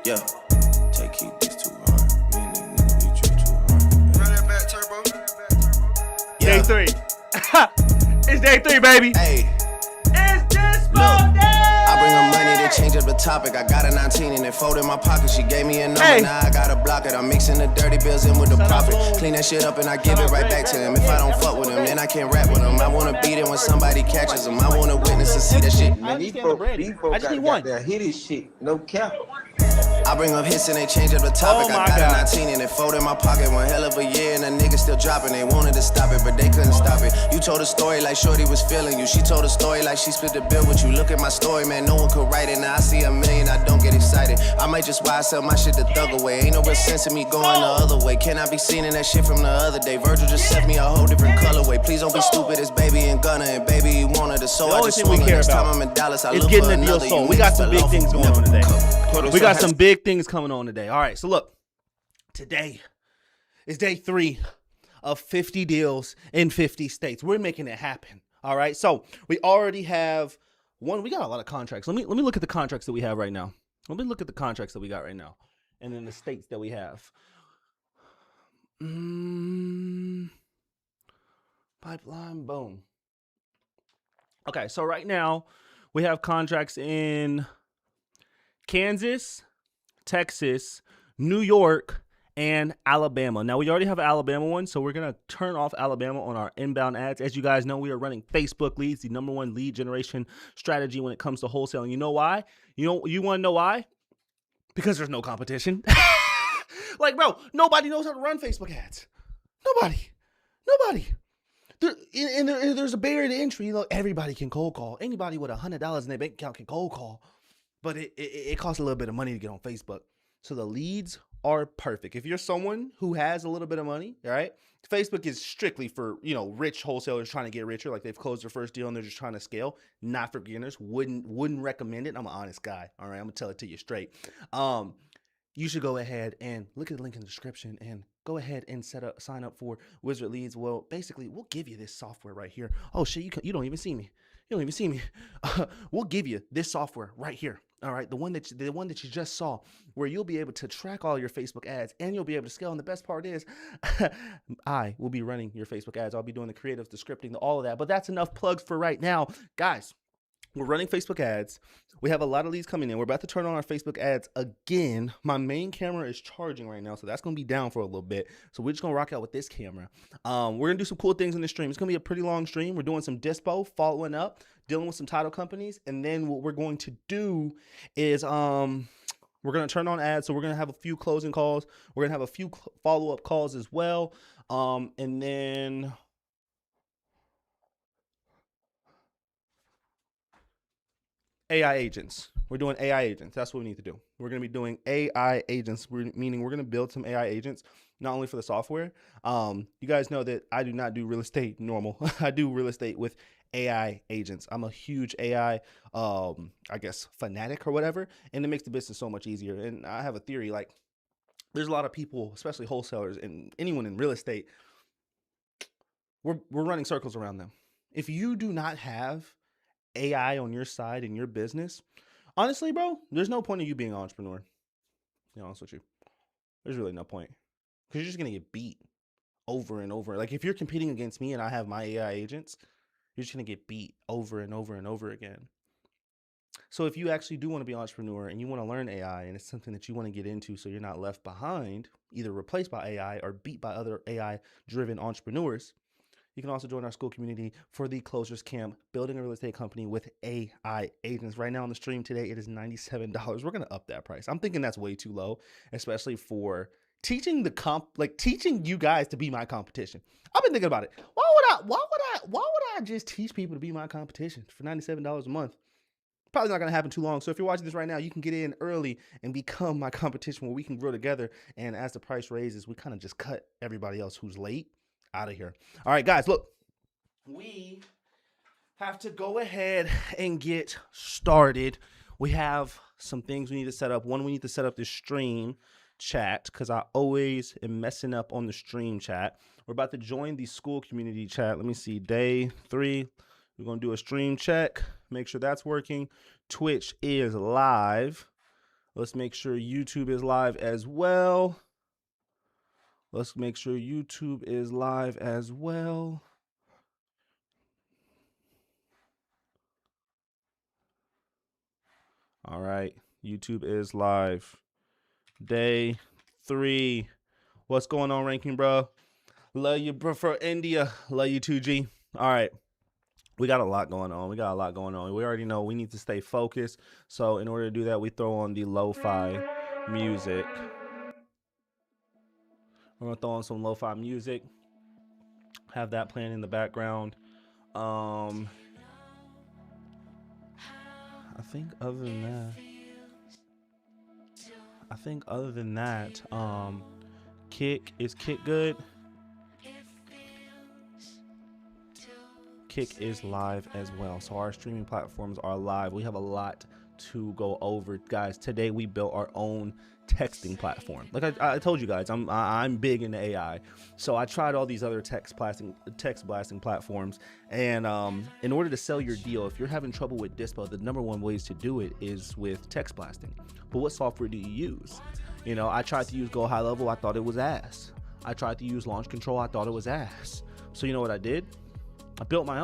Yeah, take keep this too hard. Me and these niggas, we trip too hard. Run that back, turbo. Yeah. Day 3. It's day 3, baby. Hey. It's DISPO day. I bring her money to change up the topic. I got a 19 and it folded in my pocket. She gave me a number, Hey. now I gotta block it. I'm mixing the dirty bills in with the profit. Clean that shit up and I give it right back to him. If I don't fuck with him, then I can't rap with him. I wanna beat it when somebody catches him. I wanna witness and see that shit. Man, these understand the branding. I just need one. That hit his shit, no cap. I bring up hits and they change up the topic. Oh my I got God. a 19 and it folded in my pocket. One hell of a year and the niggas still dropping. They wanted to stop it, but they couldn't stop it. You told a story like Shorty was feeling you. She told a story like she split the bill with you. Look at my story, man, no one could write it. Now I see a million, I don't get excited. I might just why I sell my shit to thug away. Ain't no real sense in me going the other way. Can I be seen in that shit from the other day? Virgil just sent me a whole different colorway. Please don't be stupid, it's baby and Gunna. And baby, you wanted it, so The I only just thing we swung her. care Next time about I'm in Dallas, I is look getting for the deal another. sold. You We got niggas some big fell things off, going on never today. cover. We got some big things coming on today. All right, so look. Today is day 3 of 50 deals in 50 states. We're making it happen. All right. So we already have one. We got a lot of contracts. Let me look at the contracts that we have right now. Let me look at the contracts that we got right now. And then the states that we have. Pipeline, boom. Okay, so right now we have contracts in Kansas, Texas, New York, and Alabama. Now, we already have an Alabama one, so we're going to turn off Alabama on our inbound ads. As you guys know, we are running Facebook leads, the #1 lead generation strategy when it comes to wholesaling. You know why? You want to know why? Because there's no competition. Like, bro, nobody knows how to run Facebook ads. Nobody. There's a barrier to entry. You know, everybody can cold call. Anybody with $100 in their bank account can cold call. But it costs a little bit of money to get on Facebook. So the leads are perfect. If you're someone who has a little bit of money, all right, Facebook is strictly for, rich wholesalers trying to get richer. Like they've closed their first deal and they're just trying to scale. Not for beginners. Wouldn't recommend it. I'm an honest guy. All right, I'm gonna tell it to you straight. You should go ahead and look at the link in the description and go ahead and sign up for Wizard Leads. Well, basically, we'll give you this software right here. Oh shit, you don't even see me. You don't even see me. We'll give you this software right here. All right, the one that you just saw, where you'll be able to track all your Facebook ads and you'll be able to scale. And the best part is, I will be running your Facebook ads. I'll be doing the creatives, the scripting, all of that. But that's enough plugs for right now, guys. We're running Facebook ads. We have a lot of leads coming in. We're about to turn on our Facebook ads again. My main camera is charging right now, so that's going to be down for a little bit. So we're just going to rock out with this camera. We're going to do some cool things in the stream. It's going to be a pretty long stream. We're doing some DISPO, following up, dealing with some title companies. And then what we're going to do is we're going to turn on ads. So we're going to have a few closing calls. We're going to have a few follow-up calls as well. And then... AI agents. We're doing AI agents. That's what we need to do. We're going to be doing AI agents, meaning we're going to build some AI agents, not only for the software. You guys know that I do not do real estate normal. I do real estate with AI agents. I'm a huge AI, fanatic or whatever, and it makes the business so much easier. And I have a theory, like there's a lot of people, especially wholesalers and anyone in real estate, we're running circles around them. If you do not have AI on your side in your business, honestly, bro, there's no point in you being an entrepreneur. To be honest with you, there's really no point, because you're just gonna get beat over and over. Like if you're competing against me and I have my AI agents, you're just gonna get beat over and over and over again. So if you actually do want to be an entrepreneur and you want to learn AI and it's something that you want to get into so you're not left behind, either replaced by AI or beat by other AI driven entrepreneurs, you can also join our school community for the Closers Camp, building a real estate company with AI agents. Right now on the stream today, it is $97. We're going to up that price. I'm thinking that's way too low, especially for teaching teaching you guys to be my competition. I've been thinking about it. Why would I just teach people to be my competition for $97 a month? Probably not going to happen too long. So if you're watching this right now, you can get in early and become my competition where we can grow together. And as the price raises, we kind of just cut everybody else who's late out of here. All right, guys, look, we have to go ahead and get started. We have some things we need to set up. One, we need to set up the stream chat, because I always am messing up on the stream chat. We're about to join the school community chat. Let me see, day 3. We're going to do a stream check, make sure that's working. Twitch is live. Let's make sure YouTube is live as well. Let's make sure YouTube is live as well. All right, YouTube is live. Day 3. What's going on, ranking, bro? Love you, bro, for India. Love you, 2G. All right. We got a lot going on. We already know we need to stay focused. So in order to do that, we throw on the lo-fi music. We're going to throw on some lo-fi music. Have that playing in the background. I think other than that, Kick good? Kick is live as well. So our streaming platforms are live. We have a lot to go over, guys. Today we built our own texting platform. Like I told you guys, I'm big into AI. So I tried all these other text blasting platforms, and in order to sell your deal, if you're having trouble with DISPO, the number one ways to do it is with text blasting. But what software do you use? You know, I tried to use Go High Level. I thought it was ass. I tried to use Launch Control. I thought it was ass. So you know what I did? I built my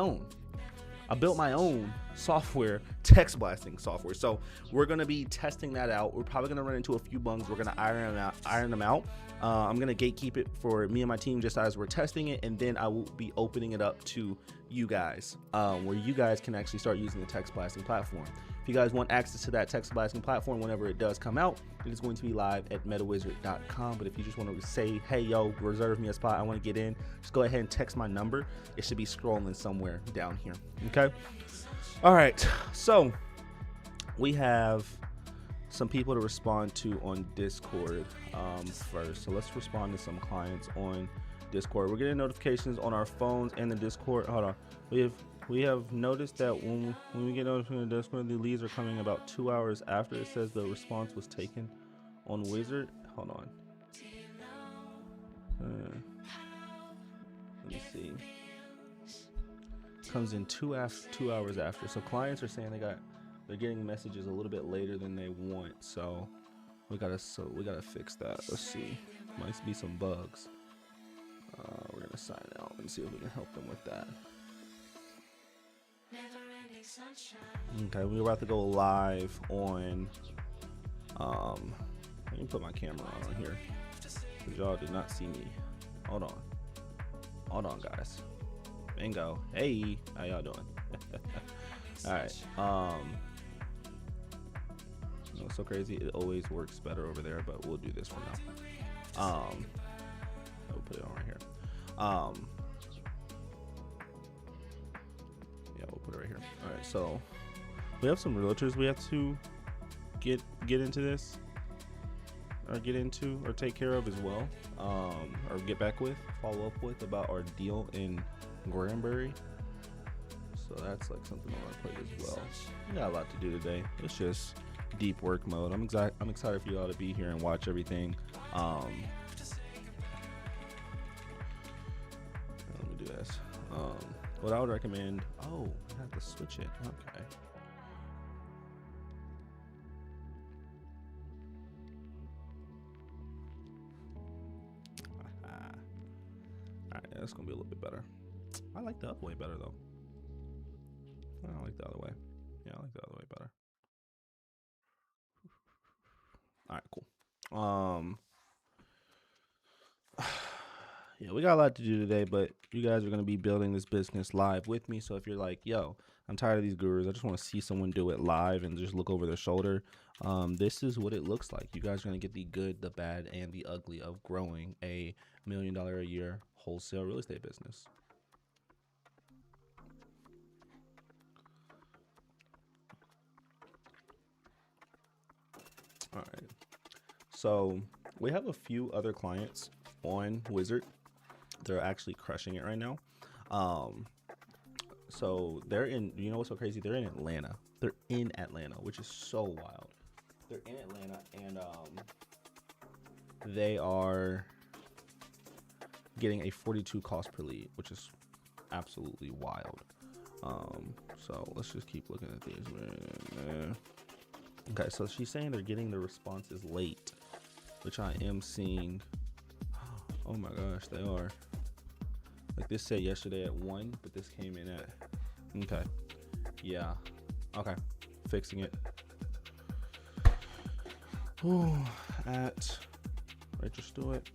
own software, text blasting software. So we're going to be testing that out. We're probably going to run into a few bugs. We're going to iron them out. I'm going to gatekeep it for me and my team just as we're testing it. And then I will be opening it up to you guys, where you guys can actually start using the text blasting platform. If you guys want access to that text blasting platform whenever it does come out, it is going to be live at metawizard.com. But if you just want to say, hey, yo, reserve me a spot, I want to get in, just go ahead and text my number. It should be scrolling somewhere down here. Okay. All right. So we have some people to respond to on Discord first. So let's respond to some clients on Discord. We're getting notifications on our phones and the Discord. Hold on. We have noticed that when we get notifications on Discord, the leads are coming about 2 hours after it says the response was taken on Wizard. Hold on. Let me see. Comes in 2 hours after. So clients are saying they're getting messages a little bit later than they want. So we gotta fix that. Let's see. Might be some bugs. We're gonna sign out and see if we can help them with that. Okay, we're about to go live on. Let me put my camera on here, because y'all did not see me. Hold on, guys. Bingo. Hey, how y'all doing? All right. You know, it's so crazy. It always works better over there, but we'll do this for now. We'll put it on right here. Yeah, we'll put it right here. All right, so we have some realtors we have to get into this, or take care of as well, or follow up with about our deal in Granbury. So that's like something on our plate as well. We got a lot to do today. It's just deep work mode. I'm excited for you all to be here and watch everything. Let me do this. What I would recommend. Oh, I have to switch it. Okay. All right, that's gonna be a little bit better. I like the other way better though. I don't like the other way. Yeah, I like the other way better. All right, cool. Yeah, we got a lot to do today, but you guys are going to be building this business live with me. So if you're like, yo, I'm tired of these gurus, I just want to see someone do it live and just look over their shoulder, this is what it looks like. You guys are going to get the good, the bad, and the ugly of growing a $1 million a year wholesale real estate business. All right. So we have a few other clients on Wizard. They're actually crushing it right now. So they're in, you know what's so crazy? They're in Atlanta. They're in Atlanta, which is so wild. They're in Atlanta, and they are getting a 42 cost per lead, which is absolutely wild. So let's just keep looking at these. Okay, so she's saying they're getting the responses late, which I am seeing. Oh my gosh, they are. Like this said yesterday at 1, but this came in at. Okay. Yeah. Okay. Fixing it. Ooh, at Rachel Stewart.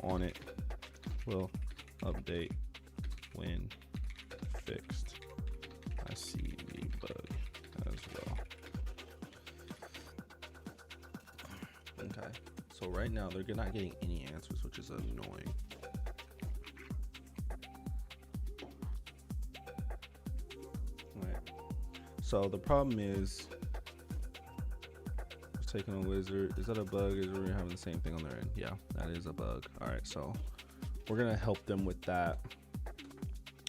On it. Will update when fixed. I see the bug as well. Okay. So right now they're not getting any answers, which is annoying. So the problem is taking a wizard. Is that a bug? Is we're having the same thing on their end? Yeah, that is a bug. All right, so we're gonna help them with that.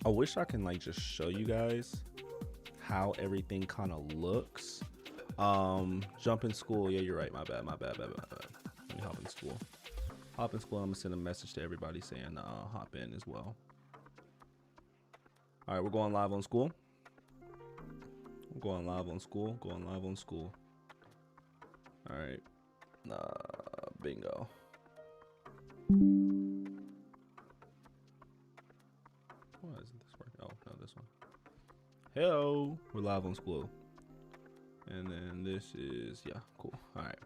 I wish I can like just show you guys how everything kind of looks. Jump in school. Yeah, you're right. My bad. Let me hop in school. I'm gonna send a message to everybody saying hop in as well. All right, we're going live on school. Going live on school. All right. Bingo. Why isn't this working? Oh, no, this one. Hello. We're live on school. And then this is, yeah, cool. All right.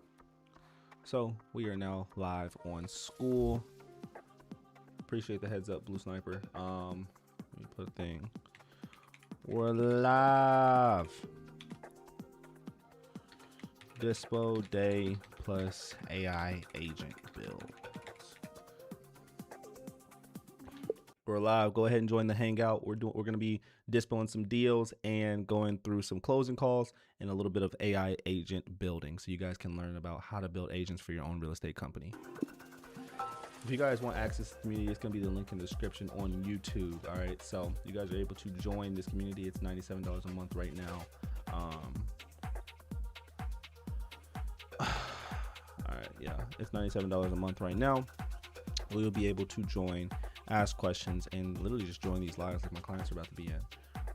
So we are now live on school. Appreciate the heads up, Blue Sniper. Let me put a thing. We're live. DISPO day plus AI agent build. We're live. Go ahead and join the hangout. We're going to be dispoing some deals and going through some closing calls and a little bit of AI agent building, so you guys can learn about how to build agents for your own real estate company. If you guys want access to the community, it's going to be the link in the description on YouTube. All right, so you guys are able to join this community. It's $97 a month right now. All right, yeah, it's $97 a month right now. We'll be able to join, ask questions, and literally just join these lives like my clients are about to be in.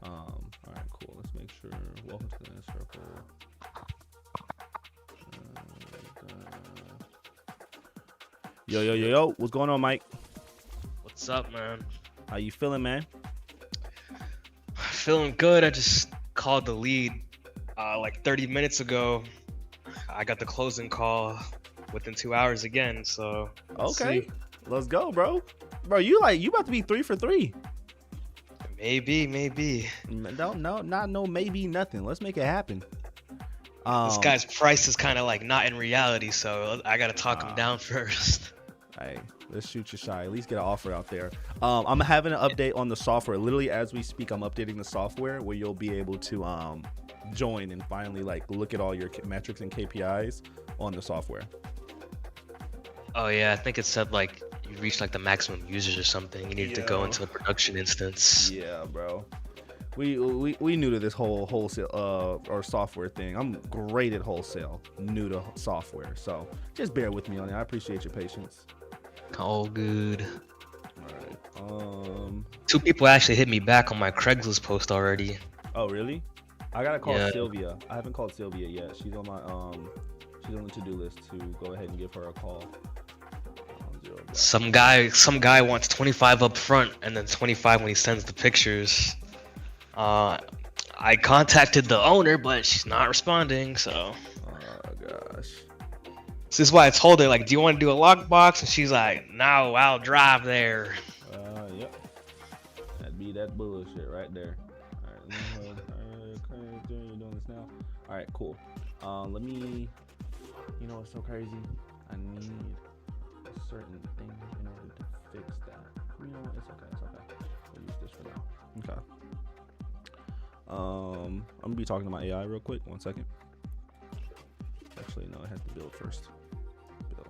All right, cool. Let's make sure. Welcome to the inner circle. Yo, what's going on, Mike? What's up, man? How you feeling, man? Feeling good. I just called the lead like 30 minutes ago. I got the closing call within 2 hours again, so okay, let's go, bro. You about to be 3 for 3. Maybe. Not no maybe nothing. Let's make it happen. This guy's price is kind of like not in reality, so I gotta talk him down first. Hey, let's shoot your shot. At least get an offer out there. I'm having an update on the software. Literally, as we speak, I'm updating the software where you'll be able to join and finally like look at all your metrics and KPIs on the software. Oh yeah, I think it said like you reached like the maximum users or something. You needed to go into the production instance. Yeah, bro. We new to this whole wholesale or software thing. I'm great at wholesale, new to software, so just bear with me on it. I appreciate your patience. All good. All right. 2 people actually hit me back on my Craigslist post already. Oh really? I gotta call Sylvia. I haven't called Sylvia yet. She's on my she's on the to-do list to go ahead and give her a call. Some guy wants 25 up front and then 25 when he sends the pictures. I contacted the owner, but she's not responding, so. Oh gosh. This is why I told her, like, do you want to do a lockbox? And she's like, no, I'll drive there. Yep. That'd be that bullshit right there. All right, you're doing this now. All right, cool. Let me. You know what's so crazy? I need a certain thing in order to fix that. You know what? It's okay. We'll use this for now. Okay. I'm gonna be talking to my AI real quick. 1 second. Actually, no, it has to build first. Build.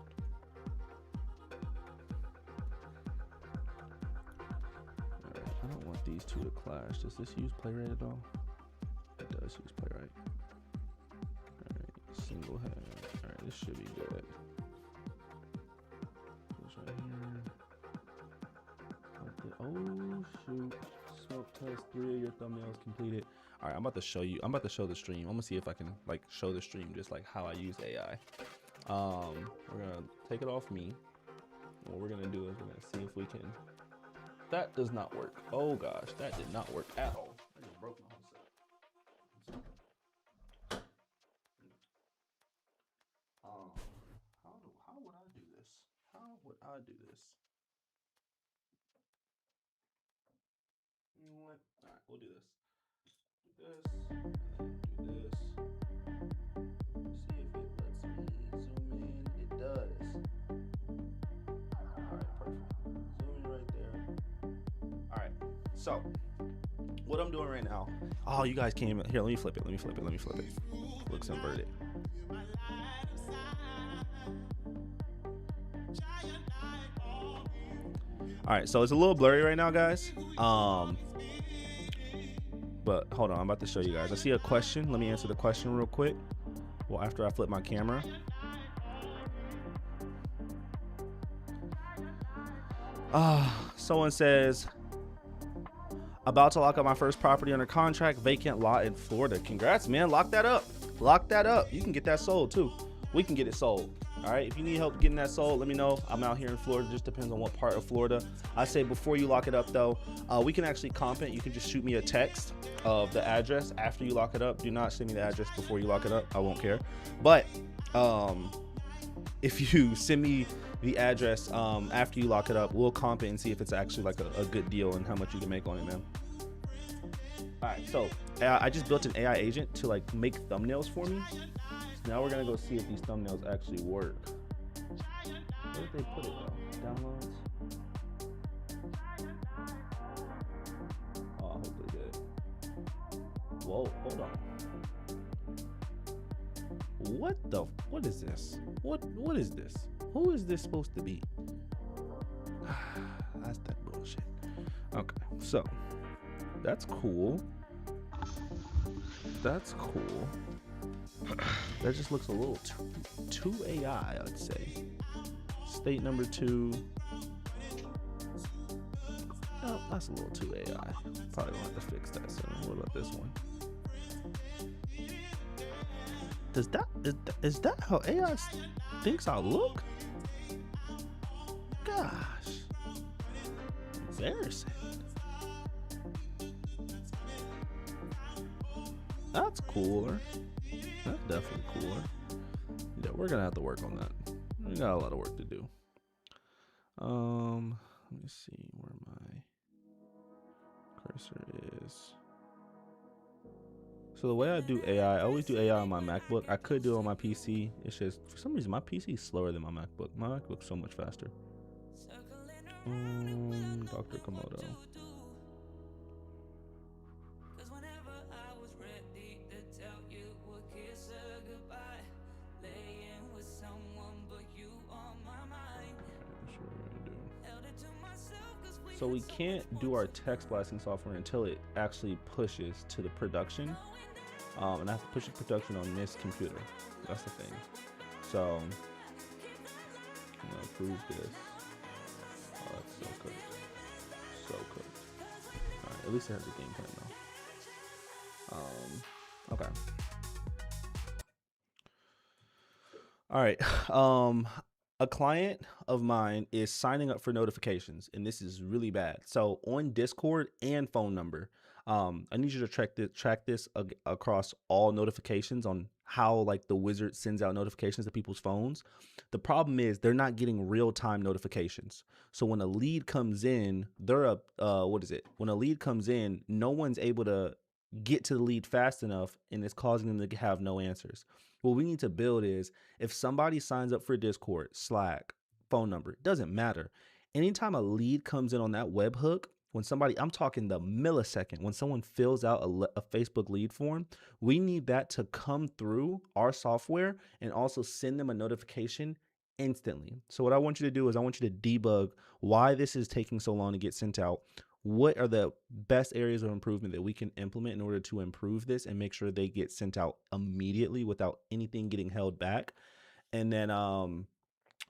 Alright, I don't want these two to clash. Does this use playwright at all? It does use playwright. Alright, single head. Alright, this should be good. This right here. Oh shoot. Smoke test, 3 of your thumbnails completed. All right, I'm about to show you. I'm about to show the stream. I'm gonna see if I can like show the stream just like how I use AI. We're gonna take it off me. What we're gonna do is we're gonna see if we can. That does not work. Oh gosh, that did not work at all. I just broke my whole setup. How would I do this? How would I do this? You know what? All right, we'll do this. Do this, and then do this. See if it lets me zoom in. It does. All right, perfect. Zoom in right there. All right. So, what I'm doing right now. Oh, you guys came here. Let me flip it. Let me flip it. Let me flip it. Looks inverted. All right, so it's a little blurry right now, guys. But hold on, I'm about to show you guys. I see a question. Let me answer the question real quick. Well, after I flip my camera. Someone says, about to lock up my first property under contract, vacant lot in Florida. Congrats, man. Lock that up. Lock that up. You can get that sold too. We can get it sold. All right, if you need help getting that sold, let me know. I'm out here in Florida. Just depends on what part of Florida. I say before you lock it up though, we can actually comp it. You can just shoot me a text of the address after you lock it up. Do not send me the address before you lock it up. I won't care. But if you send me the address after you lock it up, we'll comp it and see if it's actually like a good deal and how much you can make on it, man. All right, so I just built an AI agent to like make thumbnails for me. Now we're gonna go see if these thumbnails actually work. Where did they put it though? Downloads. Oh, I hope they did. Whoa, hold on. What is this? What is this? Who is this supposed to be? That's that bullshit. Okay, so that's cool. That's cool. That just looks a little too AI, I'd say. State number 2. Oh, that's a little too AI. Probably gonna have to fix that soon. What about this one? Is that how AI thinks I look? Gosh, embarrassing. That's cooler. That's definitely cooler. Yeah, we're gonna have to work on that. We got a lot of work to do. Let me see where my cursor is. So the way I do AI, I always do AI on my MacBook. I could do it on my PC. It's just for some reason my PC is slower than my MacBook. My MacBook's so much faster. Dr. Komodo. So we can't do our text blasting software until it actually pushes to the production. And I have to push the production on this computer. That's the thing. So I'm gonna approve this. Oh, that's so cooked. So cooked. Alright, at least it has a game plan though. Okay. Alright. A client of mine is signing up for notifications, and this is really bad. So on Discord and phone number, I need you to track this across all notifications on how like the wizard sends out notifications to people's phones. The problem is they're not getting real-time notifications. So when a lead comes in, they're when a lead comes in, no one's able to get to the lead fast enough, and it's causing them to have no answers. What we need to build is if somebody signs up for Discord, Slack, phone number, it doesn't matter. Anytime a lead comes in on that webhook, when somebody, I'm talking the millisecond, when someone fills out a Facebook lead form, we need that to come through our software and also send them a notification instantly. So what I want you to do is I want you to debug why this is taking so long to get sent out. What are the best areas of improvement that we can implement in order to improve this and make sure they get sent out immediately without anything getting held back? And then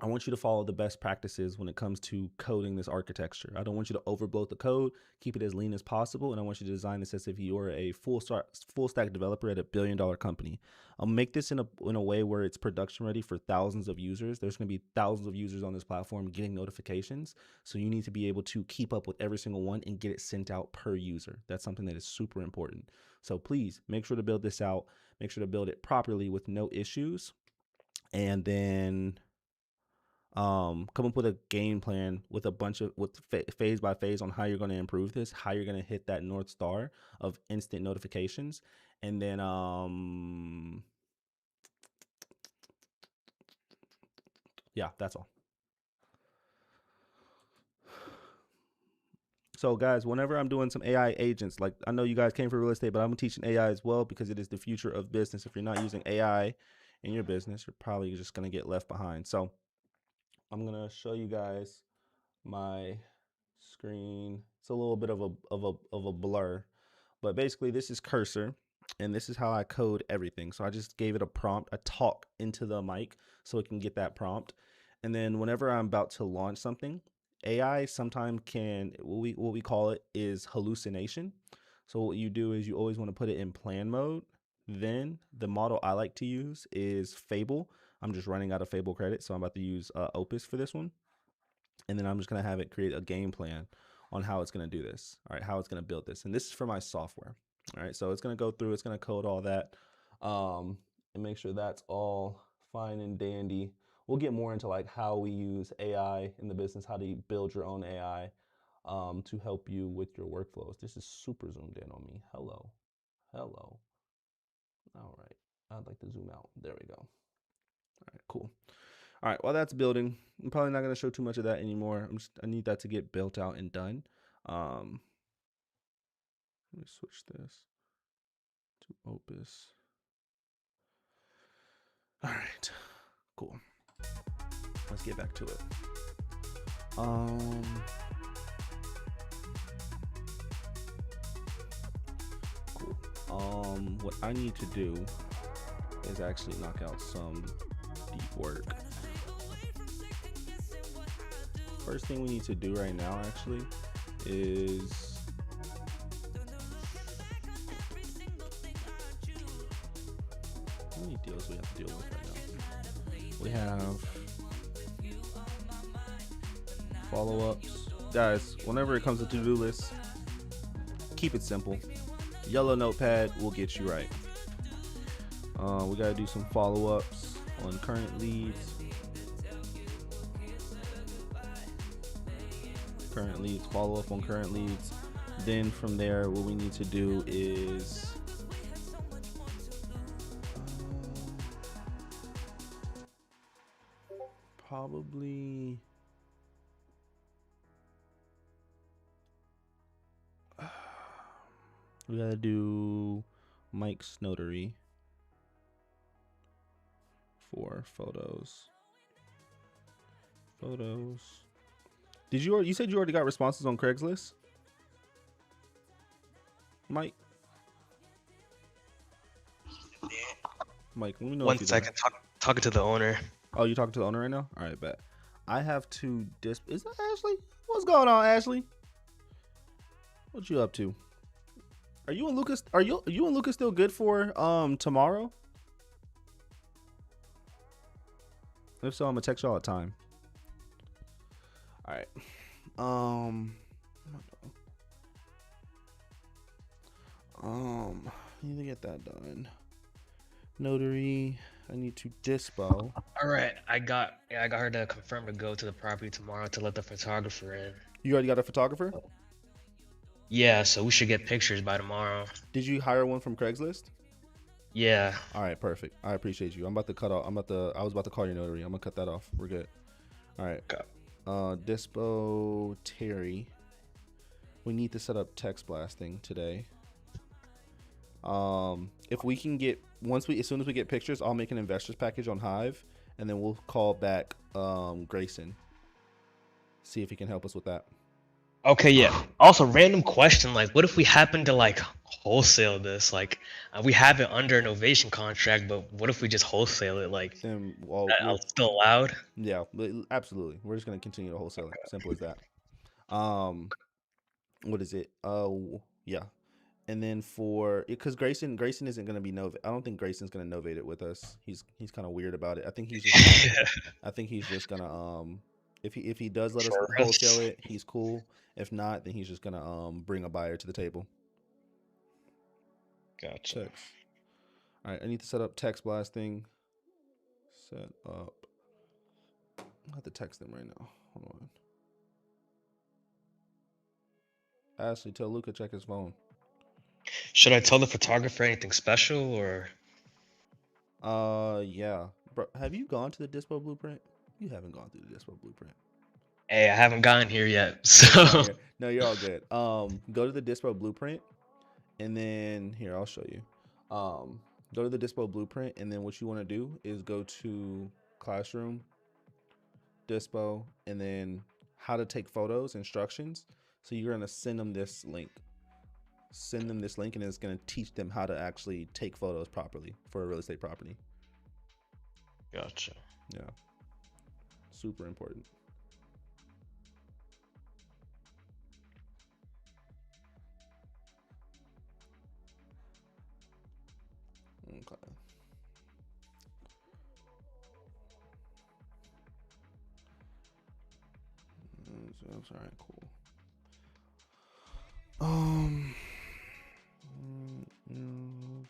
I want you to follow the best practices when it comes to coding this architecture. I don't want you to overbloat the code, keep it as lean as possible, and I want you to design this as if you're a full stack developer at $1 billion company. I'll make this in a way where it's production ready for thousands of users. There's going to be thousands of users on this platform getting notifications, so you need to be able to keep up with every single one and get it sent out per user. That's something that is super important. So please make sure to build this out. Make sure to build it properly with no issues, and then come up with a game plan with a bunch of phase by phase on how you're going to improve this, how you're going to hit that North Star of instant notifications. And then yeah, that's all. So guys, whenever I'm doing some AI agents, like I know you guys came for real estate, but I'm teaching AI as well because it is the future of business. If you're not using AI in your business, you're probably just going to get left behind. So I'm going to show you guys my screen. It's a little bit of a blur, but basically this is Cursor, and this is how I code everything. So I just gave it a prompt, a talk into the mic so it can get that prompt. And then whenever I'm about to launch something, AI sometimes can, what we call it is hallucination. So what you do is you always want to put it in plan mode. Then the model I like to use is Fable. I'm just running out of Fable credit, so I'm about to use Opus for this one. And then I'm just going to have it create a game plan on how it's going to do this. All right, how it's going to build this. And this is for my software. All right, so it's going to go through, it's going to code all that and make sure that's all fine and dandy. We'll get more into like how we use AI in the business, how to build your own AI to help you with your workflows. This is super zoomed in on me. Hello. Hello. All right, I'd like to zoom out. There we go. All right, cool. All right, while that's building, I'm probably not going to show too much of that anymore. I need that to get built out and done. Let me switch this to Opus. All right, cool. Let's get back to it. Cool. What I need to do is actually knock out some deep work. First thing we need to do right now actually is how many deals we have to deal with right now? We have follow-ups. Guys, whenever it comes to to-do lists, keep it simple. Yellow notepad will get you right. We got to do some follow-ups on current leads. Follow up on current leads. Then from there, what we need to do is probably we gotta do Mike's notary for photos. You said you already got responses on Craigslist, Mike? Mike, let me know. 1 second. Talking to the owner. Oh, you talking to the owner right now? All right, bet. I have to Is that Ashley? What's going on, Ashley? What you up to? Are you and Lucas? Are you and Lucas still good for tomorrow? If so, I'm gonna text y'all at time. All right. I need to get that done. Notary. I need to DISPO. All right, I got her to confirm to go to the property tomorrow to let the photographer in. You already got a photographer? Yeah, so we should get pictures by tomorrow. Did you hire one from Craigslist? Yeah. All right, perfect. I appreciate you. I'm about to cut off. I was about to call your notary. I'm gonna cut that off. We're good. All right. Okay. Dispo Terry. We need to set up text blasting today. If we can get as soon as we get pictures, I'll make an investors package on Hive, and then we'll call back Grayson. See if he can help us with that. Okay, yeah. Also, random question, like, what if we happen to like wholesale this? Like, we have it under an ovation contract, but what if we just wholesale it? Like, Then, well, we're still allowed? yeah, absolutely. We're just gonna continue to wholesale it. Simple as that. Um, what is it? Yeah. And then for because Grayson isn't gonna be I don't think Grayson's gonna novate it with us. He's kind of weird about it. I think he's just gonna if he does let us For wholesale us. it, he's cool. If not, then he's just gonna bring a buyer to the table. Gotcha. Text. All right, I need to set up text blasting. Set up. I have to text them right now. Hold on. Ashley, tell Luca check his phone. Should I tell the photographer anything special or? Yeah. Bro, have you gone to the DISPO blueprint? You haven't gone through the DISPO blueprint. Hey, I haven't gotten here yet, No, so. you're all good. Go to the DISPO blueprint, and then here I'll show you. Go to the DISPO blueprint, and then what you want to do is go to classroom, DISPO, and then how to take photos instructions. So you're gonna send them this link. Send them this link, and it's gonna teach them how to actually take photos properly for a real estate property. Gotcha. Yeah, super important. Okay. That's all right. Cool.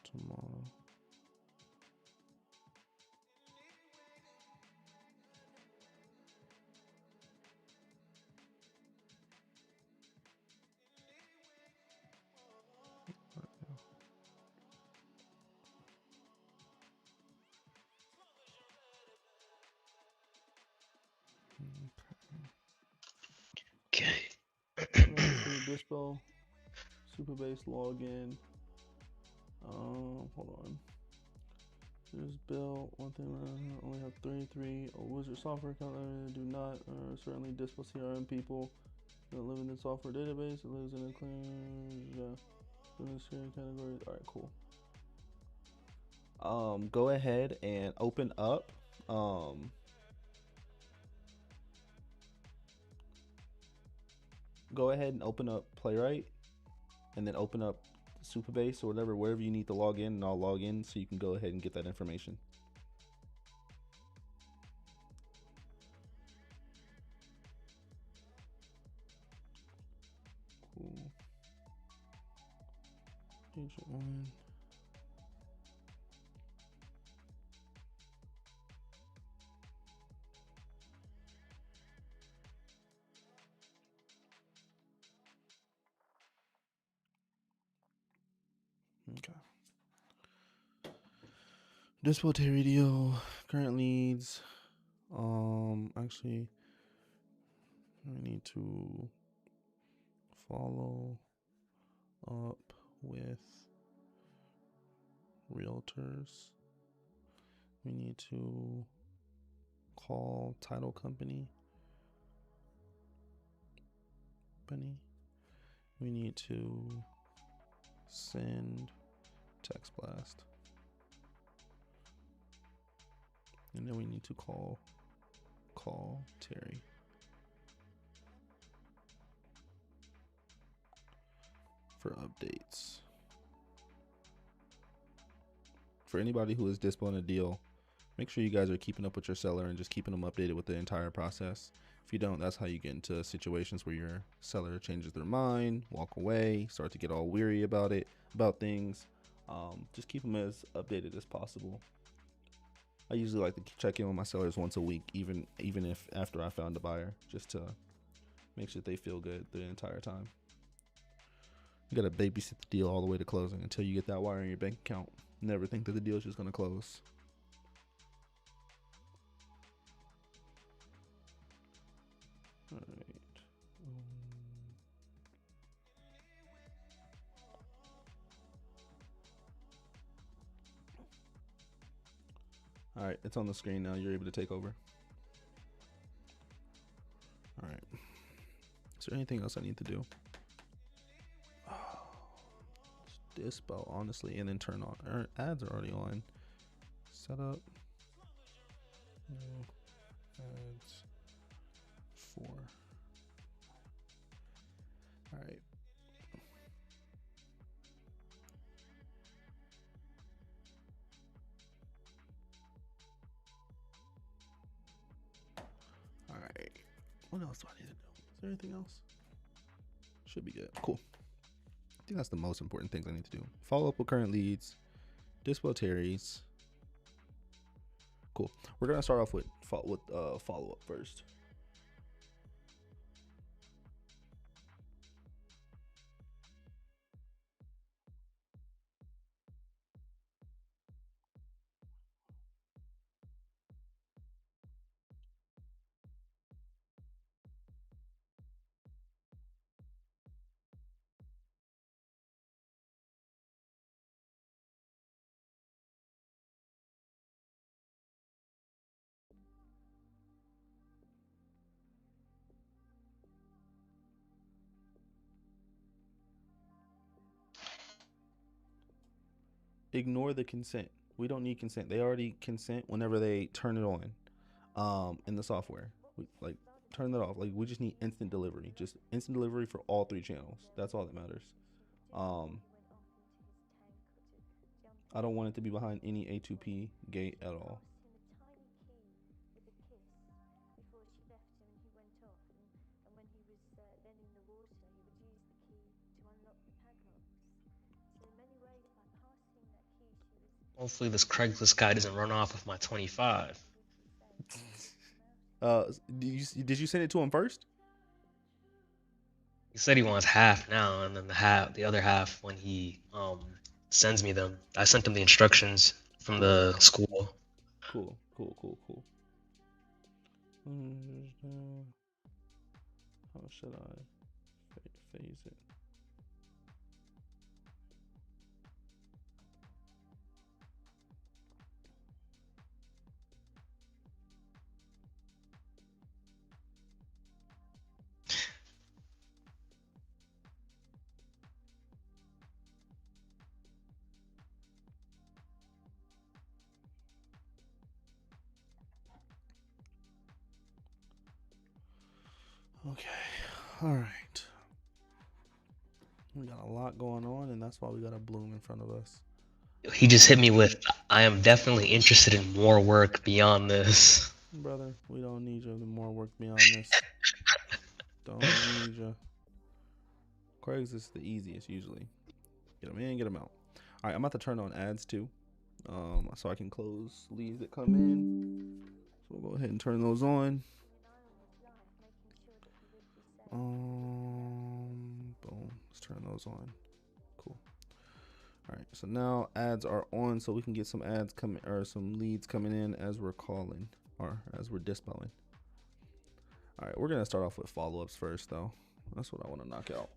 Tomorrow. Okay. Dispo, Superbase login. Hold on. There's Bill. One thing only have three. Wizard software account do not. Certainly Dispo CRM people that live in the software database. It lives in a clean. Yeah. In this category. All right. Cool. Go ahead and open up. Go ahead and open up Playwright, and then open up Superbase or whatever, wherever you need to log in, and I'll log in so you can go ahead and get that information. Cool. Agent one. Okay. Dispo Terry deal current leads. Actually, I need to follow up with realtors. We need to call title company. We need to send text blast. And then we need to call Terry. For updates. For anybody who is dispoing a deal, make sure you guys are keeping up with your seller and just keeping them updated with the entire process. If you don't, that's how you get into situations where your seller changes their mind, walk away, start to get all weary about things. Just keep them as updated as possible. I usually like to check in with my sellers once a week, even if after I found a buyer, just to make sure they feel good the entire time. You gotta babysit the deal all the way to closing until you get that wire in your bank account. Never think that the deal is just gonna close. All right. All right, it's on the screen now. You're able to take over. All right. Is there anything else I need to do? DISPO, honestly, and then turn on. Ads are already on. Setup. No. Ads. 4. All right. All right. What else do I need to do? Is there anything else? Should be good. Cool. I think that's the most important things I need to do. Follow up with current leads. DISPO Terry's. Cool. We're gonna start off with follow up first. Ignore the consent. We don't need consent. They already consent whenever they turn it on in the software. Like turn that off. Like we just need instant delivery. Just instant delivery for all 3 channels. That's all that matters. I don't want it to be behind any A2P gate at all. Hopefully this Craigslist guy doesn't run off with my 25. Did you send it to him first? He said he wants half now, and then the other half when he sends me them. I sent him the instructions from the school. Cool. How should I phase it? Okay, all right. We got a lot going on, and that's why we got a bloom in front of us. He just hit me with, I am definitely interested in more work beyond this. Brother, we don't need you to more work beyond this. Don't need you. Craig's is the easiest usually. Get them in, get them out. All right, I'm about to turn on ads too, so I can close leads that come in. So we'll go ahead and turn those on. Boom. Let's turn those on. Cool. All right. So now ads are on, so we can get some ads coming or some leads coming in as we're calling or as we're dispoing. All right. We're gonna start off with follow-ups first, though. That's what I want to knock out.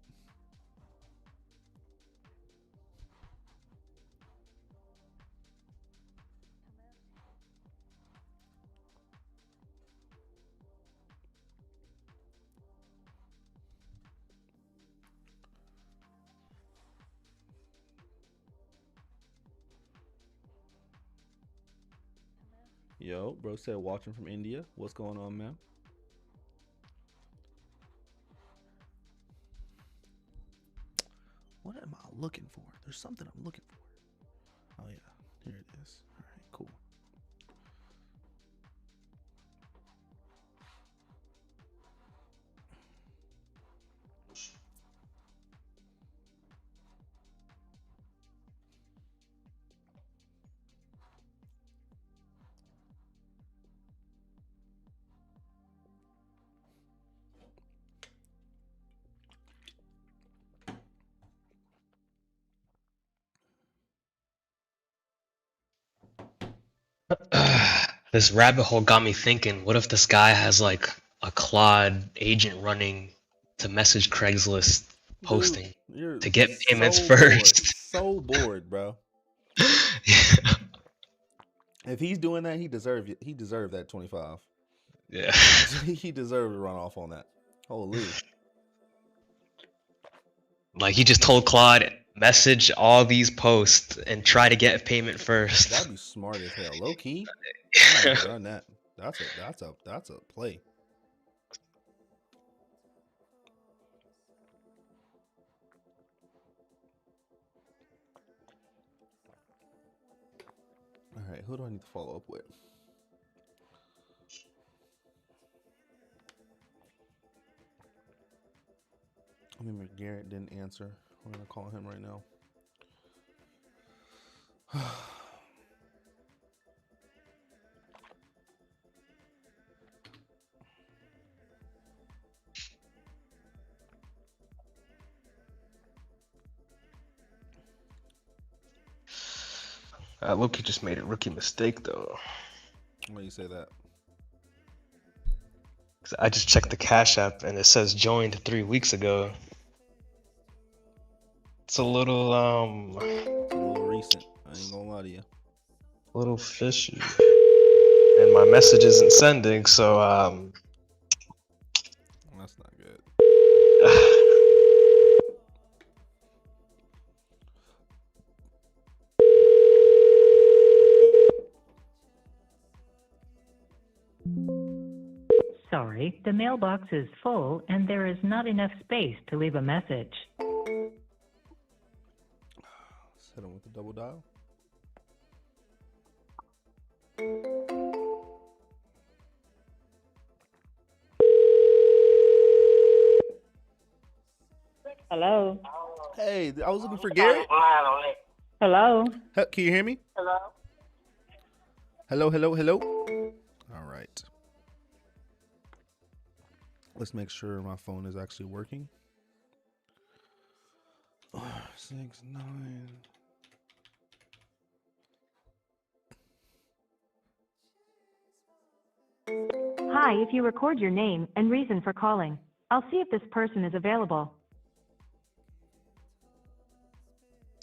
Yo, bro said watching from India. What's going on, man? What am I looking for? There's something I'm looking for. Oh yeah, here it is. All right, cool. This rabbit hole got me thinking, what if this guy has like a Claude agent running to message Craigslist posting to get payments first? So bored, bro. If he's doing that, he deserved it. He deserved that 25. Yeah. He deserved to run off on that. Holy. Like he just told Claude, message all these posts and try to get a payment first. That'd be smart as hell. Low key, I might run that. That's a play. All right, who do I need to follow up with? I remember Garrett didn't answer. We're gonna call him right now. Loki just made a rookie mistake though. Why do you say that? 'Cause I just checked the Cash App and it says joined 3 weeks ago. It's a little It's a little recent. I ain't gonna lie to you. a little fishy. And my message isn't sending, so That's not good. Sorry, the mailbox is full and there is not enough space to leave a message. Let's hit him with the double dial. Hello? Hey, I was looking for Garrett. Hello? Can you hear me? Hello, hello, hello. All right. Let's make sure my phone is actually working. 6-9. Hi, if you record your name and reason for calling, I'll see if this person is available.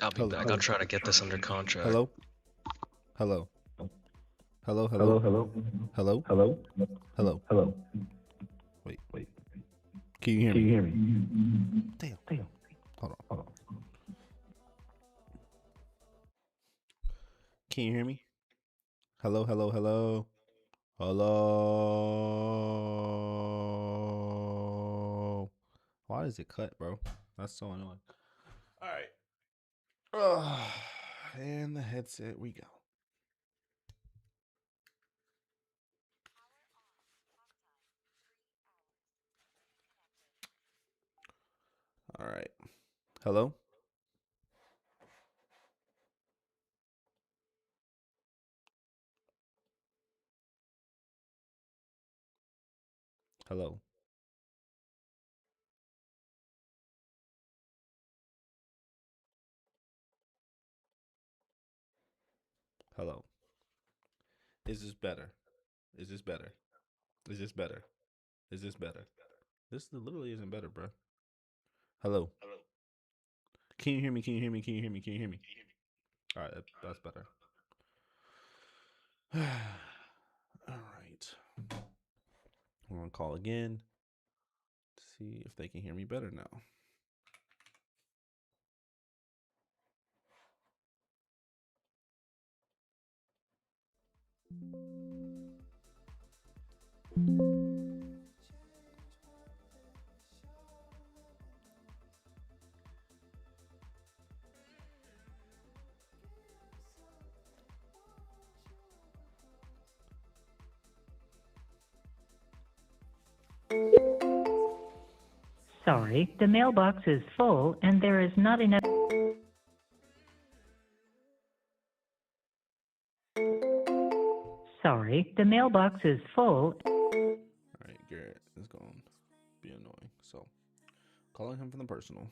I'll be back. I'll try to get this under contract. Hello? Hello? Hello, hello? Hello? Hello? Hello? Hello? Hello? Wait. Can you hear me? Damn. Hold on. Can you hear me? Hello, hello, hello? Hello? Why does it cut, bro? That's so annoying. All right. And the headset, we go. All right. Hello? Hello? Hello? Is this better? Is this better? Is this better? Is this better? This literally isn't better, bro. Hello? Can you hear me? Can you hear me? Can you hear me? Can you hear me? All right, that's better. All right. I'm going to call again to see if they can hear me better now. Sorry, the mailbox is full and there is not enough. Sorry, the mailbox is full. All right, Garrett is going to be annoying. So, calling him from the personal.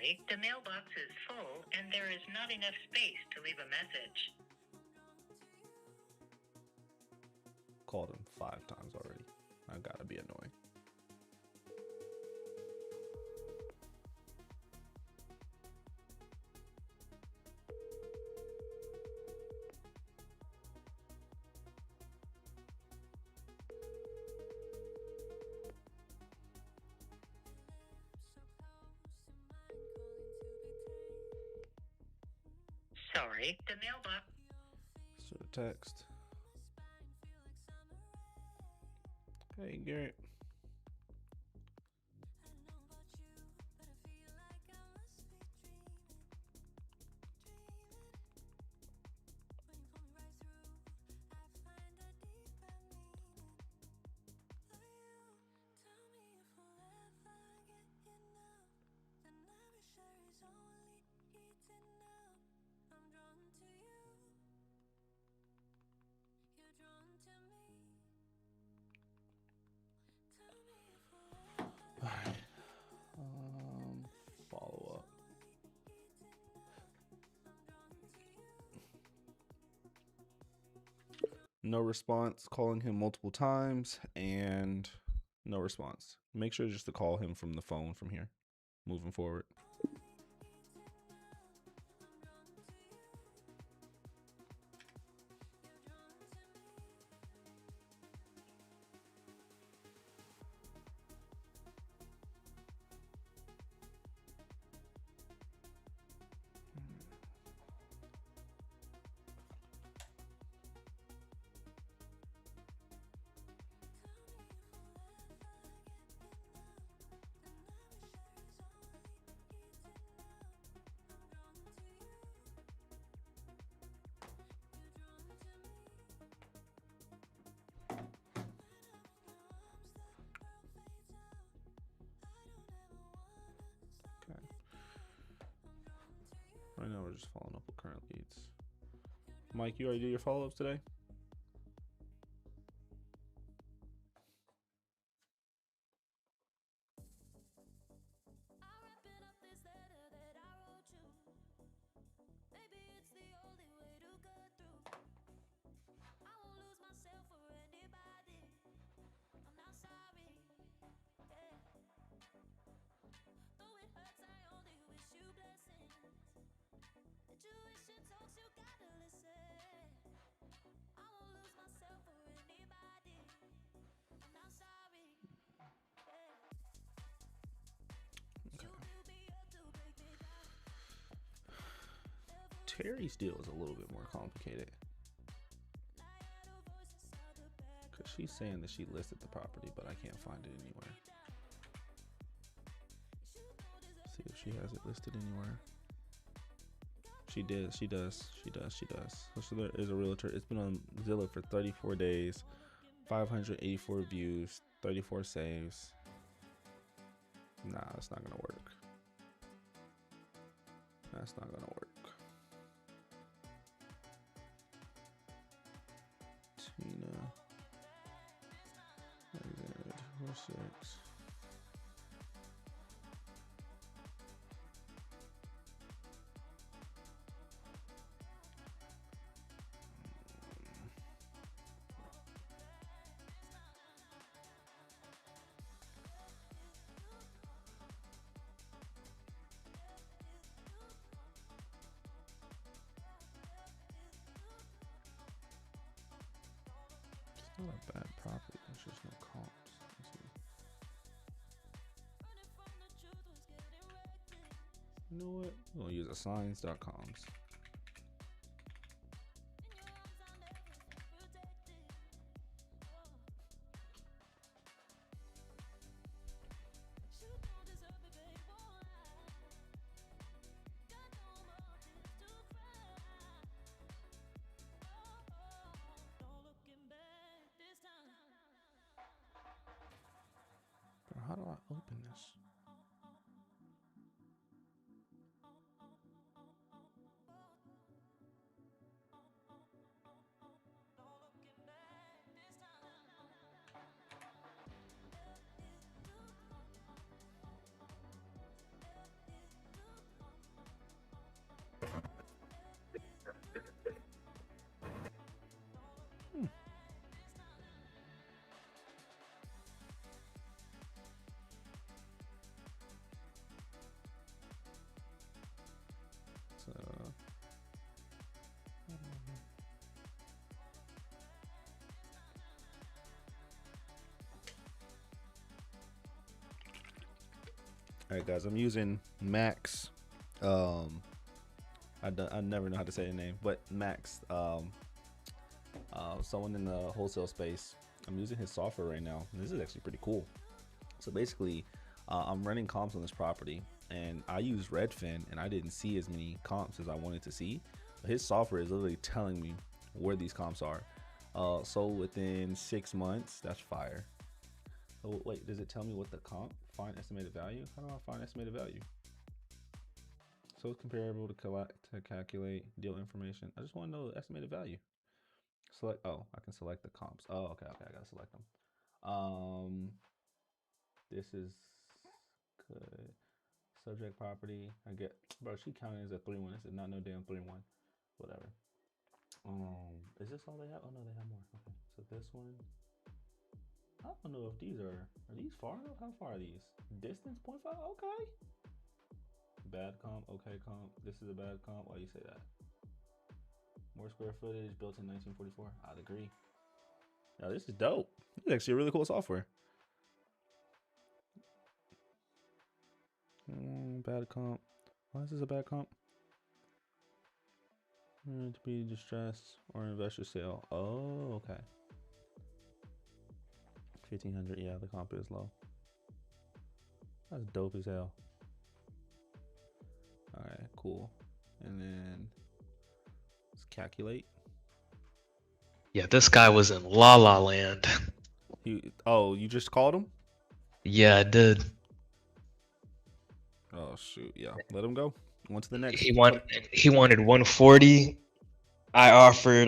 Sorry, the mailbox is full and there is not enough space to leave a message. Called him 5 times already. I gotta be annoying. Sorry, the mailbox. So text. Hey Garrett. Alright. Follow up. No response, calling him multiple times, and no response. Make sure just to call him from the phone from here, moving forward. Okay. Right now we're just following up with current leads. Mike, you already do your follow-ups today? Terry's deal is a little bit more complicated because she's saying that she listed the property, but I can't find it anywhere. See if she has it listed anywhere. She did. She does. So there is a realtor. It's been on Zillow for 34 days, 584 views, 34 saves. Nah, that's not gonna work. That's not gonna work. Tina. Alexander 246. It's not a bad property, there's just no comps. Let's see. You know what? We'll use assigns.coms. How do I open this? All right, guys, I'm using Max. I never know how to say the name, but Max. Someone in the wholesale space. I'm using his software right now. This is actually pretty cool. So basically, I'm running comps on this property, and I use Redfin, and I didn't see as many comps as I wanted to see. But his software is literally telling me where these comps are. Sold within 6 months. That's fire. Oh wait, does it tell me what the comp? Find estimated value? How do I find estimated value? So it's comparable to calculate deal information. I just want to know the estimated value. Select. Oh, I can select the comps. Oh, okay. I gotta select them. This is good. Subject property. I get, bro. She counted as a 3-1. This is not no damn 3-1. Whatever. Is this all they have? Oh no, they have more. Okay, so this one. I don't know if these are these far enough? How far are these? Distance 0.5? Okay. Bad comp, okay comp. This is a bad comp. Why you say that? More square footage, built in 1944. I'd agree. Now this is dope. This is actually a really cool software. Bad comp. Why is this a bad comp? To be distressed or investor sale. Oh, okay. 1500. Yeah, the comp is low. That's dope as hell. All right, cool. And then let's calculate. Yeah, this guy was in La La Land. You just called him? Yeah, I did. Oh shoot, yeah. Let him go. On to the next. He wanted 140. I offered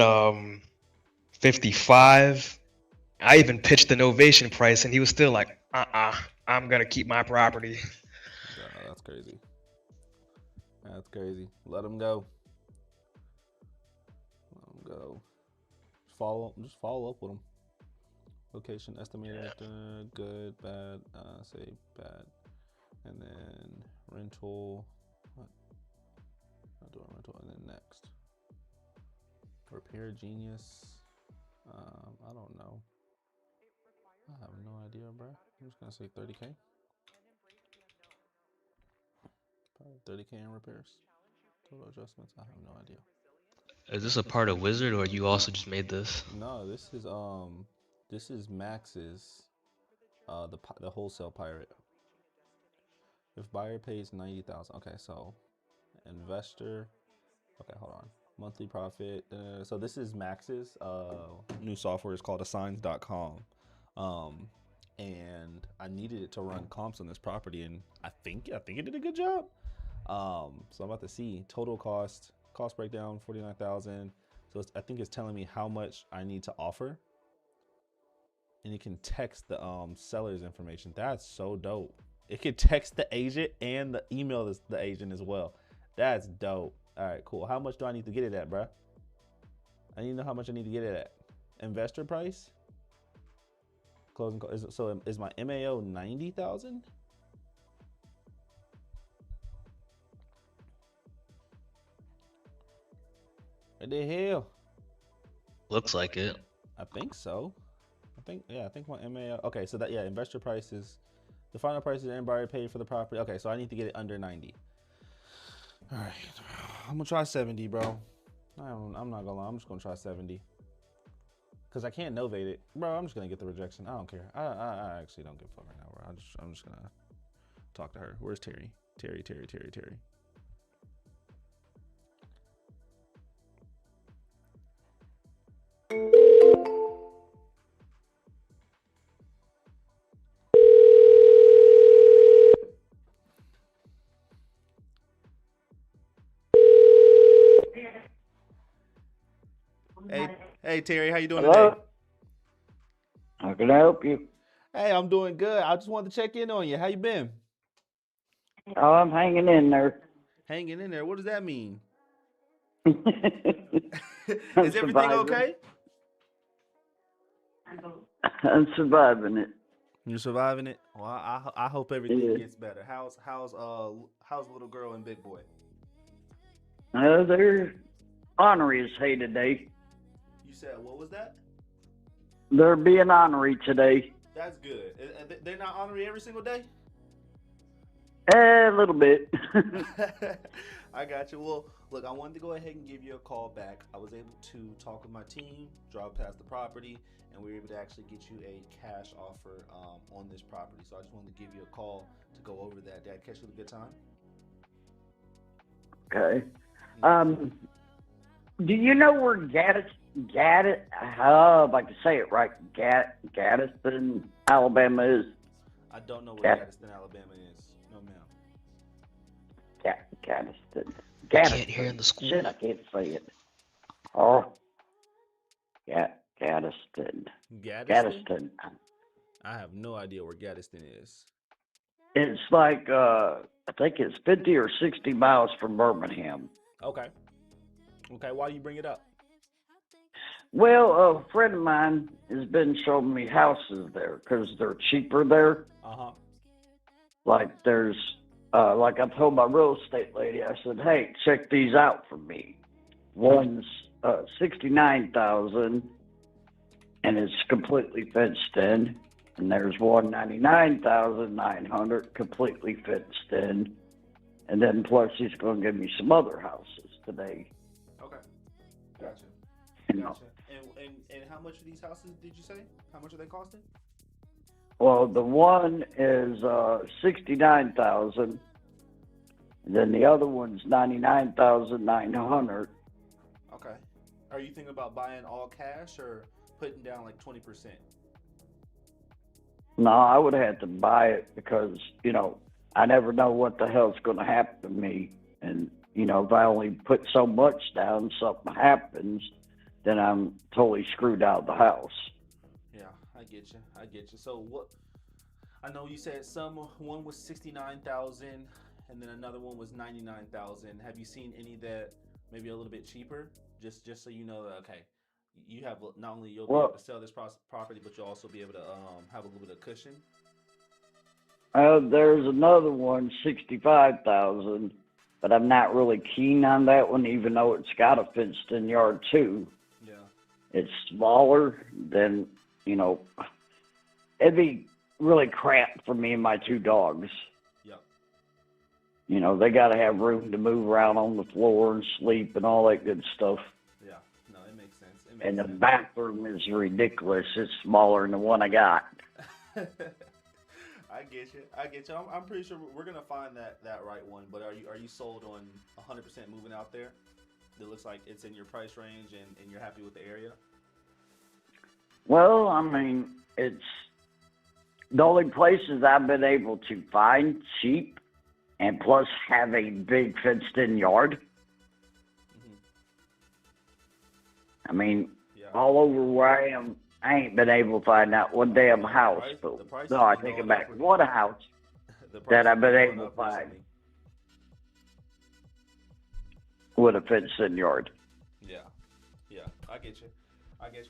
55. I even pitched the novation price, and he was still like, I'm gonna keep my property. Yeah, that's crazy. That's crazy. Let him go. Let him go. Just follow up with him. Location estimated. Good, bad. Say bad. And then rental. What? Not doing rental. And then next. Repair Genius. I don't know. I have no idea, bro. I'm just gonna say 30K. Probably 30K in repairs. Total adjustments. I have no idea. Is this a part of Wizard, or you also just made this? No, this is Max's, the wholesale pirate. If buyer pays 90,000. Okay, so investor. Okay, hold on. Monthly profit. So this is Max's new software. Is called assigns.com. And I needed it to run comps on this property, and I think it did a good job. So I'm about to see total cost breakdown 49,000. So I think it's telling me how much I need to offer, and it can text the seller's information. That's so dope. It can text the agent and email the agent as well. That's dope. All right, cool. How much do I need to get it at, bruh? I need to know how much I need to get it at. Investor price. Closing. So is my MAO 90,000? What the hell? Looks like it. I think so. I think my MAO. Okay, so investor price is the final price is buyer paid for the property. Okay, so I need to get it under 90. All right, I'm gonna try 70, bro. I'm not gonna lie. I'm just gonna try 70 because I can't novate it, bro. I'm just gonna get the rejection. I don't care. I actually don't give a fuck right now, bro. I'm just gonna talk to her. Where's Terry? Terry. Hey Terry, how you doing Hello? today? How can I help you? Hey, I'm doing good. I just wanted to check in on you. How you been? Oh, I'm hanging in there. Hanging in there. What does that mean? I'm Is everything surviving. okay? I'm surviving it. You're surviving it. Well, I hope everything gets better. How's little girl and big boy? They're honorary today. You said what was that? They're being honorary today. That's good. They're not honorary every single day. A little bit. I got you. Well, look, I wanted to go ahead and give you a call back. I was able to talk with my team, drive past the property, and we were able to actually get you a cash offer on this property. So I just wanted to give you a call to go over that. Did I catch you at a good time? Okay. Do you know where if I can say it right, Gadsden, Alabama is? I don't know where Gadsden, Alabama is. No, ma'am. Gadsden. Can't hear in the school. Shit, I can't say it. Oh, Gadsden. Gadsden. I have no idea where Gadsden is. It's like, I think it's 50 or 60 miles from Birmingham. Okay. Okay, why do you bring it up? Well, a friend of mine has been showing me houses there because they're cheaper there. Uh-huh. Like there's, like I told my real estate lady, I said, hey, check these out for me. One's $69,000 and it's completely fenced in. And there's one $99,900 completely fenced in. And then plus he's going to give me some other houses today. Okay. Gotcha. You know. Gotcha. And how much are these houses, did you say? How much are they costing? Well, the one is $69,000. Then the other one's $99,900. Okay. Are you thinking about buying all cash or putting down like 20%? No, I would have to buy it because, you know, I never know what the hell's going to happen to me. And, you know, if I only put so much down, something happens, then I'm totally screwed out of the house. Yeah, I get you. I get you. So what? I know you said one was 69,000, and then another one was 99,000. Have you seen any that maybe a little bit cheaper? Just so you know that okay, you have not only you'll be able to sell this property, but you'll also be able to have a little bit of cushion. There's another one, 65,000, but I'm not really keen on that one, even though it's got a fenced-in yard too. Yeah. It's smaller than, you know, it'd be really cramped for me and my two dogs. Yep. You know, they got to have room to move around on the floor and sleep and all that good stuff. Yeah, no, it makes sense. And the bathroom is ridiculous. It's smaller than the one I got. I get you. I'm pretty sure we're gonna find that right one. But are you sold on 100% moving out there? It looks like it's in your price range and you're happy with the area. Well, I mean, it's the only places I've been able to find cheap, and plus have a big fenced-in yard. Mm-hmm. I mean, all over where I am, I ain't been able to find that one damn house. But no, I take it back. One house that I've been able to find with a fenced-in yard. Yeah, I get you.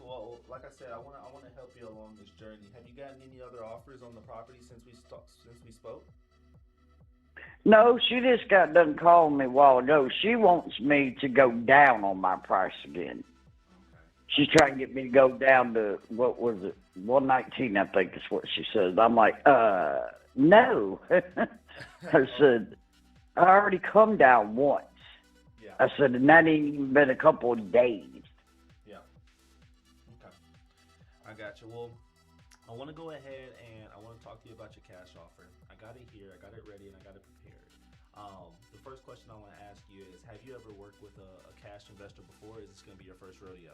Well, like I said, I want to help you along this journey. Have you gotten any other offers on the property since we spoke? No, she just got done calling me a while ago. She wants me to go down on my price again. She's trying to get me to go down to, what was it, 119, I think is what she says. I'm like, no. I said, I already come down once. Yeah. I said, and that ain't even been a couple of days. Yeah. Okay. I got you. Well, I want to go ahead and I want to talk to you about your cash offer. I got it here, I got it ready, and I got it prepared. The first question I want to ask you is, have you ever worked with a cash investor before, or is this going to be your first rodeo?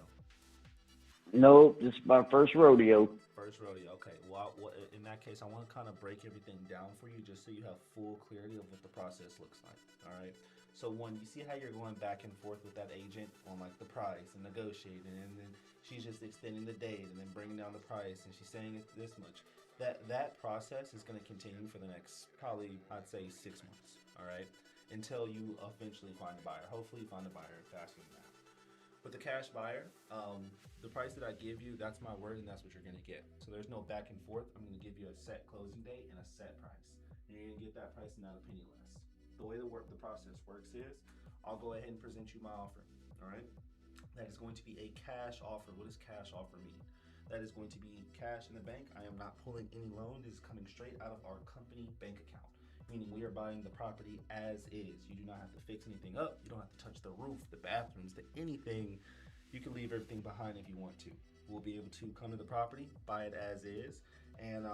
No, this is my first rodeo. First rodeo, okay. Well, in that case, I want to kind of break everything down for you just so you have full clarity of what the process looks like, all right? So one, you see how you're going back and forth with that agent on like the price and negotiating, and then she's just extending the date and then bringing down the price, and she's saying it's this much. That process is going to continue for the next probably, I'd say, 6 months, all right? Until you eventually find a buyer. Hopefully you find a buyer faster than that. With the cash buyer, the price that I give you, that's my word, and that's what you're going to get. So there's no back and forth. I'm going to give you a set closing date and a set price. And you're going to get that price and not a penny less. The way the process works is, I'll go ahead and present you my offer, all right? That is going to be a cash offer. What does cash offer mean? That is going to be cash in the bank. I am not pulling any loan. This is coming straight out of our company bank account. meaning we are buying the property as is. You do not have to fix anything up. You don't have to touch the roof, the bathrooms, anything. You can leave everything behind if you want to. We'll be able to come to the property, buy it as is, and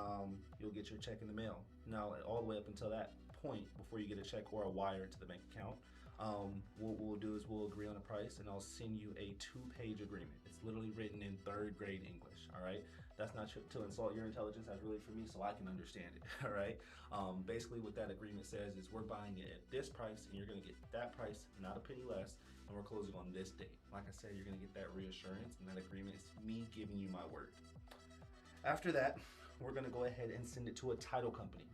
you'll get your check in the mail. Now, all the way up until that point, before you get a check or a wire to the bank account, what we'll do is we'll agree on a price, and I'll send you a 2-page agreement. It's literally written in 3rd grade English. All right, that's not to insult your intelligence. That's really for me, so I can understand it. All right. Basically, what that agreement says is we're buying it at this price, and you're gonna get that price, not a penny less, and we're closing on this date. Like I said, you're gonna get that reassurance, and that agreement is me giving you my word. After that, we're gonna go ahead and send it to a title company.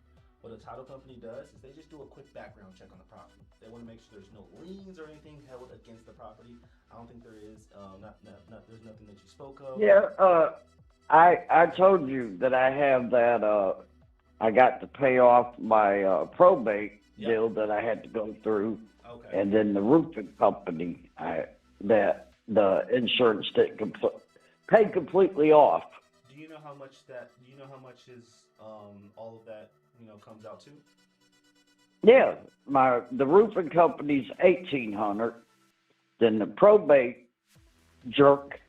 What a title company does is they just do a quick background check on the property. They want to make sure there's no liens or anything held against the property. I don't think there is. There's nothing that you spoke of. Yeah, I told you that I have that, I got to pay off my probate deal that I had to go through. Okay. And then the roofing company, that the insurance didn't pay completely off. Do you know how much is all of that comes out to? Yeah, the roofing company's $1,800. Then the probate jerk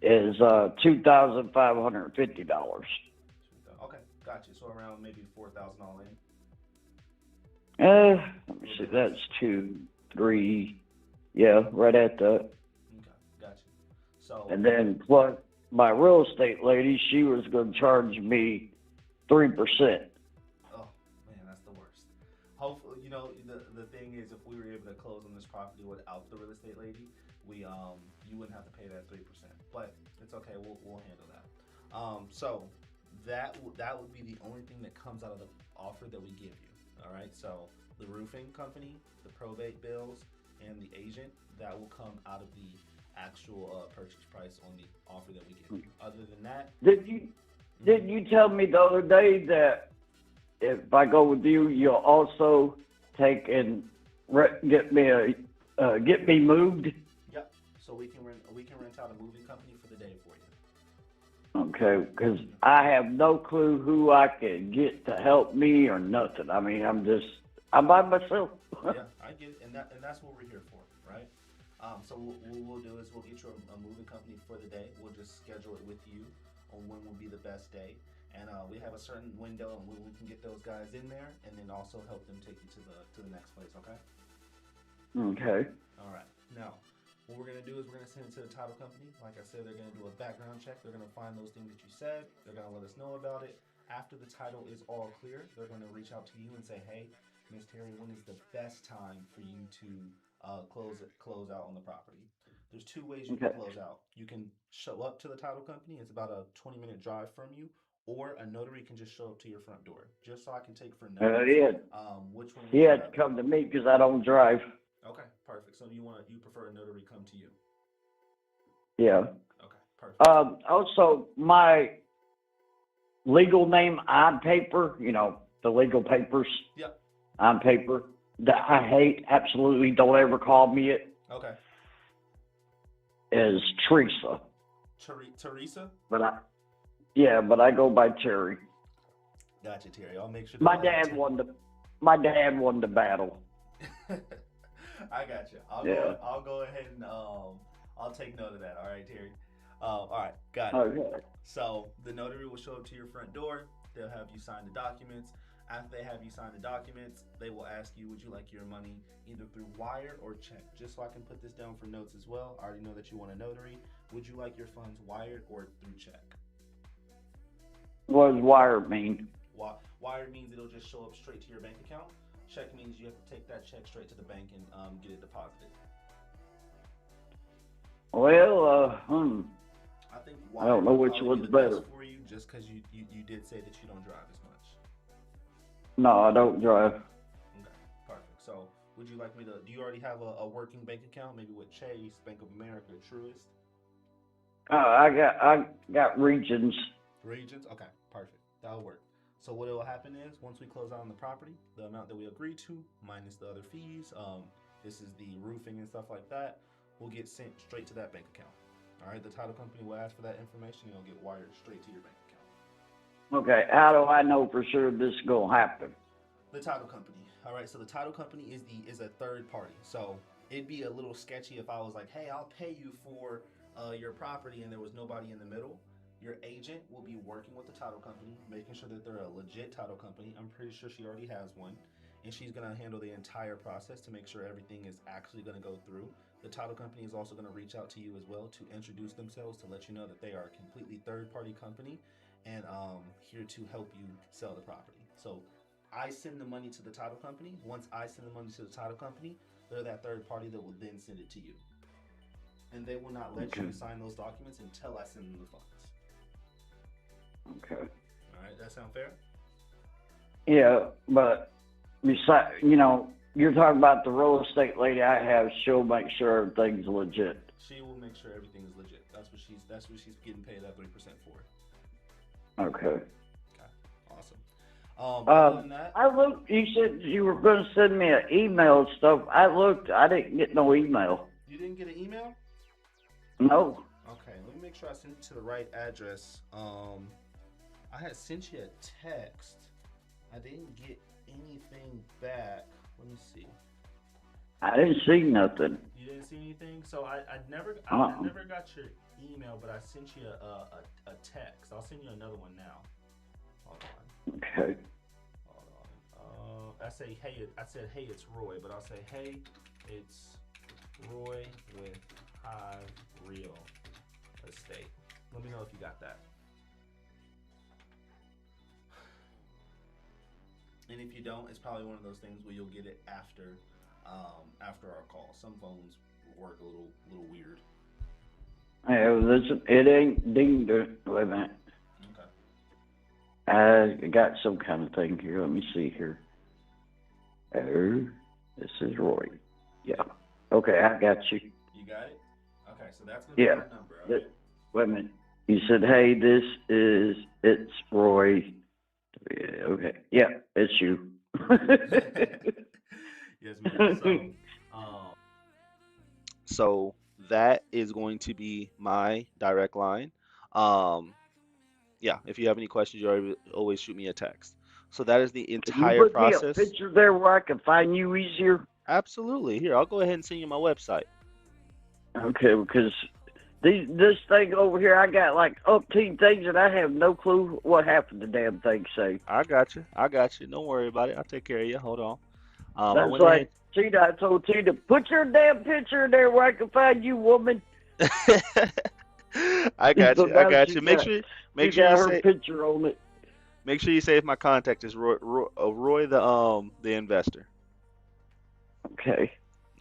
is $2,550. Okay, gotcha. So around maybe $4,000 all in. Let me see. That's 2, 3. Yeah, right at that. Okay, gotcha. So. And then plus my real estate lady, she was going to charge me 3%. Oh man, that's the worst. Hopefully, the thing is, if we were able to close on this property without the real estate lady, you wouldn't have to pay that 3%. But it's okay. We'll handle that. So that would be the only thing that comes out of the offer that we give you. All right. So the roofing company, the probate bills, and the agent, that will come out of the actual purchase price on the offer that we give you. Other than that, did you tell me the other day that if I go with you, you'll also take and get me moved? Yep. So we can rent out a moving company for the day for you. Okay, because I have no clue who I can get to help me or nothing. I mean, I'm by myself. Yeah, I get it, and that's what we're here for, right? So what we'll do is we'll get you a moving company for the day. We'll just schedule it with you on when will be the best day, and we have a certain window and when we can get those guys in there, and then also help them take you to the next place. Okay. Okay. All right. Now, what we're gonna do is we're gonna send it to the title company. Like I said, they're gonna do a background check. They're gonna find those things that you said. They're gonna let us know about it. After the title is all clear, they're gonna reach out to you and say, "Hey, Miss Terry, when is the best time for you to close out on the property?" There's 2 ways you can close out. You can show up to the title company. It's about a 20-minute drive from you, or a notary can just show up to your front door. Just so I can take for notes. Which one? He had to come to me because I don't drive. Okay, perfect. So you prefer a notary come to you? Yeah. Okay, perfect. Also, my legal name on paper, the legal papers. Yep. On paper that I hate. Absolutely, don't ever call me it. Okay. Is Teresa. Teresa? But I go by Terry. Gotcha, Terry. I'll make sure. My dad won the battle. I got you. I'll go ahead and I'll take note of that. All right, Terry. All right, got it. Okay. So the notary will show up to your front door. They'll have you sign the documents. After they have you sign the documents, they will ask you, would you like your money either through wire or check? Just so I can put this down for notes as well. I already know that you want a notary. Would you like your funds wired or through check? What does wire mean? Wire means it'll just show up straight to your bank account. Check means you have to take that check straight to the bank and get it deposited. Well, I think I don't know which one's better for you, just because you did say that you don't drive as much. No, I don't drive. Okay, perfect. So, would you like me to? Do you already have a working bank account, maybe with Chase, Bank of America, Truist? I got Regions. Regions? Okay, perfect. That'll work. So what will happen is once we close out on the property, the amount that we agreed to minus the other fees, this is the roofing and stuff like that, will get sent straight to that bank account. All right, the title company will ask for that information and it'll get wired straight to your bank account. Okay, how do I know for sure this is gonna happen? The title company. All right, so the title company is a third party. So it'd be a little sketchy if I was like, hey, I'll pay you for your property and there was nobody in the middle. Your agent will be working with the title company, making sure that they're a legit title company. I'm pretty sure she already has one. And she's going to handle the entire process to make sure everything is actually going to go through. The title company is also going to reach out to you as well to introduce themselves, to let you know that they are a completely third-party company and here to help you sell the property. So I send the money to the title company. Once I send the money to the title company, they're that third party that will then send it to you. And they will not let you sign those documents until I send them the funds. Okay. All right, that sound fair? Yeah, but besides, you're talking about the real estate lady I have. She'll make sure everything's legit. She will make sure everything is legit. That's what she's getting paid that 3% for. Okay. Okay. Awesome. Other than that, I looked. You said you were going to send me an email and stuff. I looked. I didn't get no email. you didn't get an email? No. Okay, let me make sure I sent it to the right address. I had sent you a text. I didn't get anything back. Let me see. I didn't see nothing. You didn't see anything? So I never got your email, but I sent you a text. I'll send you another one now. Hold on. Okay. Hold on. I said, hey, it's Roy, but I'll say, hey, it's Roy with Hive Real Estate. Let me know if you got that. And if you don't, it's probably one of those things where you'll get it after our call. Some phones work a little weird. Yeah, it ain't dinged. Wait a minute. Okay. I got some kind of thing here. Let me see here. Oh, this is Roy. Yeah. Okay, I got you. You got it? Okay, so that's going to be my number. All right? Wait a minute. You said, hey, it's Roy. Yeah, okay. Yeah, it's you. Yes, ma'am. So that is going to be my direct line. Yeah, if you have any questions, you always shoot me a text. So that is the entire process. Can you put me a picture there where I can find you easier? Absolutely. Here, I'll go ahead and send you my website. Okay, because this thing over here, I got like umpteen things and I have no clue what half of the damn thing say. I got you. Don't worry about it. I'll take care of you. Hold on. That's like, Tina, I told Tina, put your damn picture in there where I can find you, woman. I got So you. now Make she sure got you her say picture on it. make sure you save my contact as Roy the investor. Okay.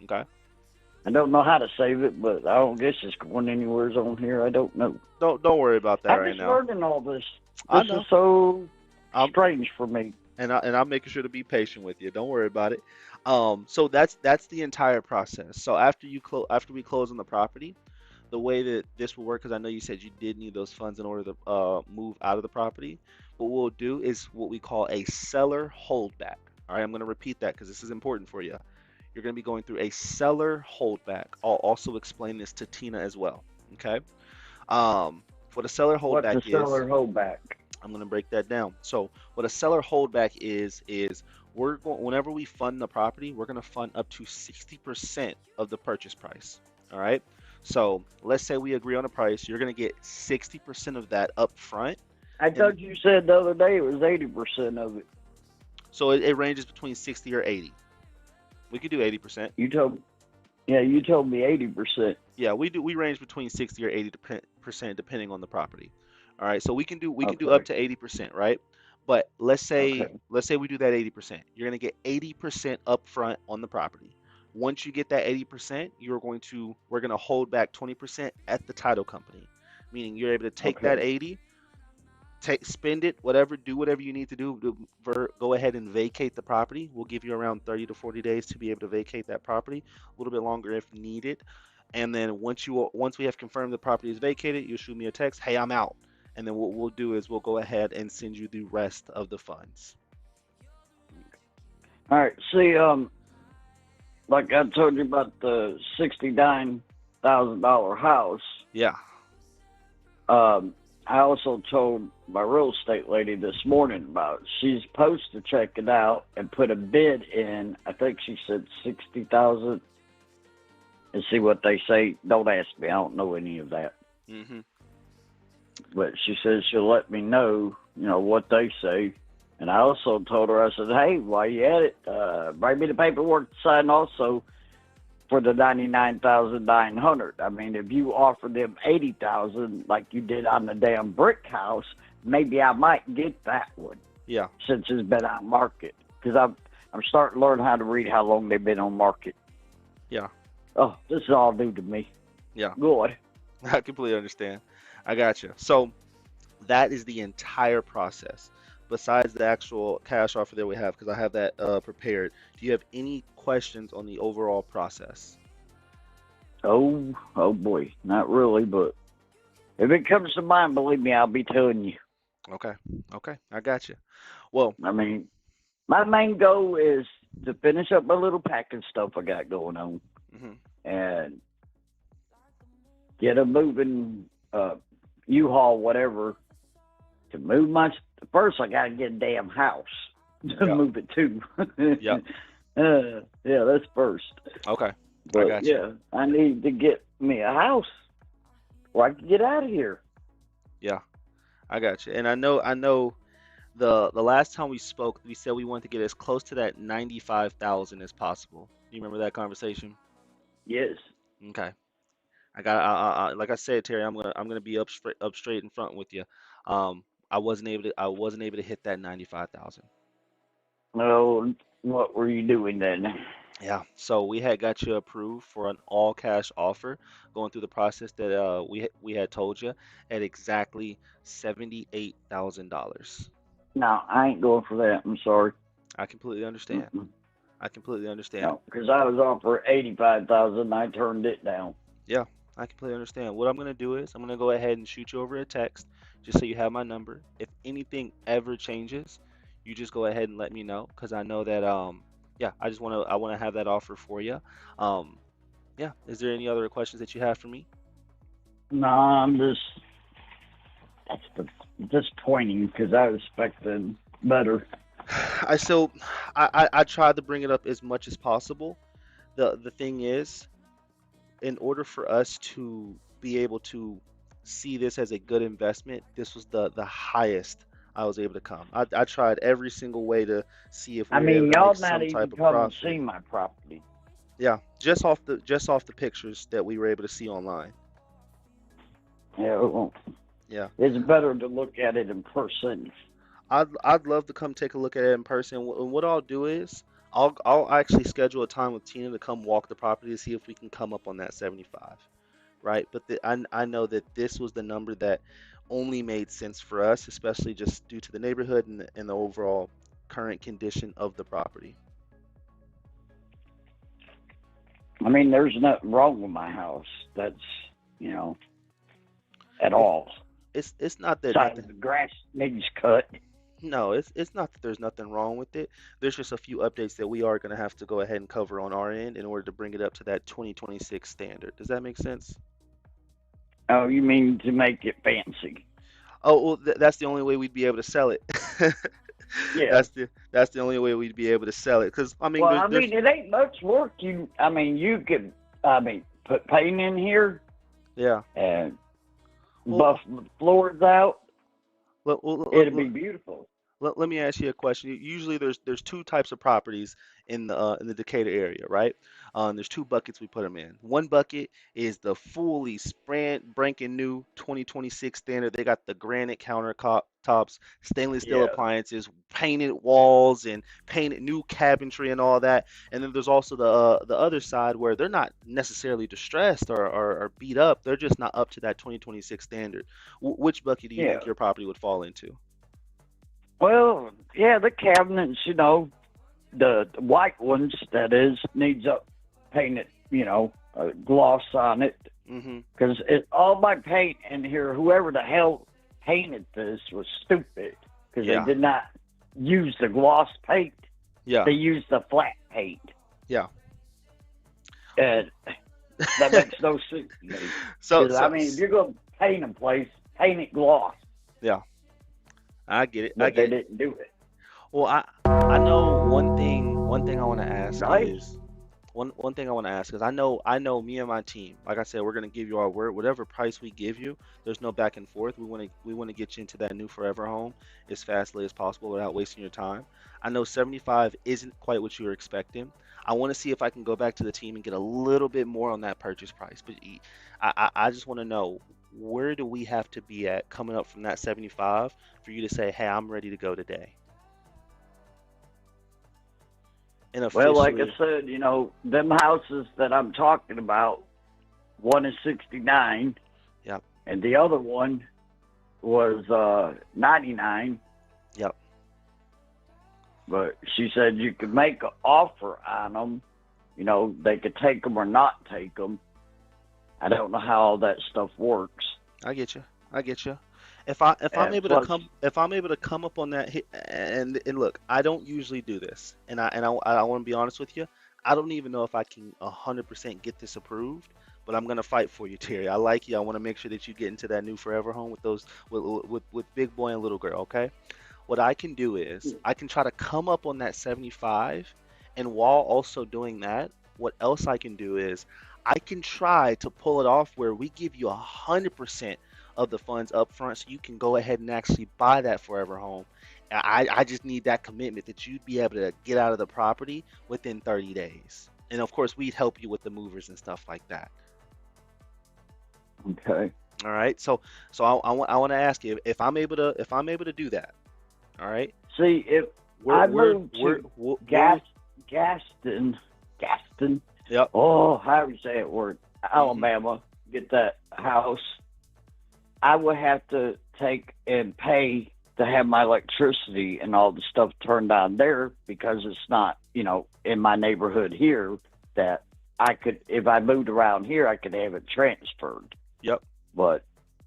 Okay. I don't know how to save it, but I don't guess it's going anywhere on here. I don't know. Don't worry about that right now. I'm just learning all this. I This know. is so strange for me. And I'm making sure to be patient with you. Don't worry about it. So that's the entire process. So after we close on the property, the way that this will work, because I know you said you did need those funds in order to move out of the property. What we'll do is what we call a seller holdback. All right, I'm going to repeat that because this is important for you. You're going to be going through a seller holdback. I'll also explain this to Tina as well. Okay. What a seller holdback What's a seller holdback? I'm going to break that down. So what a seller holdback is whenever we fund the property, we're going to fund up to 60% of the purchase price. All right. So let's say we agree on a price. You're going to get 60% of that up front. I thought you said the other day it was 80% of it. So it ranges between 60 or 80. We could do 80%. You told me 80%. Yeah, we range between 60 or 80% depending on the property. All right, so we can do Okay. up to 80%, right? But let's say Okay. we do that 80%. You're going to get 80% up front on the property. Once you get that 80%, we're going to hold back 20% at the title company, meaning you're able to take that 80, spend it, do whatever you need to do go ahead and vacate the property. We'll give you around 30 to 40 days to be able to vacate that property, a little bit longer if needed. And then once we have confirmed the property is vacated, you'll shoot me a text, hey, I'm out. And then what we'll do is we'll go ahead and send you the rest of the funds. All right. See, like I told you about the $69,000 house. Yeah. I also told my real estate lady this morning about it. She's supposed to check it out and put a bid in. I think she said 60,000, and see what they say. Don't ask me. I don't know any of that. Mm-hmm. But she says she'll let me know, what they say. And I also told her, I said, hey, while you at it, bring me the paperwork to sign also for the 99,900. I mean, if you offer them 80,000 like you did on the damn brick house, maybe I might get that one. Yeah. Since it's been on market, because I'm starting to learn how to read how long they've been on market. Yeah. Oh, this is all new to me. Yeah. Good. I completely understand. I got you. So that is the entire process. Besides the actual cash offer that we have, because I have that prepared. Do you have any questions on the overall process? Oh boy, not really, but if it comes to mind, believe me, I'll be telling you. Okay. I got you. Well, I mean, my main goal is to finish up my little packing stuff I got going on, and get a moving U-Haul, whatever, to move my. First, I got to get a damn house to move it to. Yeah. Yeah, that's first. Okay. But I got you. yeah, I need to get me a house where I can get out of here. Yeah, I got you. And I know the last time we spoke, we said we wanted to get as close to that 95,000 as possible. You remember that conversation? Yes. Okay. I like I said, Terry, I'm gonna be up straight in front with you. I wasn't able to hit that 95,000. Well, what were you doing then? Yeah. So we had got you approved for an all cash offer, going through the process that we had told you at exactly $78,000. No, I ain't going for that. I'm sorry. I completely understand. Mm-mm. I completely understand. No, because I was offered 85,000. I turned it down. Yeah, I completely understand. What I'm going to do is I'm going to go ahead and shoot you over a text just so you have my number. If anything ever changes, you just go ahead and let me know, because I know that yeah, I want to have that offer for you. Yeah, is there any other questions that you have for me? No, I'm that's disappointing because I was expecting better. I tried to bring it up as much as possible. The thing is, in order for us to be able to see this as a good investment, this was the highest I was able to come. I tried every single way to see if we were able to y'all make not some even type of come and profit. see my property. Yeah, just off the pictures that we were able to see online. Yeah, well, Yeah, it's better to look at it in person. I'd love to come take a look at it in person. And what I'll do is I'll actually schedule a time with Tina to come walk the property to see if we can come up on that 75, right? But I know that this was the number that only made sense for us, especially just due to the neighborhood and the overall current condition of the property. I mean, there's nothing wrong with my house. That's, at all. It's not that Side of the grass needs cut. No, it's not that there's nothing wrong with it. There's just a few updates that we are going to have to go ahead and cover on our end in order to bring it up to that 2026 standard. Does that make sense? Oh, you mean to make it fancy? Oh, well, that's the only way we'd be able to sell it. Yeah. That's the only way we'd be able to sell it. Because I mean, Well, it ain't much work. You could, put paint in here yeah, and buff the floors out. It'd be beautiful. Let me ask you a question. Usually, there's two types of properties in the Decatur area, right? There's two buckets we put them in. One bucket is the fully spanking new 2026 standard. They got the granite countertops, stainless steel appliances, painted walls, and painted new cabinetry and all that. And then there's also the other side where they're not necessarily distressed or beat up. They're just not up to that 2026 standard. Which bucket do you think your property would fall into? Well, yeah, the cabinets, the white ones, that is, needs painted, gloss on it. Because all my paint in here, whoever the hell painted this was stupid. Because they did not use the gloss paint. Yeah. They used the flat paint. Yeah. And that makes no sense to me. If you're going to paint a place, paint it gloss, Yeah, I get it. I but they get it. didn't do it. Well, I know one thing. One thing I want to ask Right? is one thing I want to ask is I know me and my team. Like I said, we're gonna give you our word. Whatever price we give you, there's no back and forth. We want to get you into that new forever home as fastly as possible without wasting your time. I know 75 isn't quite what you were expecting. I want to see if I can go back to the team and get a little bit more on that purchase price. But I just want to know, where do we have to be at coming up from that 75 for you to say, hey, I'm ready to go today? And Well, like I officially, said, them houses that I'm talking about, one is 69, yep, and the other one was 99. yep. But she said you could make an offer on them. They could take them or not take them. I don't know how all that stuff works. I get you. I get you. If I'm And able to plus, come up on that hit, and look, I don't usually do this, and I want to be honest with you. I don't even know if I can 100% get this approved, but I'm gonna fight for you, Terry. I like you. I want to make sure that you get into that new forever home with those with big boy and little girl. Okay. What I can do is I can try to come up on that 75, and while also doing that, what else I can do is I can try to pull it off where we give you 100% of the funds up front so you can go ahead and actually buy that forever home. I just need that commitment that you'd be able to get out of the property within 30 days. And of course, we'd help you with the movers and stuff like that. okay. All right. So I want to ask you if I'm able to do that. All right. See, if I moved to Gaston, Yep. oh, how do you say it word? Alabama, get that house, I would have to take and pay to have my electricity and all the stuff turned on there because it's not, in my neighborhood here that I could, if I moved around here, I could have it transferred. Yep. But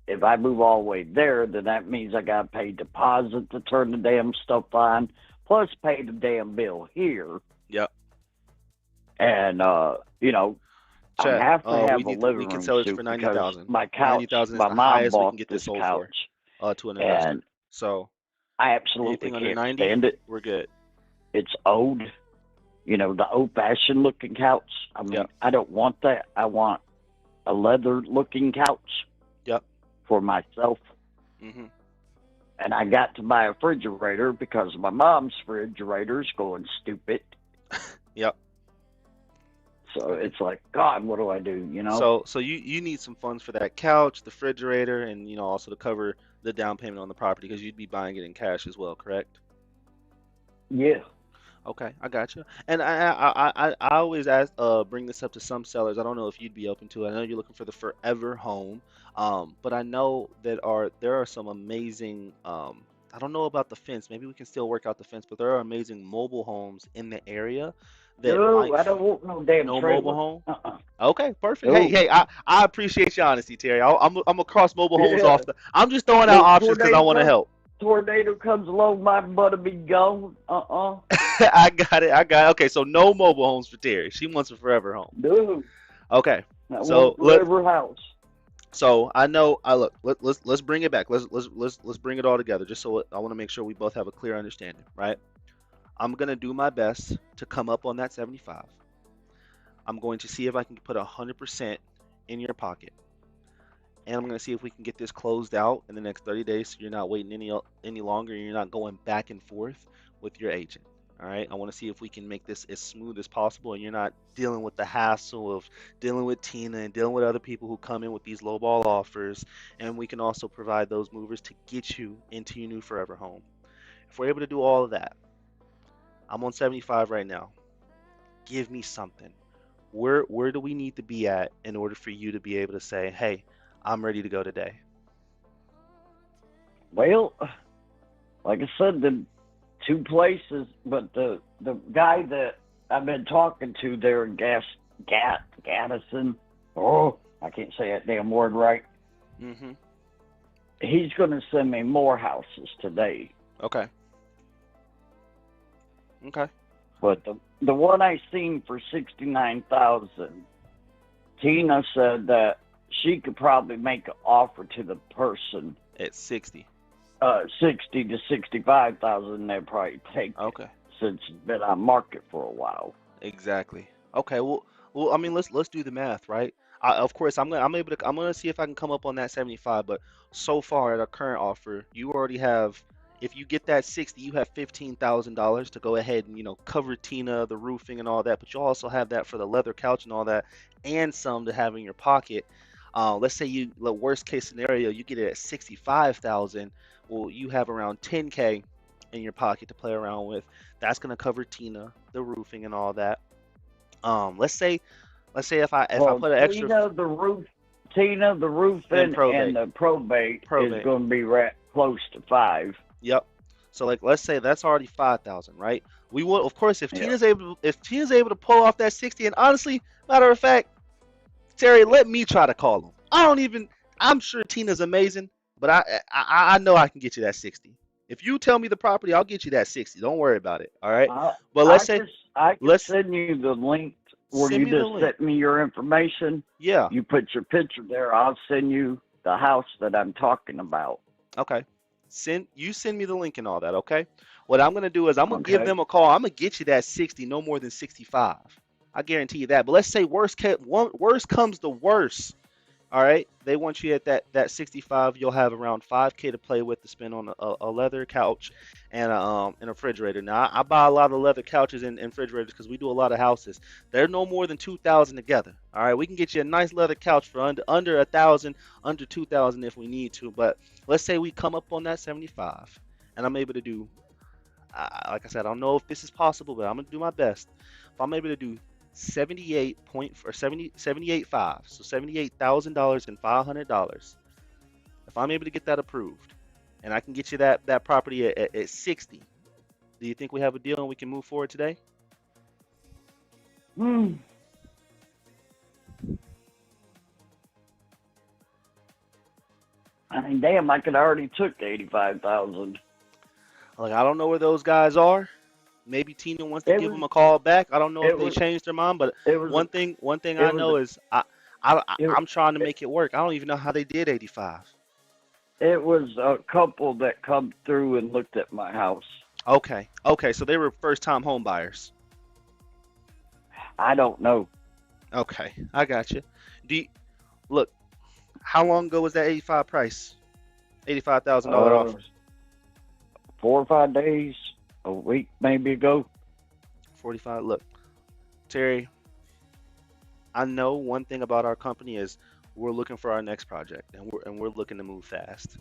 if I move all the way there, then that means I got to pay deposit to turn the damn stuff on, plus pay the damn bill here. Yep. And, Chat, I have to have we a living we can room sell it suite for because 90,000. my couch, 90,000 is my the mom highest we bought can get this this sold couch, for to an investor. and So I absolutely anything under can't 90, stand it. we're good. It's old, the old-fashioned looking couch. I mean, Yep. I don't want that. I want a leather-looking couch Yep. for myself. Mhm. And I got to buy a refrigerator because my mom's refrigerator's going stupid. Yep. So it's like, God, what do I do? So you need some funds for that couch, the refrigerator, and also to cover the down payment on the property because you'd be buying it in cash as well, correct? Yeah. Okay, I got you. And I always bring this up to some sellers. I don't know if you'd be open to it. I know you're looking for the forever home, but I know that there are some amazing. I don't know about the fence. Maybe we can still work out the fence, but there are amazing mobile homes in the area that No, might I don't want no damn no trailer. mobile home. Uh-uh. Okay, perfect. No. Hey, I appreciate your honesty, Terry. I'm across mobile homes Yeah. off I'm just throwing No out options because I want to help. Tornado comes along, my butt'll be gone. I got it. Okay, so no mobile homes for Terry. She wants a forever home. No. Okay. I So want forever house. So I know. Let's bring it back. Let's bring it all together. Just so I want to make sure we both have a clear understanding, right? I'm gonna do my best to come up on that 75. I'm going to see if I can put 100% in your pocket, and I'm going to see if we can get this closed out in the next 30 days, so you're not waiting any longer, and you're not going back and forth with your agent. All right. I want to see if we can make this as smooth as possible, and you're not dealing with the hassle of dealing with Tina and dealing with other people who come in with these lowball offers. And we can also provide those movers to get you into your new forever home. If we're able to do all of that, I'm on 75 right now. Give me something. Where do we need to be at in order for you to be able to say, hey, I'm ready to go today? Well, like I said, the two places, but the guy that I've been talking to there in Gaddison, I can't say that damn word right. Mm-hmm. He's going to send me more houses today. Okay. Okay. But the one I seen for 69,000, Tina said that she could probably make an offer to the person At 60. 60 to 65,000. They probably take Okay. since it's been on market for a while. Exactly. Okay. Well, I mean, let's do the math, right? Of course, I'm gonna see if I can come up on that 75. But so far at our current offer, you already have. If you get that 60, you have $15,000 to go ahead and cover Tina, the roofing, and all that. But you also have that for the leather couch and all that, and some to have in your pocket. Let's say the worst case scenario, you get it at 65,000. Well, you have around 10K in your pocket to play around with. That's gonna cover Tina, the roofing, and all that. Let's say if I put an extra Tina, the roofing, and the probate is going to be right close to 5. Yep. So like let's say that's already 5,000, right? We will, of course, if Tina's able to pull off that 60, and honestly, matter of fact, Terry, let me try to call him. I'm sure Tina's amazing, but I know I can get you that 60. If you tell me the property, I'll get you that 60. Don't worry about it. All right. But I can send you the link where you just send me your information. Yeah. You put your picture there. I'll send you the house that I'm talking about. Okay. Send me the link and all that. Okay. What I'm gonna do is I'm gonna give them a call. I'm gonna get you that 60, no more than 65. I guarantee you that. But let's say worst comes to worst. All right, they want you at that 65. You'll have around 5K to play with to spend on a leather couch and a refrigerator. Now, I buy a lot of leather couches and refrigerators because we do a lot of houses. They're no more than 2,000 together. All right, we can get you a nice leather couch for under 1,000, under 2,000 if we need to. But let's say we come up on that 75, and I'm able to do, like I said, I don't know if this is possible, but I'm gonna do my best. If I'm able to do 78.5, so $78,000 and $500. If I'm able to get that approved, and I can get you that property at 60, do you think we have a deal and we can move forward today? I mean, damn, I could already took 85,000. Like, I don't know where those guys are. Maybe Tina wants to give them a call back. I don't know if they changed their mind, but one thing I know is I'm trying to make it work. I don't even know how they did 85. It was a couple that come through and looked at my house. Okay, so they were first-time home buyers. I don't know. Okay, I got you. Look, how long ago was that 85 price? $85,000 offer? 4 or 5 days. A week maybe ago. 45. Look, Terry, I know one thing about our company is we're looking for our next project, and we're looking to move fast.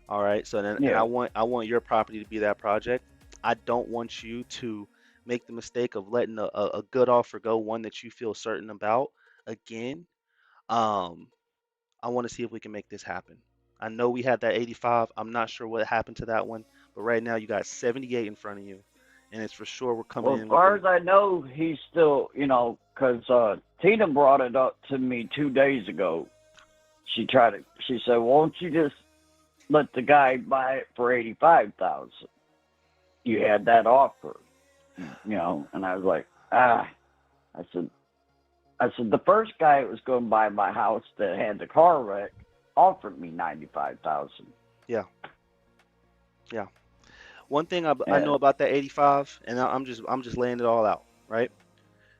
All right. So then, and I want your property to be that project. I don't want you to make the mistake of letting a good offer go, one that you feel certain about. Again, I want to see if we can make this happen. I know we had that 85. I'm not sure what happened to that one. But right now you got 78 in front of you, and it's for sure we're coming in. As far as I know, he's still, because Tina brought it up to me 2 days ago. She said, "Won't you just let the guy buy it for 85,000? You had that offer, And I was like, I said, the first guy that was going to buy my house that had the car wreck offered me 95,000. Yeah. One thing I know about that 85, and I'm just laying it all out, right?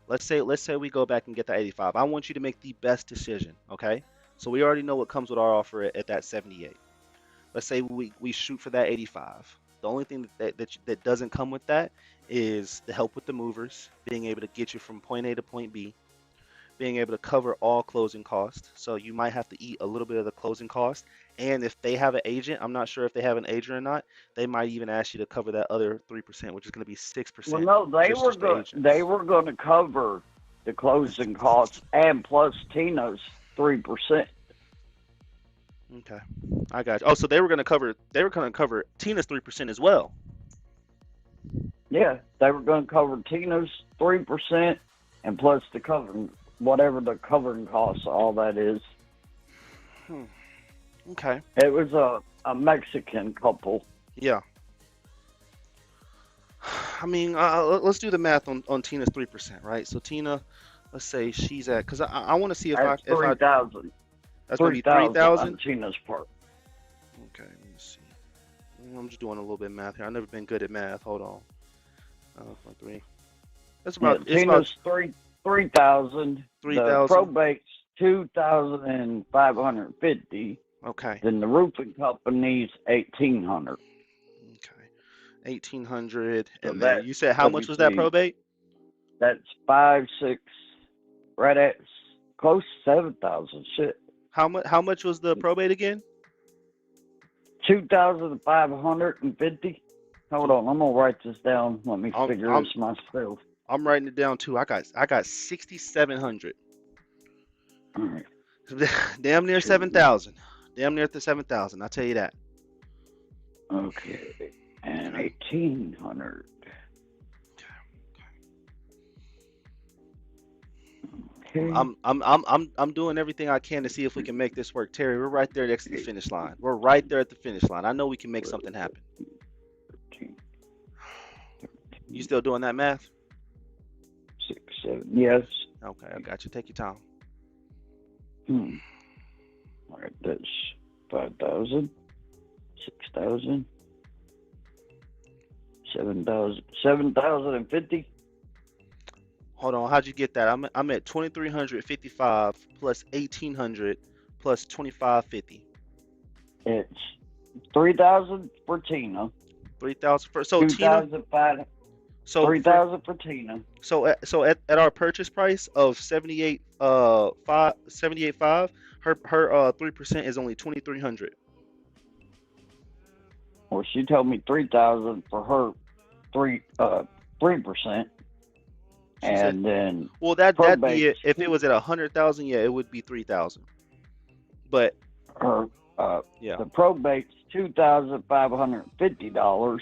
Let's say we go back and get that 85. I want you to make the best decision, okay? So we already know what comes with our offer at that 78. Let's say we shoot for that 85. The only thing that doesn't come with that is the help with the movers, being able to get you from point A to point B, being able to cover all closing costs. So you might have to eat a little bit of the closing cost. And if they have an agent, I'm not sure if they have an agent or not, they might even ask you to cover that other 3%, which is going to be 6%. Well, no, they were going to cover the closing costs and plus Tina's 3%. Okay, I got you. Oh, so they were going to cover Tina's 3% as well. Yeah, they were going to cover Tina's 3% and plus the covering, whatever the covering costs, all that is. Okay. It was a Mexican couple. Yeah. I mean, let's do the math on Tina's 3%, right? So Tina, let's say she's at, because I want to see if that's 3,000. That's going to be 3,000 on Tina's part. Okay. I'm just doing a little bit of math here. I've never been good at math. Hold on. 3. That's Yeah, about. It's about Tina's 3,000. The 3,000. probate's 2,550. Okay. Then the roofing company's 1,800. Okay. 1,800, So and then that, you said how let much me was that see, probate? that's 5, 6, right at close to 7,000. Shit. How much was the probate again? 2,550. Hold on, I'm gonna write this down. Let me I'm figure I'm this myself. I'm writing it down too. I got 6,700. All right. Damn near 7,000. Damn near at the 7,000. I'll tell you that. Okay. And Okay. 1,800. Okay. I'm doing everything I can to see if we can make this work. Terry, we're right there next to the finish line. We're right there at the finish line. I know we can make something happen. 13, You still doing that math? 6, 7. Yes. Okay, I got you. Take your time. All right, that's 5,000, 6,000, 7,000, 7,050. Hold on, how'd you get that? I'm at 2,355 plus 1,800 plus 2,550. It's 3,000 for Tina. 3,000 for Tina. 2,500. So 3,000 for Tina. So at our purchase price of 78.5, her 3% is only 2,300. Well, she told me 3,000 for her 3%, She said, and then well, that'd be it. probate's If it was at 100,000, yeah, it would be 3,000. But her yeah, the probate's $2,550.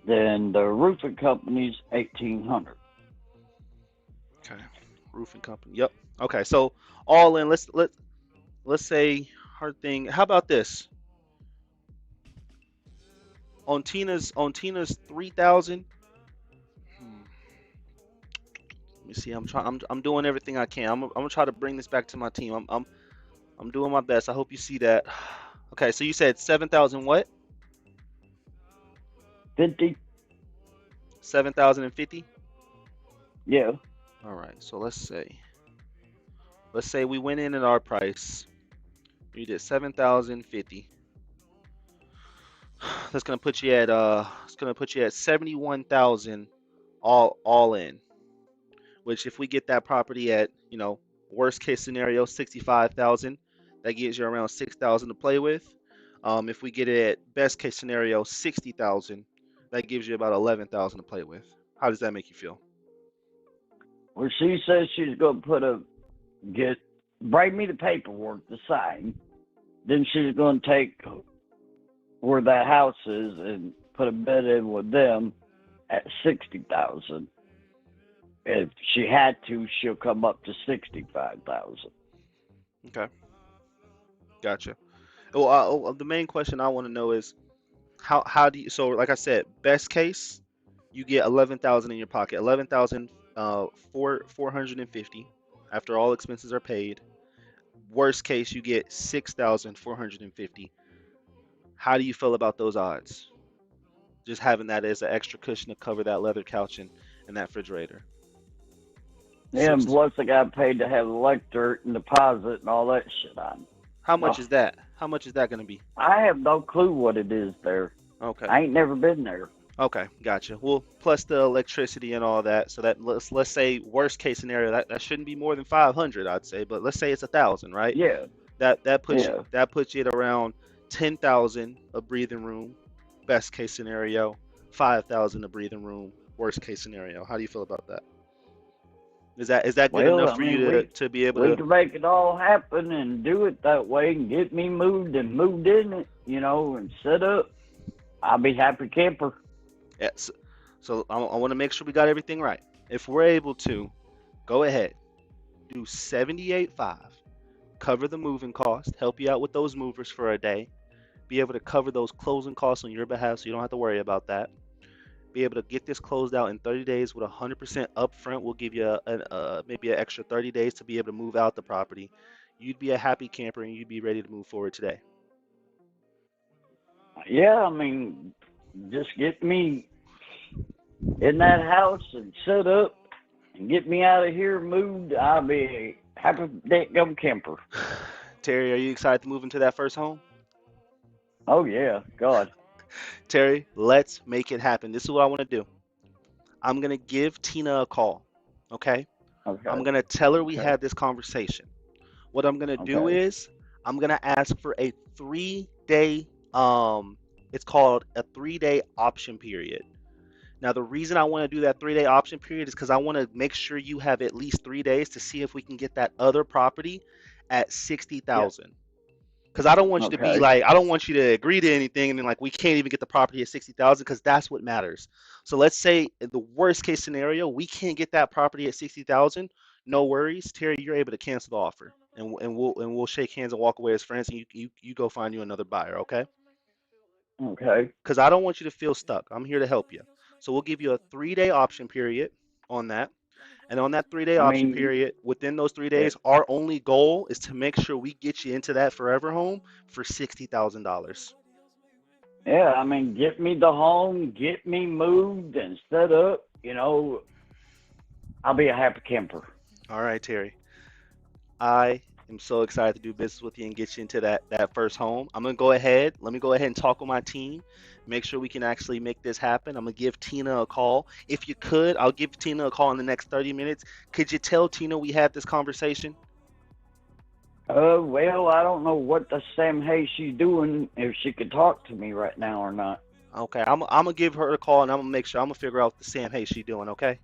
Then the roofing company's 1,800. okay, roofing company. Yep. Okay, so all in, let's say her thing. How about this? On Tina's 3,000. Let me see. I'm doing everything I can. I'm gonna try to bring this back to my team. I'm doing my best. I hope you see that. Okay, so you said 7,000 what? 50? 7,050? Yeah. All right. So let's say we went in at our price. We did 7,050. That's gonna put you at 71,000 all in. Which if we get that property at, worst case scenario 65,000, that gives you around 6,000 to play with. If we get it at best case scenario 60,000, that gives you about 11,000 to play with. How does that make you feel? Well, she says she's going to bring me the paperwork to sign. Then she's going to take where that house is and put a bid in with them at 60,000. If she had to, she'll come up to 65,000. Okay, gotcha. Well, the main question I want to know is how do you? So, like I said, best case, you get 11,000 in your pocket, 11,000 450 after all expenses are paid. Worst case, you get 6,450. How do you feel about those odds? Just having that as an extra cushion to cover that leather couch and that refrigerator. Yeah, and plus I got paid to have electric and deposit and all that shit on. How much is that? How much is that going to be? I have no clue what it is there. Okay. I ain't never been there. Okay, gotcha. Well, plus the electricity and all that. So that let's say worst case scenario that shouldn't be more than 500, I'd say. But let's say it's 1,000, right? Yeah. That puts you at around 10,000 of breathing room. Best case scenario, 5,000 of breathing room. Worst case scenario. How do you feel about that? Is that good enough for you to be able to? We can make it all happen and do it that way and get me moved in it, and set up. I'll be happy camper. Yes. So I want to make sure we got everything right. If we're able to, go ahead, do 78.5, cover the moving cost, help you out with those movers for a day, be able to cover those closing costs on your behalf so you don't have to worry about that. Be able to get this closed out in 30 days with 100% upfront. We'll give you maybe an extra 30 days to be able to move out the property. You'd be a happy camper and you'd be ready to move forward today. Yeah, I mean, just get me in that house and set up and get me out of here, moved. I'll be a happy go camper. Terry, are you excited to move into that first home? Oh yeah, God. Terry, let's make it happen. This is what I want to do. I'm gonna give Tina a call. Okay? I'm Okay, gonna tell her we okay, had this conversation. What I'm gonna do okay, is I'm gonna ask for a 3-day it's called a 3-day option period. Now the reason I want to do that 3-day option period is because I want to make sure you have at least 3 days to see if we can get that other property at yeah, 60,000. Because I don't want you to be okay, like, I don't want you to agree to anything and then like we can't even get the property at 60,000 because that's what matters. So let's say in the worst case scenario, we can't get that property at 60,000. No worries, Terry, you're able to cancel the offer and we'll shake hands and walk away as friends and you go find you another buyer, okay? okay. Because I don't want you to feel stuck. I'm here to help you. So we'll give you a 3-day option period on that. And on that 3-day I option mean, period, within those three yeah, days, our only goal is to make sure we get you into that forever home for $60,000. yeah. I mean, get me the home, get me moved and set up. I'll be a happy camper. All right, Terry. I am so excited to do business with you and get you into that first home. I'm gonna go ahead. Let me go ahead and talk with my team. Make sure we can actually make this happen. I'm gonna give Tina a call. If you could, I'll give Tina a call in the next 30 minutes. Could you tell Tina we had this conversation? Well, I don't know what the Sam Hay she's doing, if she could talk to me right now or not. Okay, I'm gonna give her a call and I'm gonna make sure I'm gonna figure out what the Sam Hey she doing. Okay.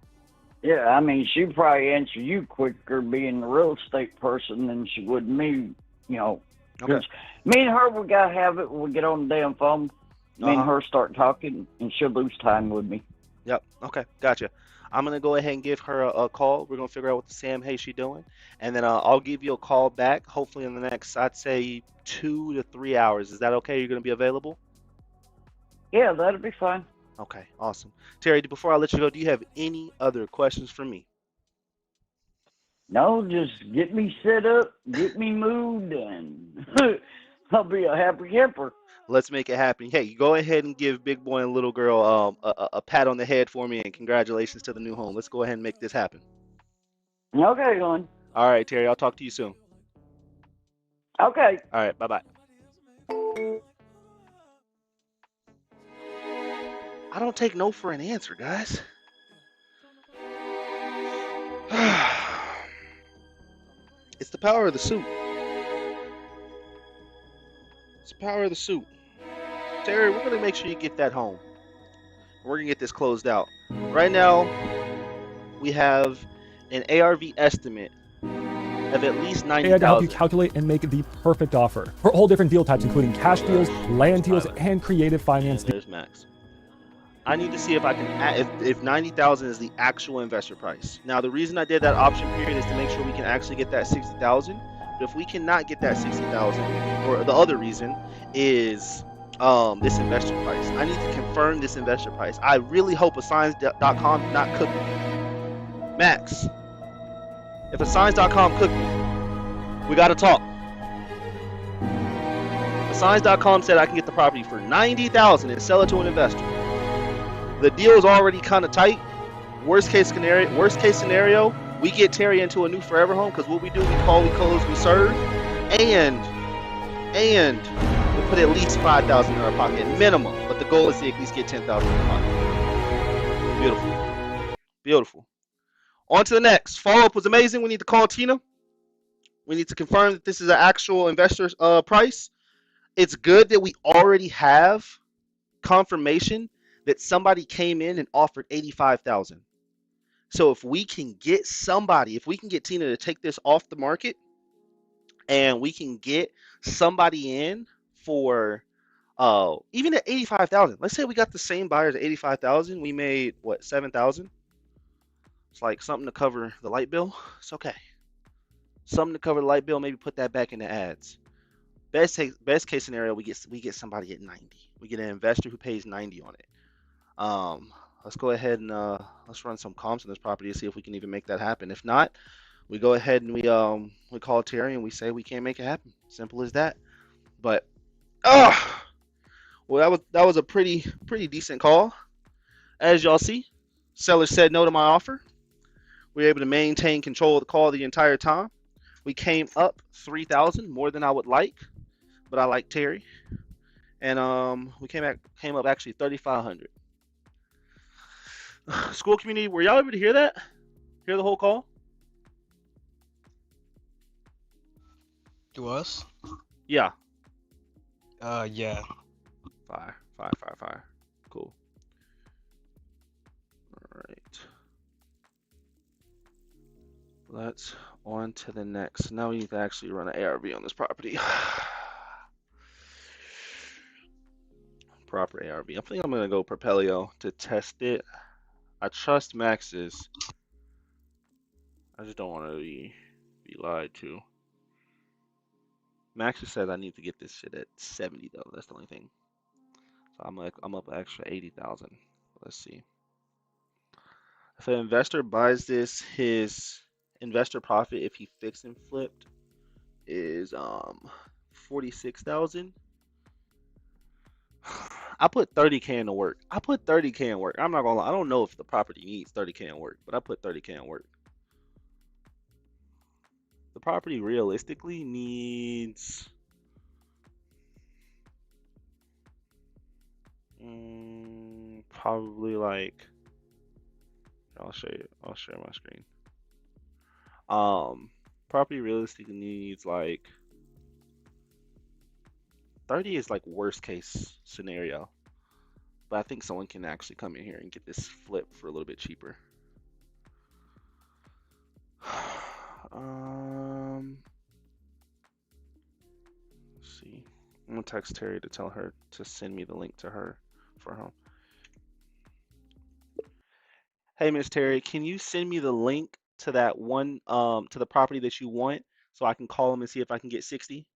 Yeah, I mean, she'd probably answer you quicker being a real estate person than she would me, you know. Okay. 'Cause me and her, we got to have it when we get on the damn phone. Me and Uh-huh. her start talking, and she'll lose time with me. Yep. Okay. Gotcha. I'm gonna go ahead and give her a call. We're gonna figure out what the Sam Hey she doing, and then I'll give you a call back. Hopefully in the next, I'd say 2 to 3 hours. Is that okay? You're gonna be available? Yeah, that'll be fine. Okay. Awesome. Terry, before I let you go, do you have any other questions for me? No, just get me set up, get me moved, and I'll be a happy camper. Let's make it happen. Hey, you go ahead and give big boy and little girl a pat on the head for me, and congratulations to the new home. Let's go ahead and make this happen. Okay, hon. All right, Terry. I'll talk to you soon. Okay. All right. Bye bye. I don't take no for an answer, guys. It's the power of the suit. It's the power of the suit. Terry, we're going to make sure you get that home. We're going to get this closed out. Right now, we have an ARV estimate of at least I had to help you 90,000. calculate and make the perfect offer for all different deal types, including cash deals, land deals, and creative finance And there's Max. I need to see if I can if 90,000 is the actual investor price. Now the reason I did that option period is to make sure we can actually get that 60,000. But if we cannot get that 60,000, or the other reason is this investor price. I need to confirm this investor price. I really hope Assigns.com did not cook me. Max, if Assigns.com cooked me, we gotta talk. Assigns.com said I can get the property for 90,000 and sell it to an investor. The deal is already kind of tight. Worst case scenario, we get Terry into a new forever home because what we do, we call, we close, we serve, and we put at least 5,000 in our pocket minimum. But the goal is to at least get 10,000 in our pocket. Beautiful, beautiful. On to the next. Follow up was amazing. We need to call Tina. We need to confirm that this is an actual investor's price. It's good that we already have confirmation that somebody came in and offered 85,000. So if we can get Tina to take this off the market, and we can get somebody in for even at 85,000. Let's say we got the same buyers at 85,000. We made what, 7,000? It's like something to cover the light bill. It's okay. Something to cover the light bill. Maybe put that back into ads. Best case scenario, we get somebody at 90. We get an investor who pays 90 on it. Let's go ahead and let's run some comps on this property to see if we can even make that happen. If not, we go ahead and we call Terry and we say we can't make it happen. Simple as that. But what Well, that was a pretty decent call. As y'all see, seller said no to my offer. We were able to maintain control of the call the entire time. We came up 3,000 more than I would like, but I like Terry, and we came up actually 3,500. School community, were y'all able to hear that? Hear the whole call? To us? Yeah. Yeah. Fire. Cool. All right. Let's on to the next. Now we need to actually run an ARV on this property. Proper ARV. I think I'm gonna go Propelio to test it. I trust Max's. I just don't want to be lied to. Max just said I need to get this shit at 70 though. That's the only thing. So I'm up an extra 80,000. Let's see. If an investor buys this, his investor profit if he fixed and flipped is 46,000. I put 30K in the work. I'm not gonna lie. I don't know if the property needs 30K in work, but I put 30K in work. The property realistically needs probably like I'll share my screen. Property realistically needs like 30 is like worst case scenario. But I think someone can actually come in here and get this flipped for a little bit cheaper. Let's see. I'm gonna text Terry to tell her to send me the link to her for home. Hey, Miss Terry, can you send me the link to that one to the property that you want so I can call them and see if I can get 60?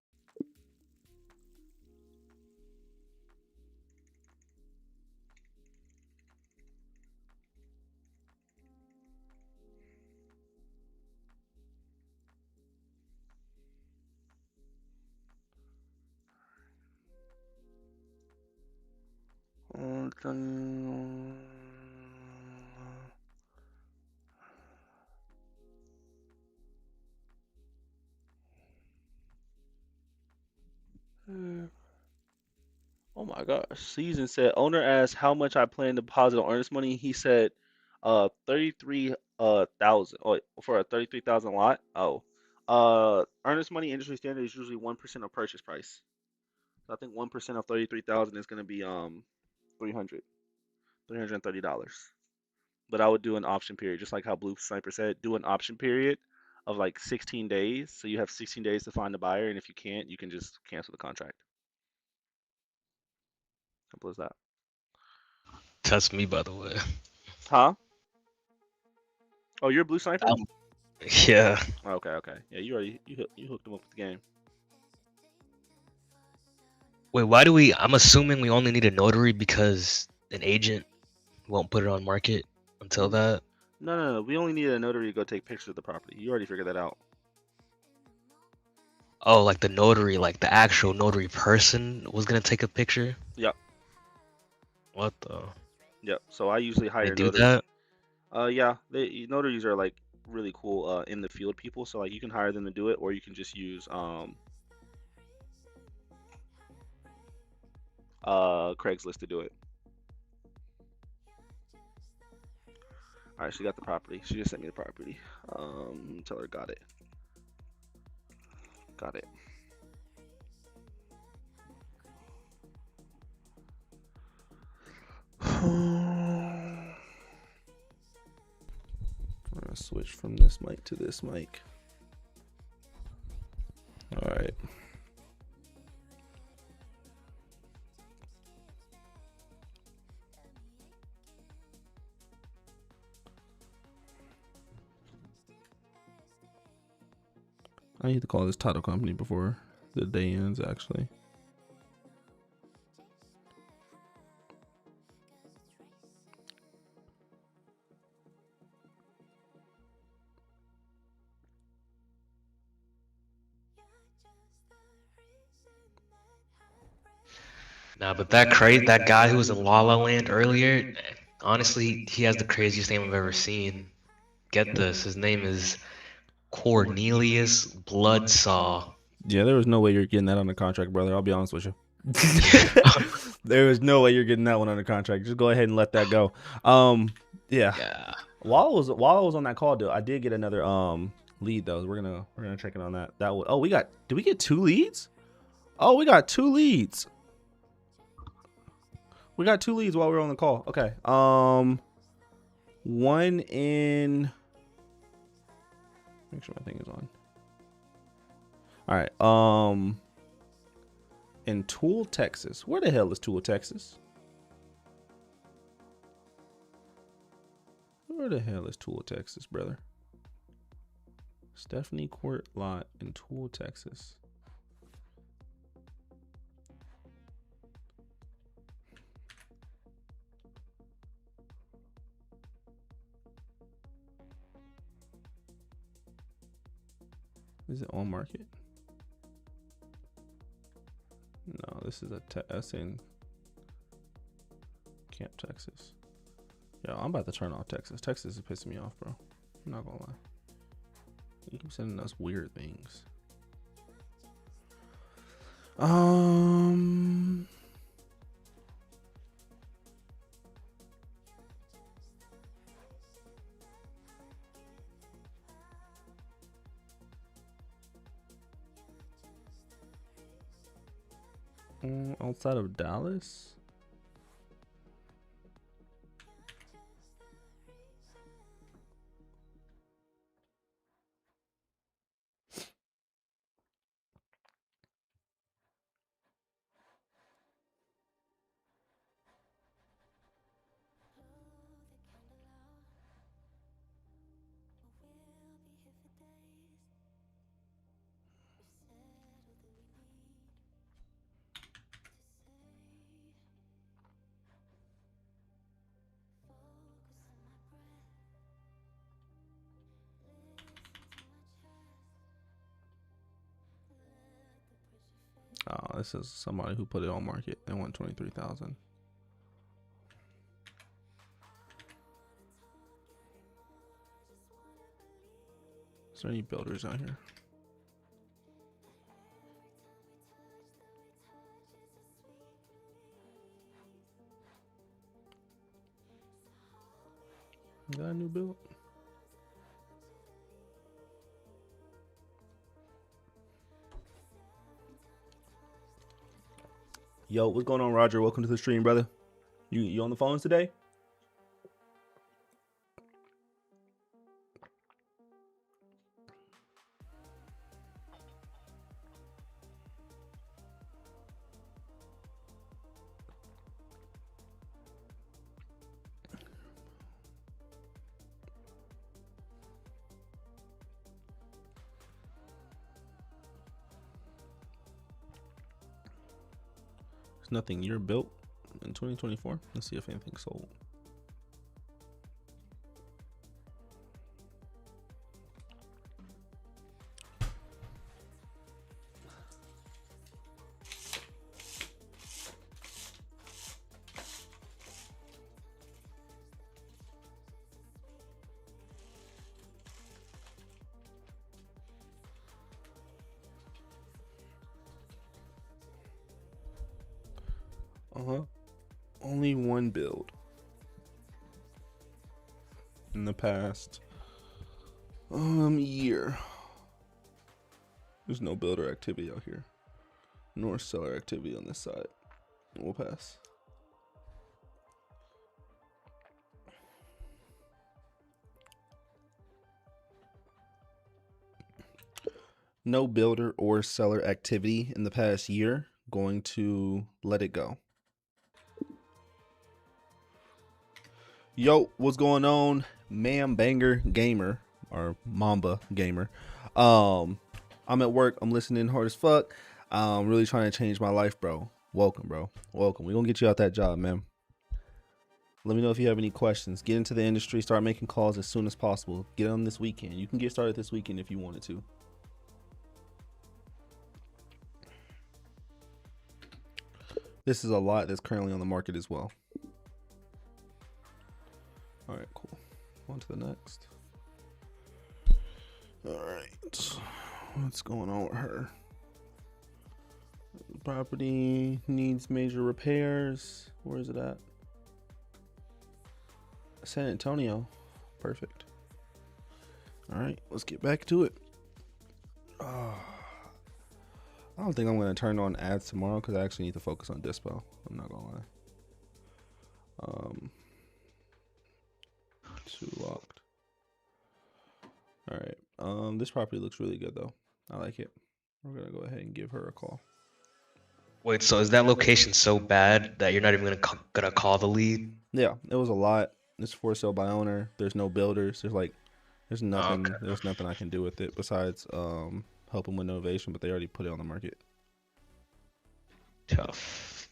Oh my gosh. Season said owner asked how much I plan to deposit on earnest money. He said 33 thousand. Oh, for a 33,000 lot. Oh. Earnest money industry standard is usually 1% of purchase price. So I think 1% of 33,000 is gonna be 300 $330. But I would do an option period, just like how Blue Sniper said, do an option period of like 16 days. So you have 16 days to find a buyer, and if you can't, you can just cancel the contract. Simple as that. Test me, by the way. Huh? Oh, you're a Blue Sniper? Yeah. Okay. Yeah, you hooked him up with the game. Wait, I'm assuming we only need a notary because an agent won't put it on market until that. No. We only need a notary to go take pictures of the property. You already figured that out. Oh, like the notary, like the actual notary person was gonna take a picture? Yep. What the? Yep. So I usually They hire do notaries. that? Yeah. Notaries are like really cool in the field people. So like you can hire them to do it, or you can just use Craigslist to do it. All right, she got the property. She just sent me the property. Tell her got it. Got it. I'm gonna switch from this mic to this mic. All right. I need to call this title company before the day ends, actually. Nah, but that guy who was in La La Land earlier, honestly, he has the craziest name I've ever seen. Get this, his name is Cornelius Bloodsaw. Yeah, there was no way you're getting that under contract, brother. I'll be honest with you. There was no way you're getting that one under contract. Just go ahead and let that go. Yeah. Yeah. While I was on that call, though, I did get another lead though. We're gonna check in on that. Did we get 2 leads? Oh, we got 2 leads. We got 2 leads while we were on the call. Okay. One in. Make sure my thing is on. All right. In Tool, Texas. Where the hell is Tool, Texas? Where the hell is Tool, Texas, brother? Stephanie Court lot in Tool, Texas. Is it on market? No, this is that's in Camp, Texas. Yo, I'm about to turn off Texas. Texas is pissing me off, bro. I'm not gonna lie. You keep sending us weird things. Outside of Dallas? Oh, this is somebody who put it on market. They want 23,000. Is there any builders out here? Got a new build? Yo, what's going on, Roger? Welcome to the stream, brother. You on the phones today? There's nothing year built in 2024. Let's see if anything sold. Only one build in the past year. There's no builder activity out here, nor seller activity on this side. We'll pass. No builder or seller activity in the past year. Going to let it go. Yo, what's going on, Ma'am Banger Gamer or Mamba Gamer? I'm at work. I'm listening hard as fuck. I'm really trying to change my life, bro. Welcome, bro. Welcome. We're gonna get you out that job, man. Let me know if you have any questions. Get into the industry. Start making calls as soon as possible. Get on this weekend. You can get started this weekend if you wanted to. This is a lot that's currently on the market as well. All right, cool. On to the next. All right, what's going on with her? Property needs major repairs. Where is it at? San Antonio. Perfect. All right, let's get back to it. I don't think I'm going to turn on ads tomorrow because I actually need to focus on DISPO. I'm not going to lie. Two locked. All right. This property looks really good though. I like it. We're going to go ahead and give her a call. Wait, so is that location so bad that you're not even gonna call the lead? Yeah, it was a lot. It's for sale by owner. There's no builders. There's nothing. Okay. There's nothing I can do with it besides help them with innovation. But they already put it on the market. Tough.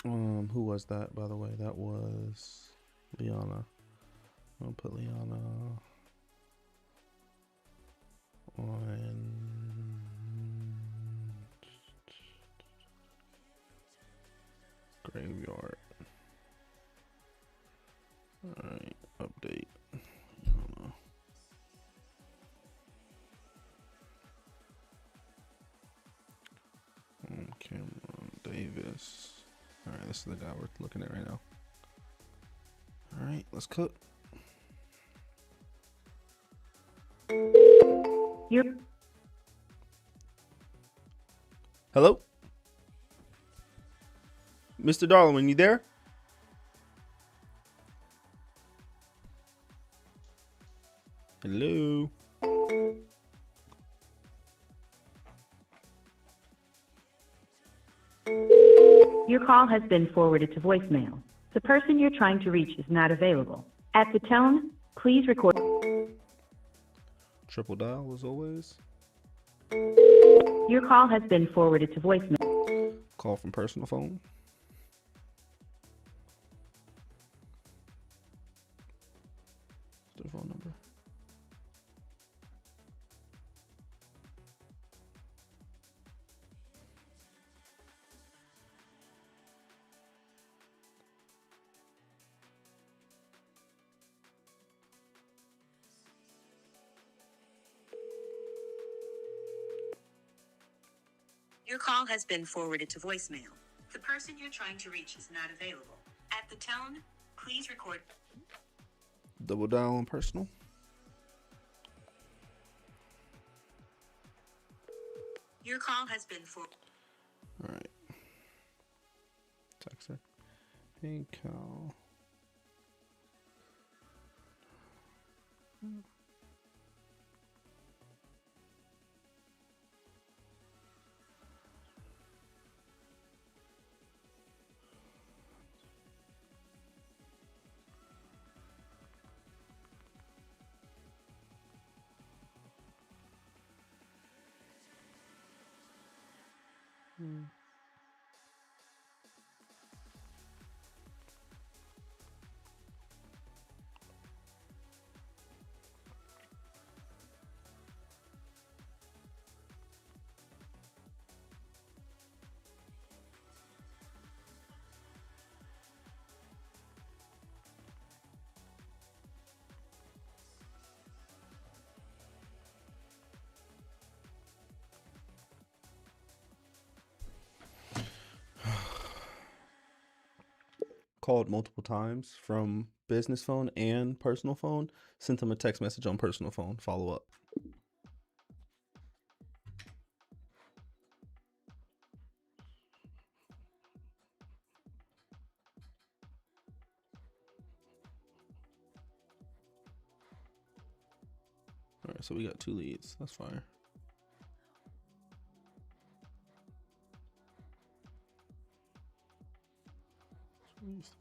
Who was that, by the way? That was Liana. I'll put Liana on graveyard. Alright, update. Cameron Davis. Alright, this is the guy we're looking at right now. Alright, let's cook. Hello? Mr. Darwin, you there? Hello? Your call has been forwarded to voicemail. The person you're trying to reach is not available. At the tone, please record. Triple dial as always. Your call has been forwarded to voicemail. Call from personal phone. The phone number. Your call has been forwarded to voicemail. The person you're trying to reach is not available. At the tone, please record. Double dial on personal. Your call has been forwarded. All right. Text her. Hey, Cal. Called multiple times from business phone and personal phone. Sent him a text message on personal phone. Follow up. All right, so we got 2 leads. That's fire.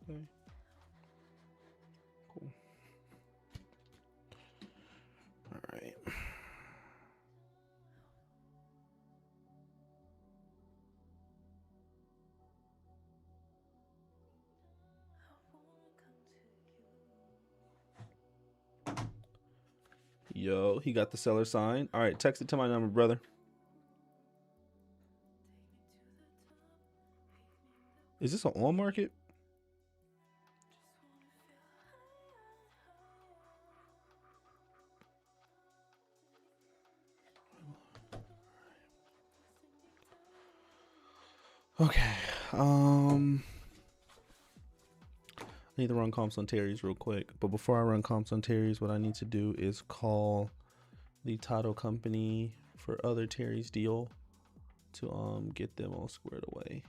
Today. Cool. All right. Yo, he got the seller sign. All right, text it to my number, brother. Is this an on market? Okay. I need to run comps on Terry's real quick. But before I run comps on Terry's, what I need to do is call the title company for other Terry's deal to get them all squared away.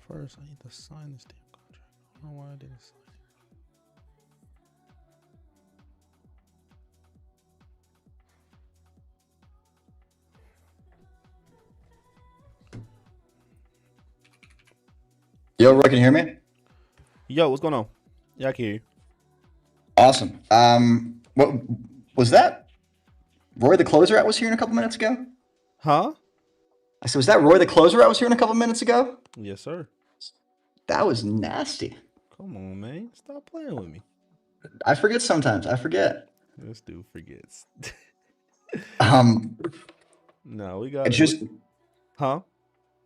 First, I need to sign this damn contract. I don't know why I didn't sign it. Yo, Roy, can you hear me? Yo, what's going on? Yeah, I can hear you. Awesome. What was that? Roy the closer I was hearing a couple minutes ago? Huh? I said, was that Roy the closer I was hearing a couple minutes ago? Yes, sir. That was nasty. Come on, man. Stop playing with me. I forget sometimes. I forget. This dude forgets. No, we got it. Just, huh?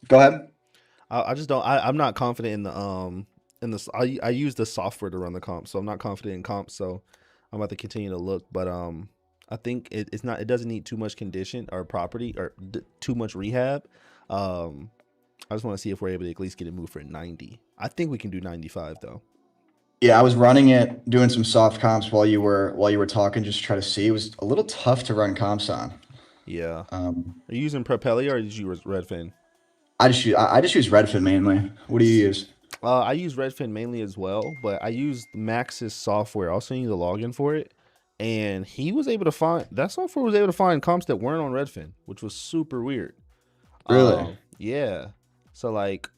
Go ahead. I just don't. I'm not confident in the I use the software to run the comp, so I'm not confident in comps. So I'm about to continue to look, but I think it's not. It doesn't need too much condition or property or too much rehab. I just want to see if we're able to at least get it moved for 90. I think we can do 95 though. Yeah, I was running it, doing some soft comps while you were talking, just to try to see. It was a little tough to run comps on. Yeah. Are you using Propellia or did you use Redfin? I just use Redfin mainly. What do you use? I use Redfin mainly as well, but I used Max's software. I'll send you the login for it. And he was able to find, that software was able to find comps that weren't on Redfin, which was super weird. Really? Yeah. So like,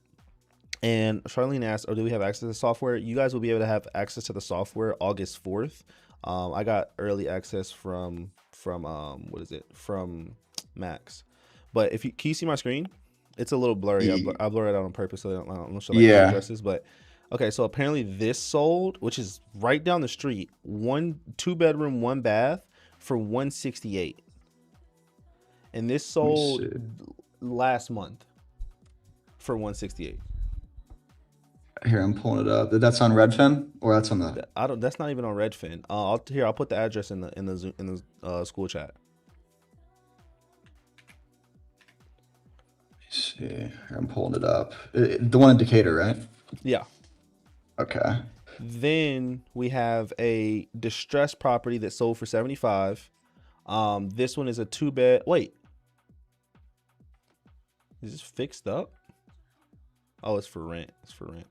and Charlene asked, oh, do we have access to the software? You guys will be able to have access to the software August 4th. I got early access from Max. But can you see my screen? It's a little blurry. I blur it out on purpose so I don't show like addresses. But okay, so apparently this sold, which is right down the street, 2 bedroom, 1 bath for 168. And this sold last month for 168. Here, I'm pulling it up. That's on Redfin or that's on the that's not even on Redfin. I'll put the address in the school chat. See, I'm pulling it up. The one in Decatur, right? Yeah. Okay. Then we have a distressed property that sold for 75. This one is a 2-bed. Wait. Is this fixed up? Oh, it's for rent. It's for rent.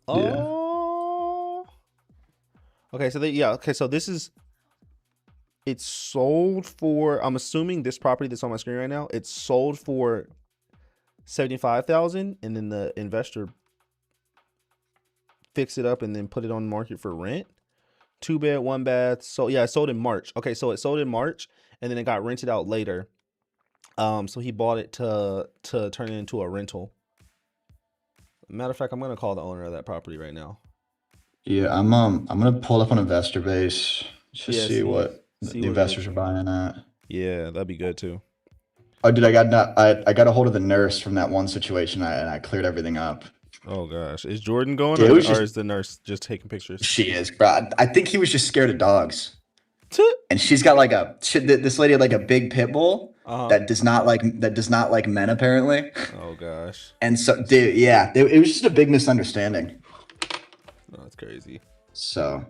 Oh. Yeah. Okay, so this is, it's sold for, I'm assuming this property that's on my screen right now, it's sold for 75,000, and then the investor fixed it up and then put it on the market for rent. 2-bed, 1 bath. So yeah, it sold in March. Okay, so it sold in March and then it got rented out later. So he bought it to turn it into a rental. Matter of fact, I'm gonna call the owner of that property right now. Yeah, I'm gonna pull up on Investor Base to see what the investors are buying at. Yeah, that'd be good too. Oh, dude, I got a hold of the nurse from that one situation, and I cleared everything up. Oh gosh, is Jordan going, Yeah, or is the nurse just taking pictures? She is, bro. I think he was just scared of dogs. And she's got like this lady had like a big pit bull that does not like men apparently. Oh gosh. And so, dude, yeah, it was just a big misunderstanding. Oh, that's crazy. So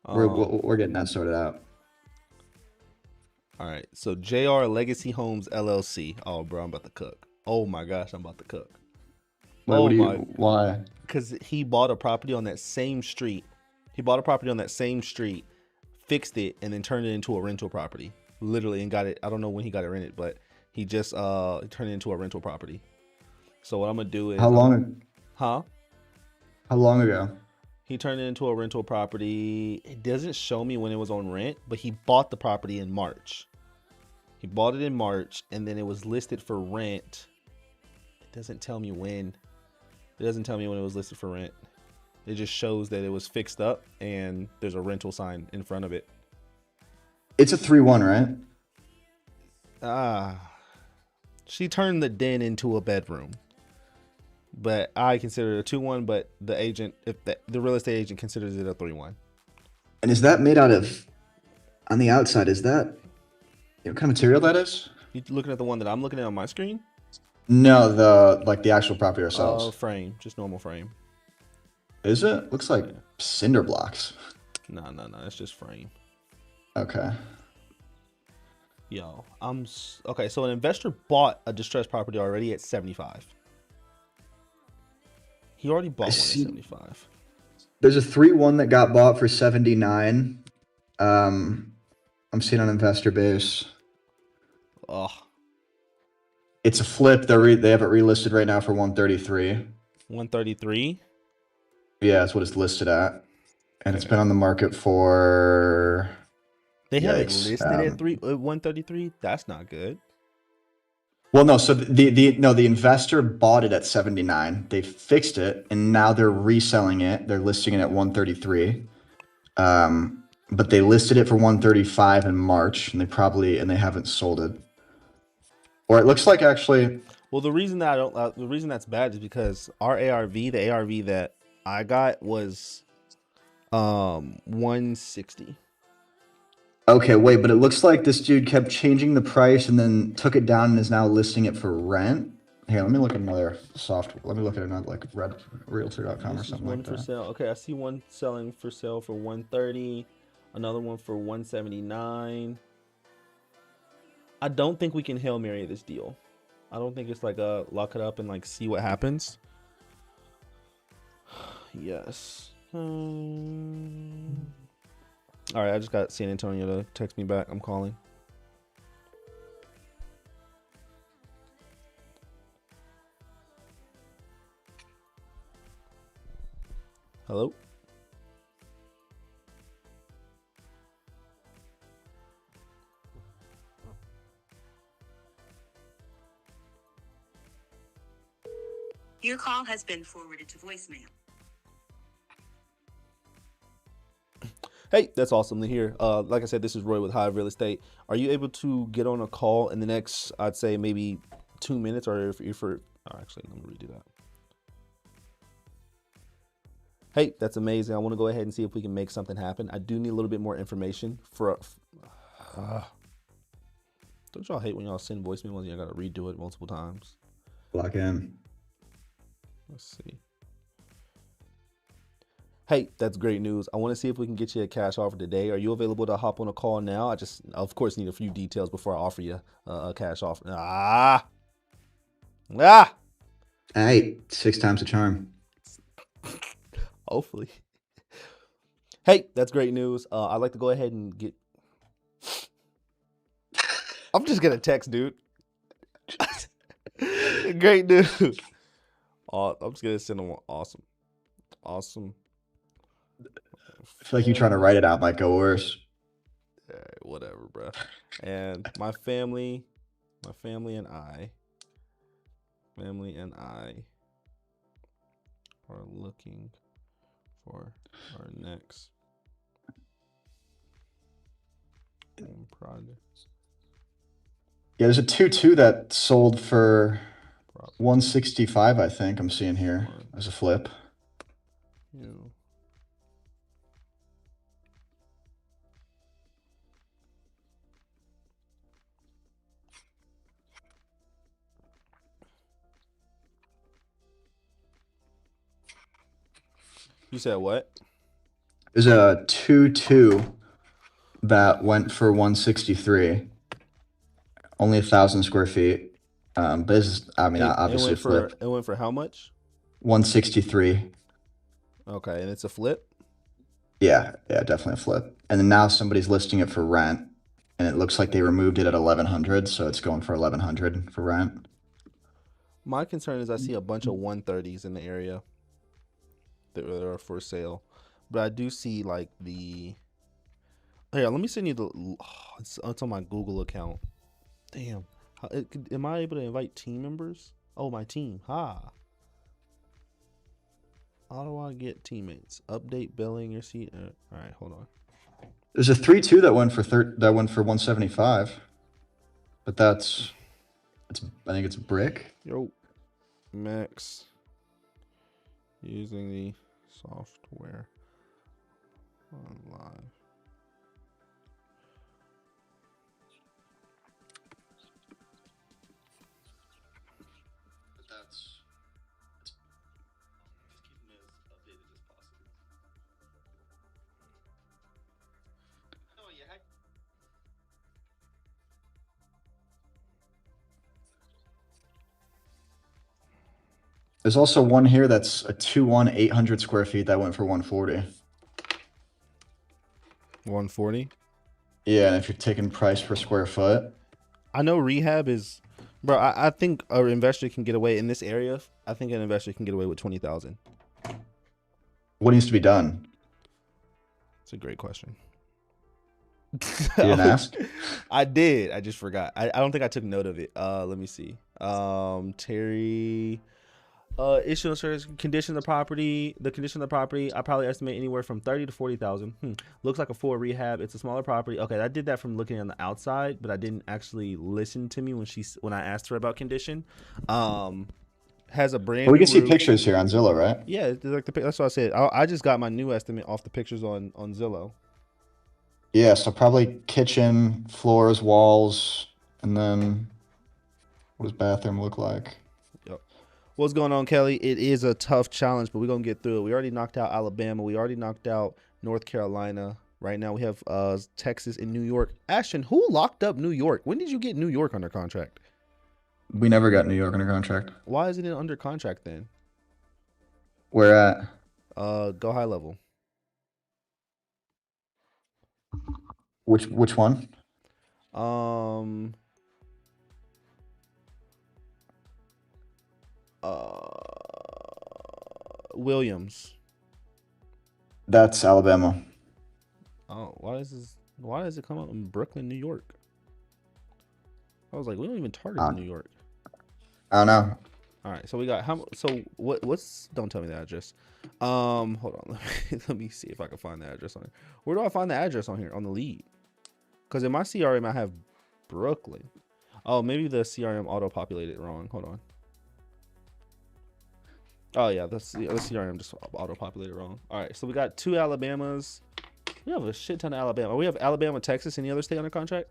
we're getting that sorted out. All right, so JR Legacy Homes LLC. Oh, bro, I'm about to cook. Oh my gosh, I'm about to cook. Why? Because he bought a property on that same street. Fixed it, and then turned it into a rental property. Literally, and got it. I don't know when he got it rented, but he just turned it into a rental property. So what I'm gonna do is How long ago? He turned it into a rental property. It doesn't show me when it was on rent, but he bought the property in March. He bought it in March, and then it was listed for rent. It doesn't tell me when. It doesn't tell me when it was listed for rent. It just shows that it was fixed up, and there's a rental sign in front of it. It's a 3-1, right? She turned the den into a bedroom. But I consider it a 2-1, but the agent, if the real estate agent considers it a 3-1. And is that made out of, on the outside, is that, what kind of material that is? You looking at the one that I'm looking at on my screen? No, the actual property ourselves. Frame, just normal frame. Is it? Looks like cinder blocks. No, it's just frame. Okay. Yo, okay. So an investor bought a distressed property already at 75. He already bought one at 75. There's a 3-1 that got bought for 79. I'm seeing on Investor Base. Oh. It's a flip. They have it relisted right now for 133. 133? Yeah, that's what it's listed at. And it's been on the market for... They have it listed at 133? That's not good. Well, no, so the investor bought it at 79. They fixed it, and now they're reselling it. They're listing it at 133. But they listed it for 135 in March, and they haven't sold it. Or it looks like actually. Well, the reason that's bad is because our the ARV that I got was 160. Okay, wait, but it looks like this dude kept changing the price and then took it down and is now listing it for rent. Here, let me look at another software. Let me look at another, like realtor.com or something like that. For sale. Okay, I see one selling for sale for 130, another one for 179. I don't think we can Hail Mary this deal. I don't think it's like a lock it up and like see what happens. Yes. All right, I just got San Antonio to text me back. I'm calling. Hello? Your call has been forwarded to voicemail. Hey, that's awesome to hear. Like I said, this is Roy with Hive Real Estate. Are you able to get on a call in the next, I'd say maybe 2 minutes, or if actually, let me redo that. Hey, that's amazing. I want to go ahead and see if we can make something happen. I do need a little bit more information don't y'all hate when y'all send voicemails and you got to redo it multiple times? Lock in. Let's see. Hey, that's great news. I want to see if we can get you a cash offer today. Are you available to hop on a call now? I just, of course, need a few details before I offer you a cash offer. Hey, 6 times the charm. Hopefully. Hey, that's great news. I'd like to go ahead and get... I'm just going to text, dude. Great news. I'm just going to send them awesome. I feel like you trying to write it out might go worse. All right, whatever, bro. And my family and I are looking for our next home project. Yeah, there's a 2-2 that sold for 165, I think I'm seeing here as a flip. Yeah. You said what? There's a 2-2 that went for 163. Only 1,000 square feet. But it's, obviously a flip. It went for how much? 163. Okay, and it's a flip? Yeah, definitely a flip. And then now somebody's listing it for rent, and it looks like they removed it at 1,100, so it's going for 1,100 for rent. My concern is I see a bunch of 130s in the area that are for sale, but I do see like the. Here, let me send you the. It's on my Google account. Damn. Am I able to invite team members? Oh, my team. Ha. How do I get teammates? Update billing your seat. All right, hold on. There's a 3-2 that went for 175, but that's I think it's a brick. Yo, Max. Using the software on live. There's also one here that's a 2-1, 800 square feet that went for 140. 140. Yeah, and if you're taking price per square foot, I know rehab is, bro. I think an investor can get away in this area. I think an investor can get away with 20,000. what needs to be done? It's a great question. You didn't ask? I did. I just forgot. I don't think I took note of it. Let me see. Terry. Issuance service, condition of the property. The condition of the property, I probably estimate anywhere from 30 to 40,000. Looks like a full rehab. It's a smaller property. Okay, I did that from looking on the outside, but I didn't actually listen to me when I asked her about condition. Has a brand. Well, we new can see roof. pictures here on Zillow, right? Yeah, it's like that's what I said. I just got my new estimate off the pictures on Zillow. Yeah, so probably kitchen, floors, walls, and then what does bathroom look like? Yep. What's going on, Kelly? It is a tough challenge, but we're gonna get through it. We already knocked out Alabama. We already knocked out North Carolina. Right now we have Texas and New York. Ashton, who locked up New York? When did you get New York under contract? We never got New York under contract. Why isn't it under contract then? Where at? Go high level. Which one? Williams. That's Alabama. Oh, why does it come out in Brooklyn, New York? I was like, we don't even target New York. I don't know. All right, so we got what's don't tell me the address. Hold on, let me see if I can find the address on here. Where do I find the address on here on the lead? Because in my CRM I have Brooklyn. Oh, maybe the CRM auto-populated wrong. Hold on. Oh yeah, the CRM just auto-populated wrong. All right, so we got 2 Alabamas. We have a shit ton of Alabama. We have Alabama, Texas. Any other state under contract?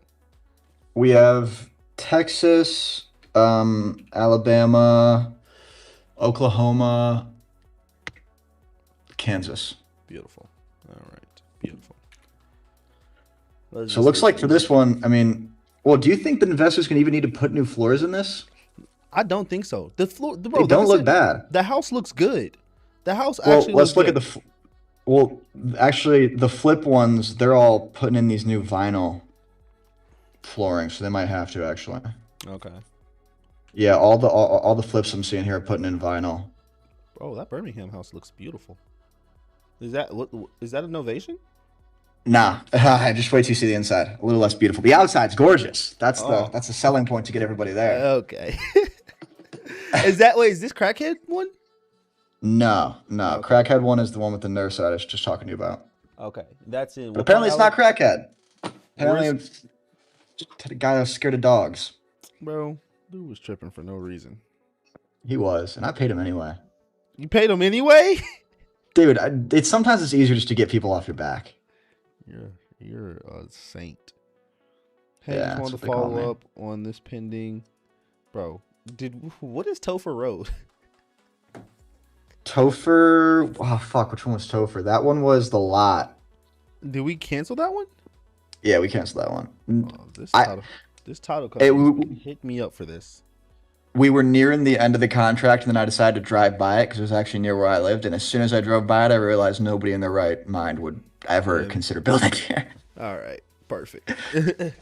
We have Texas, Alabama, Oklahoma, Kansas. Beautiful. All right, beautiful. So it looks like for this one, I mean, well, do you think the investors can even need to put new floors in this? I don't think so. The floor, bro, they don't look bad. The house looks good. The house Well, actually let's looks look good. at the. Well, actually, the flip ones, they're all putting in these new vinyl flooring, so they might have to actually. Okay. Yeah, all the flips I'm seeing here are putting in vinyl. Bro, that Birmingham house looks beautiful. Is that a novation? Nah, just wait till you see the inside. A little less beautiful. The outside's gorgeous. That's the selling point to get everybody there. Okay. Is this Crackhead one? No. Okay. Crackhead one is the one with the nurse I was just talking to you about. Okay, that's in. But apparently it's not Crackhead. Apparently it's just a guy that's scared of dogs. Bro, dude was tripping for no reason. He was, and I paid him anyway. You paid him anyway? Dude, sometimes it's easier just to get people off your back. You're a saint. Hey, Yeah, just wanted to follow up on this pending. Bro, what is Topher Road? Topher, oh fuck, which one was Topher? That one was the lot. Did we cancel that one? Yeah, we canceled that one. Oh, this title company hit me up for this. We were nearing the end of the contract, and then I decided to drive by it because it was actually near where I lived. And as soon as I drove by it, I realized nobody in their right mind would ever consider building here. All right, perfect.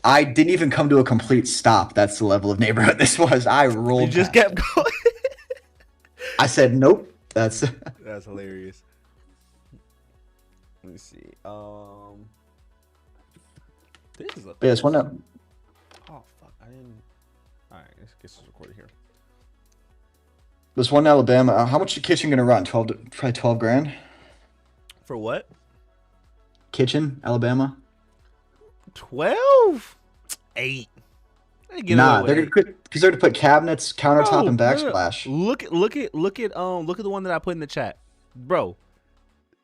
I didn't even come to a complete stop. That's the level of neighborhood this was. I rolled. You just kept going. I said, nope. That's hilarious. Let me see. This is a. Yes, one up. Oh fuck! I didn't. All right, let's get this recorded here. This one in Alabama. How much the kitchen gonna run? Probably 12 grand. For what? Kitchen, Alabama. 12? 8. Nah, they're gonna put because they're gonna put cabinets, countertop, and backsplash. Look at the one that I put in the chat, bro.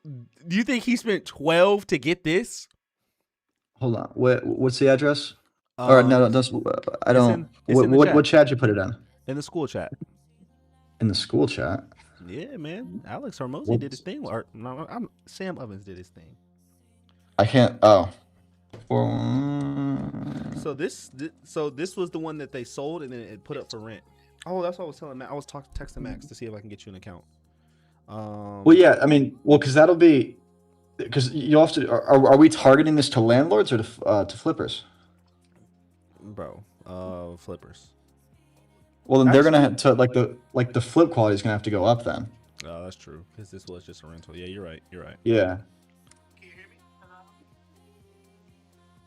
Do you think he spent 12 to get this? Hold on. What's the address? Or no, that's I don't. What chat you put it in? In the school chat. In the school chat. Yeah, man. Alex Hormozy did his thing. Or no, Sam Ovens did his thing. I can't. Oh. So this was the one that they sold and then it put up for rent. Oh, that's what I was telling Matt. I was texting Max to see if I can get you an account. Well, yeah. I mean, because that'll be because you have to. Are we targeting this to landlords or to flippers? Bro, flippers. Well, then they're gonna have to like the flip quality is gonna have to go up then. Oh, that's true. Because this was just a rental. Yeah, you're right. You're right. Yeah.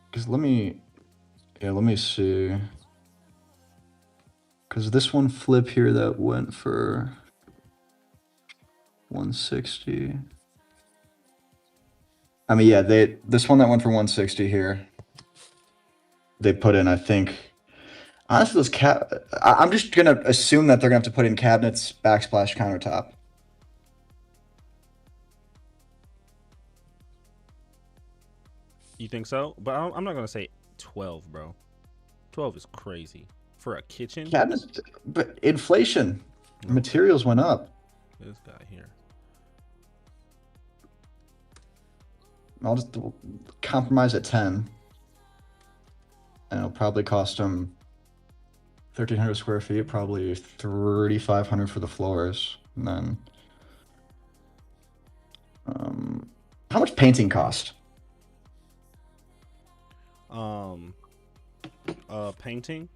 Because let me see. Because this one flip here that went for 160. I mean, yeah, this one that went for 160 here. They put in, I think. Honestly, I'm just gonna assume that they're gonna have to put in cabinets, backsplash, countertop. You think so? But I'm not gonna say 12, bro. 12 is crazy for a kitchen. Cabinets, but inflation, materials went up. This guy here. I'll just compromise at 10, and it'll probably cost them 1,300 square feet, probably 3,500 for the floors, and then how much painting cost? Painting.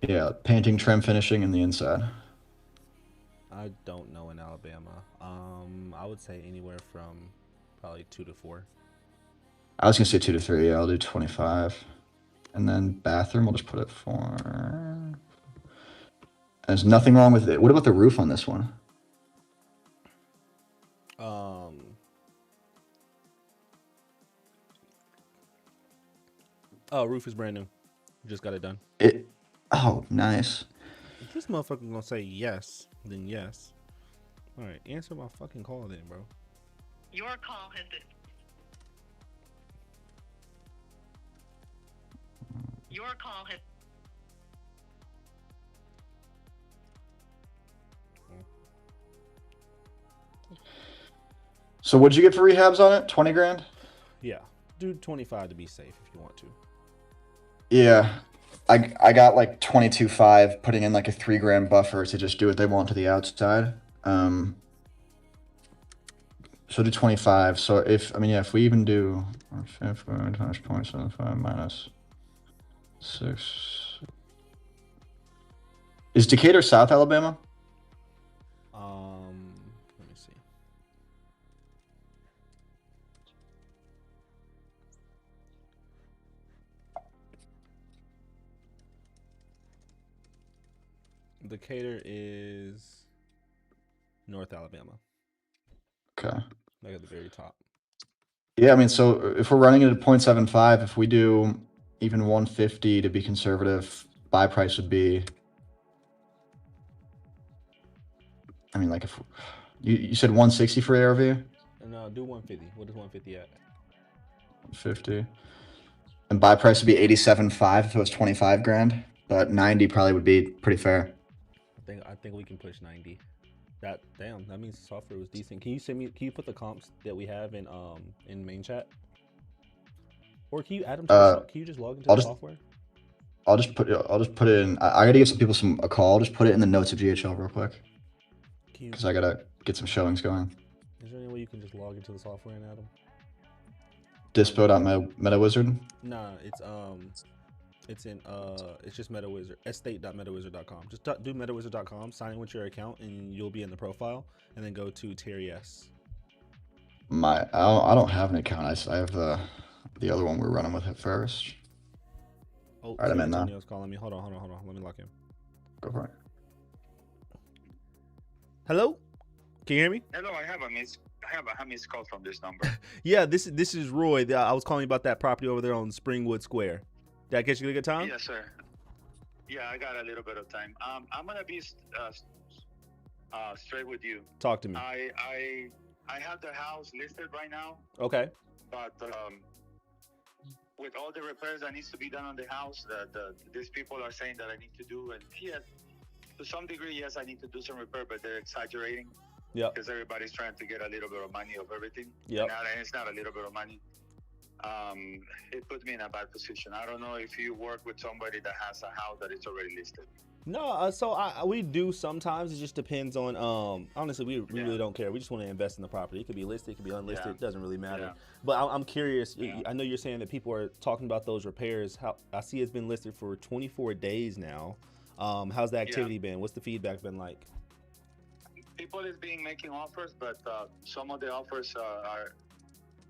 Yeah, painting, trim, finishing, and the inside. I don't know in Alabama. I would say anywhere from probably 2 to 4. I was gonna say 2 to 3. Yeah, I'll do 25, and then bathroom. We'll just put it 4. There's nothing wrong with it. What about the roof on this one? Oh, roof is brand new. Just got it done. Oh, nice. If this motherfucker gonna say yes, then yes. All right, answer my fucking call then, bro. Your call has been. Your call has. So what'd you get for rehabs on it? 20 grand? Yeah, do 25 to be safe if you want to. Yeah, I got like 22.5, putting in like a 3 grand buffer to just do what they want to the outside. So do 25. So if we even do 0.75 minus 6. Is Decatur South Alabama? Let me see. Decatur is North Alabama. Okay. Like at the very top. Yeah, I mean, so if we're running it at 0.75, if we do even 150 to be conservative, buy price would be. I mean, like if you said 160 for ARV? No, do 150. What is 150 at? 150. And buy price would be 87.5 if it was 25 grand, but 90 probably would be pretty fair. I think we can push 90. That means the software was decent. Can you put the comps that we have in main chat? Or can you add them to can you just log into the software? I'll just put it in. I gotta give some people a call. I'll just put it in the notes of GHL real quick. Because I gotta get some showings going. Is there any way you can just log into the software and add them? DISPO.MetaWizard? Nah, it's just MetaWizard. estate.metawizard.com. Just do metawizard.com, sign in with your account, and you'll be in the profile. And then go to Terry S. I don't have an account. I have the other one we're running with at first. Oh, All right, I'm San in now. Antonio's calling me. Hold on. Let me lock in. Go for it. Hello? Can you hear me? Hello, I have a missed call from this number. Yeah, this is Roy. I was calling about that property over there on Springwood Square. Did I catch you at a good time? Yes, sir. Yeah, I got a little bit of time. I'm gonna be straight with you. Talk to me. I have the house listed right now, Okay. but with all the repairs that needs to be done on the house, these people are saying that I need to do, and yes, to some degree, yes, I need to do some repair, but they're exaggerating. Yep. Because everybody's trying to get a little bit of money of everything. Yep. And it's not a little bit of money. It puts me in a bad position. I don't know if you work with somebody that has a house that is already listed. No, we do sometimes. It just depends on. Honestly, we really don't care. We just want to invest in the property. It could be listed, it could be unlisted. Yeah. It doesn't really matter. Yeah. But I'm curious. Yeah. I know you're saying that people are talking about those repairs. How I see it's been listed for 24 days now. How's the activity been? What's the feedback been like? People is being making offers, but some of the offers are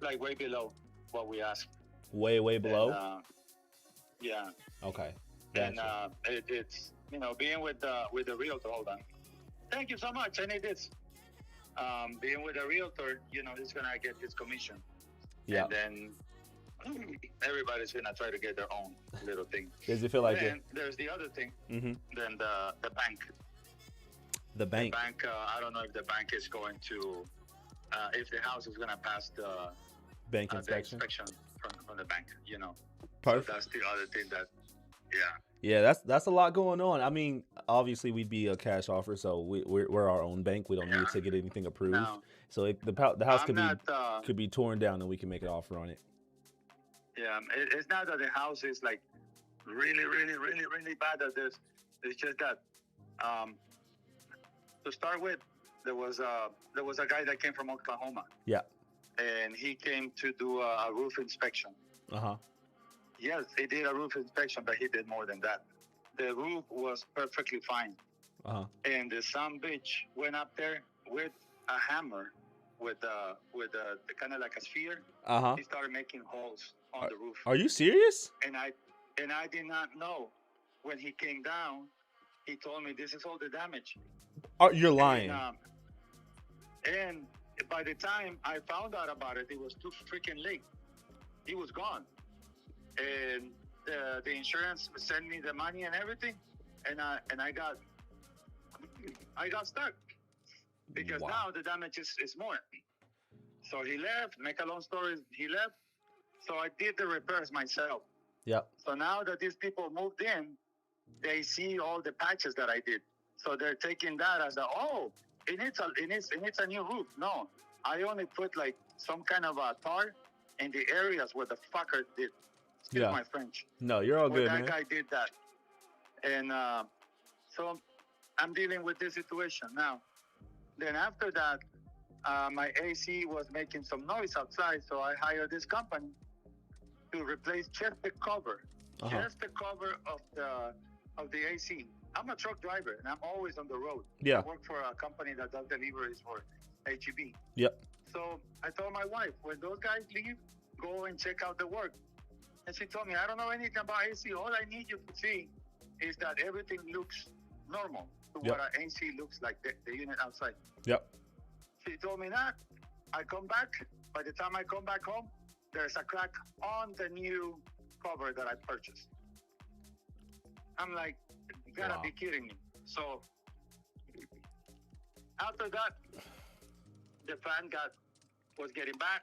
like way below what we asked. Way below. And, yeah. Okay. And Gotcha. it's being with the realtor. Hold on. Thank you so much. I need this. Being with a realtor, he's gonna get his commission. Yeah. And then everybody's gonna try to get their own little thing. Does it feel like Then there's the other thing. Mm-hmm. Then the bank. The bank. The bank. I don't know if the bank is going to, if the house is gonna pass the Bank the inspection. inspection from the bank. Perfect. So that's the other thing that. Yeah, that's a lot going on. I mean, obviously we'd be a cash offer, so we're our own bank. We don't need to get anything approved. No. So the house I'm could be torn down and we can make an offer on it. Yeah, it's not that the house is like really, really, really, really bad at this. It's just that to start with, there was a guy that came from Oklahoma. Yeah. And he came to do a roof inspection. Uh-huh. Yes, he did a roof inspection, but he did more than that. The roof was perfectly fine. Uh-huh. And the son bitch went up there with a hammer, with kind of like a sphere. Uh-huh. He started making holes on the roof. Are you serious? And I did not know. When he came down, he told me this is all the damage. You're lying. And by the time I found out about it, it was too freaking late. He was gone. And the insurance sent me the money and everything, and I got stuck because now the damage is more. So he left. Make a long story, he left. So I did the repairs myself. Yep. So now that these people moved in, they see all the patches that I did. So they're taking that as it needs a new roof. No, I only put like some kind of a tar in the areas where the fucker did. Excuse my French. No, you're all good, that man. guy did that. And so I'm dealing with this situation now. Then after that, my AC was making some noise outside, so I hired this company to replace just the cover. Uh-huh. Just the cover of the AC. I'm a truck driver, and I'm always on the road. Yeah. I work for a company that does deliveries for HEB. Yep. So I told my wife, when those guys leave, go and check out the work. And she told me, I don't know anything about AC. All I need you to see is that everything looks normal to what an AC looks like, the unit outside. Yep. She told me that. I come back. By the time I come back home, there's a crack on the new cover that I purchased. I'm like, you gotta be kidding me. So after that, the fan was getting bad.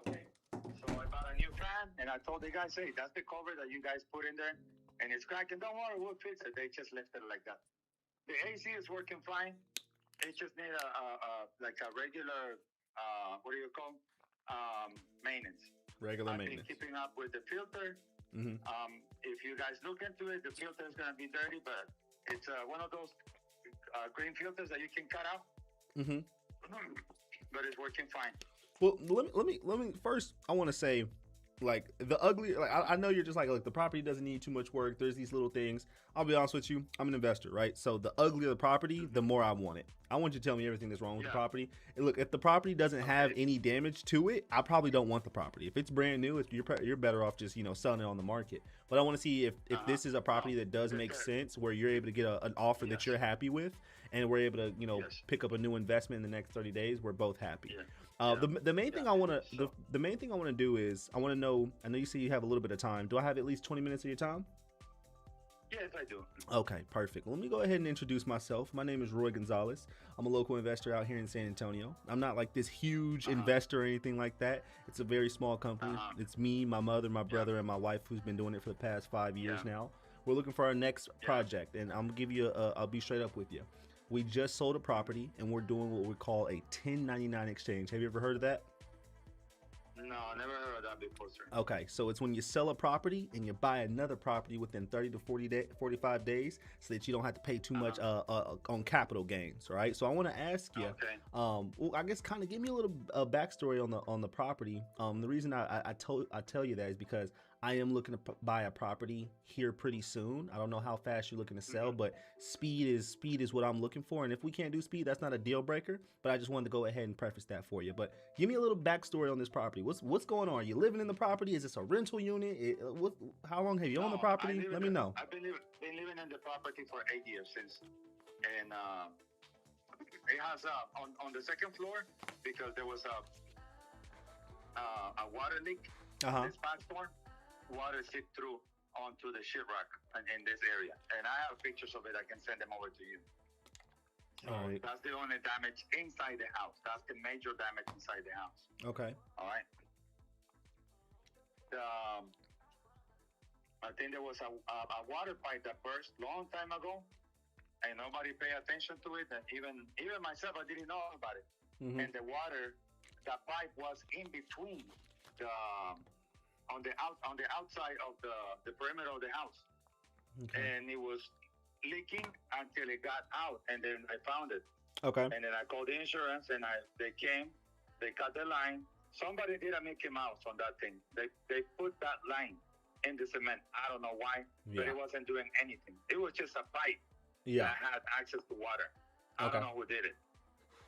And so I bought a new fan, and I told the guys, hey, that's the cover that you guys put in there, and it's cracking. Don't worry, we'll fix it. They just left it like that. The AC is working fine. It just need a regular, what do you call maintenance. Regular I've maintenance. been keeping up with the filter. Mm-hmm. If you guys look into it, the filter is going to be dirty, but it's one of those green filters that you can cut out. Mm-hmm. But it's working fine. Well, let me first. I want to say, like the ugly. Like I know you're just like, look, the property doesn't need too much work. There's these little things. I'll be honest with you. I'm an investor, right? So the uglier the property, the more I want it. I want you to tell me everything that's wrong with the property. And look, if the property doesn't have any damage to it, I probably don't want the property. If it's brand new, you're better off just selling it on the market. But I want to see if this is a property that does make sense, where you're able to get an offer that you're happy with, and we're able to pick up a new investment in the next 30 days. We're both happy. The main thing I want to the main thing I want to do is I want to know. I know you say you have a little bit of time. Do I have at least 20 minutes of your time? Yes, I do. Okay, perfect. Let me go ahead and introduce myself. My name is Roy Gonzalez. I'm a local investor out here in San Antonio. I'm not like this huge investor or anything like that. It's a very small company. It's me, my mother, my brother, and my wife who's been doing it for the past 5 years now. We're looking for our next project, and I'm gonna give you I'll be straight up with you. We just sold a property, and we're doing what we call a 1099 exchange. Have you ever heard of that? No, I never heard of that before, sir. Okay, so it's when you sell a property and you buy another property within 30 to 45 days, so that you don't have to pay too much on capital gains, right? So I want to ask you, well, I guess kind of give me a little backstory on the property. The reason I tell you that is because I am looking to buy a property here pretty soon. I don't know how fast you're looking to sell, but speed is what I'm looking for. And if we can't do speed, that's not a deal breaker. But I just wanted to go ahead and preface that for you. But give me a little backstory on this property. What's going on? Are you living in the property? Is this a rental unit? How long have you owned the property? Let me know. I've been living in the property for 8 years since, and it has on the second floor, because there was a water leak this past storm. Water seeped through onto the sheetrock in this area, and I have pictures of it. I can send them over to you. So that's the only damage inside the house. That's the major damage inside the house. Okay. All right. I think there was a water pipe that burst long time ago, and nobody paid attention to it. And even myself, I didn't know about it. And the water, that pipe was in between on the outside of the perimeter of the house, and it was leaking until it got out, and then I found it. Okay. And then I called the insurance, and they came, they cut the line. Somebody did a Mickey Mouse on that thing. They put that line in the cement. I don't know why, but it wasn't doing anything. It was just a pipe that had access to water. I don't know who did it,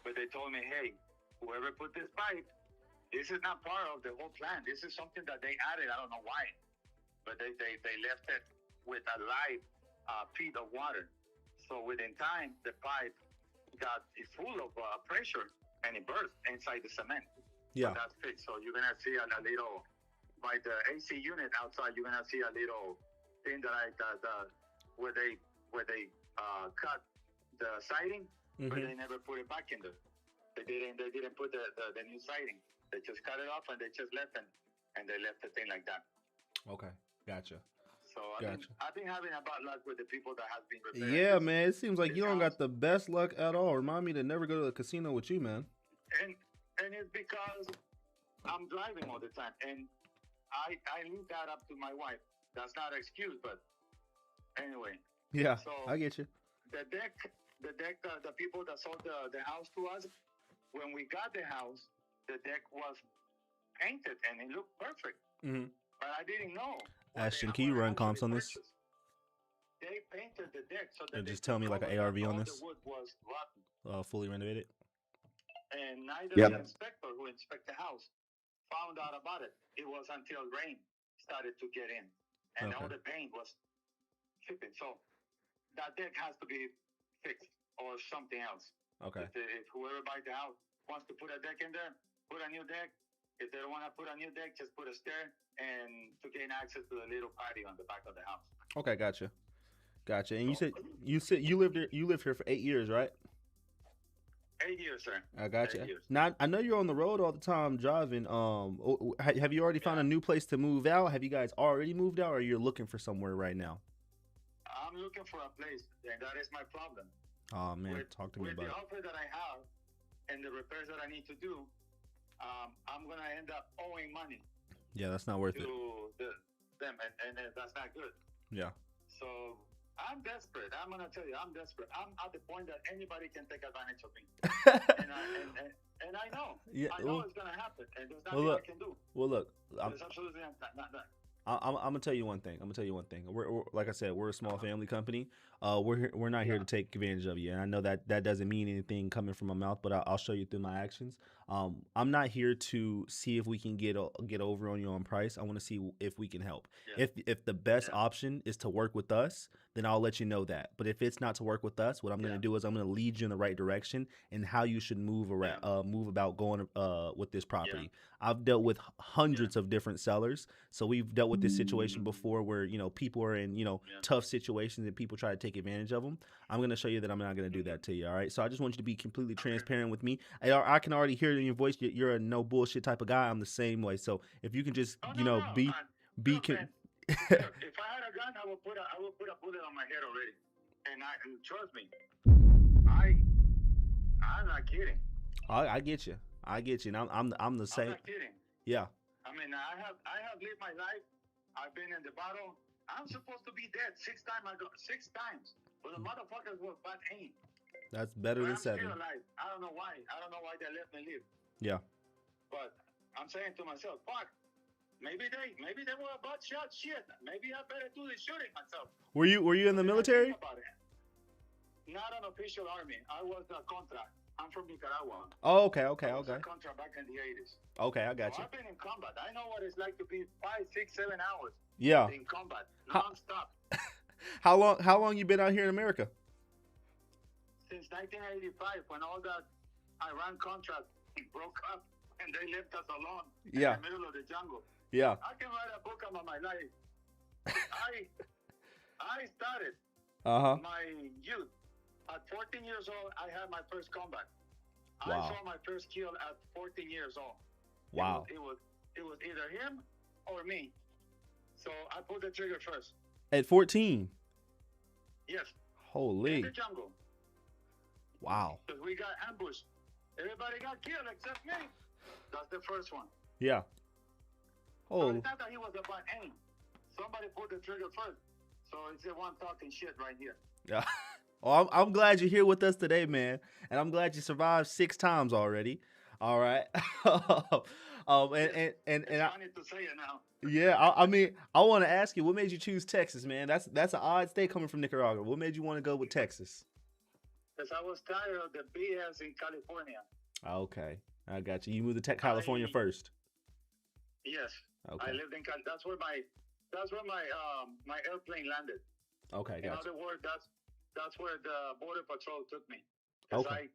but they told me, hey, whoever put this pipe, this is not part of the whole plan. This is something that they added. I don't know why, but they left it with a live feet of water. So within time, the pipe got full of pressure, and it burst inside the cement. Yeah. So that's fixed. So you're gonna see a little, by the AC unit outside, you're gonna see a little thing where they cut the siding, but they never put it back in there. They didn't put the new siding. They just cut it off, and they just left it, and they left the thing like that. Okay, gotcha. So I've been having a bad luck with the people that has been repairing. Yeah, man. It seems like you don't got the best luck at all. Remind me to never go to the casino with you, man. And it's because I'm driving all the time, and I leave that up to my wife. That's not an excuse, but anyway. Yeah, so I get you. The people that sold the house to us, when we got the house, the deck was painted and it looked perfect. But I didn't know. Ashton, can you run comps on this? They painted the deck, so and just tell me like an ARV on this. The wood was rotten. Fully renovated. And neither the inspector who inspected the house found out about it. It was until rain started to get in, and all the paint was chipping. So that deck has to be fixed or something else. Okay. If whoever buys the house wants to put a deck in there, put a new deck. If they don't want to put a new deck, just put a stair and to gain access to the little patio on the back of the house. Okay, gotcha. And you said you lived here for 8 years, right? 8 years, sir. I gotcha. Now I know you're on the road all the time driving. Have you already found a new place to move out? Have you guys already moved out, or you're looking for somewhere right now? I'm looking for a place, and that is my problem. Oh man, talk to me about it. With the offer that I have and the repairs that I need to do, I'm gonna end up owing money. Yeah, that's not worth it. To them, and that's not good. Yeah. So I'm desperate. I'm gonna tell you, I'm desperate. I'm at the point that anybody can take advantage of me. And I know. Yeah, I know well- it's gonna happen, and there's nothing Well, look, I can do. Well, look, There's absolutely not that. I'm gonna tell you one thing. We're like I said, we're a small family company. We're not here to take advantage of you. And I know that doesn't mean anything coming from my mouth, but I'll show you through my actions. I'm not here to see if we can get over on you on price. I want to see if we can help. Yeah. If the best option is to work with us, then I'll let you know that. But if it's not to work with us, what I'm gonna do is I'm gonna lead you in the right direction and how you should move about going with this property. I've dealt with hundreds of different sellers, so we've dealt with this situation before where people are in tough situations and people try to take advantage of them. I'm gonna show you that I'm not gonna do that to you. All right. So I just want you to be completely transparent with me. I can already hear it in your voice. You're a no bullshit type of guy. I'm the same way. So if you can just be. Look, man, if I had a gun, I would put a bullet on my head already. And trust me, I'm not kidding. I get you. And I'm the same. I'm not kidding. Yeah. I mean, I have lived my life. I've been in the battle. I'm supposed to be dead 6 times. But the motherfuckers were bad aim. That's better But than I'm 7. still alive. I don't know why. I don't know why they let me live. Yeah. But I'm saying to myself, fuck. Maybe they were about shit. Maybe I better do the shooting myself. Were you in the military? About it. Not an official army. I was a contract. I'm from Nicaragua. Oh, okay. I was a contract back in the 80s. Okay, I got So you. I've been in combat. I know what it's like to be 5, 6, 7 hours. Yeah. In combat, non-stop. How long you been out here in America? Since 1985, when all that Iran contract broke up and they left us alone in the middle of the jungle. Yeah. I can write a book about my life. I started my youth. At 14 years old, I had my first combat. Wow. I saw my first kill at 14 years old. Wow. It was either him or me. So I pulled the trigger first. At 14. Yes. Holy. In the jungle. Wow. Because we got ambushed. Everybody got killed except me. That's the first one. Yeah. So Oh. it's not that he was a bad aim. Somebody pulled the trigger first. So it's the one talking shit right here. Yeah. Oh, I'm glad you're here with us today, man, and I'm glad you survived 6 times already. All right. It's I, funny to say it now. yeah, I mean, I want to ask you, what made you choose Texas, man? That's an odd state coming from Nicaragua. What made you want to go with Texas? Because I was tired of the BS in California. Okay, I got you. You moved to California first. Yes. Okay. I lived in California. That's where my airplane landed. Okay, In got you. other words, that's where the border patrol took me. 'Cause Okay.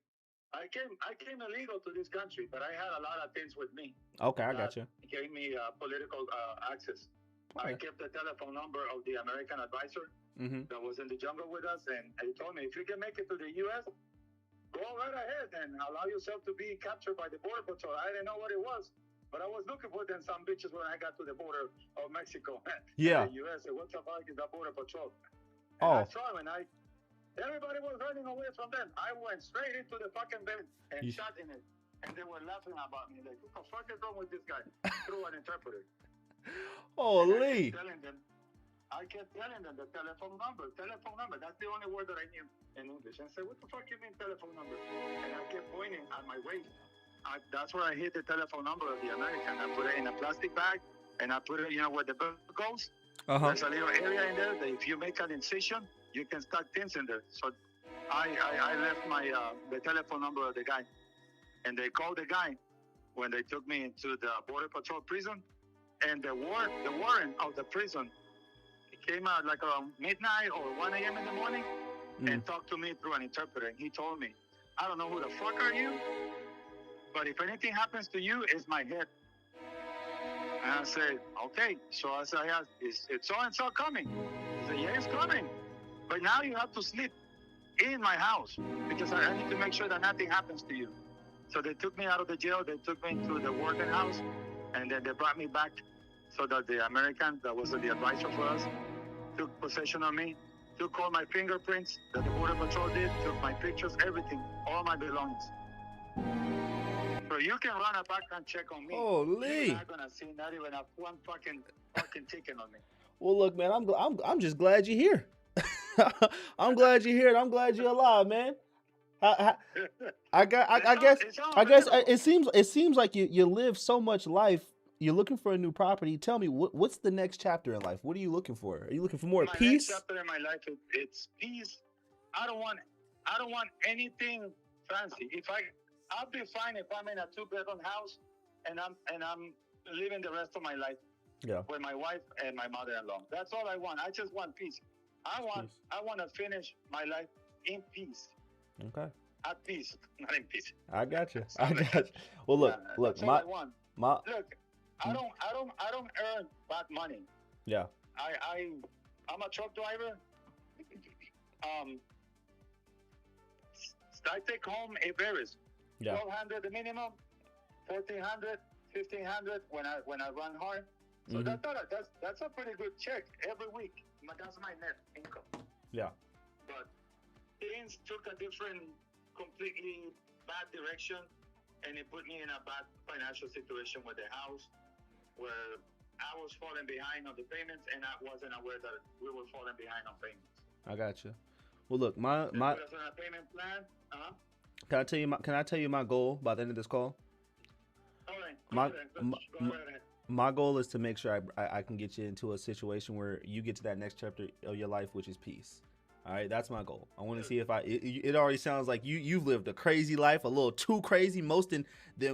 I came illegal to this country, but I had a lot of things with me. Okay, I got you. It gave me political access. I kept the telephone number of the American advisor that was in the jungle with us, and he told me, if you can make it to the U.S., go right ahead and allow yourself to be captured by the border patrol. I didn't know what it was, but I was looking for them some bitches when I got to the border of Mexico. Yeah. The U.S. And what the fuck is the border patrol? And Oh. I saw him, and everybody was running away from them. I went straight into the fucking bed and shot in it. And they were laughing about me. Like, what the fuck is wrong with this guy? Through an interpreter. Holy. I kept telling them the telephone number. That's the only word that I knew in English. And I said, what the fuck you mean telephone number? And I kept pointing at my waist. That's where I hid the telephone number of the American. I put it in a plastic bag, and I put it, where the belt goes. There's a little area in there that if you make an incision, you can stuck pins in there. So I left my the telephone number of the guy. And they called the guy when they took me into the Border Patrol prison. And the warden of the prison came out like around midnight or 1 a.m. in the morning and talked to me through an interpreter. And he told me, I don't know who the fuck are you, but if anything happens to you, it's my head. And I said, okay. So I said, is so-and-so coming? He said, yeah, it's coming. But now you have to sleep in my house because I need to make sure that nothing happens to you. So they took me out of the jail. They took me into the warden house, and then they brought me back so that the American that was the advisor for us took possession of me, took all my fingerprints that the Border Patrol did, took my pictures, everything, all my belongings. So you can run a background check on me. Holy. You're not gonna see not even one fucking ticket on me. Well, look, man, I'm just glad you're here. I'm glad you're here, and I'm glad you're alive, man. I guess it seems like you live so much life. You're looking for a new property. Tell me what's the next chapter in life? What are you looking for? Are you looking for more My peace? next chapter in my life, it's peace. I don't want anything fancy. I'll be fine if I'm in a 2-bedroom house and I'm living the rest of my life with my wife and my mother-in-law. That's all I want. I just want peace. I want to finish my life in peace. Okay. At peace, not in peace. I got you. Well, look, that's all I want. Look, I don't earn bad money. Yeah. I'm a truck driver. I take home, it varies. 1,200 the minimum, 1,400, 1,500 when I run hard. So that's a pretty good check every week. That's my net income. Yeah. But things took a completely bad direction, and it put me in a bad financial situation with the house, where I was falling behind on the payments, and I wasn't aware that we were falling behind on payments. I got you. Well, look, my put us on a payment plan. Can I tell you my goal by the end of this call? All right. My goal is to make sure I can get you into a situation where you get to that next chapter of your life, which is peace. All right, that's my goal. I want to see if it already sounds like you've lived a crazy life, a little too crazy, most than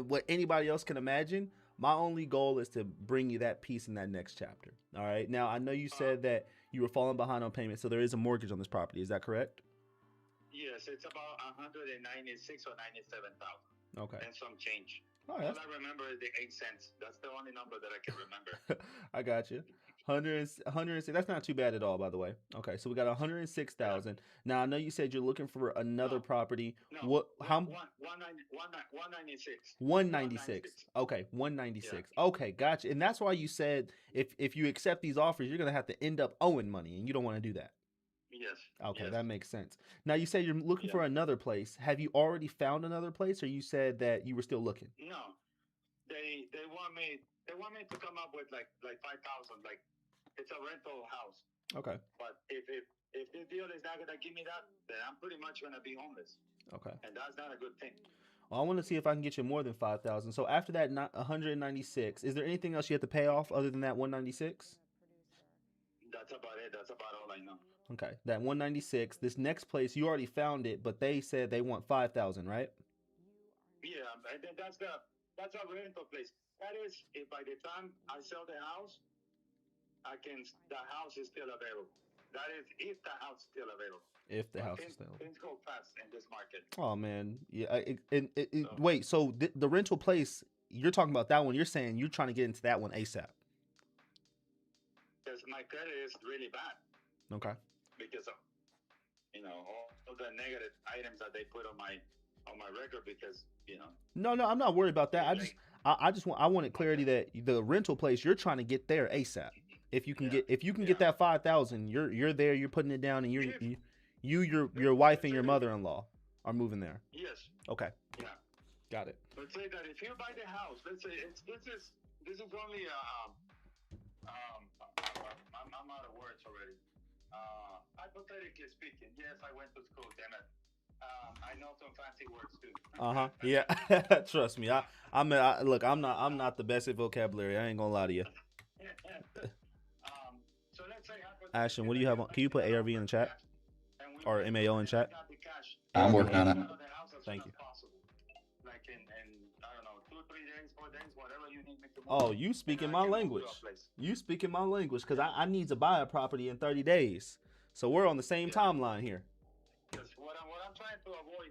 what anybody else can imagine. My only goal is to bring you that peace in that next chapter. All right. Now, I know you said that you were falling behind on payments, so there is a mortgage on this property. Is that correct? Yes, it's about 196 or 97,000. Okay. And some change. All I remember is the 8 cents. That's the only number that I can remember. I got you. 106. That's not too bad at all, by the way. Okay, so we got 106,000. Now I know you said you're looking for another property. No, what? How? 196. 196. Okay, 196. Yeah. Okay, gotcha. And that's why you said if you accept these offers, you're gonna have to end up owing money, and you don't want to do that. Yes. Okay, that makes sense. Now you said you're looking for another place. Have you already found another place, or you said that you were still looking? No, they want me to come up with like 5,000. Like it's a rental house. Okay. But if this deal is not gonna give me that, then I'm pretty much gonna be homeless. Okay. And that's not a good thing. Well, I want to see if I can get you more than 5,000. So after that 196, is there anything else you have to pay off other than that 196? That's about it. That's about all I know. Okay, that 196. This next place, you already found it, but they said they want 5,000, right? Yeah, and then that's a rental place. That is, if by the time I sell the house, the house is still available. That is, if the house is still available. If the house is still available. Things go fast in this market. Oh man, yeah. Wait, so the rental place you're talking about, that one? You're saying you're trying to get into that one ASAP? Because my credit is really bad. Okay. Because of all the negative items that they put on my record, because No, I'm not worried about that. I wanted clarity that the rental place you're trying to get there ASAP. If you can get that 5,000, you're there, you're putting it down, and your wife and your mother-in-law are moving there. Yes. Okay. Yeah. Got it. Let's say that if you buy the house, let's say this is only I'm out of words already. Hypothetically speaking, yes, I went to school. Damn it. I know some fancy words too. Yeah. Trust me. Look. I'm not the best at vocabulary. I ain't gonna lie to you. So let's say Ashton, what do you have on? Can you put ARV in the chat or MAO in chat? I'm working on it. Thank you. Like in I don't know, 2, 3 days, 4 days, whatever you need me to move. Oh, you speaking my language. You speaking my language, because I need to buy a property in 30 days. So we're on the same timeline here. Yes, what I'm trying to avoid,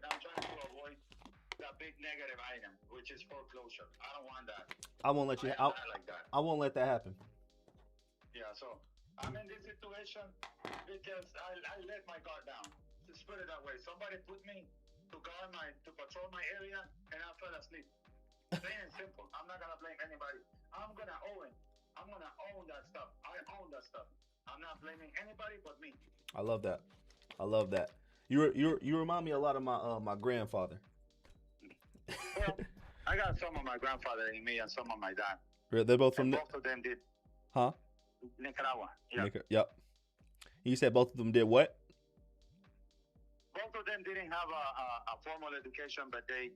the big negative item, which is foreclosure. I don't want that. I won't let you. I won't let that happen. Yeah, so I'm in this situation because I let my guard down. Just put it that way. Somebody put me to patrol my area, and I fell asleep. Plain and simple. I'm not gonna blame anybody. I'm gonna own it. I'm gonna own that stuff. I own that stuff. I'm not blaming anybody but me. I love that. You remind me a lot of my grandfather. Well, I got some of my grandfather in me and some of my dad. They're both from. Both of them did. Huh? Nicaragua. Yeah. Yep. You said both of them did what? both of them didn't have a formal education, but they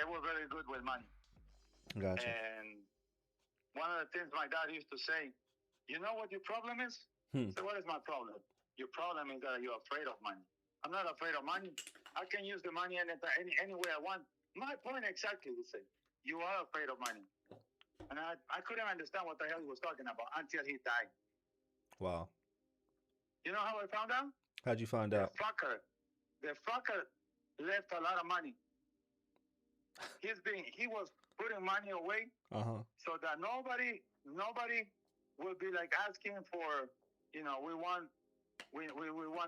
were very good with money. Gotcha. And one of the things my dad used to say, you know what your problem is? So what is my problem? Your problem is that you're afraid of money. I'm not afraid of money. I can use the money any way I want. My point exactly is say, you are afraid of money. And I couldn't understand what the hell he was talking about until he died. Wow. You know how I found out? How'd you find out? The fucker left a lot of money. He was putting money away so that nobody will be like asking for, we want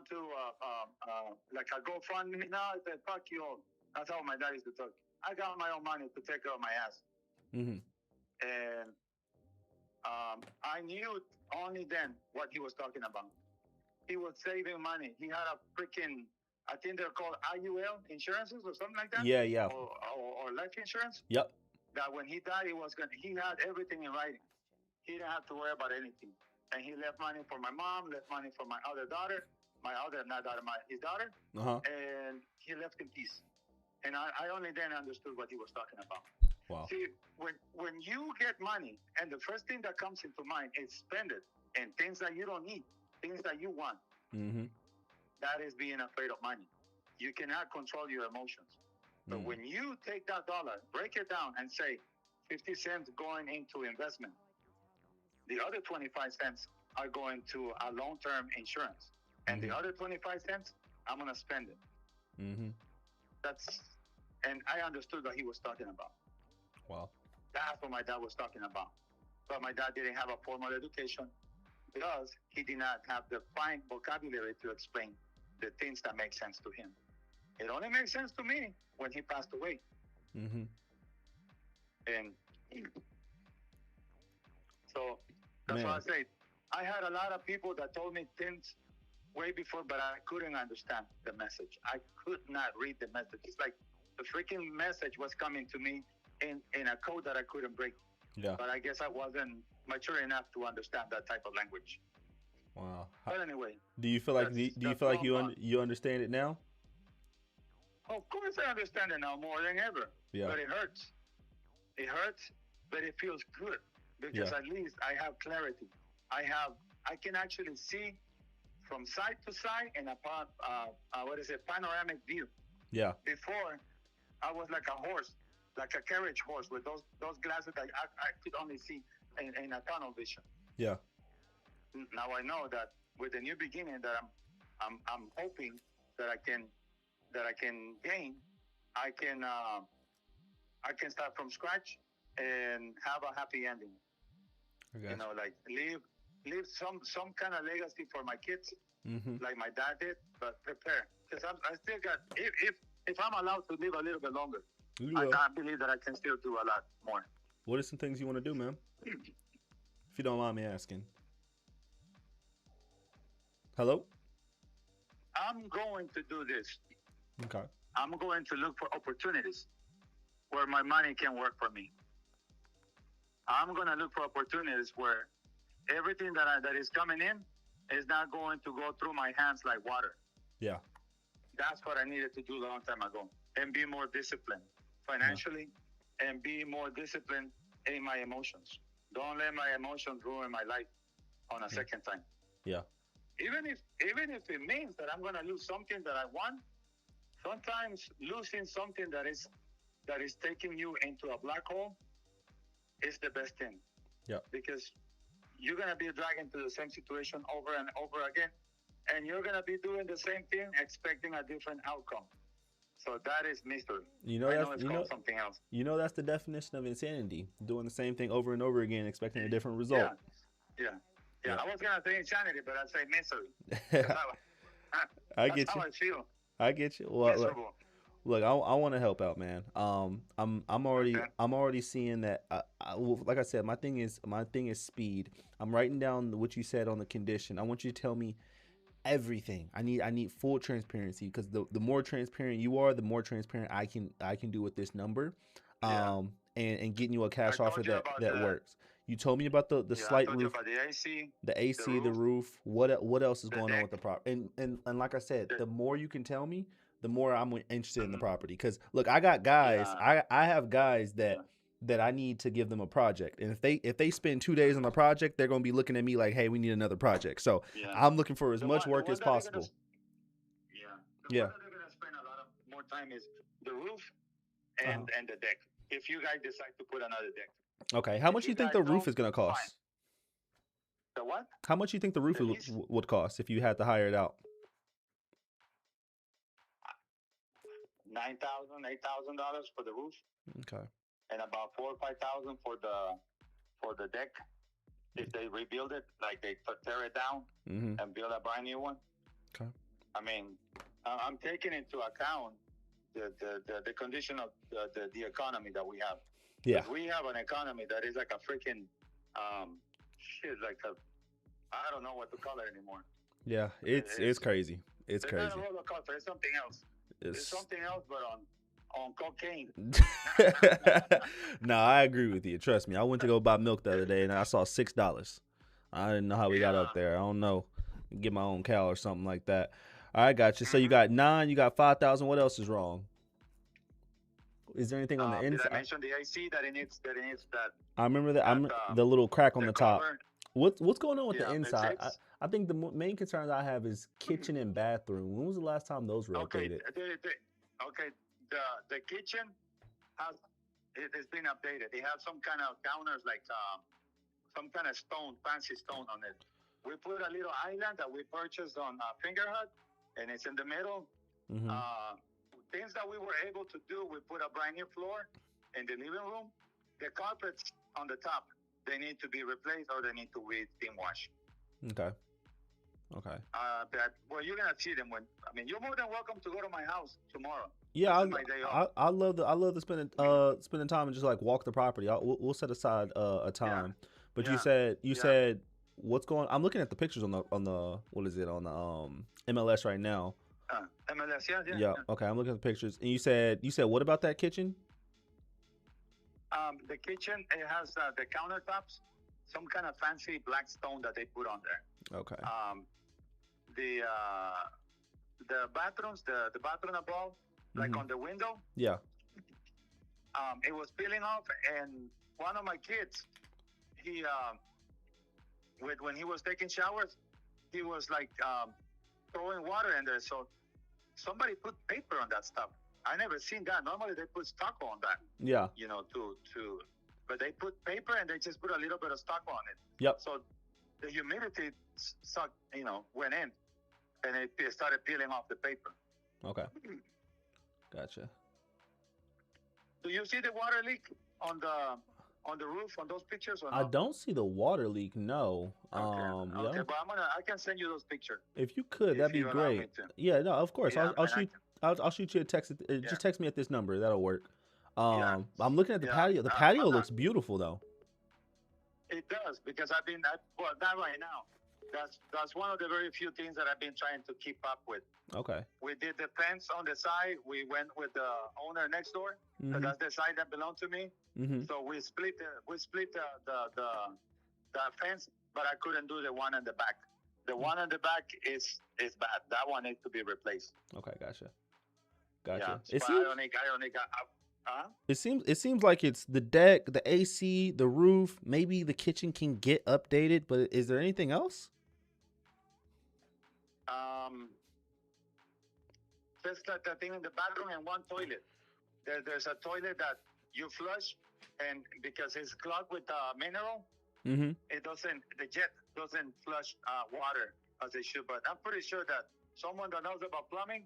to like a GoFundMe now. I said, fuck you all. That's how my dad used to talk. I got my own money to take care of my ass. Mm-hmm. And I knew only then what he was talking about. He was saving money. He had a freaking, I think they're called IUL insurances or something like that. Yeah. Or life insurance. Yep. That when he died, he had everything in writing. He didn't have to worry about anything. And he left money for my mom, left money for my other daughter, his daughter. And he left in peace. And I only then understood what he was talking about. Wow. See, when you get money and the first thing that comes into mind is spend it and things that you don't need, things that you want, that is being afraid of money. You cannot control your emotions. But when you take that dollar, break it down and say 50 cents going into investment, the other 25 cents are going to a long-term insurance. And the other 25 cents, I'm going to spend it. And I understood what he was talking about. Wow. That's what my dad was talking about. But my dad didn't have a formal education because he did not have the fine vocabulary to explain the things that make sense to him. It only makes sense to me when he passed away. And so that's why I say I had a lot of people that told me things way before, but I couldn't understand the message. I could not read the message. It's like the freaking message was coming to me in a code that I couldn't break. Yeah. But I guess I wasn't mature enough to understand that type of language. Wow. But anyway. Do you feel like you understand it now? Of course I understand it now more than ever. Yeah. But it hurts. It hurts, but it feels good because at least I have clarity. I can actually see from side to side and panoramic view. Yeah. Before, I was like a horse, like a carriage horse with those glasses that I could only see in a tunnel vision. Yeah. Now I know that with the new beginning that I'm hoping that I can gain, I can start from scratch and have a happy ending. Okay. Like leave some kind of legacy for my kids, like my dad did, but prepare because I still got if I'm allowed to live a little bit longer, I believe that I can still do a lot more. What are some things you want to do, man? If you don't mind me asking. Hello? I'm going to do this. Okay. I'm going to look for opportunities where my money can work for me. I'm going to look for opportunities where everything that is coming in is not going to go through my hands like water. Yeah. That's what I needed to do a long time ago. And be more disciplined financially and be more disciplined in my emotions. Don't let my emotions ruin my life on a second time. Yeah. Even if it means that I'm going to lose something that I want, sometimes losing something that is taking you into a black hole is the best thing. Yeah. Because you're going to be dragged into the same situation over and over again, and you're going to be doing the same thing expecting a different outcome. So that is misery. It's called something else. That's the definition of insanity. Doing the same thing over and over again, expecting a different result. Yeah. I was going to say insanity, but I'd say misery. I get you. That's how I feel. I get you. Well, look, I want to help out, man. I'm already seeing that. Like I said, my thing is speed. I'm writing down what you said on the condition. I want you to tell me everything. I need full transparency because the more transparent you are, the more transparent I can do with this number. And getting you a cash offer that works. You told me about the Yeah, I slight told you roof, about the AC, the AC, the roof, roof. What else is the going on with deck. the property? And like I said, The, the more you can tell me, the more I'm interested in the mm, property. Because look, I got guys. yeah, I have guys yeah, that I need to give them a project, and if they spend 2 days on the project, they're gonna be looking at me like, hey, we need another project. So yeah. I'm looking for as The much one, the work one as that they're gonna, possible. yeah, the Yeah. one that they're gonna spend a lot of more time is the roof Uh-huh. and the deck. If you guys decide to put another deck. Okay. How If much you you think guys the roof don't, is gonna fine. cost? The what? How much you think the roof The lease? would cost if you had to hire it out? $9,000, $8,000 for the roof, Okay. and about $4,000 or $5,000 for the deck. If they rebuild it, like they tear it down Mm-hmm. and build a brand new one. Okay. I mean, I'm taking into account the condition of the economy that we have. Yeah. We have an economy that is like a freaking like a, I don't know what to call it anymore. Yeah. It's crazy. It's not crazy. a roller coaster. It's something else. It's something else, but on cocaine. No, I agree with you. Trust me. I went to go buy milk the other day and I saw $6. I didn't know how we got up there. I don't know. Get my own cow or something like that. All right, got you. So you got 9, you got 5,000. What else is wrong? Is there anything on the inside? Did I mention the AC that it needs that? I remember that. The little crack on the top. Cover. What's going on with the Yeah, inside? I think the main concerns I have is kitchen and bathroom. When was the last time those were updated? The kitchen has been updated. They have some kind of counters, like some kind of stone, fancy stone on it. We put a little island that we purchased on Fingerhut, and it's in the middle. Mm-hmm. Things that we were able to do, we put a brand new floor in the living room. The carpets on the top, they need to be replaced or they need to be steam washed. Okay. Okay. You're gonna see them you're more than welcome to go to my house tomorrow. Yeah, my day off. I love the spending time and just like walk the property. We'll set aside a time. Yeah. But Yeah. you said what's going? I'm looking at the pictures on the what is it on the MLS right now. MLS, Yeah. Okay, I'm looking at the pictures, and you said what about that kitchen? The kitchen, it has the countertops, some kind of fancy black stone that they put on there. Okay. The bathrooms, the bathroom above, like on the window. Yeah. It was peeling off, and one of my kids, he when he was taking showers, he was like throwing water in there. So somebody put paper on that stuff. I never seen that. Normally they put stucco on that. Yeah. But they put paper and they just put a little bit of stucco on it. Yep. So the humidity went in, and it started peeling off the paper. Okay. Gotcha. Do you see the water leak on the roof on those pictures or no? I don't see the water leak. No. Okay, but I can send you those pictures. If you could, that'd be great. Yeah, no, of course. Yeah, I'll shoot you a text. Just text me at this number. That'll work. Yeah. I'm looking at the patio. The patio looks beautiful though. It does, because not right now. That's one of the very few things that I've been trying to keep up with. Okay. We did the fence on the side. We went with the owner next door. Mm-hmm. So that's the side that belonged to me. Mm-hmm. So we split the fence, but I couldn't do the one in the back. The one in the back is bad. That one needs to be replaced. Okay, gotcha. Yeah, It but seems, I only got. it seems like it's the deck, the AC, the roof. Maybe the kitchen can get updated, but is there anything else? Just the thing in the bathroom and one toilet. There's a toilet that you flush, and because it's clogged with mineral, Mm-hmm. the jet doesn't flush water as it should. But I'm pretty sure that someone that knows about plumbing,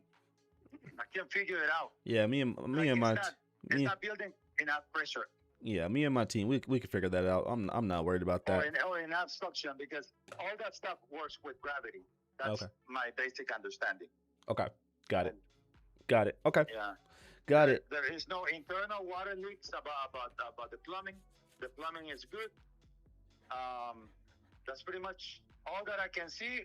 I can figure it out. Yeah, It's not building enough pressure. Yeah, me and my team, we can figure that out. I'm not worried about that. Or enough suction, because all that stuff works with gravity. That's Okay. my basic understanding. Okay, got it. Okay, Yeah. got it. There is no internal water leaks about the plumbing. The plumbing is good. That's pretty much all that I can see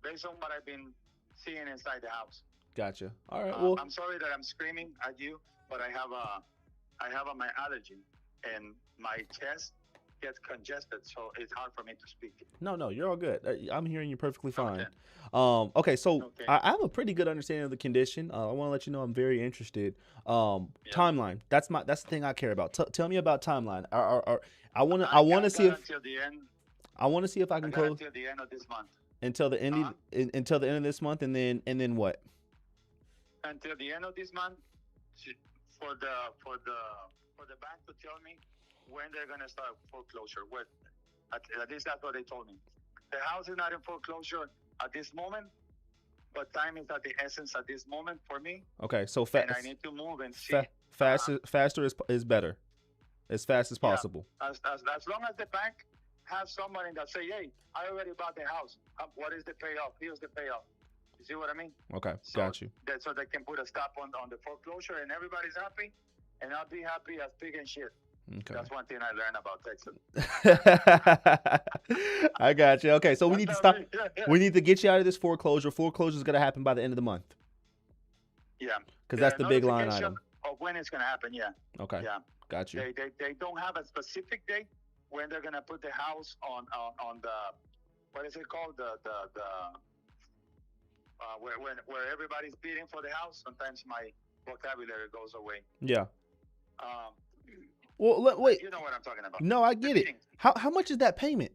based on what I've been seeing inside the house. Gotcha. All right. Well, I'm sorry that I'm screaming at you, but I have my allergy, and my chest gets congested, so it's hard for me to speak. No, you're all good. I'm hearing you perfectly fine. Okay. Okay, so Okay. I have a pretty good understanding of the condition. I want to let you know I'm very interested. Timeline. That's the thing I care about. Tell me about timeline. I want to see if until the end. I want to see if I can close until the end of this month. until the end until the end of this month, and then what? Until the end of this month, for the bank to tell me when they're gonna start foreclosure. At least that's what they told me. The house is not in foreclosure at this moment, but time is at the essence at this moment for me. Okay, so and I need to move and see. Faster is better. As fast as possible. As long as the bank has somebody that say, hey, I already bought the house. What is the payoff? Here's the payoff. You see what I mean? Okay, got you. So they can put a stop on the foreclosure and everybody's happy, and I'll be happy as pig and shit. Okay. That's one thing I learned about Texas. I got you. Okay, so we need to stop. We need to get you out of this foreclosure. Foreclosure is going to happen by the end of the month. Yeah. Because that's the big line item. Of when it's going to happen, yeah. Okay. Yeah. Got you. They don't have a specific date when they're going to put the house on the, what is it called? Where everybody's bidding for the house. Sometimes my vocabulary goes away. Yeah. Well, wait. You know what I'm talking about. No, I get it. How much is that payment?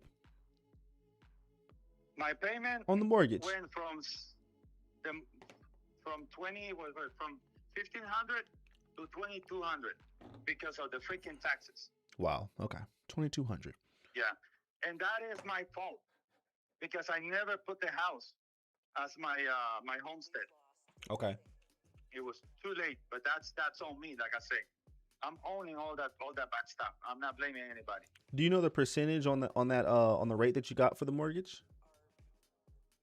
My payment on the mortgage went from 1,500 to 2,200 because of the freaking taxes. Wow. Okay. 2,200. Yeah, and that is my fault because I never put the house as my homestead. Okay. It was too late, but that's on me. Like I say, I'm owning all that bad stuff. I'm not blaming anybody. Do you know the percentage on the rate that you got for the mortgage?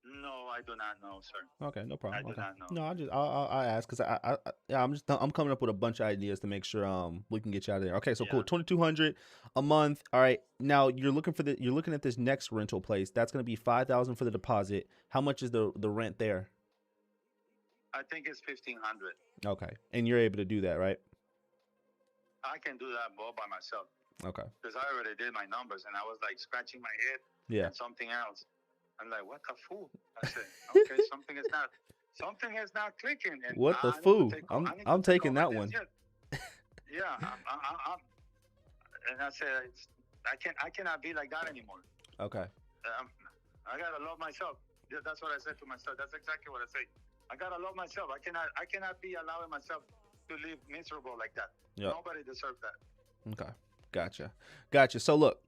No, I do not know, sir. Okay, no problem. I do not know. No, I ask because I'm coming up with a bunch of ideas to make sure we can get you out of there. Okay, so cool. 2,200 a month. All right. Now you're looking at this next rental place. That's going to be $5,000 for the deposit. How much is the rent there? I think it's 1,500. Okay, and you're able to do that, right? I can do that all by myself. Okay. Because I already did my numbers and I was like scratching my head. Yeah. And something else. I'm like, what the fool? I said, okay, something is not clicking. And what the fool? I'm taking that one. Yeah. And I said, I cannot be like that anymore. Okay. I gotta love myself. That's what I said to myself. That's exactly what I say. I gotta love myself. I cannot be allowing myself to live miserable like that. Yep. Nobody deserves that. Okay. Gotcha. So look,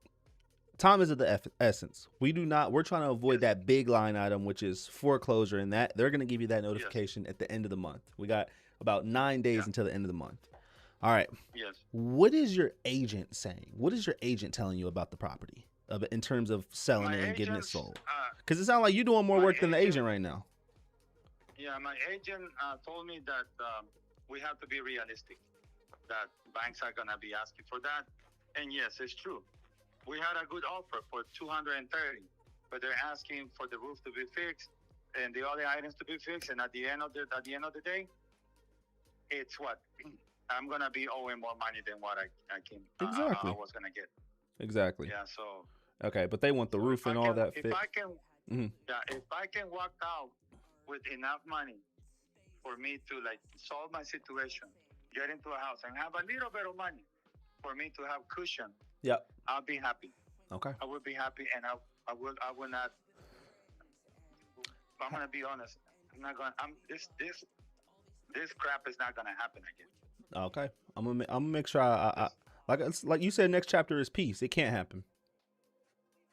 time is of the essence. We're trying to avoid that big line item, which is foreclosure, and that they're going to give you that notification at the end of the month. We got about 9 days until the end of the month. All right. Yes. What is your agent saying? What is your agent telling you about the property in terms of selling it and getting it sold? Because it sounds like you're doing more work than the agent right now. Yeah, my agent told me that we have to be realistic, that banks are going to be asking for that. And yes, it's true. We had a good offer for 230, but they're asking for the roof to be fixed and the other items to be fixed. And at the end of the day, it's what I'm gonna be owing more money than what I was gonna get. Exactly. Yeah. So. Okay, but they want the roof and all that fixed. If I can walk out with enough money for me to solve my situation, get into a house, and have a little bit of money for me to have cushion. Yep. I'll be happy. Okay. I would be happy, and I will not. I'm gonna be honest. I'm not gonna. This crap is not gonna happen again. Okay. I'm gonna make sure I like you said. Next chapter is peace. It can't happen.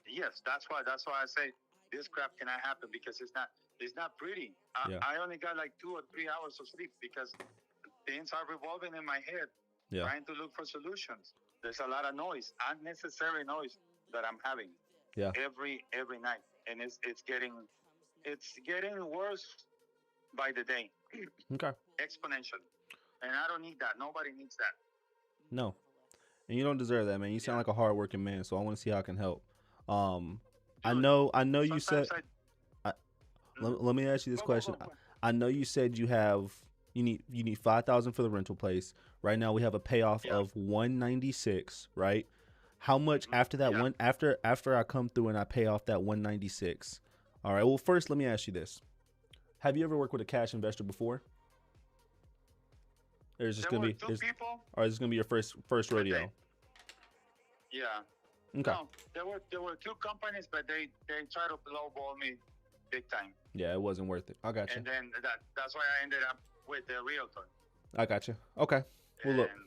Yes, that's why I say this crap cannot happen because it's not pretty. I only got 2 or 3 hours of sleep because things are revolving in my head, trying to look for solutions. There's a lot of noise, unnecessary noise that I'm having every night, and it's getting worse by the day. Okay. Exponentially, and I don't need that. Nobody needs that. No, and you don't deserve that, man. You sound like a hardworking man, so I want to see how I can help. I know you said. Let me ask you this question. Go. I know you said you need 5,000 for the rental place. Right now we have a payoff of 196, right? How much after that Yeah. one after I come through and I pay off that 196? All right. Well, first let me ask you this: have you ever worked with a cash investor before? Or is this There gonna were be? two people. Or is this gonna be your first but rodeo? Yeah. Okay. No, there were two companies, but they tried to lowball me big time. Yeah, it wasn't worth it. I got you. And then that's why I ended up with the realtor. I got you. Okay. Well, look. And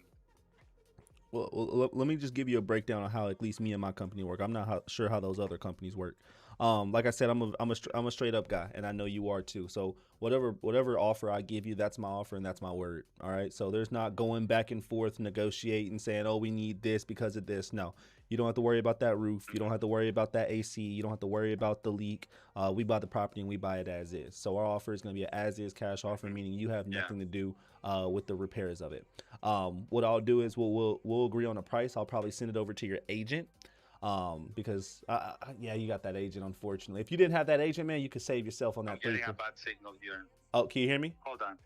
Well, let me just give you a breakdown on how at least me and my company work. I'm not sure how those other companies work. Like I said, I'm a straight up guy, and I know you are too. So whatever offer I give you, that's my offer and that's my word. All right. So there's not going back and forth, negotiating, saying, oh, we need this because of this. No, you don't have to worry about that roof. You don't have to worry about that AC. You don't have to worry about the leak. We buy the property and we buy it as is. So our offer is going to be an as is cash offer, meaning you have nothing to do with the repairs of it. What I'll do is we'll agree on a price. I'll probably send it over to your agent. Because yeah, you got that agent, unfortunately. If you didn't have that agent, man, you could save yourself on that. I'm getting a bad signal here. Oh, can you hear me? Hold on.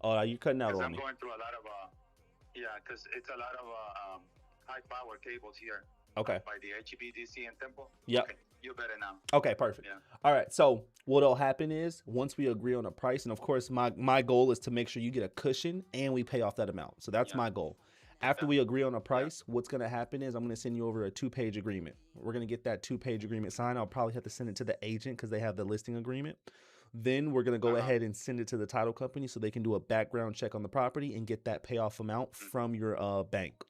Oh, you're cutting out on I'm me. going through a lot of because it's a lot of high power cables here. Okay. By the HVDC in Temple. Yep. Okay, you're better now. Okay, perfect. Yeah. All right. So what'll happen is once we agree on a price, and of course my goal is to make sure you get a cushion and we pay off that amount. So that's my goal. After we agree on a price, what's going to happen is I'm going to send you over a 2-page agreement. We're going to get that 2-page agreement signed. I'll probably have to send it to the agent because they have the listing agreement. Then we're going to go ahead and send it to the title company so they can do a background check on the property and get that payoff amount from your bank.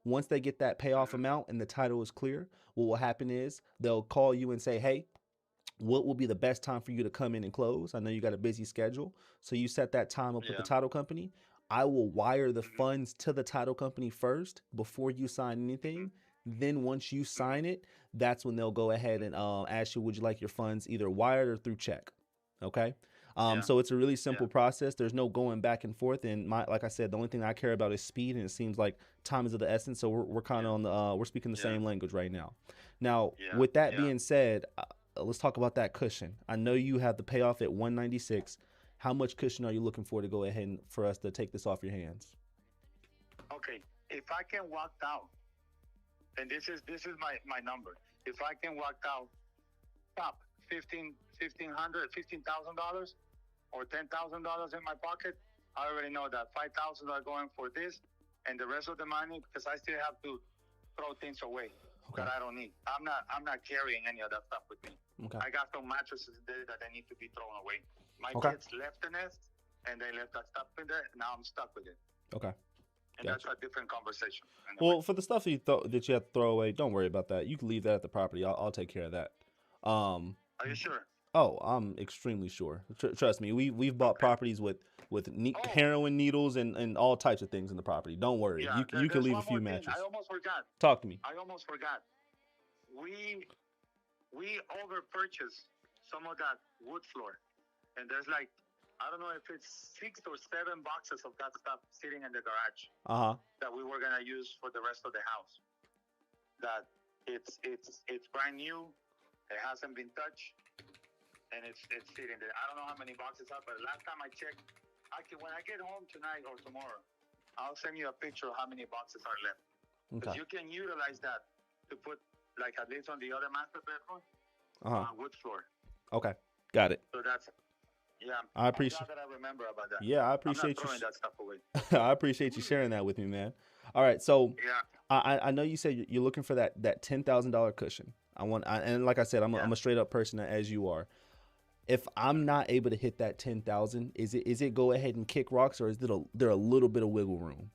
Once they get that payoff amount and the title is clear, what will happen is they'll call you and say, hey, what will be the best time for you to come in and close? I know you got a busy schedule. So you set that time up with the title company. I will wire the funds to the title company first before you sign anything. Then once you sign it, that's when they'll go ahead and ask you, would you like your funds either wired or through check? Okay. So it's a really simple process. There's no going back and forth. And like I said, the only thing I care about is speed. And it seems like time is of the essence. So we're kind of on the, we're speaking the same language right now. Now, with that being said, let's talk about that cushion. I know you have the payoff at 196. How much cushion are you looking for to go ahead and for us to take this off your hands? Okay, if I can walk out, and this is my number. If I can walk out, top $15,000 or $10,000 in my pocket, I already know that $5,000 are going for this, and the rest of the money because I still have to throw things away that I don't need. I'm not carrying any of that stuff with me. Okay. I got some mattresses there that they need to be thrown away. My kids left the nest and they left that stuff in there. Now I'm stuck with it. Okay. And that's a different conversation. Well, for the stuff that you have to throw away, don't worry about that. You can leave that at the property. I'll take care of that. Are you sure? Oh, I'm extremely sure. Trust me. We've bought properties with heroin needles and all types of things in the property. Don't worry. Yeah, You can leave a few mattresses. I almost forgot. Talk to me. I almost forgot. We over purchased some of that wood floor, and there's like I don't know if it's 6 or 7 boxes of that stuff sitting in the garage that we were gonna use for the rest of the house. That it's brand new, it hasn't been touched, and it's sitting there. I don't know how many boxes are, but last time I checked, when I get home tonight or tomorrow, I'll send you a picture of how many boxes are left. Because you can utilize that to put like at least on the other master bedroom wood floor. Okay, got it. So that's I appreciate. I'm glad that I remember about that. Yeah, I appreciate I'm not throwing that stuff away. I appreciate you sharing that with me, man. All right, so I know you said you're looking for that $10,000 cushion. And like I said, I'm a straight up person as you are. If I'm not able to hit that 10,000, is it go ahead and kick rocks, or is there a little bit of wiggle room?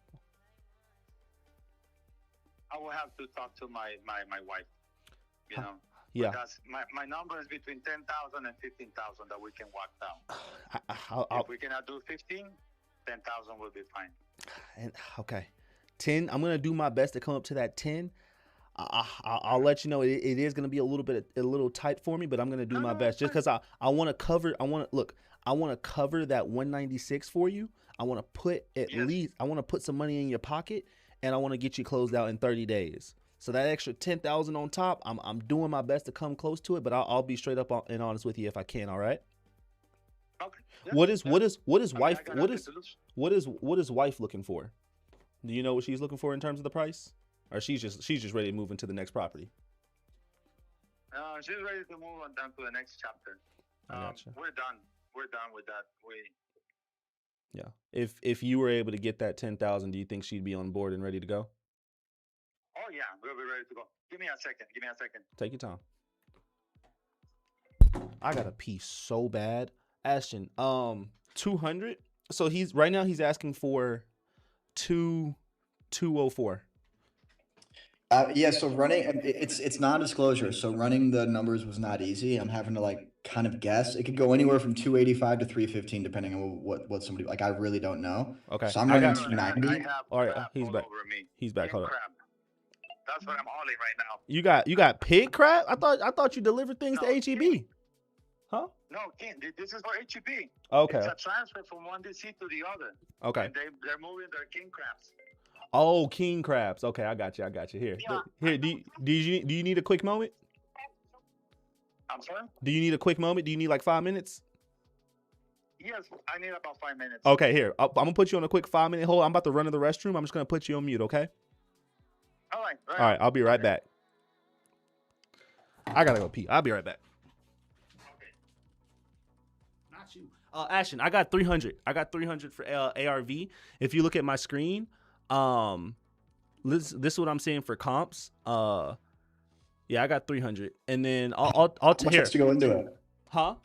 I will have to talk to my wife. You know. Yeah. Because my number is between 10,000 and 15,000 that we can walk down. If we cannot do 15, 10,000 will be fine. And okay, 10. I'm gonna do my best to come up to that 10. I'll let you know it is gonna be a little tight for me, but I'm gonna do my best just because I want to cover. I want to cover that 196 for you. I want to put I want to put some money in your pocket, and I want to get you closed out in 30 days. So that extra 10,000 on top, I'm doing my best to come close to it, but I'll be straight up and honest with you if I can. All right. Okay. Yeah, what is wife looking for? Do you know what she's looking for in terms of the price? or she's just ready to move into the next property. She's ready to move on down to the next chapter. I gotcha. We're done. We're done with that. Yeah. If you were able to get that 10,000, do you think she'd be on board and ready to go? Oh yeah, we'll be ready to go. Give me a second. Take your time. I got a piece so bad. Ashton, 200. So he's right now he's asking for 204. Yeah, so running it's non-disclosure, so running the numbers was not easy. I'm having to like kind of guess. It could go anywhere from 285 to 315 depending on what somebody like. I really don't know. Okay. So I'm running 290. All right, he's back. He's back. Hold on. That's what I'm hauling right now. You got pig crap? I thought you delivered things to HEB. Huh? No, King. This is for HEB. Okay. It's a transfer from one DC to the other. Okay. And they're moving their king crabs. Oh, king crabs. Okay, I got you. Here. Yeah. Here, do you need a quick moment? I'm sorry? Do you need a quick moment? Do you need like 5 minutes? Yes, I need about 5 minutes. Okay, here. I'm gonna put you on a quick 5-minute hold. I'm about to run to the restroom. I'm just gonna put you on mute, okay? All right. All right, I'll be right back. I gotta go pee. I'll be right back. Okay. Not you. Ashton, I got 300. I got 300 for ARV. If you look at my screen, this is what I'm seeing for comps. Yeah, I got 300, and then I'll How much has to go into it? Huh?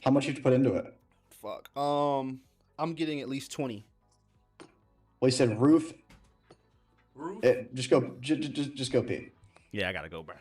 How much you have to put into it? Fuck. I'm getting at least 20. Well, you said roof. Roof? Just go pee. Yeah, I gotta go, bro.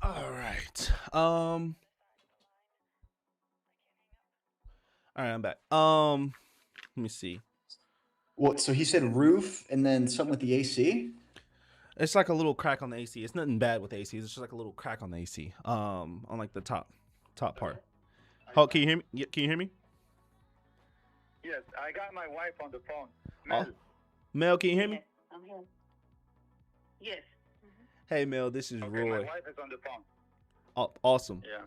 All right. All right, I'm back. Let me see. Well, so he said roof and then something with the AC. It's like a little crack on the AC. It's nothing bad with the AC. It's just like a little crack on the AC. On like the top part. Oh, can you hear me? Can you hear me? Yes, I got my wife on the phone. Oh. Mel, can you hear me? Yes, I'm here. Yes. Hey, Mel, this is Okay, Roy. my wife is on the phone. Oh, awesome. Yeah.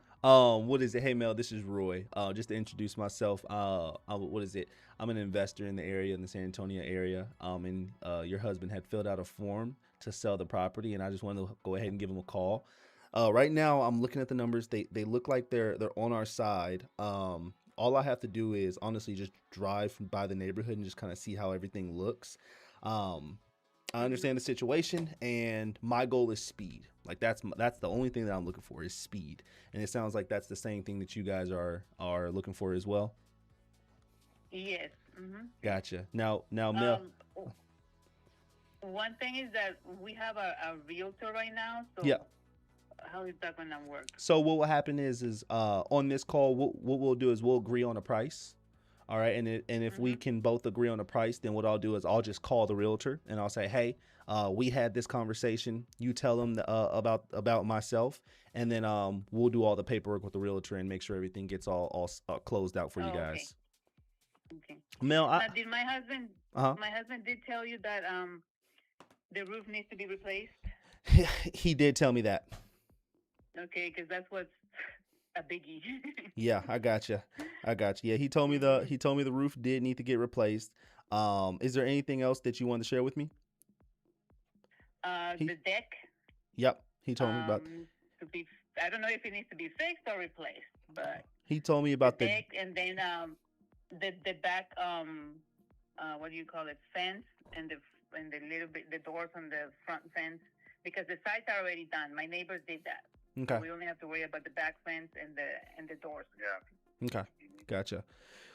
What is it? Hey, Mel, this is Roy. Just to introduce myself. What is it? I'm an investor in the area, in the San Antonio area. And your husband had filled out a form to sell the property, and I just wanted to go ahead and give him a call. Right now, I'm looking at the numbers. They look like they're on our side. All I have to do is honestly just drive by the neighborhood and just kind of see how everything looks. I understand the situation, and my goal is speed. Like that's the only thing that I'm looking for is speed. And it sounds like that's the same thing that you guys are looking for as well. Yes. Mm-hmm. Gotcha. Now, Mel. One thing is that we have a realtor right now. So Yeah. How is that gonna work? So what will happen is on this call, what we'll do is we'll agree on a price. All right, and if we can both agree on a price, then what I'll do is I'll just call the realtor and I'll say, hey, we had this conversation. You tell them about myself, and then we'll do all the paperwork with the realtor and make sure everything gets all closed out for you guys. Okay. Mel, Now, did my husband? Uh-huh. My husband did tell you that the roof needs to be replaced. He did tell me that. Okay, because that's what's a biggie. Yeah, I got you. Yeah, he told me the roof did need to get replaced. Is there anything else that you wanted to share with me? The deck. Yep, he told me about. To be, I don't know if it needs to be fixed or replaced, but He told me about the deck, and then the back what do you call it, fence, and the little bit the doors on the front fence, because the sides are already done. My neighbors did that. Okay. So we only have to worry about the back fence and the doors. Yeah. Okay, gotcha.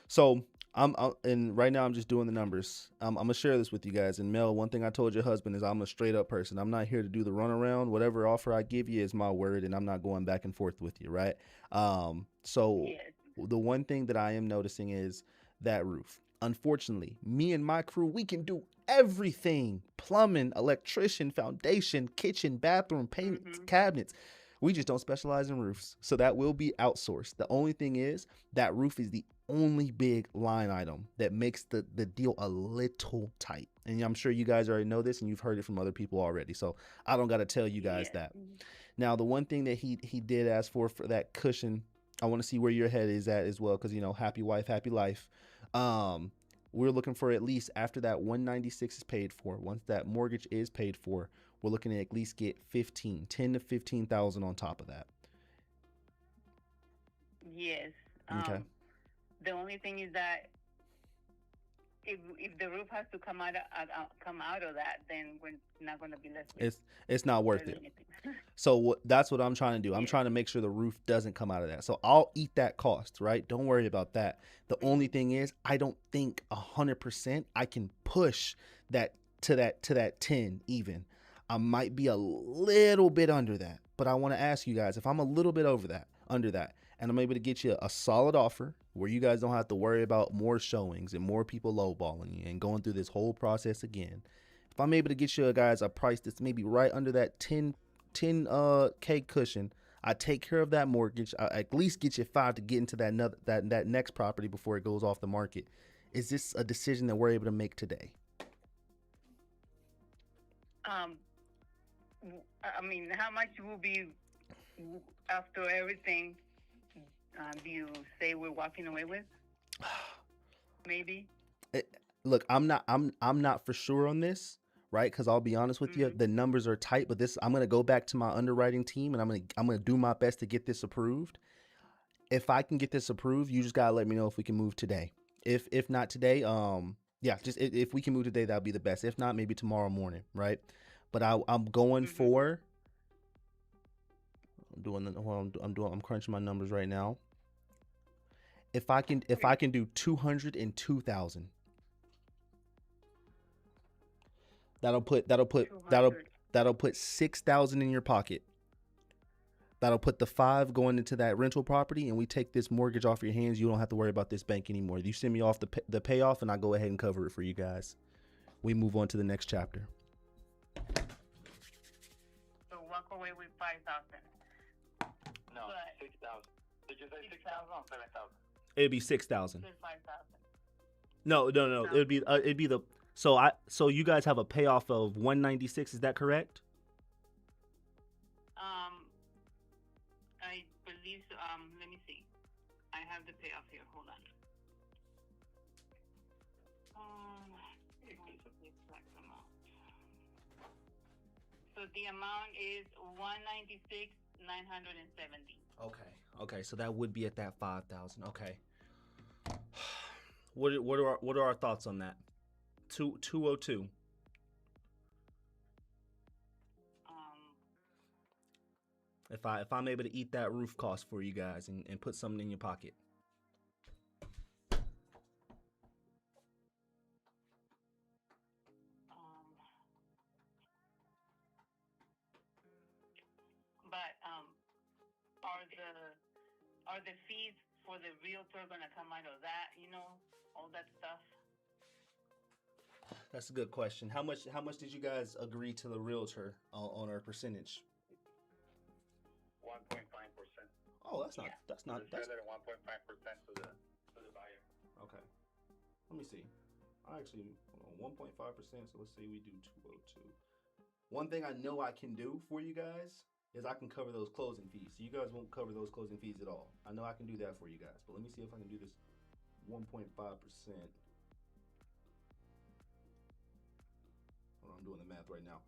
So and right now I'm just doing the numbers. I'm gonna share this with you guys. And Mel, one thing I told your husband is I'm a straight up person. I'm not here to do the runaround. Whatever offer I give you is my word, and I'm not going back and forth with you, right? So the one thing that I am noticing is that roof. Unfortunately, me and my crew, we can do everything: plumbing, electrician, foundation, kitchen, bathroom, payments, cabinets. We just don't specialize in roofs. So that will be outsourced. The only thing is that roof is the only big line item that makes the deal a little tight. And I'm sure you guys already know this and you've heard it from other people already. So I don't got to tell you guys that. Now, the one thing that he did ask for that cushion, I want to see where your head is at as well. Cause happy wife, happy life. We're looking for at least after that 196 is paid for, once that mortgage is paid for, we're looking at least get 10 to 15,000 on top of that. Yes. Okay. The only thing is that if the roof has to come out of that, then we're not going to be left. It's not worth it. So that's what I'm trying to do. I'm trying to make sure the roof doesn't come out of that. So I'll eat that cost, right? Don't worry about that. The only thing is, I don't think 100% I can push that to that 10 even. I might be a little bit under that, but I want to ask you guys if I'm a little bit under that, and I'm able to get you a solid offer where you guys don't have to worry about more showings and more people lowballing you and going through this whole process again. If I'm able to get you guys a price that's maybe right under that 10K cushion, I take care of that mortgage. I at least get you 5 to get into that next property before it goes off the market. Is this a decision that we're able to make today? I mean, how much will be after everything? Do you say we're walking away with? Maybe. Look, I'm not for sure on this, right? Because I'll be honest with you, the numbers are tight. But I'm gonna go back to my underwriting team, and I'm gonna do my best to get this approved. If I can get this approved, you just gotta let me know if we can move today. If not today, just if we can move today, that'll be the best. If not, maybe tomorrow morning, right? But I'm going for. I'm crunching my numbers right now. If I can do 202,000, that'll put 6,000 in your pocket. That'll put the 5 going into that rental property, and we take this mortgage off your hands. You don't have to worry about this bank anymore. You send me off the payoff, and I go ahead and cover it for you guys. We move on to the next chapter. So walk away with 5,000. No, 6,000. Did you say 6,000 or 7,000? It'd be 6,000. 5,000. No. It'd be the so you guys have a payoff of 196. Is that correct? I believe so. Let me see. I have the payoff here. Hold on. So the amount is 196,970. Okay. So that would be at that 5,000. Okay. What are our thoughts on that? 202. If I'm able to eat that roof cost for you guys and put something in your pocket. But are the fees for the realtor gonna come out of that? all that stuff. That's a good question. How much did you guys agree to the realtor on our percentage? 1.5%. Oh, that's not Yeah. that's To not the that's seller and 1.5% to the buyer. okay. Let me see. I actually hold on, 1.5%. So let's say we do 202. One thing I know I can do for you guys is I can cover those closing fees. So you guys won't cover those closing fees at all. I know I can do that for you guys. But let me see if I can do this 1.5%. I'm doing the math right now.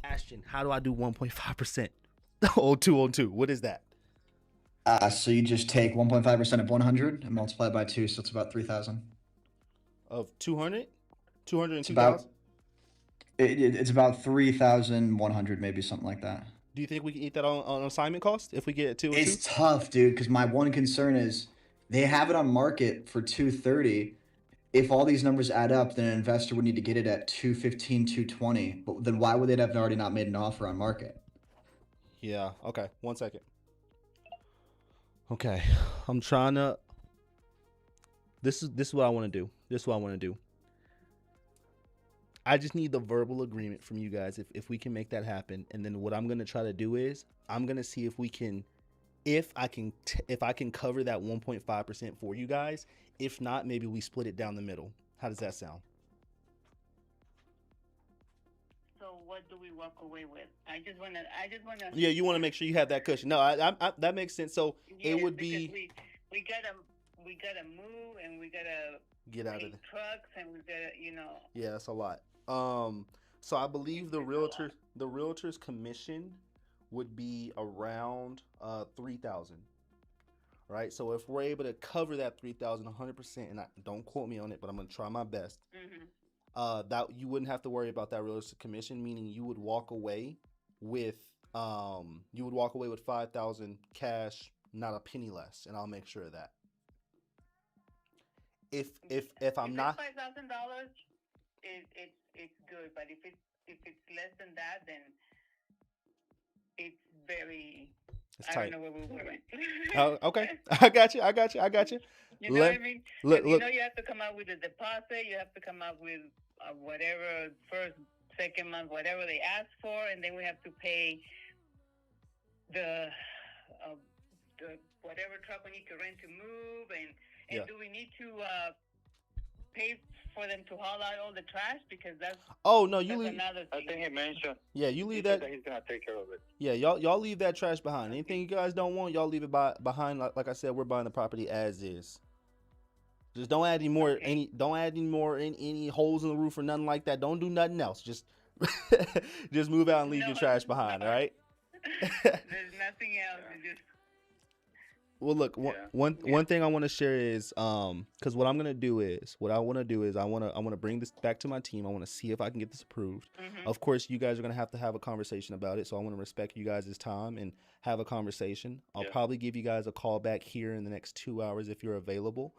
Ashton, how do I do 1.5%? Oh, 202. What is that? So you just take 1.5% of 100 and multiply by 2, so it's about 3,000. Of 200? It's 202,000? about it's about 3,100, maybe something like that. Do you think we can eat that on assignment cost if we get a 202? It's tough, dude, because my one concern is they have it on market for 230. If all these numbers add up, then an investor would need to get it at 215, 220. But then why would they have already not made an offer on market? Yeah. Okay. 1 second. Okay. I'm trying to. This is what I want to do. This is what I want to do. I just need the verbal agreement from you guys if we can make that happen. And then what I'm gonna try to do is I'm gonna see if we can, if I can cover that 1.5% for you guys. If not, maybe we split it down the middle. How does that sound? So what do we walk away with? I just wanna. Yeah, you want to make sure you have that cushion. No, I that makes sense. So Yes, it would because be we gotta move and we gotta get out of pay there. trucks and we gotta Yeah, that's a lot. So I believe the realtor's commission would be around 3,000. Right? So if we're able to cover that 3,000 100%, and don't quote me on it, but I'm gonna try my best. That you wouldn't have to worry about that realtor's commission, meaning you would walk away with 5,000 cash, not a penny less, and I'll make sure of that. If I'm not $5,000, it's good, but if it's less than that, then it's very. It's I tight. don't know where we're going. Oh, okay. I got you. You know what I mean? Look. You have to come up with a deposit. You have to come up with whatever first, second month, whatever they ask for, and then we have to pay the whatever truck we need to rent to move, and Yeah. do we need to pay for them to haul out all the trash? Because that's you leave. another thing. I think he mentioned. Yeah, you leave He that. said he's gonna take care of it. Yeah, y'all leave that trash behind. Anything you guys don't want, y'all leave it behind. Like I said, we're buying the property as is. Just don't add any more any holes in the roof or nothing like that. Don't do nothing else. Just just move out and leave your trash behind. All right. There's nothing else. It's just. Well, look, one thing I want to share is because what I want to do is I want to bring this back to my team. I want to see if I can get this approved. Of course, you guys are gonna have to have a conversation about it. So I want to respect you guys' time and have a conversation. I'll probably give you guys a call back here in the next 2 hours if you're available.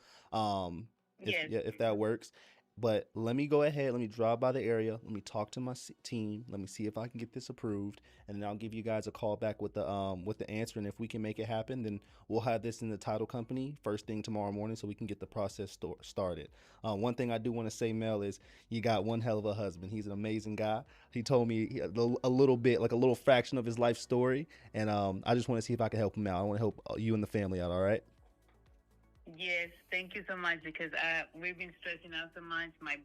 If that works. But let me go ahead. Let me drive by the area. Let me talk to my team. Let me see if I can get this approved, and then I'll give you guys a call back with the answer. And if we can make it happen, then we'll have this in the title company first thing tomorrow morning, so we can get the process started. One thing I do want to say, Mel, is you got one hell of a husband. He's an amazing guy. He told me a little bit, like a little fraction of his life story, and I just want to see if I can help him out. I want to help you and the family out. All right. Yes, thank you so much, because we've been stressing out so much. My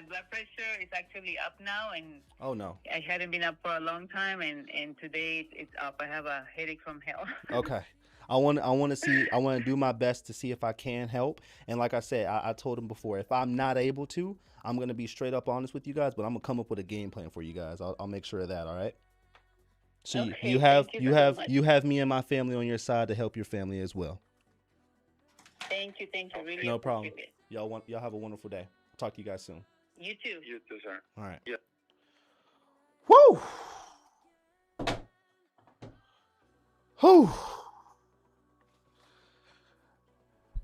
blood pressure is actually up now, and oh no, I hadn't been up for a long time, and today it's up. I have a headache from hell. Okay. I want to do my best to see if I can help. And like I said, I told him before, if I'm not able to, I'm going to be straight up honest with you guys, but I'm going to come up with a game plan for you guys. I'll make sure of that. All right. So okay, you have me and my family on your side to help your family as well. Thank you. Really no problem. It. Y'all have a wonderful day. Talk to you guys soon. You too. You too, sir. All right. Yeah. Woo! Whew.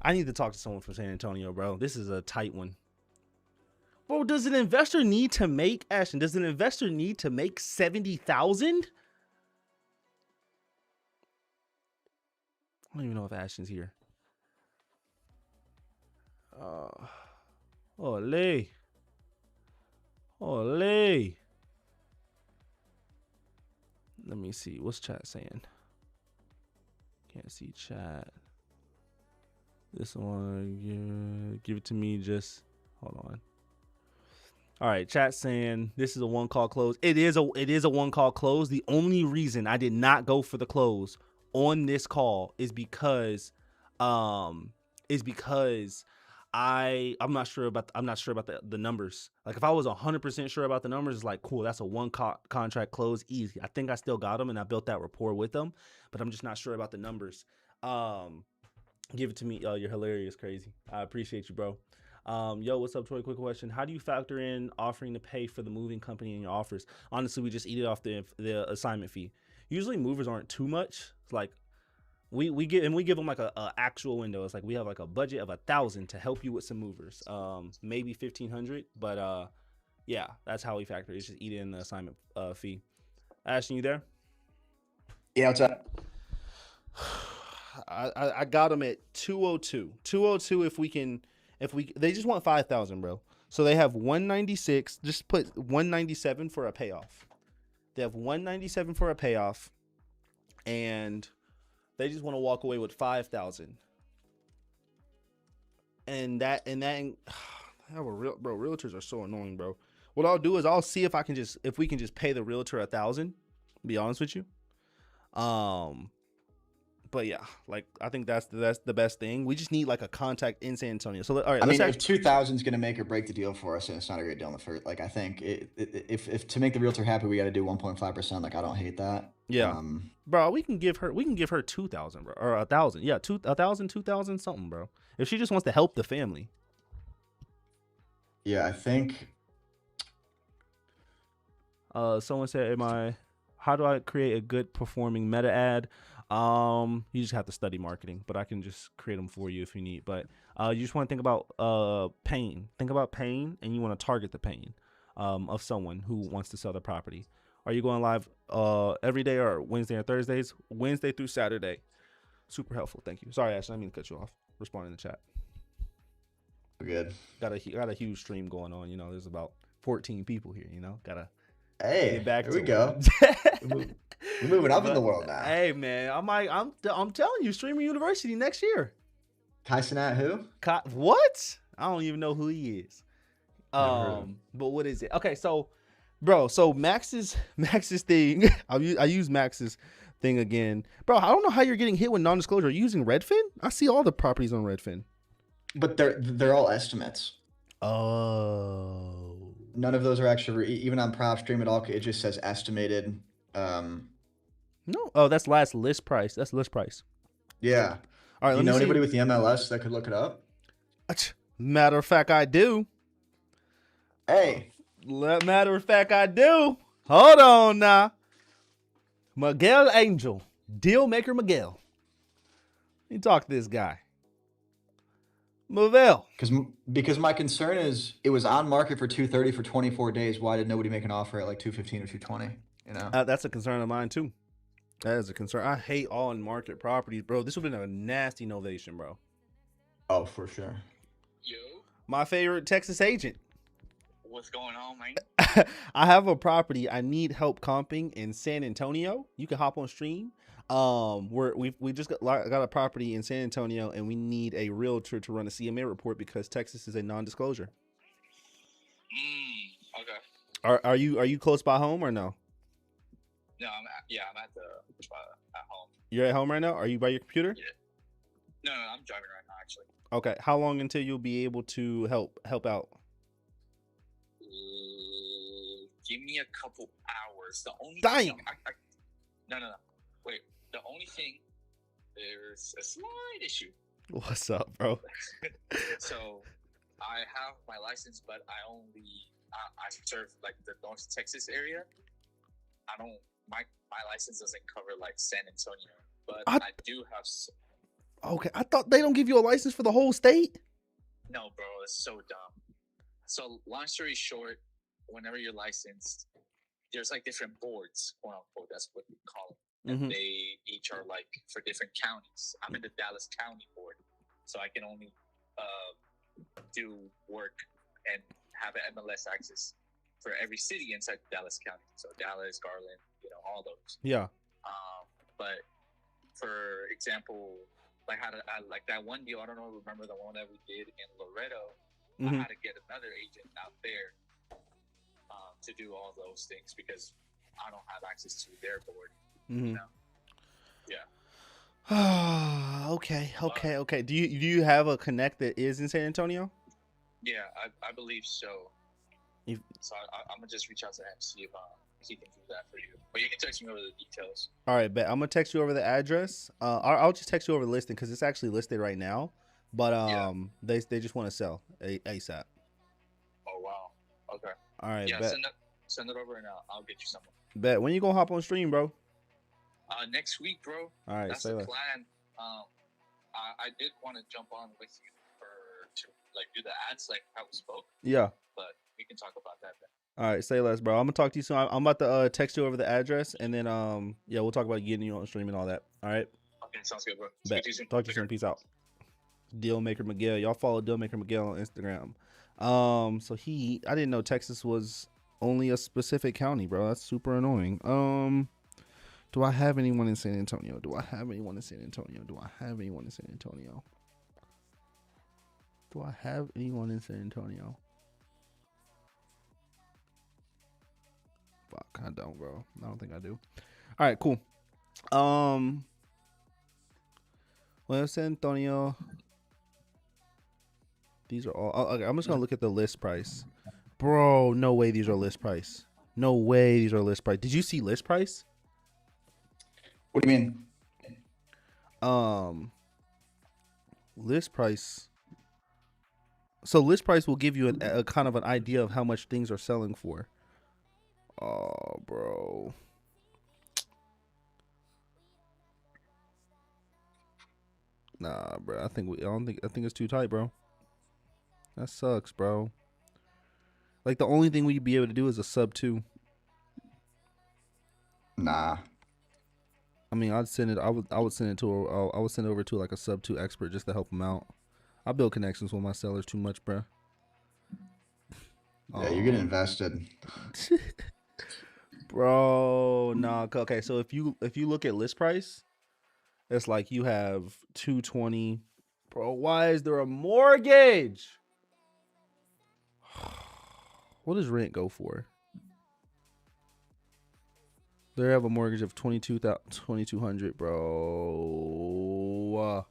I need to talk to someone from San Antonio, bro. This is a tight one. Bro, does an investor need to make, Ashton, does an investor need to make 70,000? I don't even know if Ashton's here. Ole. Ole. Let me see. What's chat saying? Can't see chat. This one, yeah, give it to me. Just hold on. All right, chat saying this is a one call close. It is a one call close. The only reason I did not go for the close on this call is because I'm not sure about the numbers. Like if I was 100% sure about the numbers, it's like cool, that's a one contract close, easy. I think I still got them and I built that rapport with them, but I'm just not sure about the numbers. Give it to me. Oh, you're hilarious, crazy. I appreciate you, bro. Yo, what's up, Troy? Quick question. How do you factor in offering to pay for the moving company in your offers? Honestly, we just eat it off the assignment fee. Usually movers aren't too much. It's like we give them like a actual window. It's like we have like a budget of 1,000 to help you with some movers. Maybe 1,500, but yeah, that's how we factor it. It's just eat it in the assignment fee. Ashton, you there? Yeah, what's up? I got them at 202. 202 they just want 5,000, bro. So they have 196. Just put 197 for a payoff. They have 197 for a payoff, and they just want to walk away with 5,000. And realtors are so annoying, bro. What I'll do is I'll see if we can just pay the realtor 1,000. Be honest with you. But yeah, like I think that's the best thing. We just need like a contact in San Antonio. So all right, if 2,000 is going to make or break the deal for us, and it's not a great deal in the first, like I think if to make the realtor happy, we got to do 1.5%. Like I don't hate that. Yeah, bro, we can give her 2,000, bro, or 1,000. Yeah, 1,000, 2,000, something, bro. If she just wants to help the family. Yeah, I think. Someone said, how do I create a good performing meta ad? You just have to study marketing, but I can just create them for you if you need. But you just want to think about pain. Think about pain, and you want to target the pain of someone who wants to sell their property. Are you going live every day or Wednesday or Thursdays? Wednesday through Saturday. Super helpful. Thank you. Sorry, Ashley, I didn't mean to cut you off. Respond in the chat. We're good. Got a huge stream going on. You know, there's about 14 people here. You know, Hey, get back here to we go. We're moving up in the world now. Hey man, I'm telling you, Streamer University next year. Kai Cenat, who? What? I don't even know who he is. But what is it? Okay, so Max's thing. I use Max's thing again, bro. I don't know how you're getting hit with non-disclosure. Are you using Redfin? I see all the properties on Redfin, but they're all estimates. Oh. None of those are actually even on PropStream at all. It just says estimated. No. Oh, that's last list price. That's list price. Yeah. All right. Do you know anybody with the MLS that could look it up? Matter of fact, I do. Hey. Matter of fact, I do. Hold on now. Miguel Angel, deal maker Miguel. Let me talk to this guy. Miguel. Because my concern is it was on market for 230 for 24 days. Why did nobody make an offer at like 215 or 220? You know, that's a concern of mine too. That is a concern. I hate on market properties, bro. This would have been a nasty novation, bro. Oh, for sure. Yo. My favorite Texas agent. What's going on, man? I have a property. I need help comping in San Antonio. You can hop on stream. We just got a property in San Antonio, and we need a realtor to run a CMA report because Texas is a non-disclosure. Okay. Are you close by home or no? No, I'm at home. You're at home right now? Are you by your computer? Yeah. No, I'm driving right now, actually. Okay. How long until you'll be able to help out? Give me a couple hours. The only Damn. thing No. Wait. The only thing, there's a slight issue. What's up, bro? So, I have my license, but I serve like the North Texas area. My license doesn't cover like San Antonio, but I do have. Okay, I thought they don't give you a license for the whole state. No, bro, it's so dumb. So, long story short, whenever you're licensed, there's like different boards, quote unquote. That's what we call them. And they each are like for different counties. I'm in the Dallas County board, so I can only do work and have an MLS access for every city inside Dallas County. So Dallas, Garland, all those. Yeah. But for example, like like that one deal, I don't know, remember the one that we did in Loretto? I had to get another agent out there to do all those things because I don't have access to their board. Yeah. Okay. Do you have a connect that is in San Antonio? Yeah, I believe so. So I'm gonna just reach out to him and see if he can do that for you. But you can text me over the details. All right, bet. I'm gonna text you over the address. I'll just text you over the listing because it's actually listed right now. But they just want to sell ASAP. Oh wow. Okay. All right. Yeah. Bet. Send it over and I'll get you someone. Bet. When you gonna hop on stream, bro? Next week, bro. All right. That's the plan. I did want to jump on with you to like do the ads like how we spoke. Yeah. But we can talk about that then. All right, say less, bro. I'm gonna talk to you soon. I'm about to text you over the address, and then we'll talk about getting you on stream and all that. All right. Okay, sounds good, bro. Bet. Talk to you soon. Peace out. Dealmaker Miguel. Y'all follow Dealmaker Miguel on Instagram. So I didn't know Texas was only a specific county, bro. That's super annoying. Do I have anyone in San Antonio? Do I have anyone in San Antonio? Fuck, I don't, bro. I don't think I do. All right, cool. Well, San Antonio. These are all. Okay, I'm just gonna look at the list price, bro. No way, these are list price. Did you see list price? What do you mean? List price. So list price will give you a kind of an idea of how much things are selling for. Oh, bro. Nah, bro. I think it's too tight, bro. That sucks, bro. Like the only thing we'd be able to do is a sub 2. Nah. I mean, I'd send it. I would send it over to like a sub 2 expert just to help them out. I build connections with my sellers too much, bro. Yeah, you're getting invested. Bro, nah. Okay, so if you look at list price, it's like you have 220. Bro, why is there a mortgage? What does rent go for? They have a mortgage of $2,200, bro.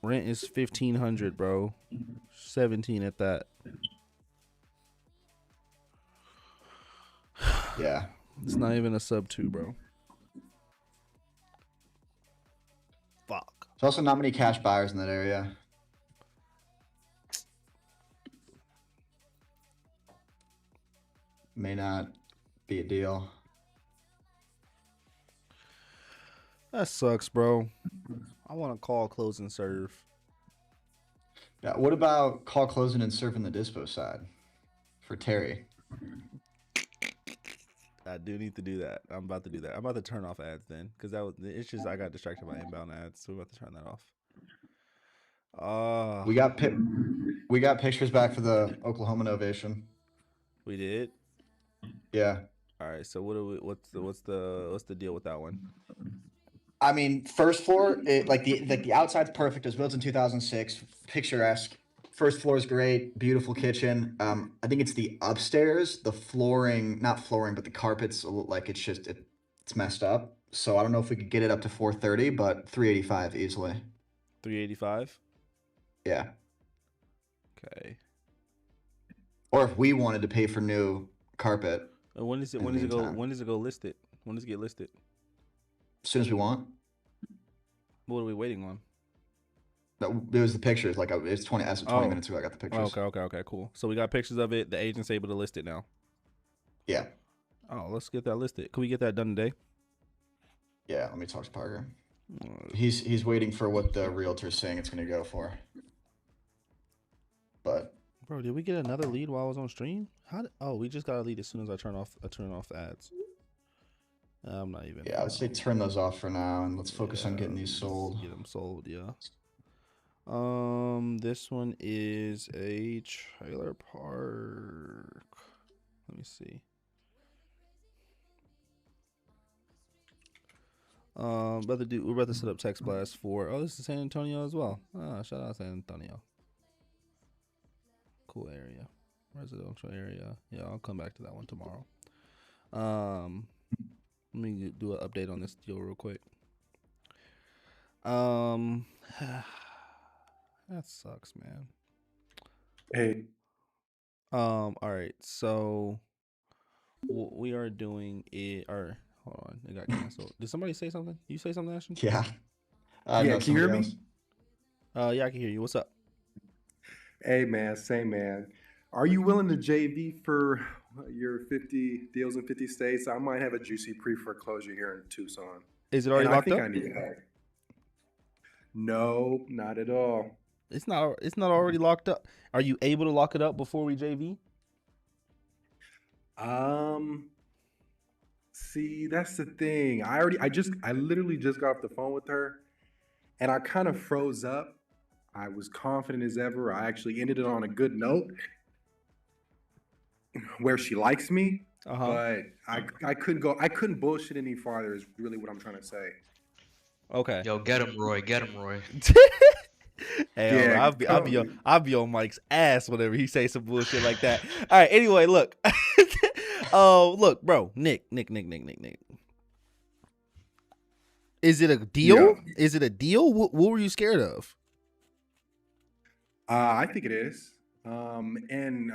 Rent is $1,500, bro. 17 at that. Yeah. It's not even a sub 2, bro. Fuck. There's also not many cash buyers in that area. May not be a deal. That sucks, bro. I want to call, close, and serve. Yeah. What about call, closing, and serving the dispo side for Terry? I do need to do that. I'm about to do that. I'm about to turn off ads then, because it's just I got distracted by inbound ads, so we're about to turn that off. We got pictures back for the Oklahoma Novation. We did. Yeah. All right. So what's the deal with that one? I mean, first floor, the outside's perfect. It was built in 2006, picturesque. First floor is great, beautiful kitchen. I think it's the upstairs, the flooring, not flooring, but the carpets, like it's messed up. So I don't know if we could get it up to 430, but 385 easily. 385. Yeah. Okay. Or if we wanted to pay for new carpet. When does it go listed? When does it get listed? As soon as we want. What are we waiting on? It was the pictures. Like it's 20 minutes ago. I got the pictures. Okay, cool. So we got pictures of it. The agent's able to list it now. Yeah. Oh, let's get that listed. Can we get that done today? Yeah. Let me talk to Parker. He's waiting for what the realtor's saying it's going to go for. But. Bro, did we get another lead while I was on stream? We just got a lead as soon as I turn off ads. I'm not even. Yeah, I'd say turn those off for now, and let's focus on getting these sold. Get them sold, yeah. This one is a trailer park. Let me see. We're about to set up text blast for. Oh, this is San Antonio as well. Shout out San Antonio. Cool area, residential area. Yeah, I'll come back to that one tomorrow. Let me do an update on this deal real quick. That sucks, man. Hey. All right, so what we are doing it. Or hold on, it got canceled. Did somebody say something? You say something, Ashton? Yeah. Yeah, No, can you hear me? else. Yeah, I can hear you. What's up? Hey, man, same man. Are you willing to JV for your 50 deals in 50 states? I might have a juicy pre-foreclosure here in Tucson. Is it already And locked I think up? I need help. No, not at all. It's not already locked up. Are you able to lock it up before we JV? See, that's the thing. I literally just got off the phone with her, and I kind of froze up. I was confident as ever. I actually ended it on a good note where she likes me, but I couldn't bullshit any farther is really what I'm trying to say. Okay. Yo, get him, Roy. Get him, Roy. Hey, Yeah, I'll be on Mike's ass whenever he say some bullshit like that. All right. Anyway, look. Look, bro. Nick. Is it a deal? Yeah. Is it a deal? What were you scared of? I think it is, and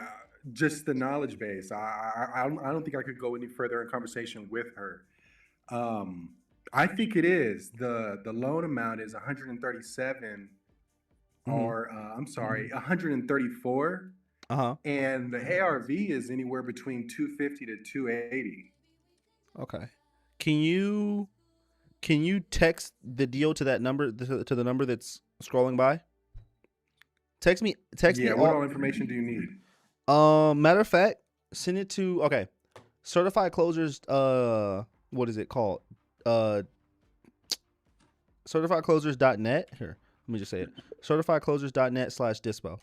just the knowledge base. I don't think I could go any further in conversation with her. I think it is. The loan amount is 137, or I'm sorry, 134. And the ARV is anywhere between 250 to 280. Okay. Can you text the deal to that number, to the number that's scrolling by? Text me. Yeah, what all information do you need? Matter of fact, send it to Certified Closers. What is it called? CertifiedClosers.net. Here, let me just say it. CertifiedClosers.net/dispo.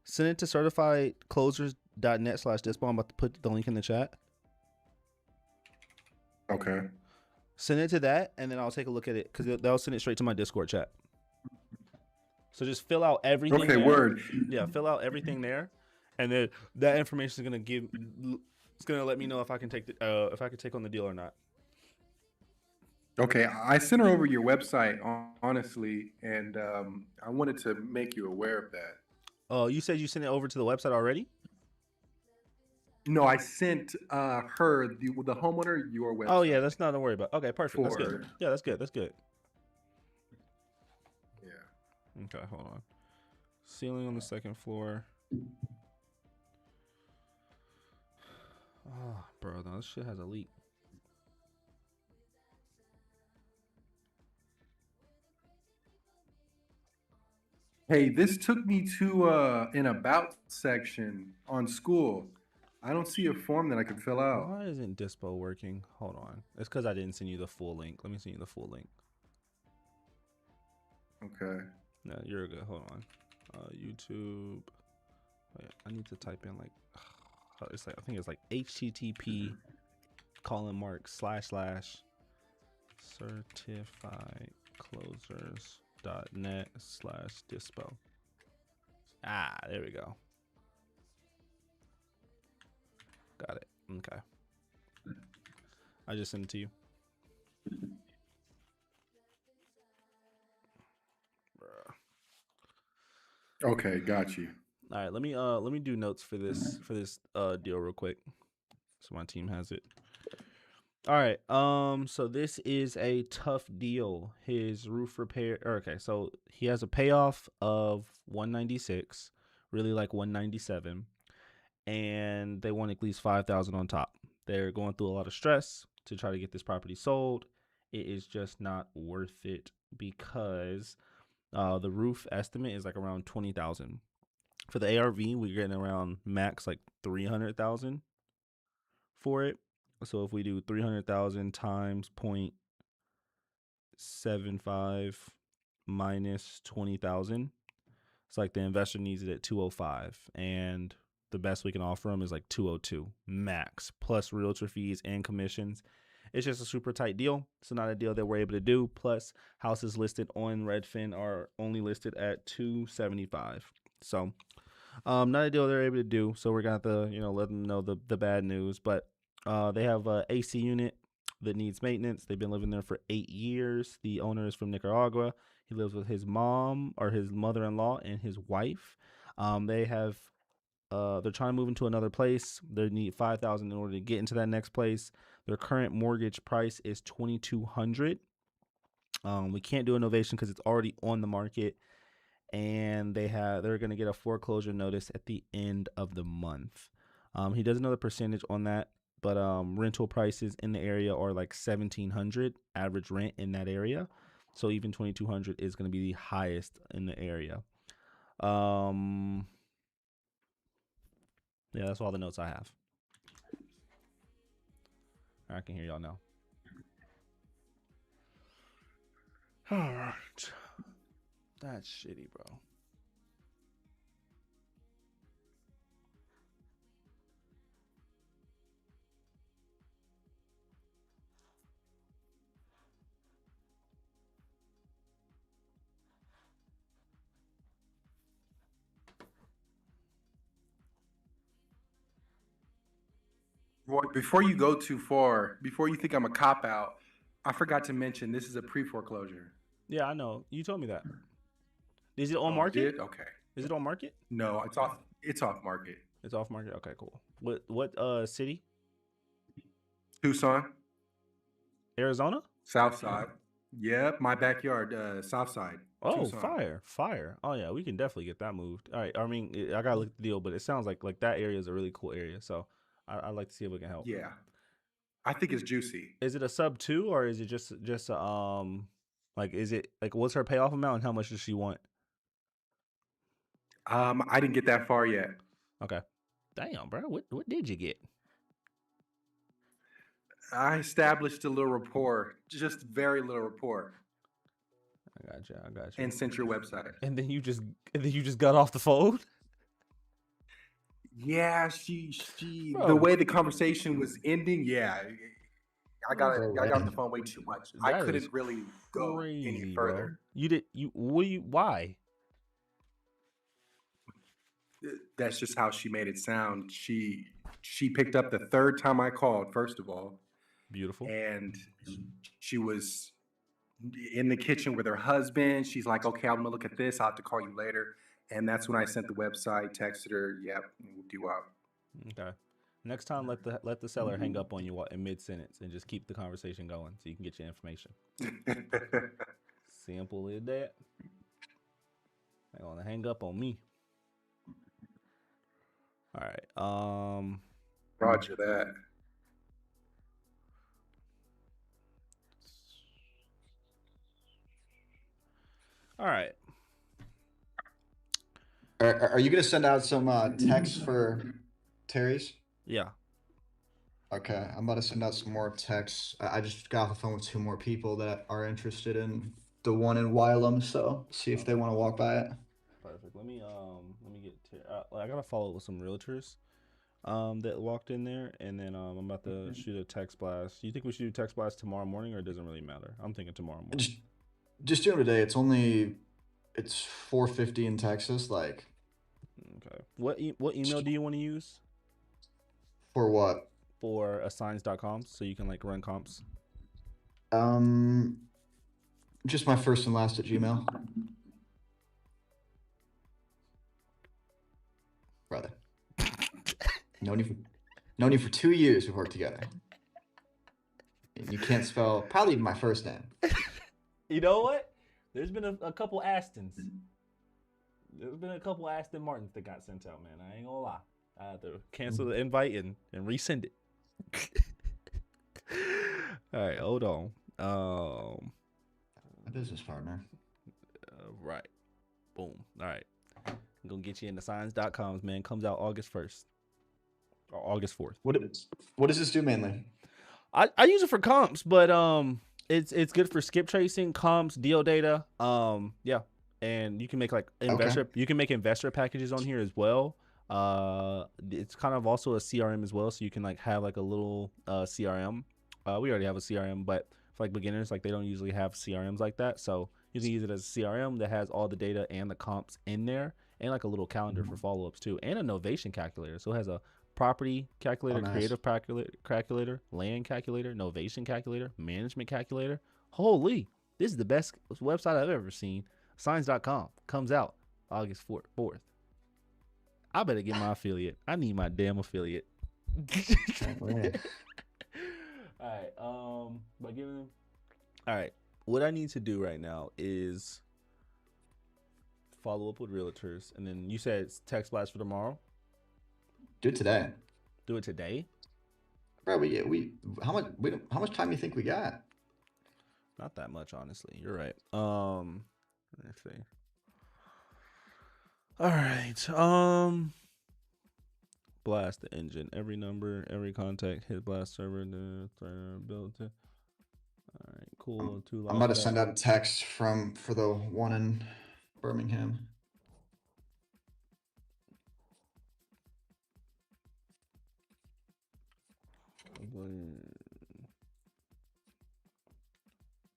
Send it to CertifiedClosers.net/dispo. I'm about to put the link in the chat. Okay. Send it to that, and then I'll take a look at it because they'll send it straight to my Discord chat. So just fill out everything. Okay, there. word. Yeah, fill out everything there, and then that information is gonna let me know if I can take on the deal or not. Okay, I sent her over your website, honestly, and I wanted to make you aware of that. Oh, you said you sent it over to the website already? No, I sent her, the homeowner, your website. Oh yeah, that's not to worry about. Okay, perfect. That's good. Yeah, that's good. Yeah. Okay, hold on. Ceiling on the second floor. Oh, bro, no, this shit has a leak. Hey, this took me to an about section on school. I don't see a form that I could fill out. Why isn't DISPO working? Hold on. It's because I didn't send you the full link. Let me send you the full link. Okay. No, you're good. Hold on. YouTube. Wait, I need to type in like it's like I think it's like http certifiedclosers.net/dispo. There we go. Got it. Okay. I just sent it to you. Okay, got you. All right, let me do notes for this deal real quick, so my team has it. All right, so this is a tough deal. His roof repair. Okay, so he has a payoff of 196, really like 197, and they want at least 5,000 on top. They're going through a lot of stress to try to get this property sold. It is just not worth it because the roof estimate is like around 20,000. For the ARV, we're getting around max like 300,000 for it. So if we do 300,000 times 0.75 minus 20,000, It's like the investor needs it at 205, and the best we can offer them is like 202 max, plus realtor fees and commissions. It's just a super tight deal. So not a deal that we're able to do. Plus, houses listed on Redfin are only listed at 275. So not a deal they're able to do. So we're gonna have to, let them know the bad news. But they have a AC unit that needs maintenance. They've been living there for 8 years. The owner is from Nicaragua. He lives with his mom or his mother-in-law and his wife. They're trying to move into another place. They need $5,000 in order to get into that next place. Their current mortgage price is $2,200. We can't do a novation because it's already on the market, and they're going to get a foreclosure notice at the end of the month. He doesn't know the percentage on that, but rental prices in the area are like $1,700 average rent in that area. So even $2,200 is going to be the highest in the area. Yeah, that's all the notes I have. I can hear y'all now. All right. That's shitty, bro. Roy, before you go too far, before you think I'm a cop out, I forgot to mention this is a pre-foreclosure. Yeah, I know. You told me that. Is it on Oh, market? you did? Okay. Is it on market? No, it's off. It's off market. It's off market. Okay, cool. What city? Tucson, Arizona? South Side. Yep, my backyard, South Side. Oh, Tucson. fire. Oh yeah, we can definitely get that moved. All right. I mean, I gotta look at the deal, but it sounds like that area is a really cool area. So I'd like to see if we can help. Yeah, I think it's juicy. Is it a sub 2 or is it just like, is it like, what's her payoff amount and how much does she want? I didn't get that far yet. Okay. Damn, bro. What did you get? I established a little rapport, just very little rapport, I got you. and sent your website. And then you just got off the phone? Yeah, she Bro. the way the conversation was ending, yeah. I got off the phone way too much. I That couldn't is really go any crazy, bro. further. Why? That's just how she made it sound. She picked up the third time I called, first of all. Beautiful. And she was in the kitchen with her husband. She's like, okay, I'm gonna look at this. I'll have to call you later. And that's when I sent the website, texted her, yep, we'll do out. Okay. Next time, let the seller hang up on you in mid sentence and just keep the conversation going so you can get your information. Simple as that. They want to hang up on me. All right. Roger that. All right. Are you gonna send out some texts for Terry's? Yeah. Okay, I'm about to send out some more texts. I just got off the phone with 2 more people that are interested in the one in Wylam, so see if they want to walk by it. Perfect. Let me get I gotta follow up with some realtors that walked in there, and then I'm about to shoot a text blast. Do you think we should do text blast tomorrow morning, or it doesn't really matter? I'm thinking tomorrow morning. Just do it today. It's 4:50 in Texas. Like, okay. What email do you want to use? For what? For assigns.com, so you can like run comps. Just my first and last at Gmail. Brother. Known you for 2 years. We've worked together. You can't spell probably even my first name. You know what? There's been a couple Astons. There's been a couple Aston Martins that got sent out, man. I ain't gonna lie. I had to cancel the invite and resend it. All right, hold on. A business partner. Right. Boom. All right. I'm gonna get you into signs.coms, man. Comes out August 1st. Or August 4th. What does this do mainly? I use it for comps, but it's good for skip tracing, comps, deal data. Yeah. and you can make like investor. You can make investor packages on here as well. It's kind of also a CRM as well, so you can like have like a little CRM. We already have a CRM, but for like beginners, like they don't usually have CRMs like that, so you can use it as a CRM that has all the data and the comps in there, and like a little calendar for follow-ups too, and a novation calculator. So it has a property calculator, creative calculator, land calculator, novation calculator, management calculator. Holy, this is the best website I've ever seen. Signs.com comes out August 4th. I better get my affiliate. I need my damn affiliate. All right. What I need to do right now is follow up with realtors, and then you said it's text blast for tomorrow. Do it today. Do it today, bro. How much time do you think we got? Not that much, honestly. You're right. Let's see. All right. Blast the engine. Every number, every contact, hit blast server. Build it. All right, cool. I'm about to send out a text for the one in Birmingham.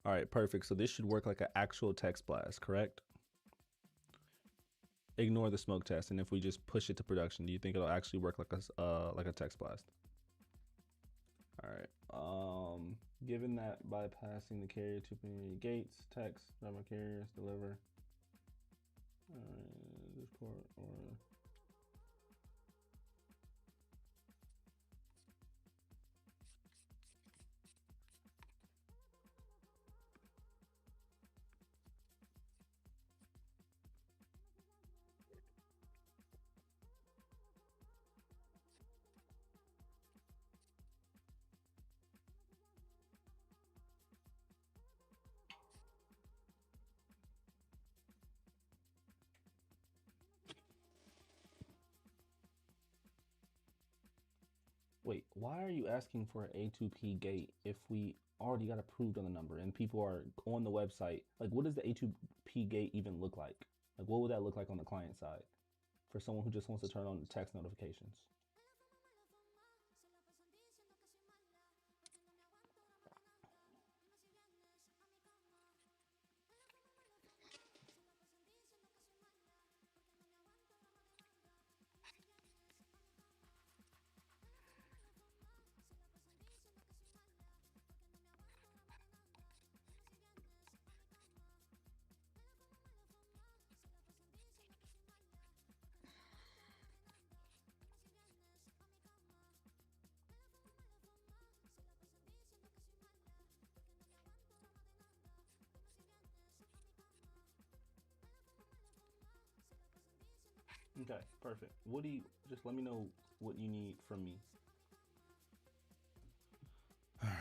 All right, perfect. So this should work like an actual text blast, correct? Ignore the smoke test, and if we just push it to production, do you think it'll actually work like a text blast? All right. Given that bypassing the carrier to gates, text, number carriers, deliver. This port or. Wait, why are you asking for an A2P gate if we already got approved on the number and people are on the website? Like, what does the A2P gate even look like? Like, what would that look like on the client side for someone who just wants to turn on the text notifications? Okay, perfect. What do you, just let me know what you need from me. All right.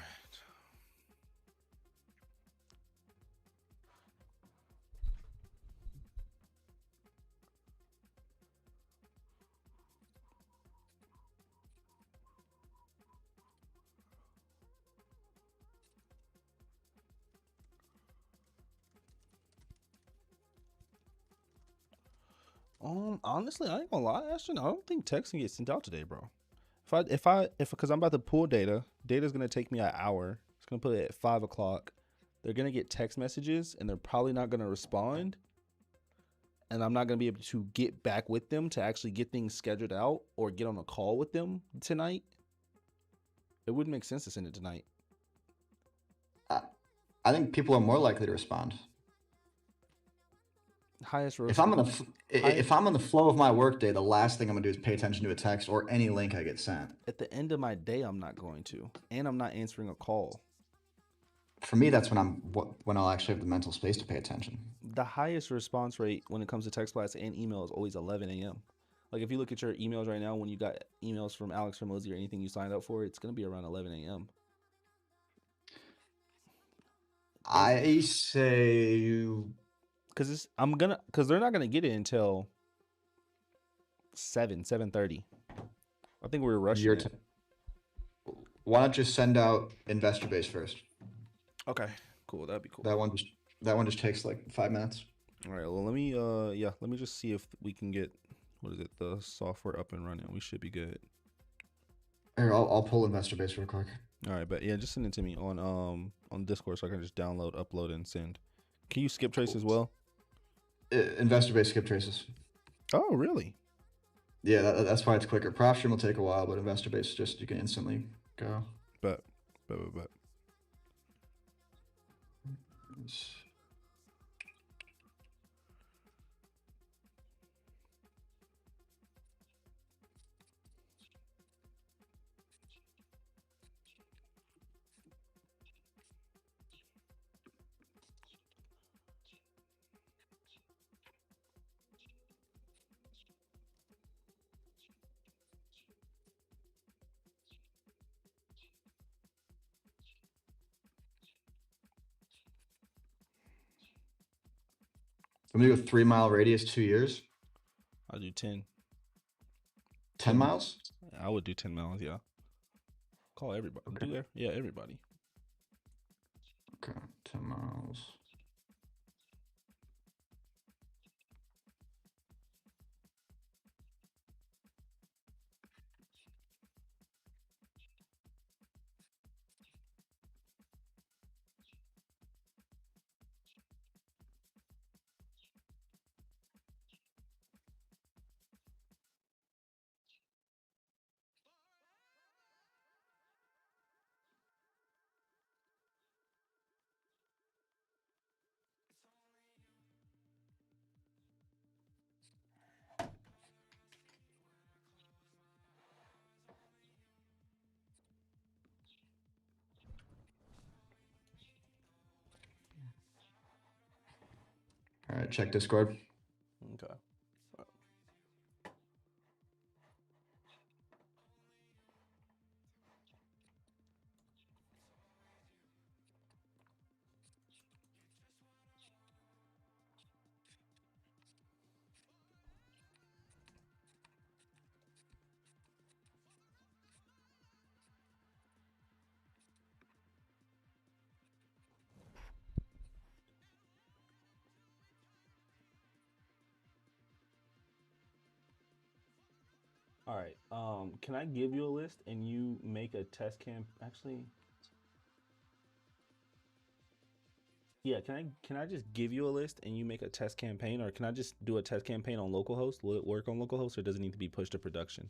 Honestly, I ain't gonna lie, Ashton. I don't think text can get sent out today, bro. Because I'm about to pull data's gonna take me an hour. It's gonna put it at 5 o'clock. They're gonna get text messages and they're probably not gonna respond. And I'm not gonna be able to get back with them to actually get things scheduled out or get on a call with them tonight. It wouldn't make sense to send it tonight. I think people are more likely to respond. If I'm on the flow of my workday, the last thing I'm gonna do is pay attention to a text or any link I get sent. At the end of my day, I'm not going to, and I'm not answering a call. For me, that's when I'll actually have the mental space to pay attention. The highest response rate when it comes to text blasts and email is always 11 a.m. Like if you look at your emails right now, when you got emails from Alex or Mosey or anything you signed up for, it's gonna be around 11 a.m. I say. Because they're not gonna get it until 7:30. I think we're rushing. Why not just send out investor base first? Okay, cool. That'd be cool. That one just takes like 5 minutes. All right. Well, let me just see if we can get the software up and running. We should be good. Here, I'll pull investor base real quick. All right, but yeah, just send it to me on Discord so I can just download, upload, and send. Can you skip trace as well? Investor base skip traces. Oh, really? Yeah, that's why it's quicker. PropStream will take a while, but investor base just you can instantly go. But. I'm gonna go 3 mile radius, 2 years. I'll do 10. 10 miles? I would do 10 miles. Yeah. Call everybody. Okay. Everybody. Okay, 10 miles. All right, check Discord. Okay. All right. Can I give you a list and you make a test camp? Actually, yeah. Can I just give you a list and you make a test campaign, or can I just do a test campaign on localhost? Will it work on localhost, or does it need to be pushed to production?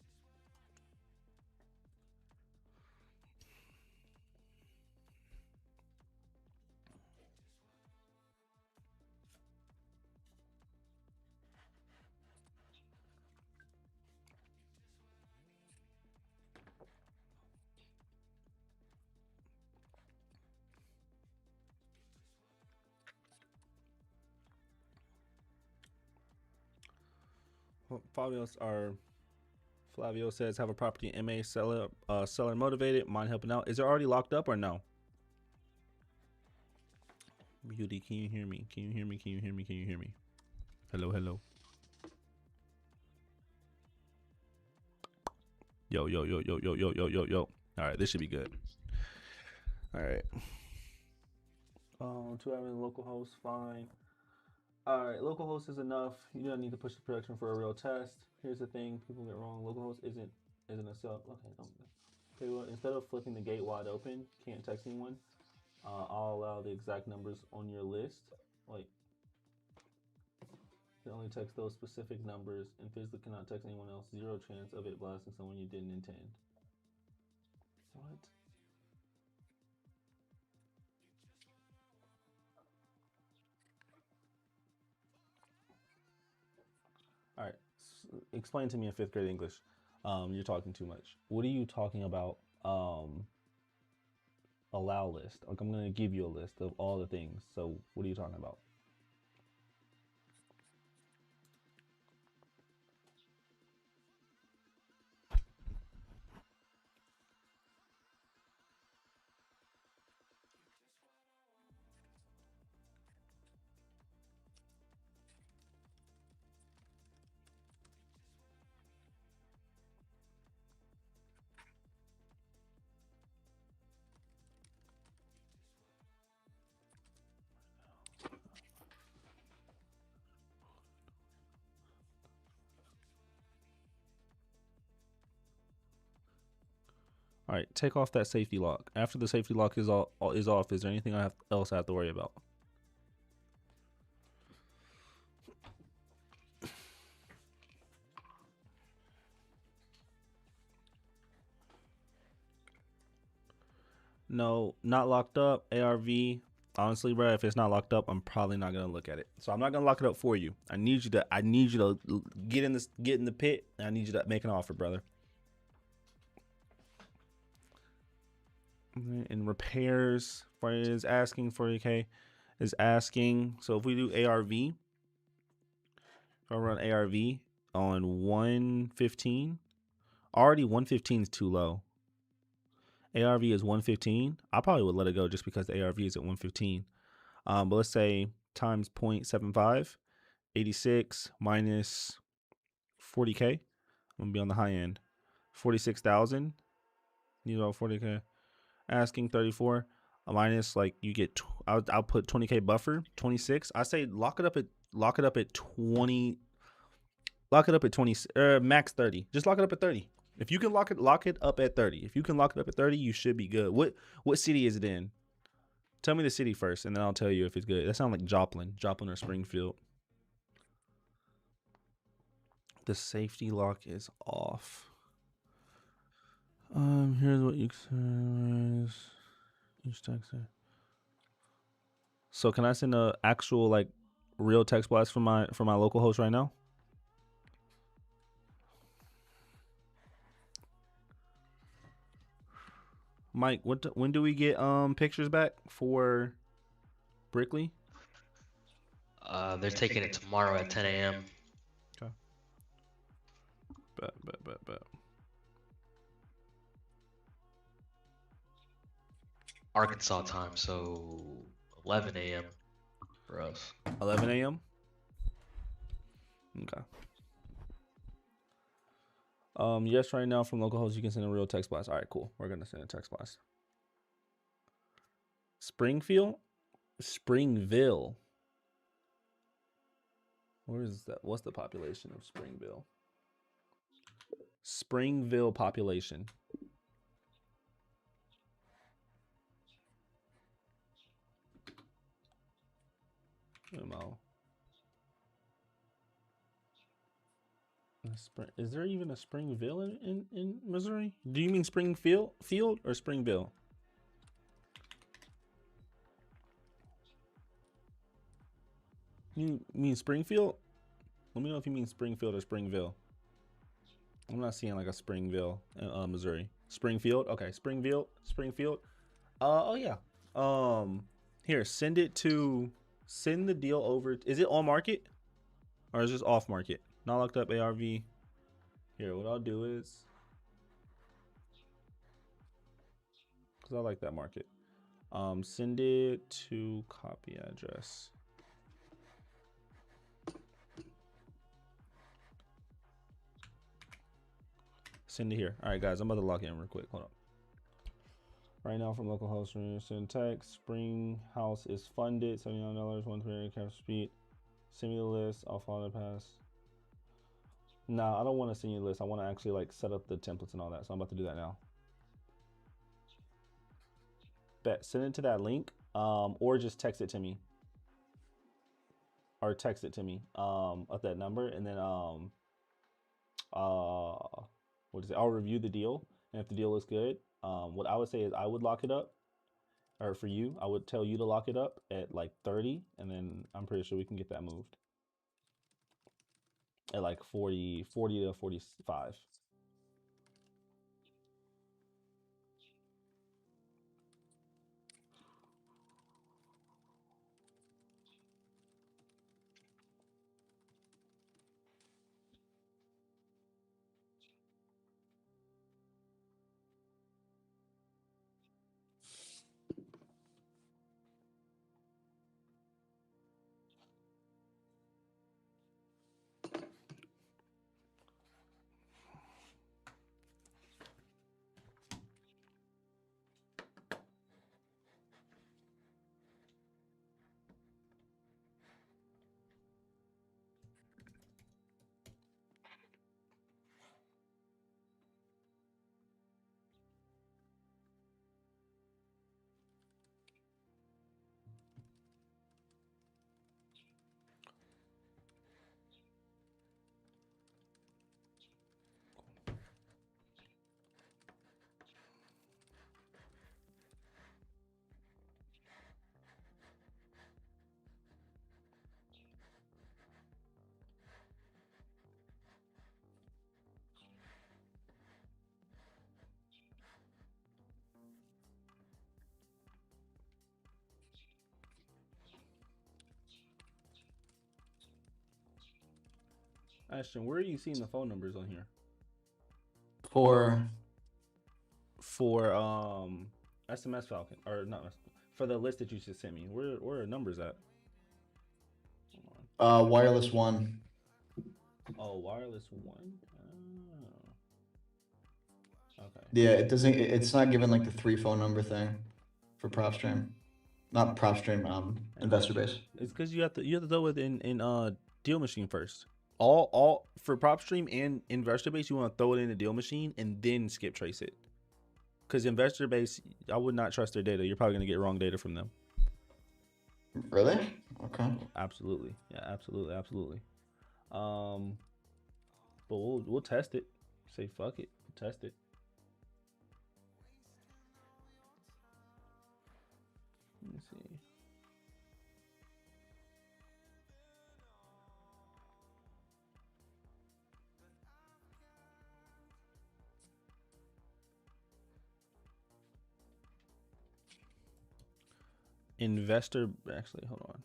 Flavio says have a property MA seller motivated, mind helping out. Is it already locked up or no? Beauty, can you hear me? Can you hear me? Can you hear me? Can you hear me? Hello, hello. Yo. All right, this should be good. All right. To having a local host, fine. All right, local host is enough. You don't need to push the production for a real test. Here's the thing: people get wrong. Local host isn't a sell. Okay, well, instead of flipping the gate wide open, can't text anyone. I'll allow the exact numbers on your list. Like, you can only text those specific numbers, and physically cannot text anyone else. Zero chance of it blasting someone you didn't intend. What? All right, explain to me in 5th grade English. You're talking too much. What are you talking about? Allow list. Like, I'm gonna give you a list of all the things. So what are you talking about? All right, take off that safety lock. After the safety lock is off, is there anything else I have to worry about? No, not locked up. ARV. Honestly, bro, if it's not locked up, I'm probably not gonna look at it. So I'm not gonna lock it up for you. I need you to get in the pit. And I need you to make an offer, brother. And repairs for is asking 40K is asking. So if we do ARV, if I run ARV on 115, already 115 is too low. ARV is 115. I probably would let it go just because the ARV is at 115. But let's say times 0.75, 86 minus 40K. I'm gonna be on the high end. 46,000. You know, 40K. Asking 34 minus, like, you get I'll put 20K buffer, 26. I say lock it up at 20. Lock it up at 20, max 30. Just lock it up at 30. If you can lock it up at 30. If you can lock it up at 30, you should be good. What city is it in? Tell me the city first, and then I'll tell you if it's good. That sounds like Joplin or Springfield. The safety lock is off. Here's what you can each text. So can I send a actual, like, real text blast from my local host right now? Mike, when do we get pictures back for Brickley? They're taking it tomorrow at 10 a.m. Okay. Bet. Arkansas time, so 11 a.m. for us. 11 a.m. Okay. Yes, right now from local host you can send a real text blast. All right, cool. We're gonna send a text blast. Springville. Where is that? What's the population of Springville? Springville population. MO. Is there even a Springville in Missouri? Do you mean Springfield or Springville? You mean Springfield? Let me know if you mean Springfield or Springville. I'm not seeing like a Springville, Missouri. Springfield, okay. Springfield. Oh yeah. Here, send the deal over. Is it on market or is this off market? Not locked up ARV. Here, what I'll do is, because I like that market. Send it to copy address. Send it here. All right, guys, I'm about to log in real quick. Hold on. Right now from localhost, send text. Spring house is funded. $79, 1 cap speed. Send me the list. I'll follow the pass. Nah, I don't want to send you the list. I want to actually like set up the templates and all that. So I'm about to do that now. Bet. Send it to that link. Or just text it to me. Or text it to me. At that number, and then I'll review the deal, and if the deal is good, what I would say is I would lock it up, or for you, I would tell you to lock it up at like 30, and then I'm pretty sure we can get that moved at like 40 to 45. Ashton, where are you seeing the phone numbers on here? For SMS Falcon or not for the list that you just sent me. Where are numbers at? wireless one. Oh, wireless one. Oh. Okay. Yeah, it doesn't. It's not given like the 3 phone number thing for PropStream, not PropStream. Investor base. It's because you have to throw it in Deal Machine first. All for PropStream and Investor Base, you want to throw it in the Deal Machine and then skip trace it. Because Investor Base, I would not trust their data. You're probably gonna get wrong data from them. Really? Okay. Absolutely. Yeah, absolutely. But we'll test it. Say fuck it. We'll test it. Let me see. Investor, actually, hold on.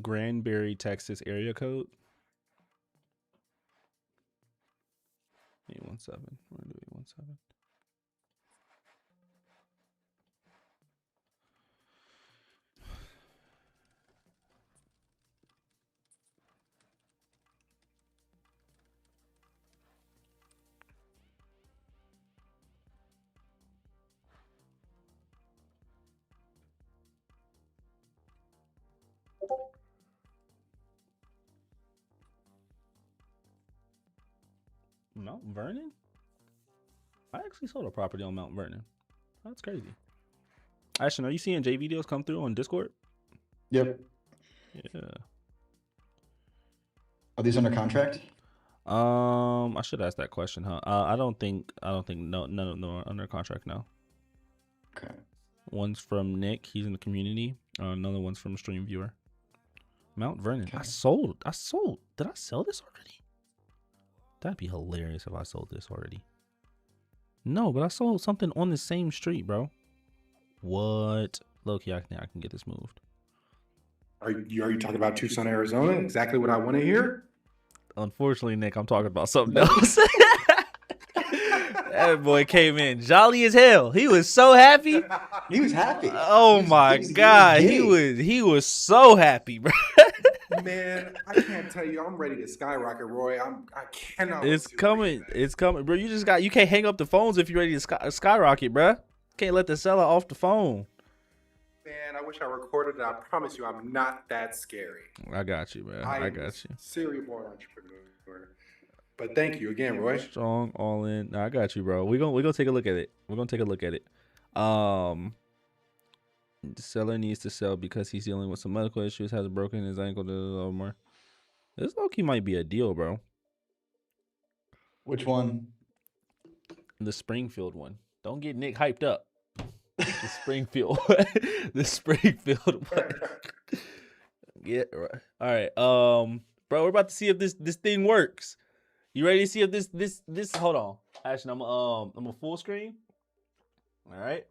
Granbury, Texas area code. 817. Where do 817? Mount Vernon? I actually sold a property on Mount Vernon. That's crazy. Ashton, are you seeing J videos come through on Discord? Yep. Yeah. Are these under contract? I should ask that question, huh? I don't think none of them are under contract now. Okay. One's from Nick, he's in the community. Another one's from Stream Viewer. Mount Vernon. Okay. I sold. Did I sell this already? That'd be hilarious if I sold this already. No, but I sold something on the same street, bro. What? Loki, I can get this moved. Are you talking about Tucson, Arizona? Exactly what I want to hear. Unfortunately, Nick, I'm talking about something else. That boy came in jolly as hell. He was so happy. He was happy. Oh my God, he was so happy, bro. Man, I can't tell you, I'm ready to skyrocket, Roy. I cannot. It's coming. It's coming, bro. You can't hang up the phones if you're ready to skyrocket, bro. Can't let the seller off the phone. Man, I wish I recorded it. I promise you, I'm not that scary. I got you, man. I got you. Serial born entrepreneur. But thank you again, Roy. Strong, all in. No, I got you, bro. We're gonna take a look at it. The seller needs to sell because he's dealing with some medical issues, has broken his ankle. More. This low-key might be a deal, bro. Which one? The Springfield one. Don't get Nick hyped up. The Springfield. The Springfield one. Get right. All right. Bro, we're about to see if this thing works. You ready to see if this hold on. Actually, I'm a full screen. All right.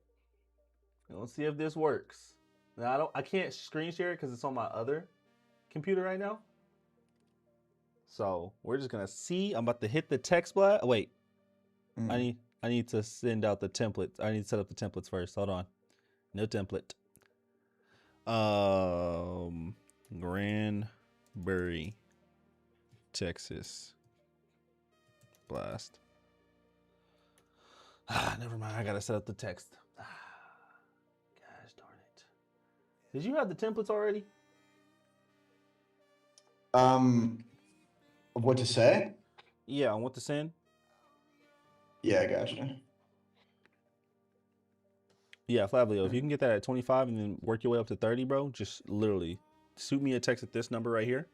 Let's see if this works. Now I can't screen share it because it's on my other computer right now. So we're just gonna see. I'm about to hit the text blast. Wait. I need to send out the templates. I need to set up the templates first. Hold on. No template. Granbury, Texas. Blast. Never mind. I gotta set up the text. Gosh darn it. Did you have the templates already? Of what to say? Yeah, on what to send. Yeah, I gotcha. Yeah, Flavio, if you can get that at 25 and then work your way up to 30, bro, just literally shoot me a text at this number right here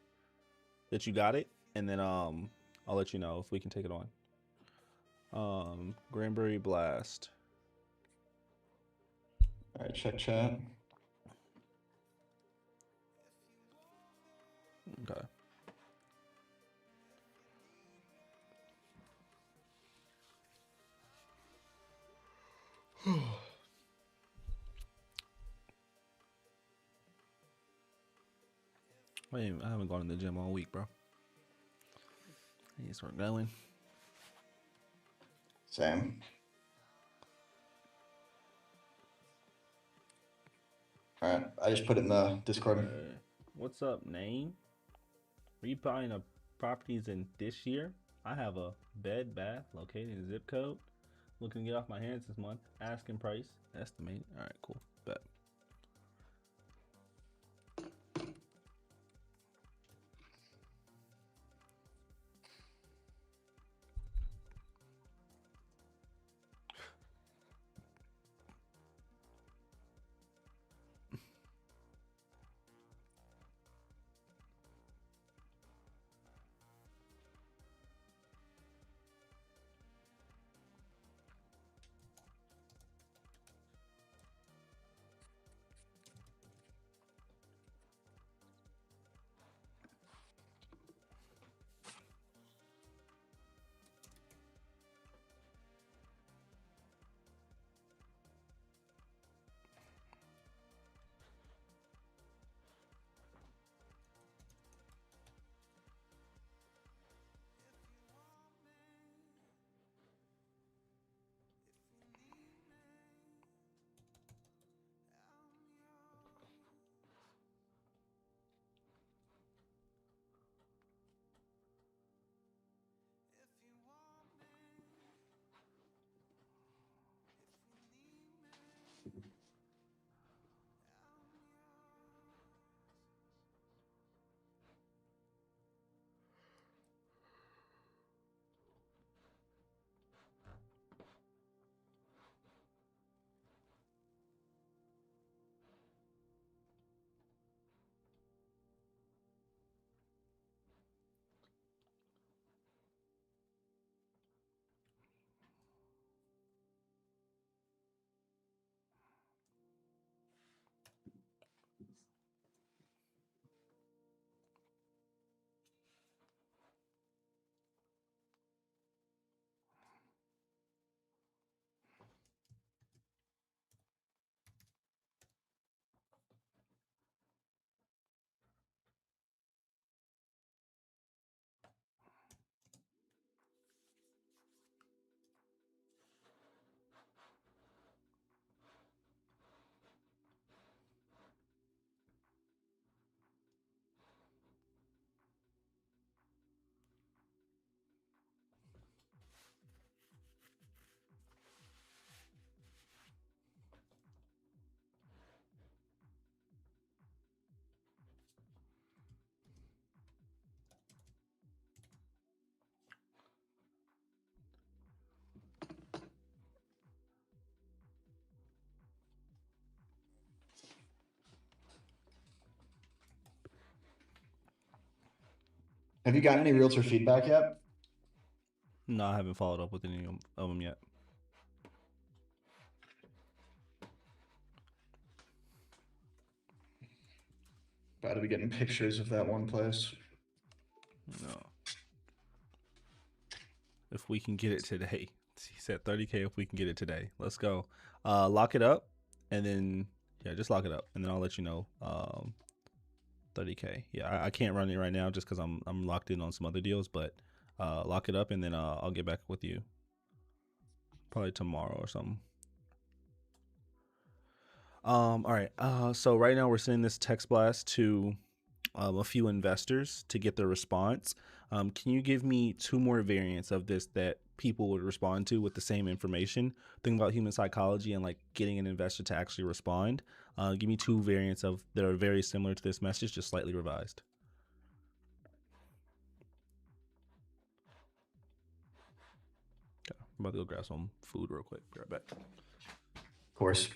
that you got it, and then I'll let you know if we can take it on. Granbury Blast. All right, check chat. Okay. Wait, I haven't gone to the gym all week, bro. I need to start going. Same. All right, I just put it in the Discord. What's up, name? Are you buying a properties in this year? I have a bed bath located in zip code. Looking to get off my hands this month. Asking price. Estimated. All right, cool. Bet. Have you gotten any realtor feedback yet? No, I haven't followed up with any of them yet. About to be getting pictures of that one place. No. If we can get it today. He said 30K if we can get it today. Let's go. Lock it up, and then yeah, just lock it up, and then I'll let you know. 30K. Yeah, I can't run it right now just because I'm locked in on some other deals, but lock it up, and then I'll get back with you probably tomorrow or something. All right. So right now we're sending this text blast to a few investors to get their response. Can you give me 2 more variants of this that people would respond to with the same information? Think about human psychology and like getting an investor to actually respond. Give me 2 variants of that are very similar to this message, just slightly revised. Okay, I'm about to go grab some food real quick. Be right back. Of course.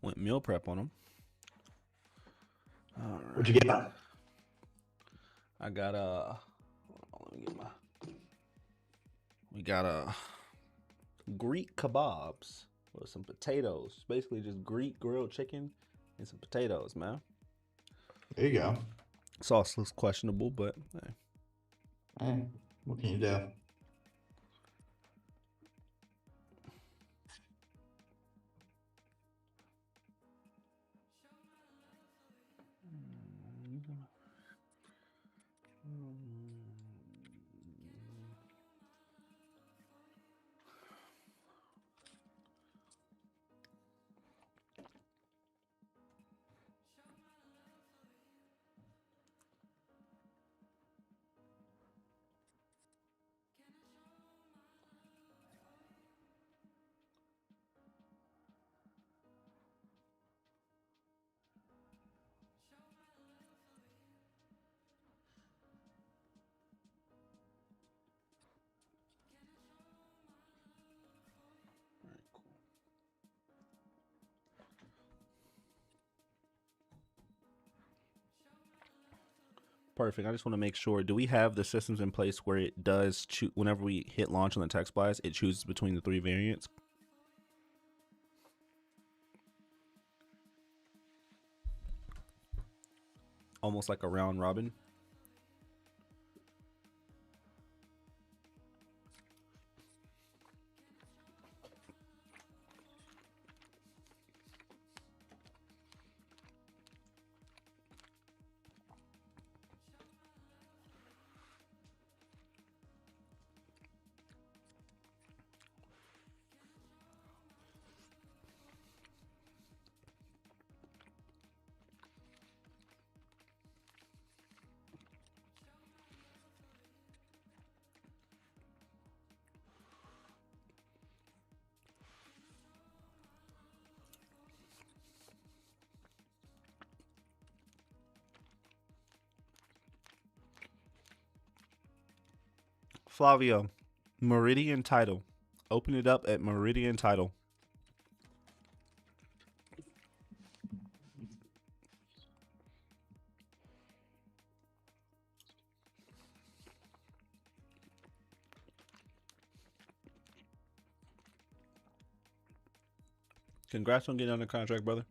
Went meal prep on them. What'd you get? I got let me get my. We got Greek kebabs with some potatoes. Basically, just Greek grilled chicken and some potatoes, man. There you go. Sauce looks questionable, but hey. Hey, what can you do? Perfect. I just want to make sure. Do we have the systems in place where it does choose whenever we hit launch on the text blast, it chooses between the 3 variants? Almost like a round robin. Flavio, Meridian title. Open it up at Meridian title. Congrats on getting under contract, brother.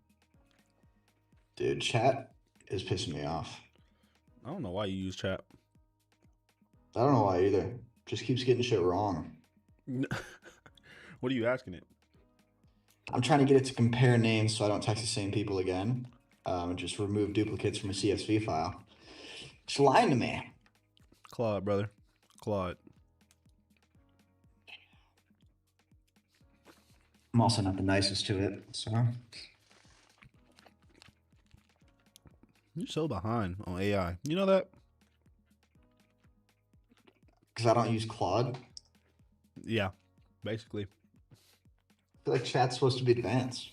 Dude, chat is pissing me off. I don't know why you use chat. I don't know why either. Just keeps getting shit wrong. What are you asking it? I'm trying to get it to compare names so I don't text the same people again. And just remove duplicates from a CSV file. It's lying to me. Claude, brother. Claude. I'm also not the nicest to it, so. You're so behind on AI. You know that? Because I don't use Claude. Yeah, basically. I feel like chat's supposed to be advanced.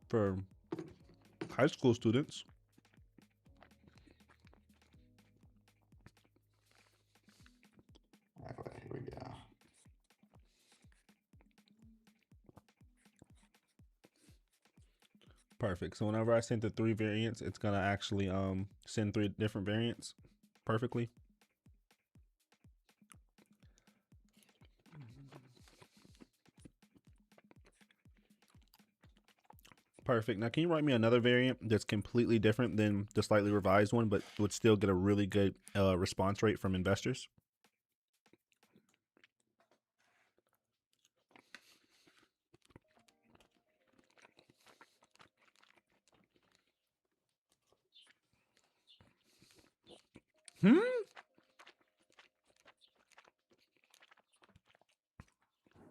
For high school students. All right, here we go. Perfect. So whenever I send the 3 variants, it's gonna actually send 3 different variants perfectly. Perfect. Now, can you write me another variant that's completely different than the slightly revised one, but would still get a really good response rate from investors?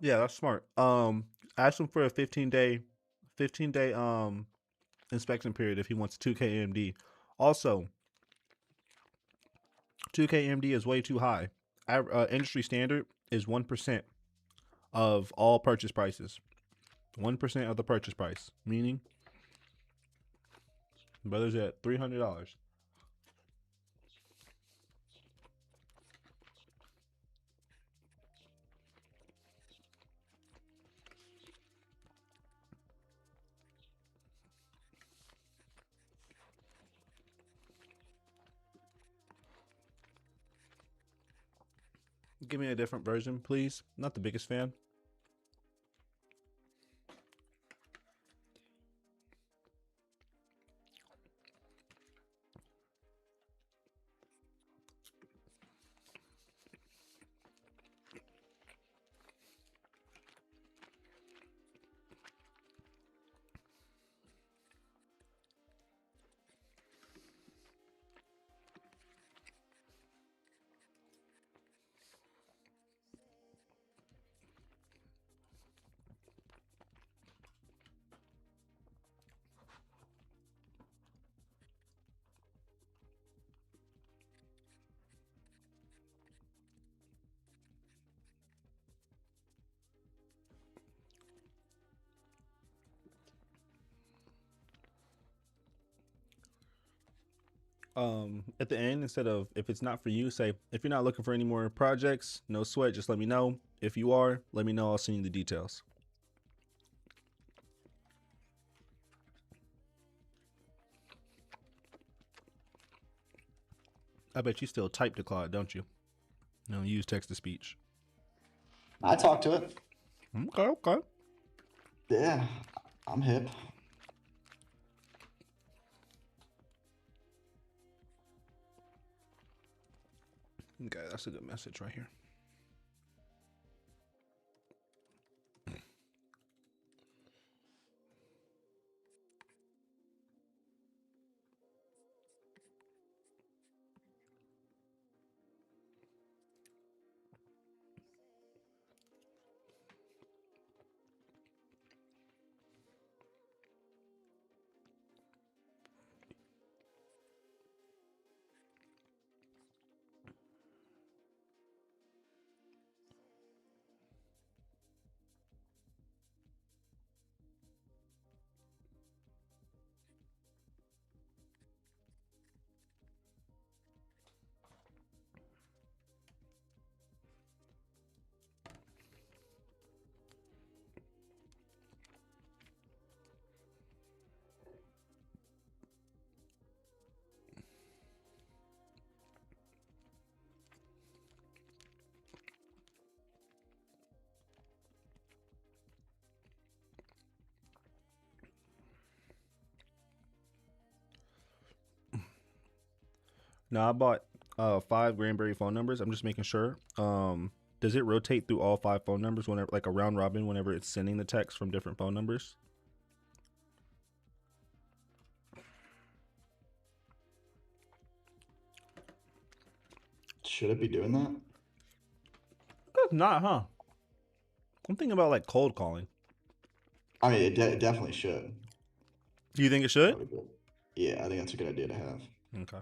Yeah, that's smart. Ask him for a 15-day inspection period if he wants 2K AMD. Also, 2K AMD is way too high. industry standard is 1% of all purchase prices. 1% of the purchase price, meaning brother's at $300. Give me a different version, please. Not the biggest fan. At the end, instead of if it's not for you, say if you're not looking for any more projects, no sweat, just let me know. If you are, let me know. I'll send you the details. I bet you still type to Claude, don't you? No, use text to speech. I talk to it. Okay. Yeah, I'm hip. Okay, that's a good message right here. Now I bought 5 Granberry phone numbers. I'm just making sure. Does it rotate through all 5 phone numbers whenever, like a round robin, whenever it's sending the text from different phone numbers? Should it be doing that? It's not, huh? I'm thinking about like cold calling. I mean, it definitely should. Do you think it should? Yeah, I think that's a good idea to have. Okay.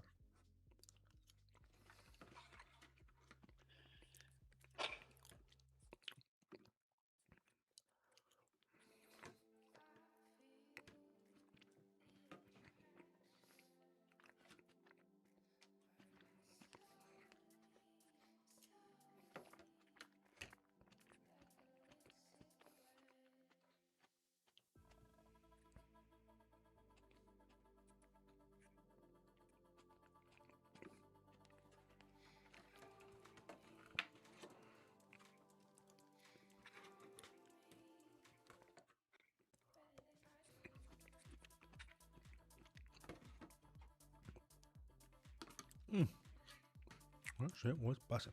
Oh shit, what's busting?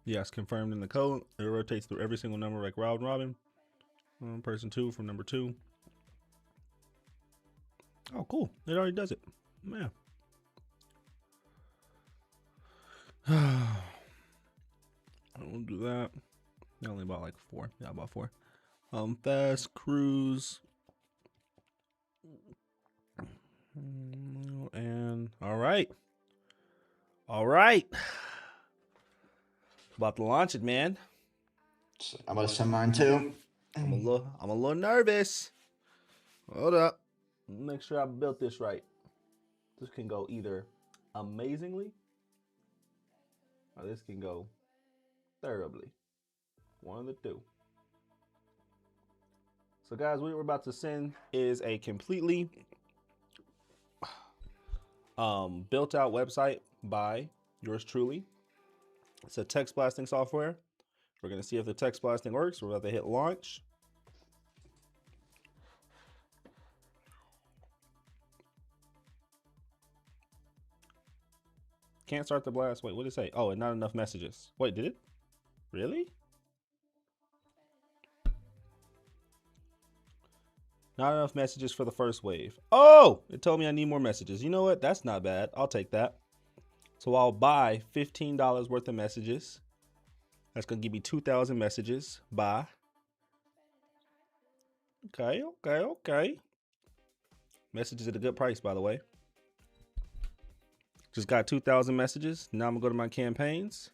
Yes, confirmed in the code. It rotates through every single number like round robin. Person 2 from number 2. Oh, cool. It already does it. Man. I won't do that. I only bought like 4. Yeah, I bought 4. Fast cruise. And all right. All right. About to launch it, man. I'm about to send mine too. I'm a little nervous. Hold up. Make sure I built this right. This can go either amazingly or this can go terribly. One of the two. So guys, what we're about to send is a completely built out website by yours truly. It's a text blasting software. We're going to see if the text blasting works. We're about to hit launch. Can't start the blast. Wait, what did it say? Oh, and not enough messages. Wait, did it? Really? Not enough messages for the first wave. Oh, it told me I need more messages. You know what? That's not bad. I'll take that. So I'll buy $15 worth of messages. That's going to give me 2,000 messages. Buy. Okay. Messages at a good price, by the way. Just got 2,000 messages. Now I'm going to go to my campaigns.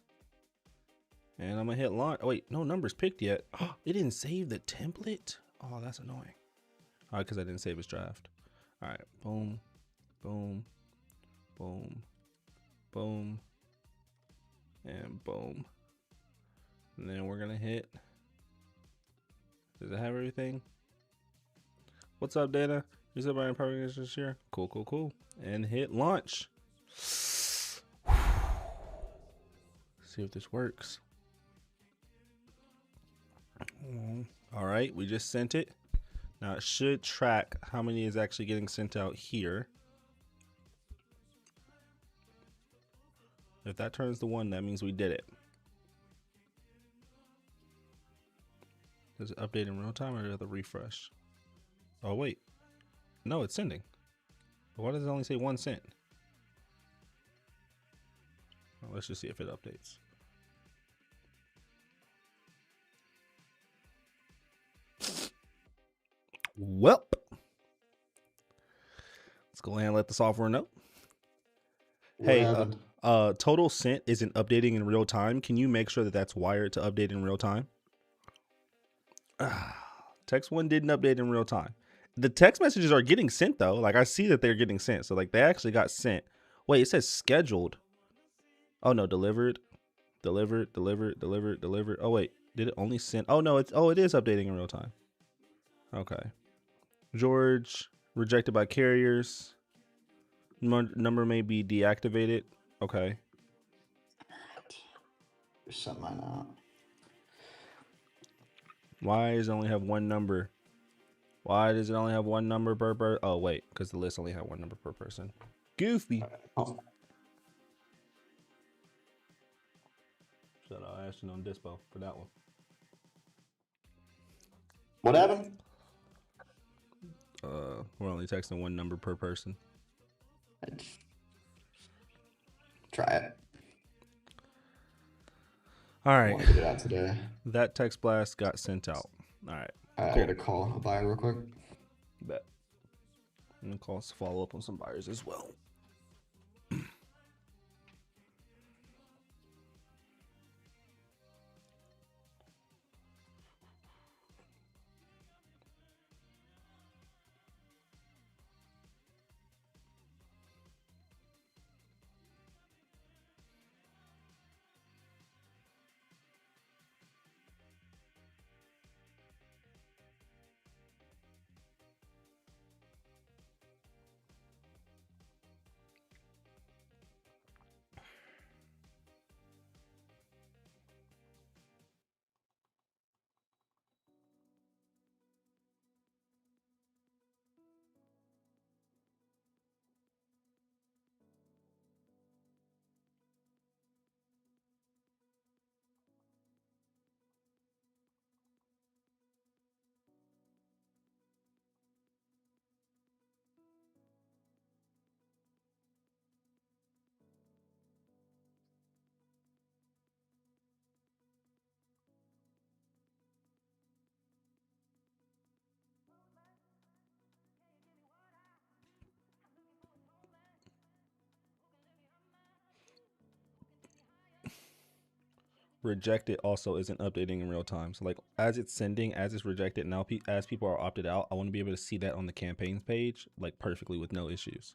And I'm going to hit launch. Oh, wait, no numbers picked yet. Oh, it didn't save the template. Oh, that's annoying. All right, because I didn't save his draft. All right, boom, boom, boom, boom, and boom. And then we're going to hit. Does it have everything? What's up, Dana? Is everybody in progress this year? Cool. And hit launch. See if this works. All right, we just sent it. Now it should track how many is actually getting sent out here. If that turns to 1, that means we did it. Does it update in real time or do I have to refresh? Oh wait, no, it's sending. Why does it only say 1 cent? Well, let's just see if it updates. Welp. Let's go ahead and let the software know. Hey, total sent isn't updating in real time. Can you make sure that that's wired to update in real time? Text 1 didn't update in real time. The text messages are getting sent though. Like I see that they're getting sent. So like they actually got sent. Wait, it says scheduled. Oh no, delivered. Oh wait, did it only send? Oh no, it is updating in real time. Okay. George, rejected by carriers. Number may be deactivated. Okay. Sent mine out. Why does it only have 1 number? Why does it only have 1 number per person? Oh wait, because the list only had 1 number per person. Goofy. Oh. Shout out Ashton on DISPO for that one. What happened? We're only texting 1 number per person. Try it. All right. I want to get it out today. That text blast got sent out. All right. Cool. I gotta call a buyer real quick. Bet. I'm gonna call us to follow up on some buyers as well. rejected also isn't updating in real time. So like as it's sending, as it's rejected, now as people are opted out, I want to be able to see that on the campaigns page like perfectly with no issues.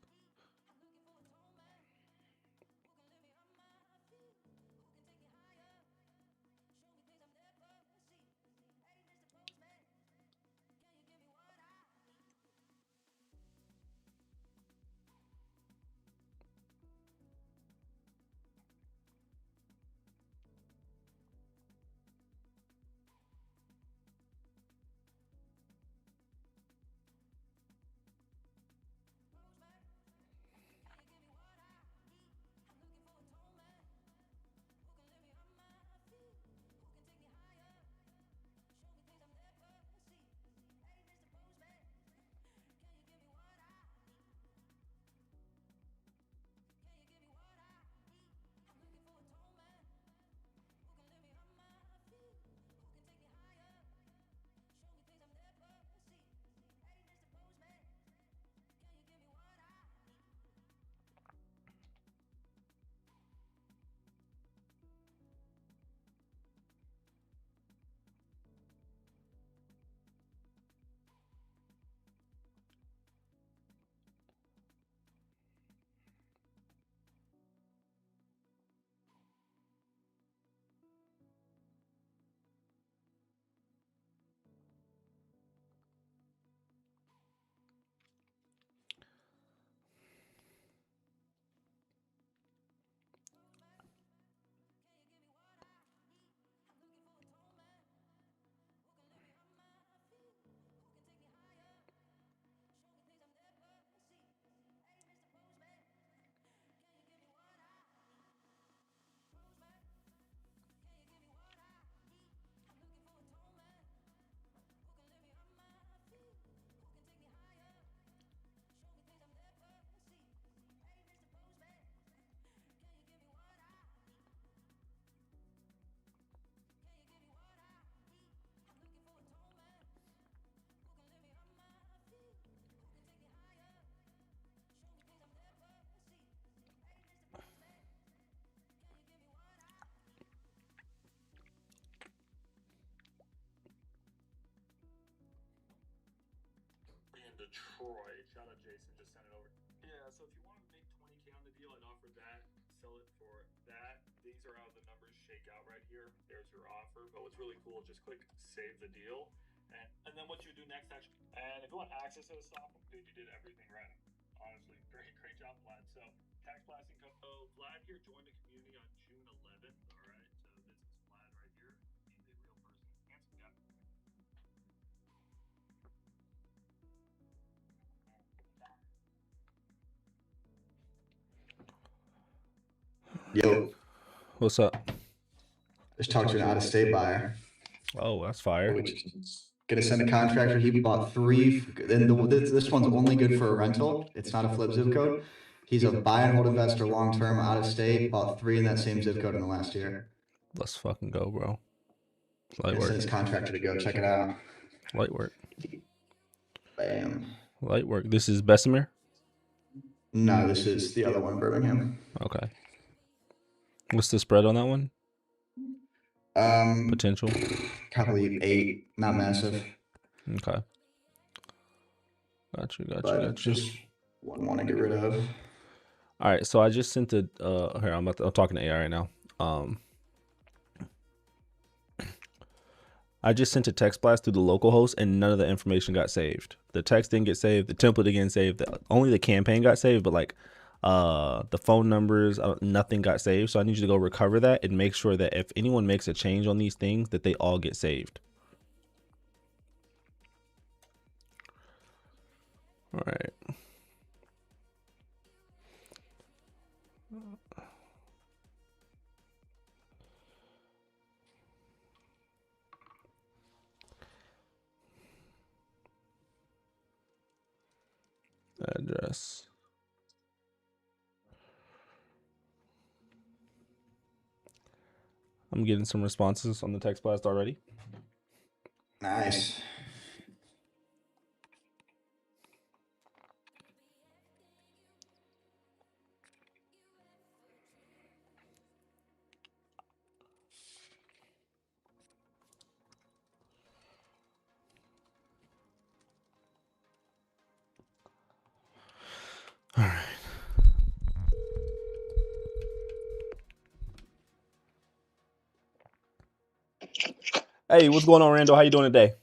Detroit. Shout out Jason, just sent it over. Yeah, so if you want to make 20K on the deal, I'd offer that, sell it for that. These are how the numbers shake out right here. There's your offer. But what's really cool, just click save the deal. And then what you do next, actually. And if you want access to the stock, dude, you did everything right. Honestly, great job, Vlad. So tax blasting co. So Vlad here joined the community on June 11th. All right, so this is Vlad right here. He's a real person, handsome guy. Yo, What's up? just talked to an out-of-state buyer. Oh, that's fire. Which is gonna send a contractor. He bought three, and this one's only good for a rental. It's not a flip zip code. He's a buy and hold investor, long term, out of state. Bought three in that same zip code in the last year. Let's fucking go, bro. Light I work. sent his contractor to go check it out. Light work. Bam. Light work. This is Bessemer? No, this is the other one, Birmingham. Okay. What's the spread on that one? Potential? Probably 8, not massive. Okay. Got you. Just want to get rid of. All right, so I just sent a here. I'm talking to AI right now. I just sent a text blast through the local host, and none of the information got saved. The text didn't get saved. The template didn't get saved. Only the campaign got saved, but like the phone numbers, nothing got saved. So I need you to go recover that and make sure that if anyone makes a change on these things, that they all get saved. All right. Address. I'm getting some responses on the text blast already. Nice. All right. Hey, what's going on, Randall? How you doing today?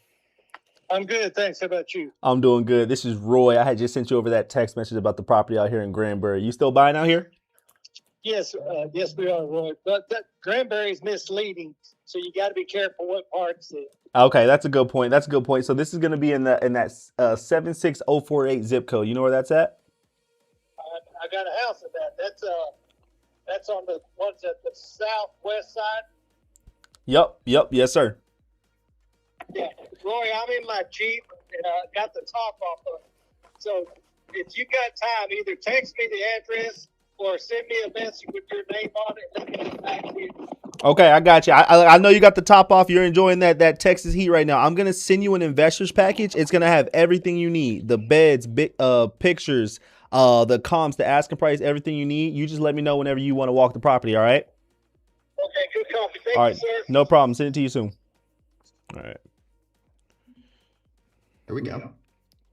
I'm good, thanks. How about you? I'm doing good. This is Roy. I had just sent you over that text message about the property out here in Granbury. You still buying out here? Yes, yes, we are, Roy. But that Granbury is misleading, so you got to be careful what parts it. Okay, that's a good point. That's a good point. So this is going to be in that 76048 zip code. You know where that's at? I got a house in that. That's on the what's at the southwest side. Yep. Yes, sir. Yeah, Roy, I'm in my Jeep and I got the top off of it. So if you got time, either text me the address or send me a message with your name on it. Let me get back to you. Okay, I got you. I know you got the top off. You're enjoying that Texas heat right now. I'm gonna send you an investor's package. It's gonna have everything you need: the beds, pictures, the comps, the asking price, everything you need. You just let me know whenever you want to walk the property. All right. Okay, good coffee. Thank All you, right, sir. no problem. Send it to you soon. All right. There we go.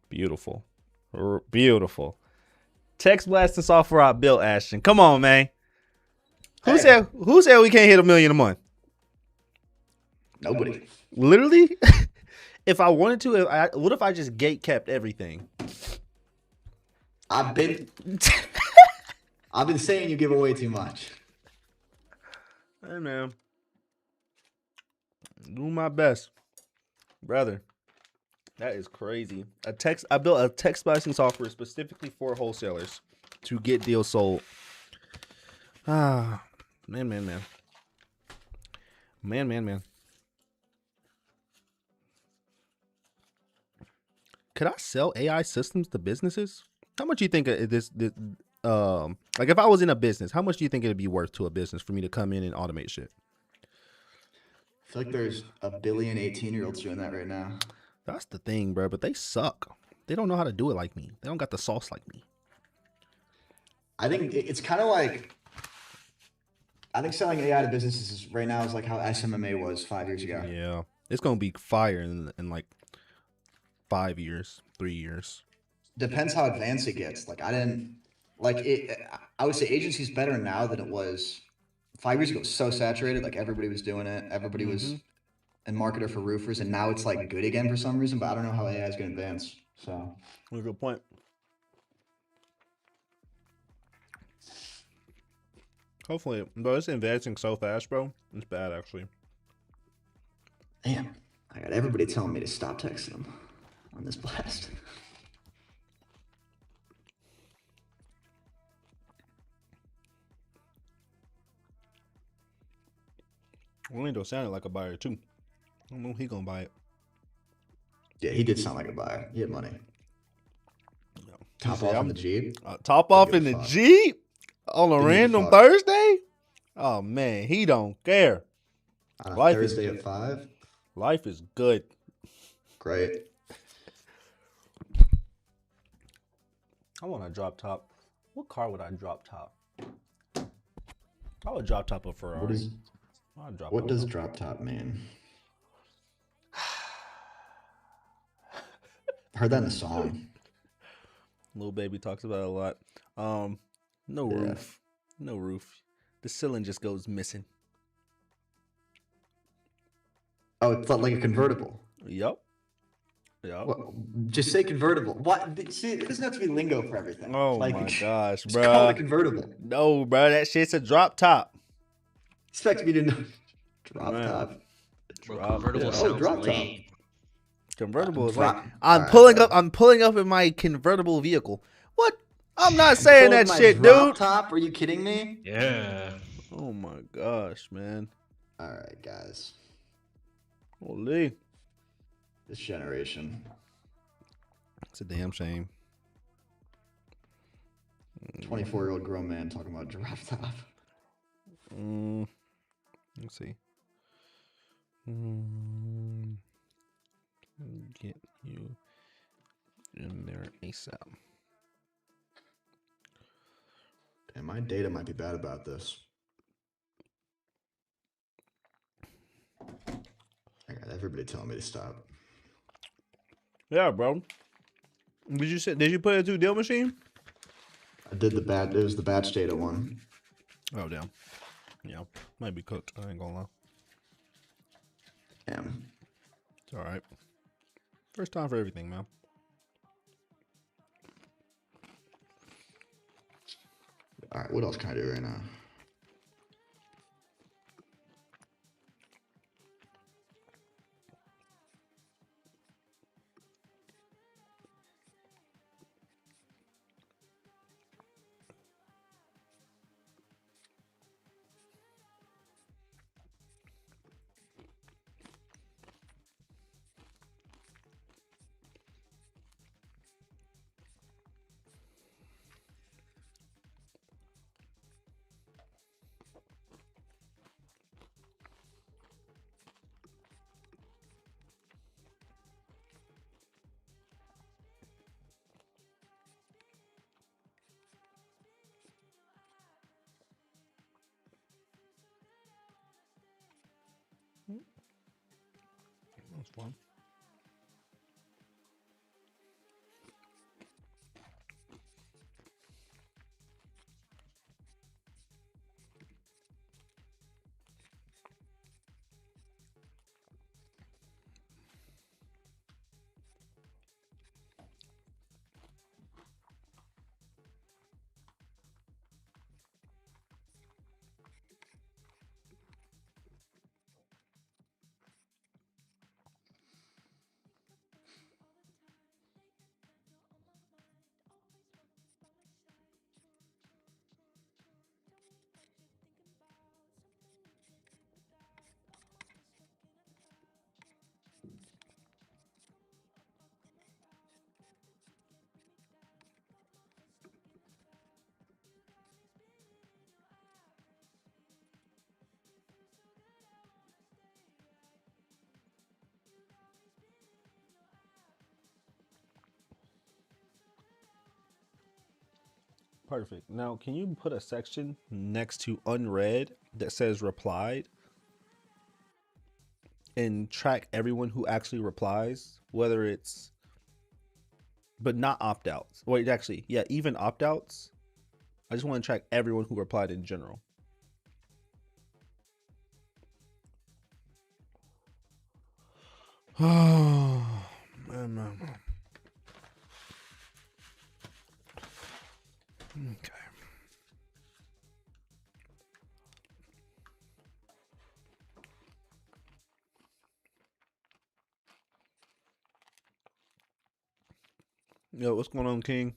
Beautiful. Beautiful. Text blasting software I built, Ashton. Come on, man. Who said we can't hit $1 million a month? Nobody. Literally? If I wanted to, what if I just gate kept everything? I've been saying you give away too much. Hey, man. Do my best. Brother. That is crazy. I built a text blasting software specifically for wholesalers to get deals sold. Man. Could I sell AI systems to businesses? How much do you think this like if I was in a business, how much do you think it'd be worth to a business for me to come in and automate shit? I feel like there's a billion 18-year-olds doing that right now. That's the thing, bro. But they suck. They don't know how to do it like me. They don't got the sauce like me. I think it's kind of like, I think selling AI to businesses right now is like how SMMA was 5 years ago. Yeah. It's going to be fire in like 5 years, 3 years. Depends how advanced it gets. Like I would say agency's better now than it was 5 years ago. It was so saturated. Like everybody was doing it. Everybody was a marketer for roofers, and now it's like good again for some reason, but I don't know how AI is going to advance. So that's a good point. Hopefully, bro, it's advancing so fast, bro. It's bad, actually. Damn, I got everybody telling me to stop texting them on this blast. Orlando sounded like a buyer too. I don't know if he gonna buy it. Yeah, he did sound like a buyer. He had money. Top off in the Jeep. Top off in the Jeep on a random Thursday. Oh man, he don't care. Life Thursday at 5. Life is good. Great. I want a drop top. What car would I drop top? I would drop top a Ferrari. What does drop top mean? Heard that in the song. Lil Baby talks about it a lot. No roof. No roof. The ceiling just goes missing. Oh, it's like a convertible. Yep. Well, just say convertible. What? See, it doesn't have to be lingo for everything. Oh like, my gosh, bro. Just call it a convertible. No, bro. That shit's a drop top. Expect me to know. Drop top. Convertible sounds lame. Convertible is like I'm pulling up in my convertible vehicle. What? I'm not saying that shit, dude. Top? Are you kidding me? Yeah. Oh my gosh, man. All right, guys. Holy. This generation. It's a damn shame. 24-year-old grown man talking about drop top. Let's see. Get you in there ASAP. And my data might be bad about this. I got everybody telling me to stop. Yeah, bro. Did you put it through deal machine? I did the bad. It was the batch data one. Oh damn. Yeah, might be cooked. I ain't gonna lie. Damn. It's all right. First time for everything, man. All right, what else can I do right now? That's fun. Perfect. Now, can you put a section next to unread that says replied and track everyone who actually replies, whether it's, but not opt outs. Wait, actually, yeah, even opt outs. I just want to track everyone who replied in general. Oh, man. Okay. Yo, what's going on, King?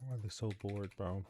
Why are they so bored, bro?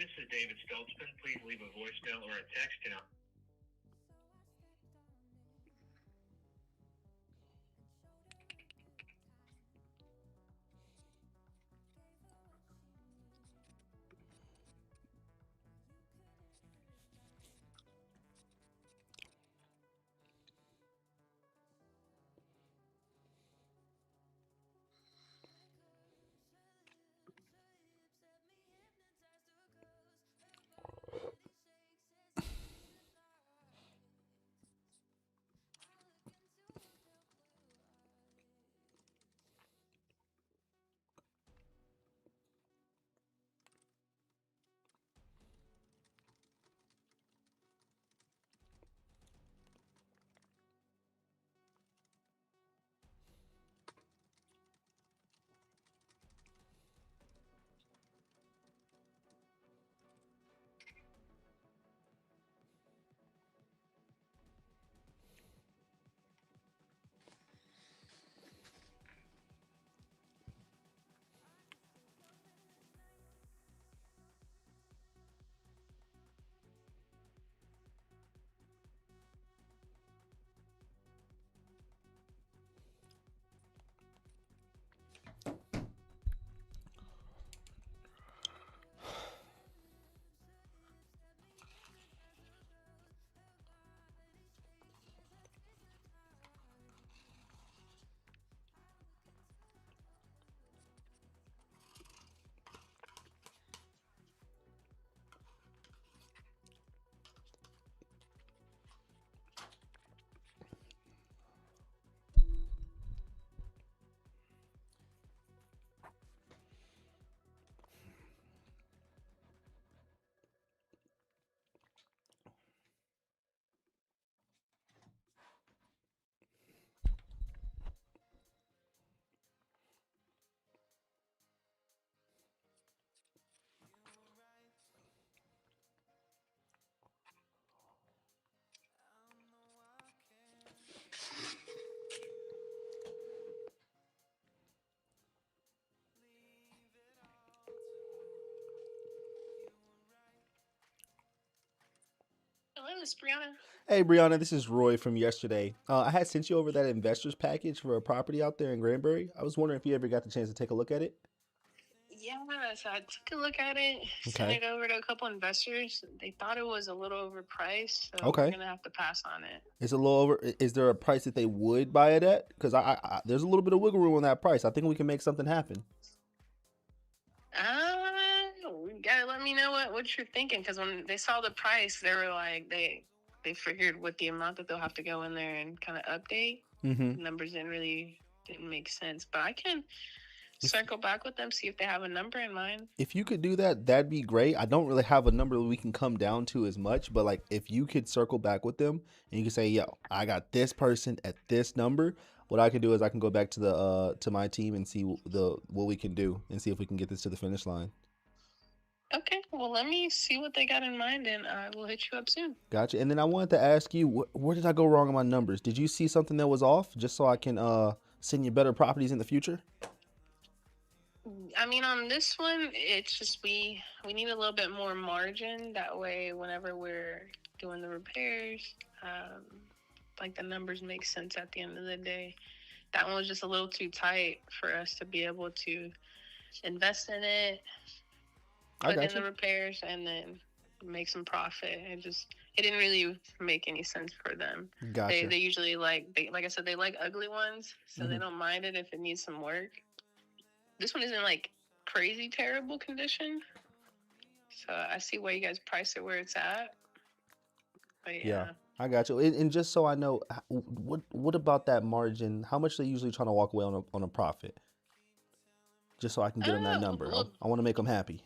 This is David Stelzman. Please leave a voicemail or a text and I'll... it's Brianna. Hey, Brianna, this is Roy from yesterday. I had sent you over that investors package for a property out there in Granbury. I was wondering if you ever got the chance to take a look at it. Yeah, so I took a look at it, sent Okay. it over to a couple investors. They thought it was a little overpriced, so Okay. we're gonna have to pass on it. It's a little over. Is there a price that they would buy it at? Because there's a little bit of wiggle room on that price. I think we can make something happen. You gotta let me know what you're thinking, because when they saw the price, they were like they figured with the amount that they'll have to go in there and kind of update. Mm-hmm. The numbers didn't make sense, but I can circle back with them, see if they have a number in mind. If you could do that, that'd be great. I don't really have a number that we can come down to as much, but like if you could circle back with them and you can say, "Yo, I got this person at this number." What I can do is I can go back to the to my team and see what we can do and see if we can get this to the finish line. Okay, well, let me see what they got in mind, and I will hit you up soon. Gotcha. And then I wanted to ask you, where did I go wrong on my numbers? Did you see something that was off, just so I can send you better properties in the future? I mean, on this one, it's just we need a little bit more margin. That way, whenever we're doing the repairs, like the numbers make sense at the end of the day. That one was just a little too tight for us to be able to invest in it, put in the repairs, and then make some profit. It didn't really make any sense for them. Gotcha. They usually like I said, they like ugly ones, so they don't mind it if it needs some work. This one isn't like crazy terrible condition, so I see why you guys price it where it's at. But Yeah, I got you. And just so I know, what about that margin? How much they usually trying to walk away on a profit? Just so I can get them that number. I want to make them happy.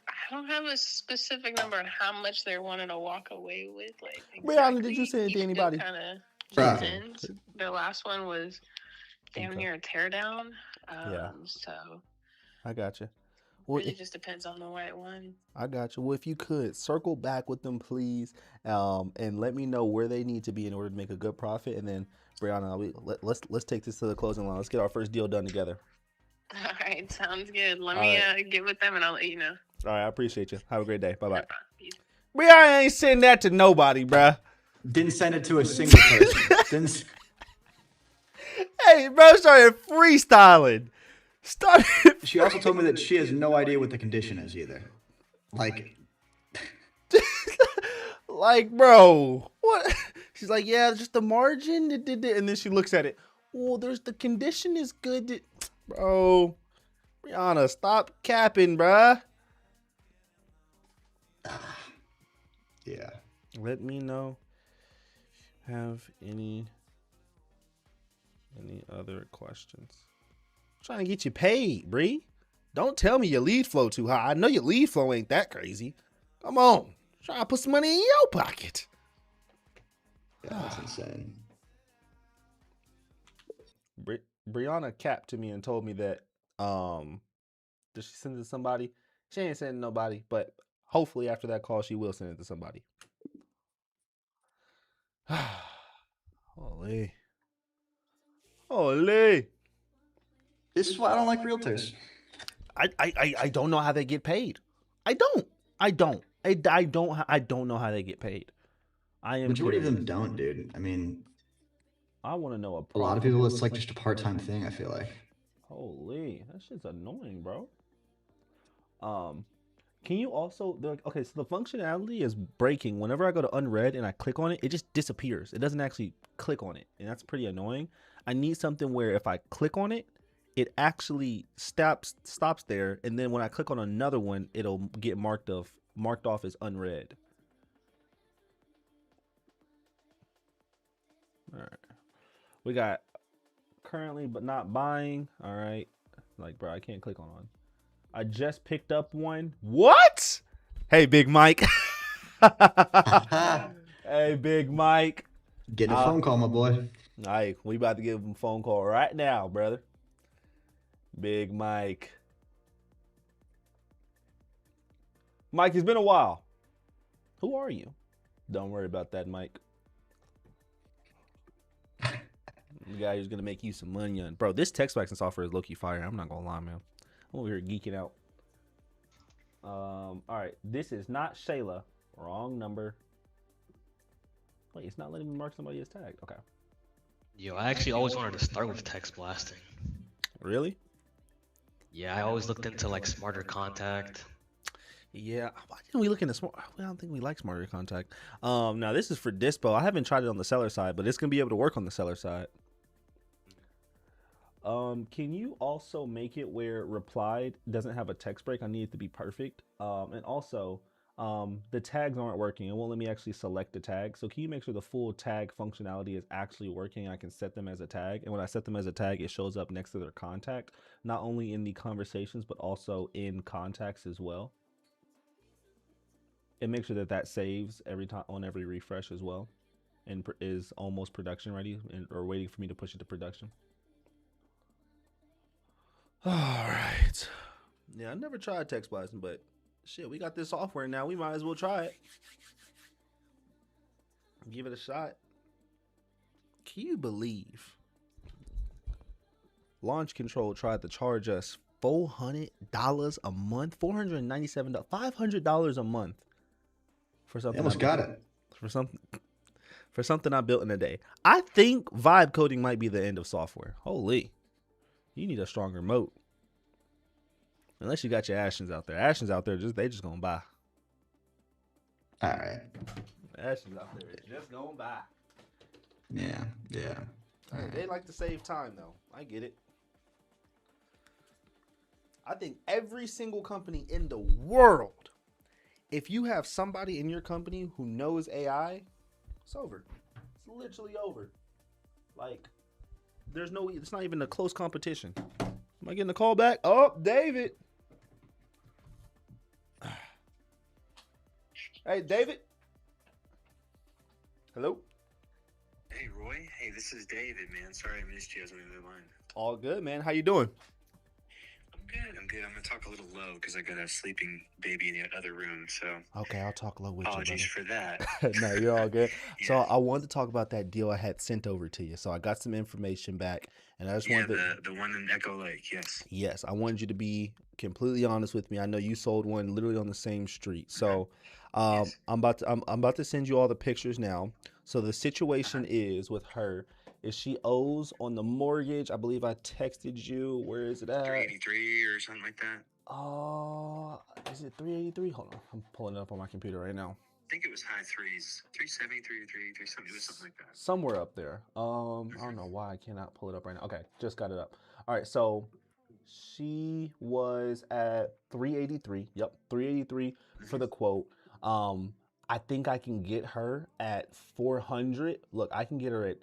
I don't have a specific number on how much they're wanting to walk away with. Like, Brianna, did you send it to anybody? Kind of depends. The last one was damn near a teardown. Yeah. So I got you. Well, really just depends on the right one. I got you. Well, if you could circle back with them, please, and let me know where they need to be in order to make a good profit. And then, Brianna, let's take this to the closing line. Let's get our first deal done together. All right, sounds good. Let me get with them, and I'll let you know. All right, I appreciate you. Have a great day. Bye-bye. Brianna ain't sending that to nobody, bruh. Didn't send it to a single person. Hey, bro, started freestyling. She also told me that she has no idea what the condition is either. Like, bro, what? She's like, yeah, just the margin. And then she looks at it. Well, the condition is good. Bro, Brianna, stop capping, bruh. Yeah. Let me know. Have any other questions? I'm trying to get you paid, Bree. Don't tell me your lead flow too high. I know your lead flow ain't that crazy. Come on. Try to put some money in your pocket. Yeah, that's insane. Brianna capped to me and told me that did she send it to somebody? She ain't sending nobody, but hopefully after that call she will send it to somebody. Holy. This is why I don't like realtors. I don't know how they get paid. I don't know how they get paid. Majority of them don't, dude. I mean, I want to know a lot of people, it's like just a part-time thing, I feel like. Holy, that shit's annoying, bro. Can you also, okay, so the functionality is breaking. Whenever I go to unread and I click on it, it just disappears. It doesn't actually click on it, and that's pretty annoying. I need something where if I click on it, it actually stops there, and then when I click on another one, it'll get marked off as unread. All right, we got currently but not buying. All right, like, bro, I can't click on one. I just picked up one. What? Hey, Big Mike. Hey, Big Mike. Getting a phone call, my boy. All right, we about to give him a phone call right now, brother. Big Mike. Mike, it's been a while. Who are you? Don't worry about that, Mike. The guy who's going to make you some money on. Bro, this text maxing software is low-key fire. I'm not going to lie, man. I'm over here geeking out. All right, this is not Shayla Wrong number. Wait, it's not letting me mark somebody as tagged. Okay. Yo, I actually always wanted to start with text blasting. Really? Yeah, I always looked into like smarter contact. Yeah. Why didn't we look into smart? I don't think we like smarter contact. Now this is for DISPO. I haven't tried it on the seller side, but it's gonna be able to work on the seller side. Can you also make it where replied doesn't have a text break? I need it to be perfect. And also, the tags aren't working. It won't let me actually select the tag. So can you make sure the full tag functionality is actually working? I can set them as a tag. And when I set them as a tag, it shows up next to their contact, not only in the conversations, but also in contacts as well. And make sure that that saves every time on every refresh as well, and is almost production ready or waiting for me to push it to production. All right. Yeah, I never tried text blasting, but shit, we got this software now. We might as well try it. Give it a shot. Can you believe Launch Control tried to charge us $400 a month, $497, $500 a month for something? Almost got it. For something I built in a day. I think vibe coding might be the end of software. Holy. You need a stronger moat. Unless you got your Ashens out there. Ashens out there, they just gonna buy. All right. Ashens out there, just gonna buy. Yeah. All right. They like to save time, though. I get it. I think every single company in the world, if you have somebody in your company who knows AI, it's over. It's literally over. Like, it's not even a close competition. Am I getting a call back? Oh, David. Hey, David. Hello? Hey, Roy. Hey, this is David, man. Sorry I missed you. I was on the other line. All good, man. How you doing? I'm good. I'm going to talk a little low because I got a sleeping baby in the other room, so... Okay, I'll talk low with apologies you, for that. No, you're all good. Yeah. So I wanted to talk about that deal I had sent over to you. So I got some information back, and I just wanted to... the one in Echo Lake, yes. Yes, I wanted you to be completely honest with me. I know you sold one literally on the same street. So yes. I'm about to send you all the pictures now. So the situation is with her is she owes on the mortgage. I believe I texted you. Where is it at? 383 or something like that. Is it 383? Hold on. I'm pulling it up on my computer right now. I think it was high threes. 370, 383, something. It was something like that. Somewhere up there. I don't know why I cannot pull it up right now. Okay, just got it up. All right, so she was at 383. Yep, 383 for the quote. I think I can get her at 400. Look, I can get her at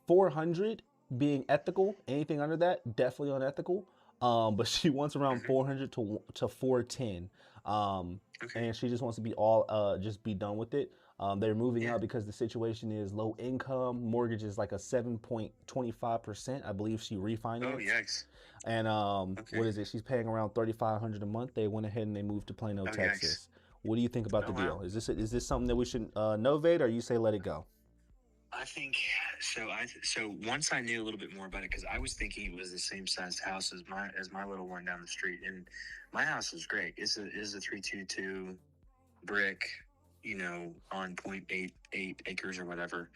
400 being ethical. Anything under that, definitely unethical. But she wants around 400 to 410. And she just wants to be just be done with it. They're moving out because the situation is low income. Mortgage is like a 7.25%. I believe she refinanced. Oh, yikes. And what is it? She's paying around $3,500 a month. They went ahead and they moved to Plano, Texas. Yikes. What do you think about the deal? Is this something that we should novate, or you say let it go? I think so. So once I knew a little bit more about it, because I was thinking it was the same sized house as my little one down the street, and my house is great. It's a 322 brick, on 0.88 acres or whatever,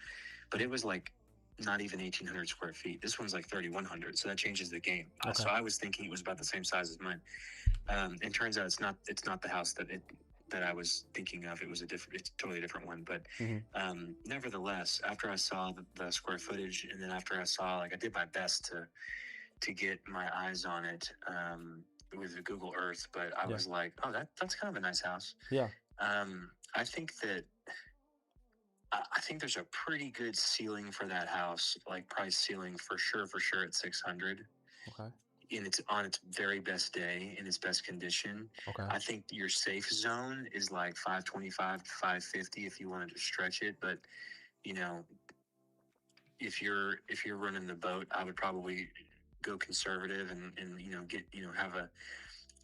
but it was like not even 1,800 square feet. This one's like 3,100, so that changes the game. Okay. So I was thinking it was about the same size as mine. It turns out it's not the house that I was thinking of. It's a totally different one. But nevertheless, after I saw the square footage, and then after I saw, I did my best to get my eyes on it with Google Earth, but I was like, oh, that's kind of a nice house. Yeah. I think there's a pretty good ceiling for that house, like price ceiling for sure at 600. Okay. And it's on its very best day, in its best condition. Okay. I think your safe zone is like 525 to 550 if you wanted to stretch it. But, if you're running the boat, I would probably go conservative and get, have a,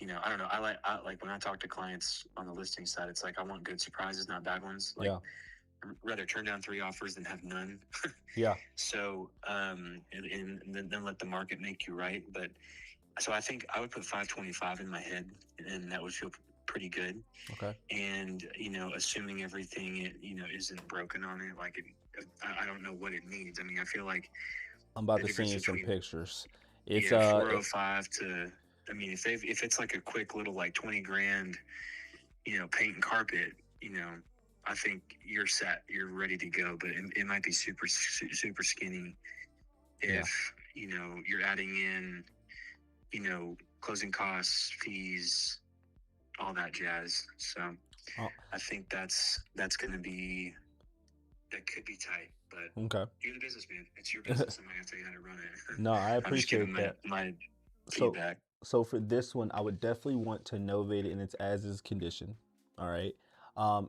I don't know. I like when I talk to clients on the listing side, it's like, I want good surprises, not bad ones. Like, rather turn down 3 offers than have none. Yeah. So, and then let the market make you right. But so I think I would put 525 in my head, and that would feel pretty good. Okay. And, you know, assuming everything, isn't broken on it, like I don't know what it needs. I mean, I feel like I'm about the to send you difference some between, pictures. It's 405 to, I mean, if it's like a quick little like 20 grand, paint and carpet, I think you're set, you're ready to go. But it might be super skinny if you're adding in closing costs, fees, all that jazz. So I think that could be tight. But okay. you're the businessman. It's your business. I'm not gonna tell you how to run it. No, I I'm just giving appreciate that. my So, feedback. so for this one, I would definitely want to novate it in its as is condition. All right.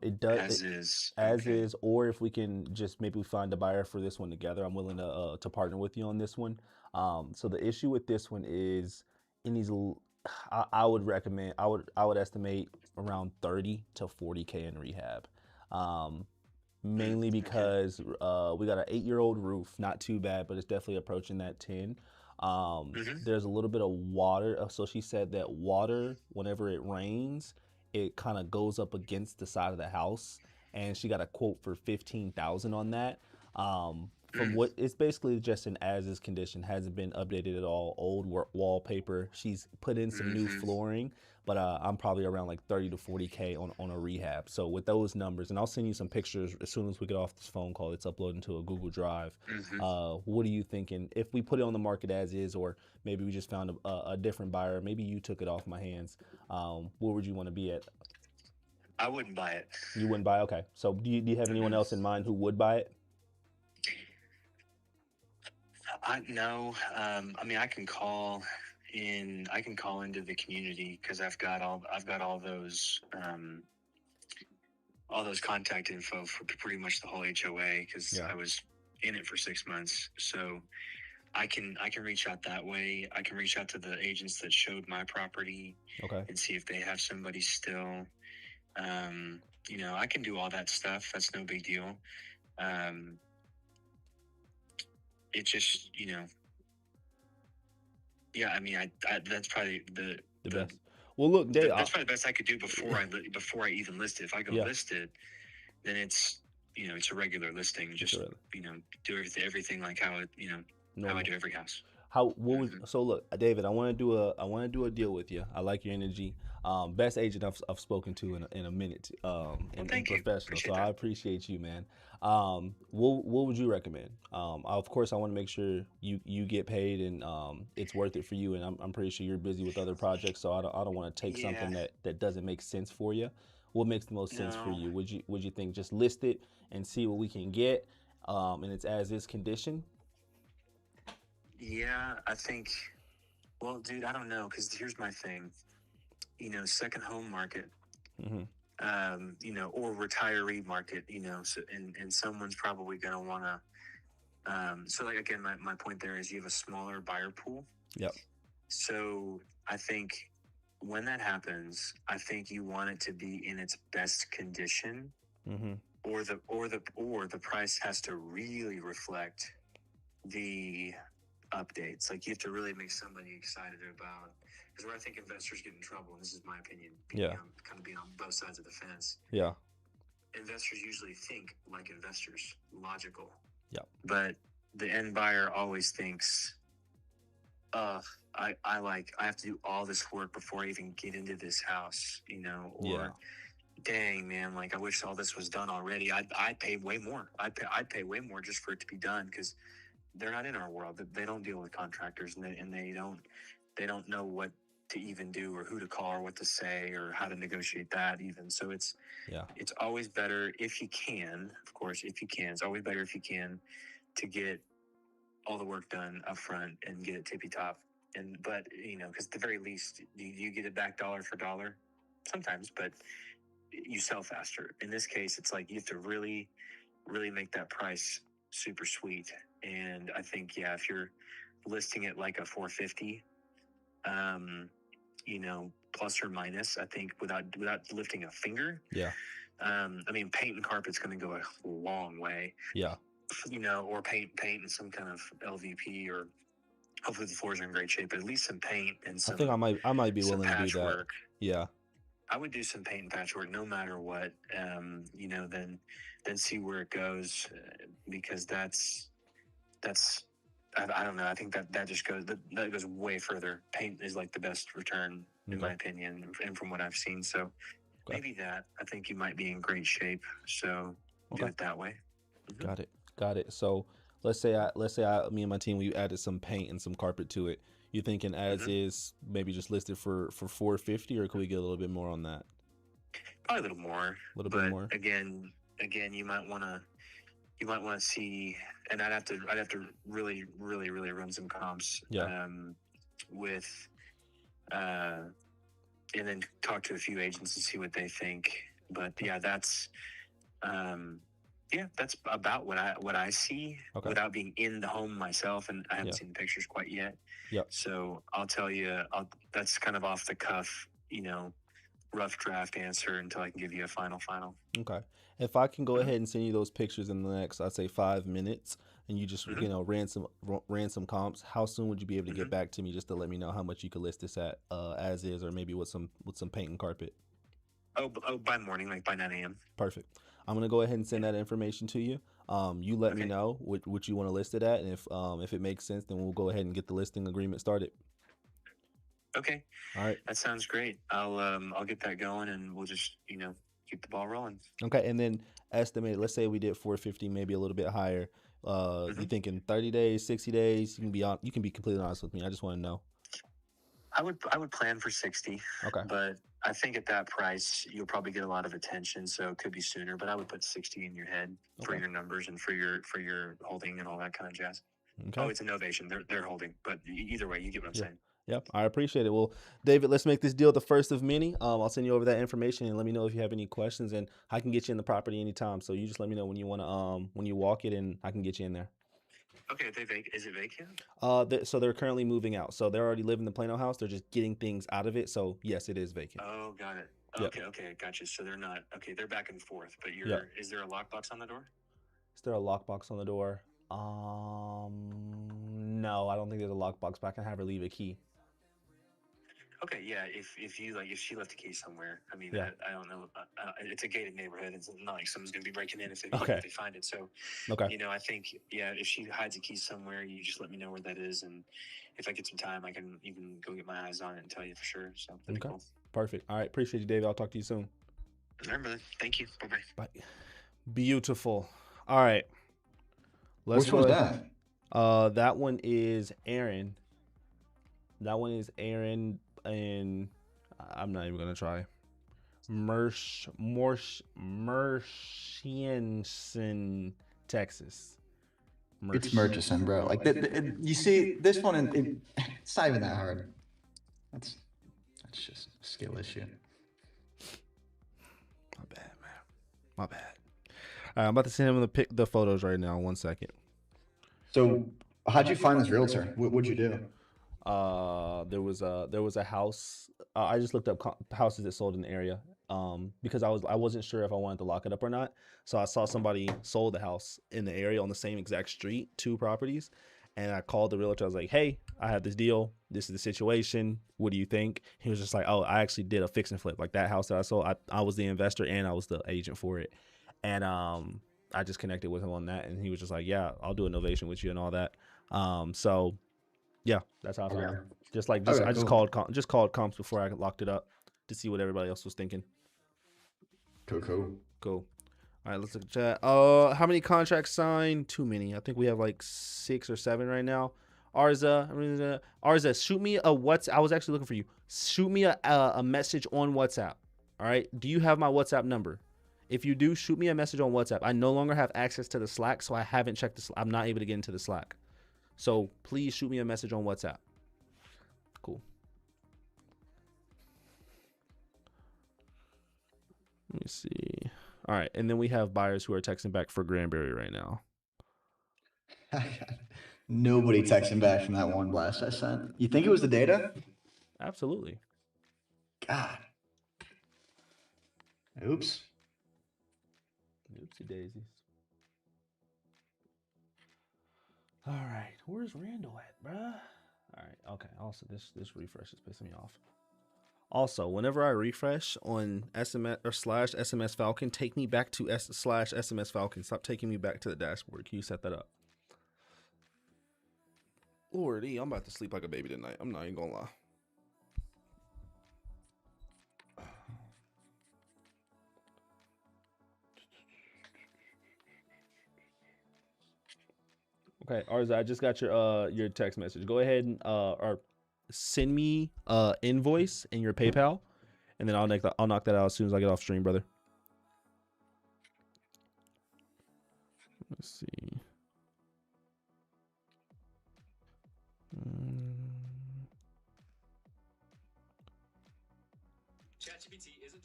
It does as Okay. is, or if we can just maybe find a buyer for this one together, I'm willing to partner with you on this one. So the issue with this one is in these, I would recommend, I would estimate around 30 to 40K in rehab. Mainly because we got an 8-year-old roof, not too bad, but it's definitely approaching that 10. There's a little bit of water. So she said that water, whenever it rains, it kind of goes up against the side of the house. And she got a quote for 15,000 on that. From what it's basically just an as is condition, hasn't been updated at all. Old wallpaper. She's put in some new flooring, but I'm probably around like 30 to 40K on a rehab. So with those numbers, and I'll send you some pictures as soon as we get off this phone call. It's uploading to a Google Drive. What are you thinking? If we put it on the market as is, or maybe we just found a different buyer, maybe you took it off my hands, where would you want to be at? I wouldn't buy it. You wouldn't buy? Okay. So do you have anyone else in mind who would buy it? No. I mean, I can call into the community because I've got all those contact info for pretty much the whole HOA because I was in it for 6 months. So I can reach out that way. I can reach out to the agents that showed my property and see if they have somebody still. I can do all that stuff. That's no big deal. It just, yeah, I mean, I that's probably the best. Well, look, Dave, that's probably the best I could do before I even list it. If I go list it, then it's it's a regular listing. Just do everything like how it how I do every house. So look, David, I want to do a deal with you. I like your energy. Best agent I've spoken to in a minute. And professional. So I appreciate you, man. What would you recommend? Of course, I want to make sure you get paid and it's worth it for you. And I'm pretty sure you're busy with other projects, so I don't want to take something that doesn't make sense for you. What makes the most sense for you? Would you think just list it and see what we can get, and it's as is condition? Yeah, I think. Well, dude, I don't know because here's my thing. Second home market. Or retiree market. So and someone's probably gonna wanna. So like again, my point there is you have a smaller buyer pool. Yep. So I think when that happens, I think you want it to be in its best condition, or the price has to really reflect the updates. Like you have to really make somebody excited about. Because where I think investors get in trouble, and this is my opinion, being on both sides of the fence. Yeah. Investors usually think like investors, logical. Yeah. But the end buyer always thinks, I have to do all this work before I even get into this house, or dang man, like I wish all this was done already. I'd pay way more. I'd pay way more just for it to be done because they're not in our world. They don't deal with contractors, and they don't know what to even do or who to call or what to say or how to negotiate that even. So it's always better if you can, of course, it's always better if you can to get all the work done up front and get it tippy top. But because at the very least, you get it back dollar for dollar sometimes, but you sell faster. In this case, it's like you have to really, really make that price super sweet. And I think, if you're listing it like a 450, plus or minus, I think without lifting a finger. Yeah. I mean, paint and carpet's going to go a long way. Yeah. Or paint in some kind of LVP, or hopefully the floors are in great shape, but at least some paint and some. I think I might be willing to do that. Patchwork. Yeah. I would do some paint and patchwork no matter what. You know, then see where it goes, because that's I don't know. I think that just goes that goes way further. Paint is like the best return in my opinion, and from what I've seen. So maybe that. I think you might be in great shape. So do it that way. Got it. So me and my team, we added some paint and some carpet to it. You thinking as is, maybe just listed for 450, or could we get a little bit more on that? Probably a little more. A little bit more. Again, you might want to see, and I'd have to really run some comps. Yeah. With and then talk to a few agents and see what they think. But yeah, that's about what I see without being in the home myself, and I haven't seen the pictures quite yet. Yep. So I'll tell you, that's kind of off the cuff, rough draft answer until I can give you a final. Okay. If I can go ahead and send you those pictures in the next, I'd say 5 minutes, and you just ran some comps, how soon would you be able to get back to me just to let me know how much you could list this at as is, or maybe with some paint and carpet? Oh, by morning, like by 9 a.m. Perfect. I'm gonna go ahead and send that information to you. You let me know what you want to list it at, and if it makes sense, then we'll go ahead and get the listing agreement started. Okay. All right. That sounds great. I'll get that going, and we'll just keep the ball rolling. Okay, and then estimate. Let's say we did 450, maybe a little bit higher. You thinking 30 days, 60 days? You can be completely honest with me. I just want to know. I would plan for 60. Okay. But I think at that price you'll probably get a lot of attention, so it could be sooner. But I would put 60 in your head for your numbers and for your holding and all that kind of jazz. Okay. Oh, it's a novation. They're holding, but either way, you get what I'm saying. Yep, I appreciate it. Well, David, let's make this deal the first of many. I'll send you over that information, and let me know if you have any questions, and I can get you in the property anytime. So you just let me know when you want to when you walk it, and I can get you in there. Okay, is it vacant? So they're currently moving out. So they're already living in the Plano house. They're just getting things out of it. So yes, it is vacant. Oh, got it. Yep. Okay, gotcha. So they're not they're back and forth, but is there a lockbox on the door? Is there a lockbox on the door? No, I don't think there's a lockbox, but I can have her leave a key. Okay, yeah. If she left a key somewhere, I mean, I don't know. It's a gated neighborhood. It's not like someone's gonna be breaking in if they find it. So, I think if she hides a key somewhere, you just let me know where that is, and if I get some time, I can even go get my eyes on it and tell you for sure. So that'd be cool. Perfect. All right, appreciate you, David. I'll talk to you soon. All right, brother. Thank you. Bye. Bye. Beautiful. All right. Which one's that? That one is Aaron. And I'm not even gonna try. Murchison, Texas. It's Murchison, bro. Like you see this one, and it's not even that hard. That's just a skill issue. My bad, man. My bad. All right, I'm about to send him the photos right now. 1 second. So, how'd you find this realtor? What'd you do? There was a house. I just looked up houses that sold in the area. Because I wasn't sure if I wanted to lock it up or not. So I saw somebody sold the house in the area on the same exact street, 2 properties, and I called the realtor. I was like, "Hey, I have this deal. This is the situation. What do you think?" He was just like, "Oh, I actually did a fix and flip. Like that house that I sold. I was the investor and I was the agent for it." And I just connected with him on that, and he was just like, "Yeah, I'll do a novation with you and all that." So yeah, that's how I found it. I just called comps before I locked it up to see what everybody else was thinking. Cool. All right, let's look at chat. How many contracts signed? Too many. I think we have like 6 or 7 right now. Arza, shoot me a WhatsApp. I was actually looking for you. Shoot me a message on WhatsApp. All right. Do you have my WhatsApp number? If you do, shoot me a message on WhatsApp. I no longer have access to the Slack, so I haven't checked the. I'm not able to get into the Slack. So please shoot me a message on WhatsApp. Cool. Let me see. All right, and then we have buyers who are texting back for Granbury right now. Nobody texting back from that one blast I sent. You think it was the data? Absolutely. God. Oops. Oopsie daisies. All right, where's Randall at, bruh? All right, okay. Also, this refresh is pissing me off. Also, whenever I refresh on SMS or slash SMS Falcon, take me back to slash SMS Falcon. Stop taking me back to the dashboard. Can you set that up? Lordy, I'm about to sleep like a baby tonight. I'm not even gonna lie. Okay, Arza, I just got your text message. Go ahead and or send me invoice in your PayPal, and then I'll knock that out as soon as I get off stream, brother. Let's see. ChatGPT isn't.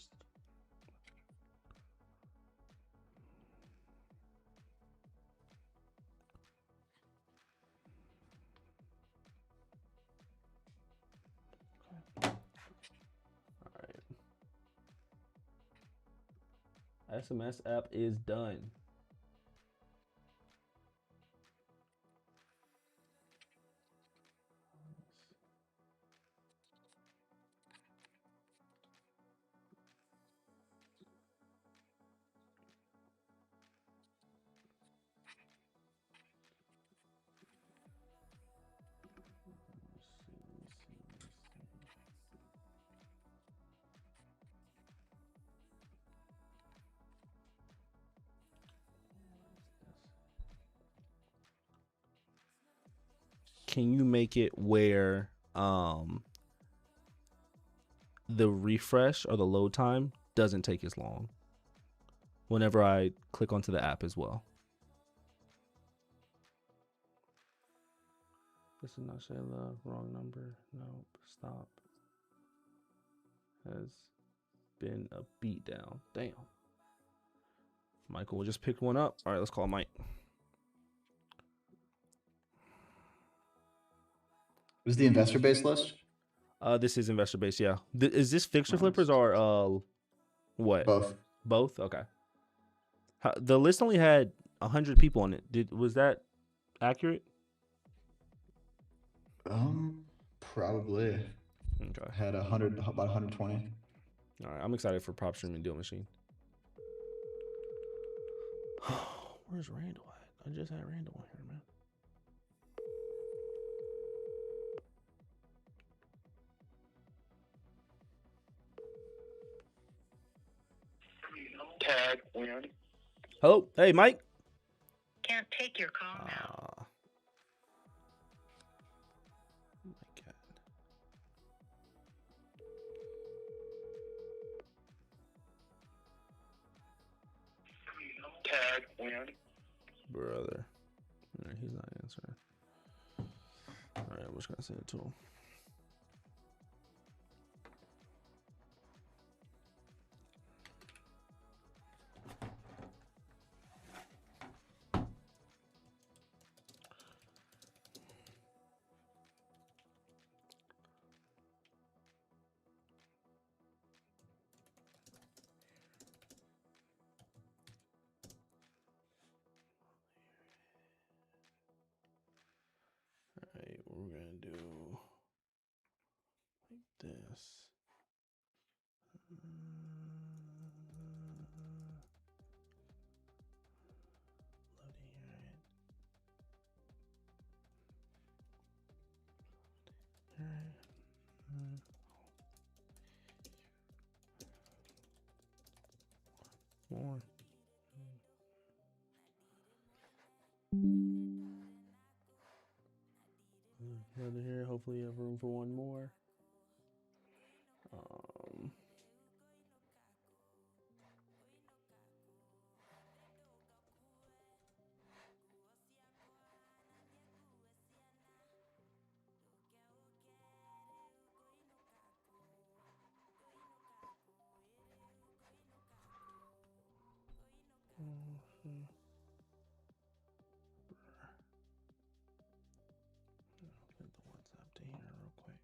SMS app is done. Can you make it where the refresh or the load time doesn't take as long whenever I click onto the app as well? This is not Shayla. Wrong number. Nope. Stop. Has been a beatdown. Damn. Michael will just pick one up. All right, let's call Mike. Was the investor base list? This is investor base. Yeah. Is this fixer flippers or what? Both. Both. Okay. The list only had 100 people on it. Was that accurate? Probably. Okay. Had about 120. All right, I'm excited for prop streaming deal machine. Where's Randall at? I just had Randall on here, man. Tag win. Hello, hey Mike. Can't take your call now. Tag win. Brother. All right, he's not answering. All right, I'm just gonna send it to him. Alright, what we're gonna do like this. More. Another here. Hopefully, you have room for one more. Get the WhatsApp to here real quick.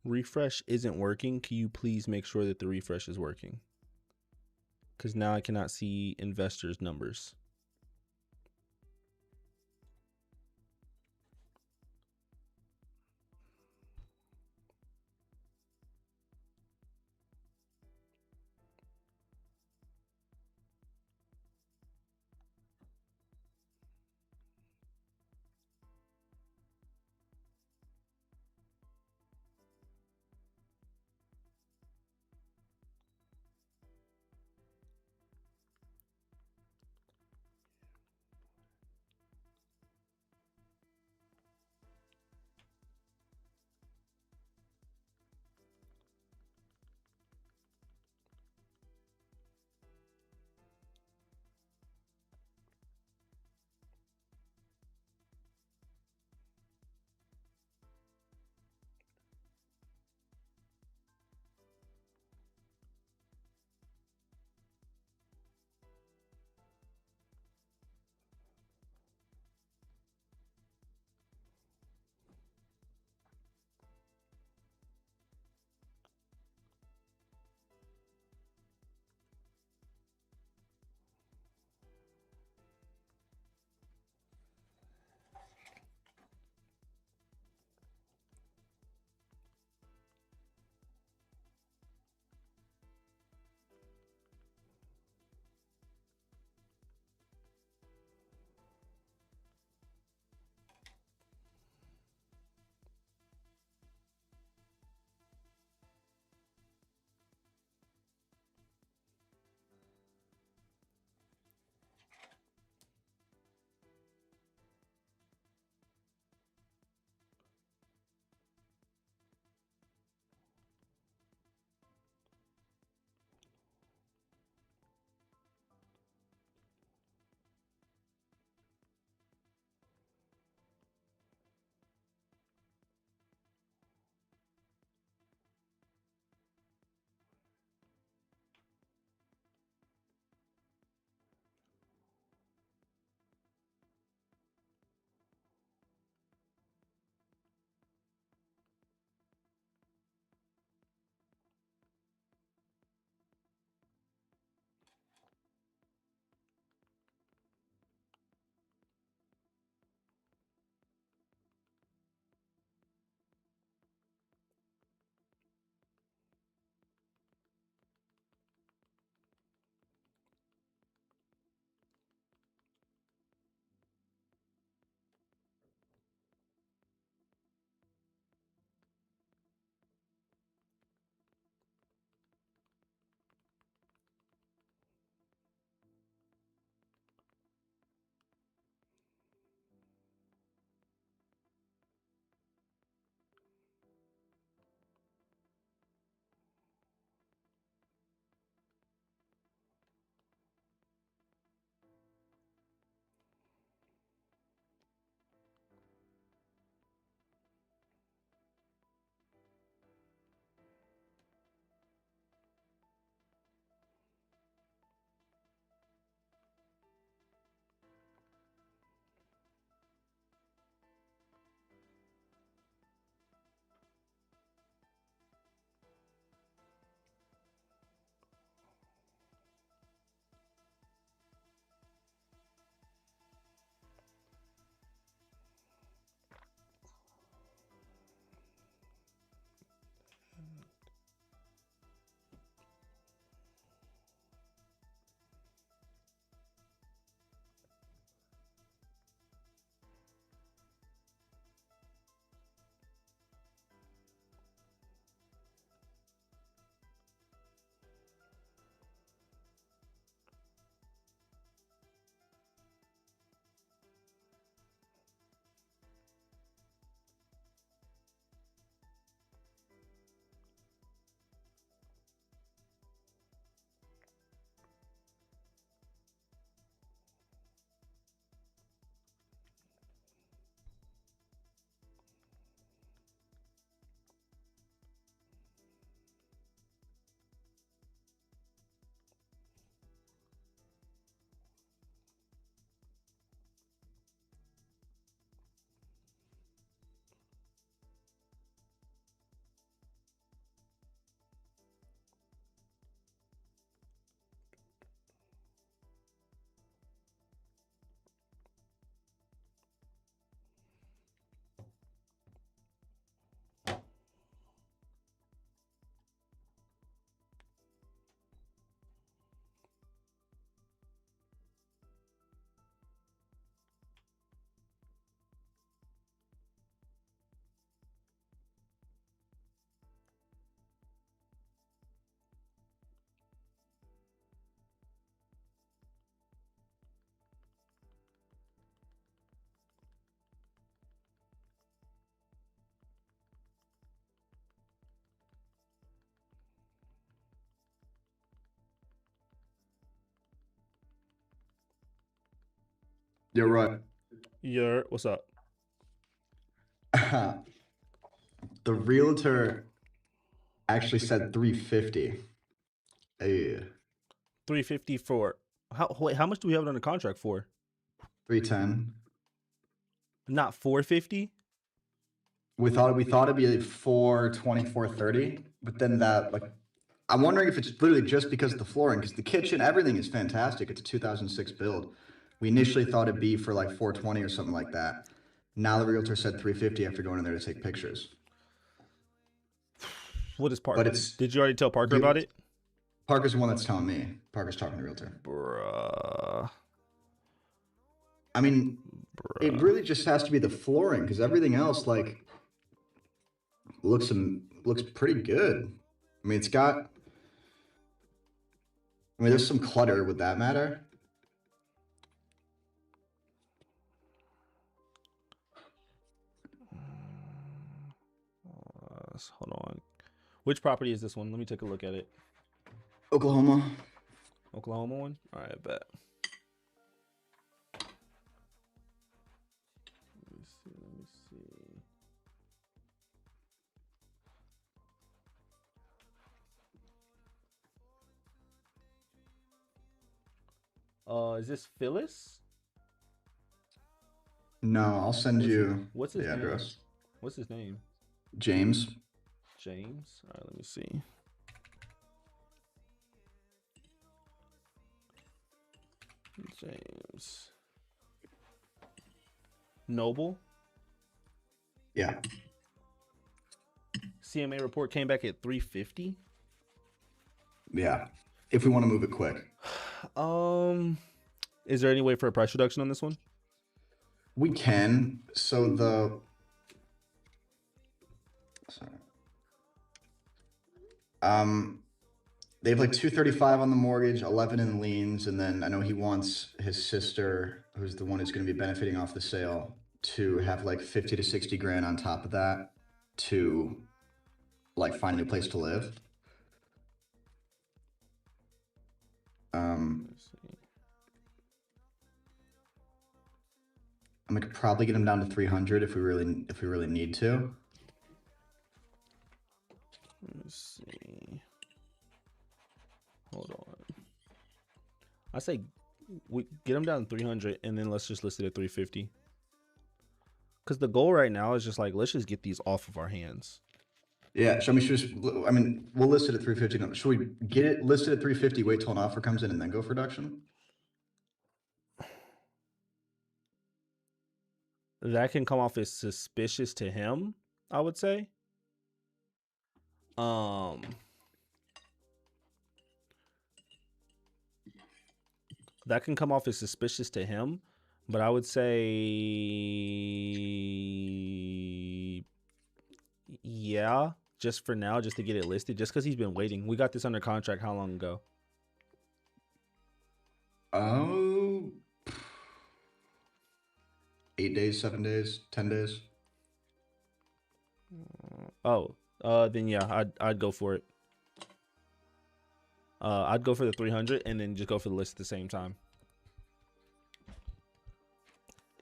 refresh isn't working. Can you please make sure that the refresh is working? Because now I cannot see investors' numbers. You're right. What's up? The realtor actually said 350. Hey. 350 for how much do we have it under contract for? 310. Not 450? We thought it'd be like 420, 430, but then that, like, I'm wondering if it's literally just because of the flooring, because the kitchen, everything is fantastic. It's a 2006 build. We initially thought it'd be for like 420 or something like that. Now the realtor said 350 after going in there to take pictures. What is Parker? But it's, did you already tell Parker about it? Parker's the one that's telling me. Parker's talking to the realtor. Bruh. I mean, it really just has to be the flooring, because everything else, like, looks pretty good. I mean, there's some clutter. Would that matter? Hold on. Which property is this one? Let me take a look at it. Oklahoma. Oklahoma one? All right, bet. Let me see. Is this Phyllis? No, I'll send you What's his the name? address. What's his name? James. James. All right, let me see. James. Noble. Yeah. CMA report came back at 350. Yeah. If we want to move it quick. Is there any way for a price reduction on this one? We can. So they have like 235 on the mortgage, 11 in liens, and then I know he wants his sister, who's the one who's going to be benefiting off the sale, to have like 50 to 60 grand on top of that to like find a new place to live. I could probably get him down to 300 if we really need to. Let me see. Hold on. I say we get him down to 300 and then let's just list it at 350. Because the goal right now is just like, let's just get these off of our hands. Yeah, we'll list it at 350. Should we get it listed at 350, wait till an offer comes in and then go for reduction? That can come off as suspicious to him, I would say. That can come off as suspicious to him, but I would say, yeah, just for now, just to get it listed, just because he's been waiting. We got this under contract how long ago? Oh, 8 days, 7 days, 10 days. Then yeah, I'd go for it. I'd go for the 300 and then just go for the list at the same time.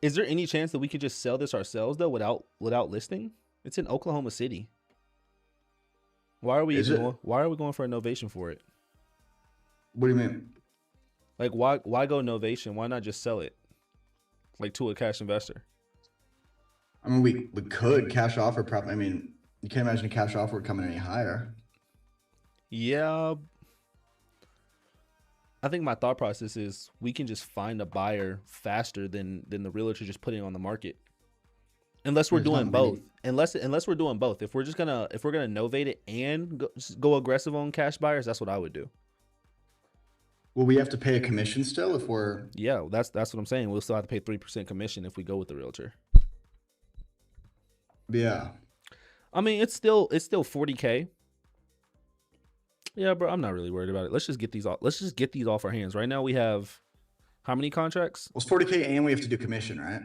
Is there any chance that we could just sell this ourselves though without listing? It's in Oklahoma City. Why are we going for a novation for it? What do you mean? Like why go novation? Why not just sell it? Like to a cash investor. I mean, we could cash offer. I mean, you can't imagine a cash offer coming any higher. Yeah. I think my thought process is we can just find a buyer faster than the realtor just putting it on the market. Unless we're doing both. Unless we're doing both. If we're gonna novate it and go aggressive on cash buyers, that's what I would do. Will we have to pay a commission still if we're? Yeah, that's what I'm saying. We'll still have to pay 3% commission if we go with the realtor. Yeah. I mean, it's still $40K. Yeah, bro, I'm not really worried about it. Let's just get these off our hands. Right now we have how many contracts? Well, it's 40K and we have to do commission, right?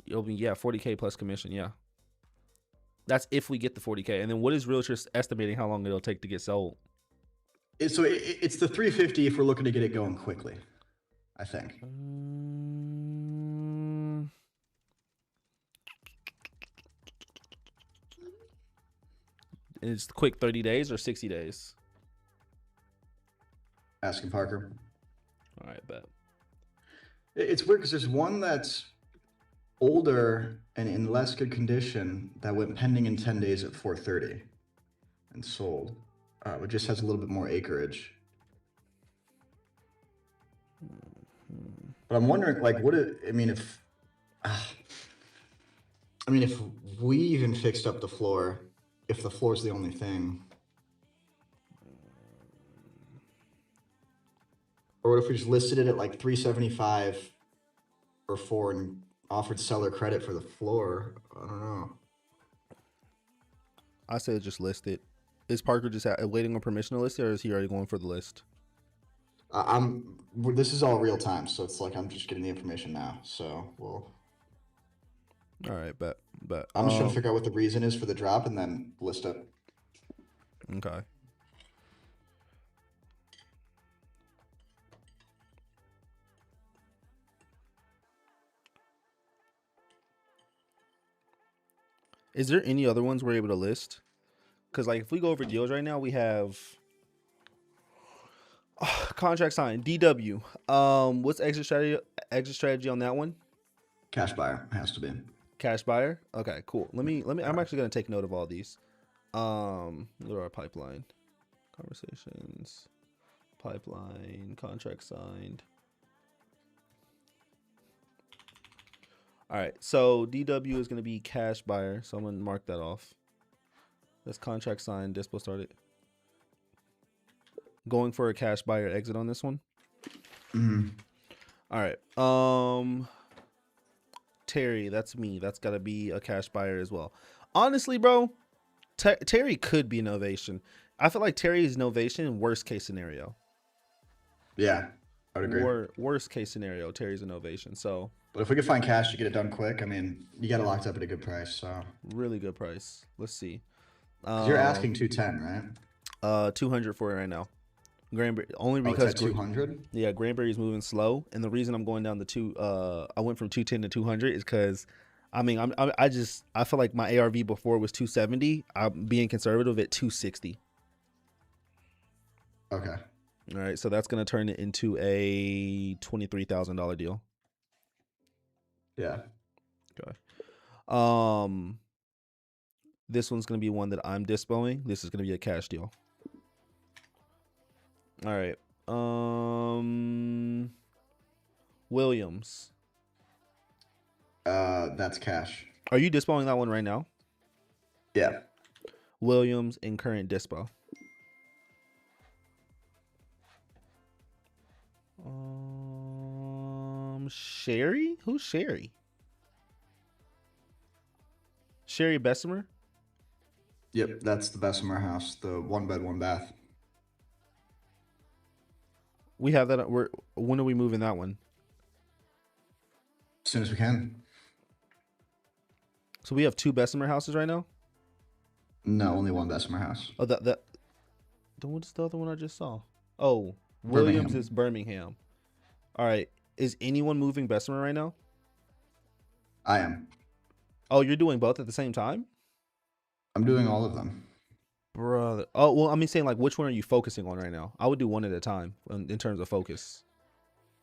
It'll be 40K plus commission, yeah. That's if we get the 40K. And then what is realtors estimating how long it'll take to get sold? So it's the 350 if we're looking to get it going quickly, I think. 350 And it's quick 30 days or 60 days? Asking Parker. All right, bet. It's weird because there's one that's older and in less good condition that went pending in 10 days at 430 and sold. It just has a little bit more acreage. But I'm wondering, like, if we even fixed up the floor, if the floor is the only thing, or what if we just listed it at like 375 or 4 and offered seller credit for the floor? I don't know. I said just list it. Is Parker just waiting on permission to list it, or is he already going for the list? This is all real time, so it's like I'm just getting the information now. So we'll. All right, bet. I'm just trying to figure out what the reason is for the drop and then list it. Okay. Is there any other ones we're able to list? Because like if we go over deals right now, we have contract signed, DW. What's exit strategy on that one? Cash buyer has to be. Cash buyer. Okay, cool. Let me. I'm actually gonna take note of all these. Go to our pipeline, conversations, pipeline, contract signed. All right, so DW is gonna be cash buyer, so I'm gonna mark that off. That's contract signed. DISPO started. Going for a cash buyer exit on this one. Mm-hmm. All right. Terry, that's me. That's got to be a cash buyer as well. Honestly, bro, Terry could be an ovation. I feel like Terry is an ovation. Worst case scenario. Yeah, I would agree. Worst case scenario, Terry's an ovation. So, but if we could find cash to get it done quick, I mean, you got it locked up at a good price. So really good price. Let's see. You're asking 210, right? 200 for it right now. Granbury only because 200. Yeah, Granbury's moving slow, and the reason I'm going down to I went from 210 to 200 is because, I mean, I feel like my ARV before was 270. I'm being conservative at 260. Okay. All right, so that's gonna turn it into a $23,000 deal. Yeah. Okay. This one's gonna be one that I'm dispoing. This is gonna be a cash deal. All right. Williams. That's cash. Are you dispoing that one right now? Yeah. Williams in current dispo. Sherry? Who's Sherry? Sherry Bessemer? Yep, that's the Bessemer house, the 1 bed, 1 bath. We have that. When are we moving that one? As soon as we can. So we have 2 Bessemer houses right now? No, only 1 Bessemer house. Oh, what's the other one I just saw? Oh, Williams is Birmingham. All right. Is anyone moving Bessemer right now? I am. Oh, you're doing both at the same time? I'm doing all of them. Brother. Oh, well, I mean, saying like, which one are you focusing on right now? I would do one at a time in terms of focus.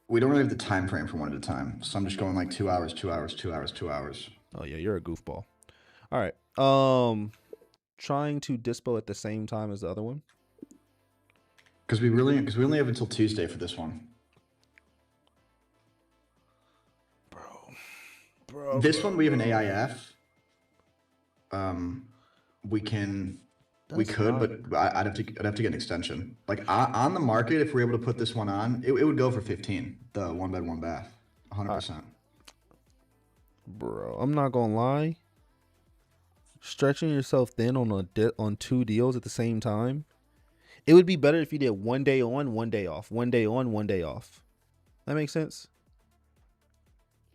We don't really have the time frame for one at a time, so I'm just going like 2 hours, 2 hours, 2 hours, 2 hours. Oh yeah, you're a goofball. All right. Trying to dispo at the same time as the other one. Because we only have until Tuesday for this one. Bro. This one we have an AIF. We could, but I'd have to get an extension. Like on the market, if we're able to put this one on, it would go for 15. The 1 bed, 1 bath, 100%. Bro, I'm not gonna lie. Stretching yourself thin on 2 deals at the same time. It would be better if you did 1 day on, 1 day off, 1 day on, 1 day off. That makes sense.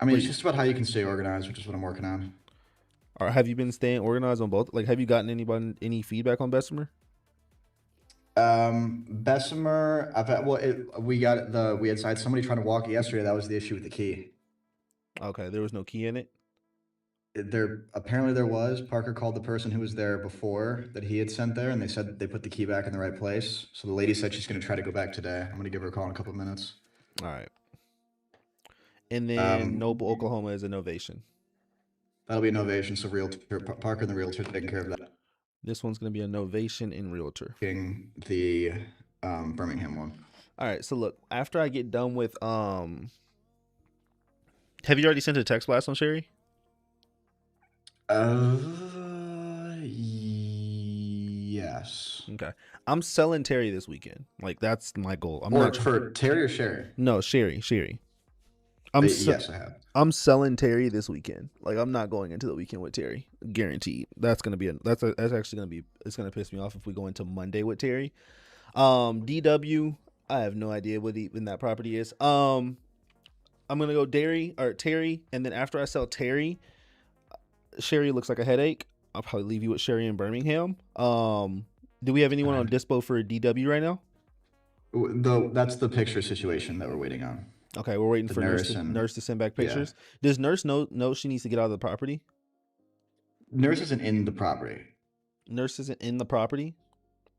I mean, it's just about how you can stay organized, which is what I'm working on. Or have you been staying organized on both? Like, have you gotten any feedback on Bessemer? Bessemer, we had somebody trying to walk it yesterday. That was the issue with the key. Okay, there was no key in it. there was. Parker called the person who was there before that he had sent there, and they said that they put the key back in the right place. So the lady said she's going to try to go back today. I'm going to give her a call in a couple of minutes. All right. And then Noble, Oklahoma is a novation. That'll be a novation. So realtor Parker and the realtor taking care of that. This one's going to be a novation in realtor. The Birmingham one. All right. So look, after I get done with have you already sent a text blast on Sherry? Yes. Okay. I'm selling Terry this weekend. Like that's my goal. I'm or not for Terry or Sherry. No, Sherry. Yes, I have. I'm selling Terry this weekend. Like I'm not going into the weekend with Terry, guaranteed. That's gonna be that's actually gonna be, it's gonna piss me off if we go into Monday with Terry. DW, I have no idea what even that property is. I'm gonna go Terry, and then after I sell Terry, Sherry looks like a headache. I'll probably leave you with Sherry in Birmingham. Do we have anyone on DISPO for DW right now? That's the picture situation that we're waiting on. Okay, we're waiting for nurse to send back pictures. Yeah. Does nurse know she needs to get out of the property? Nurse isn't in the property. Nurse isn't in the property?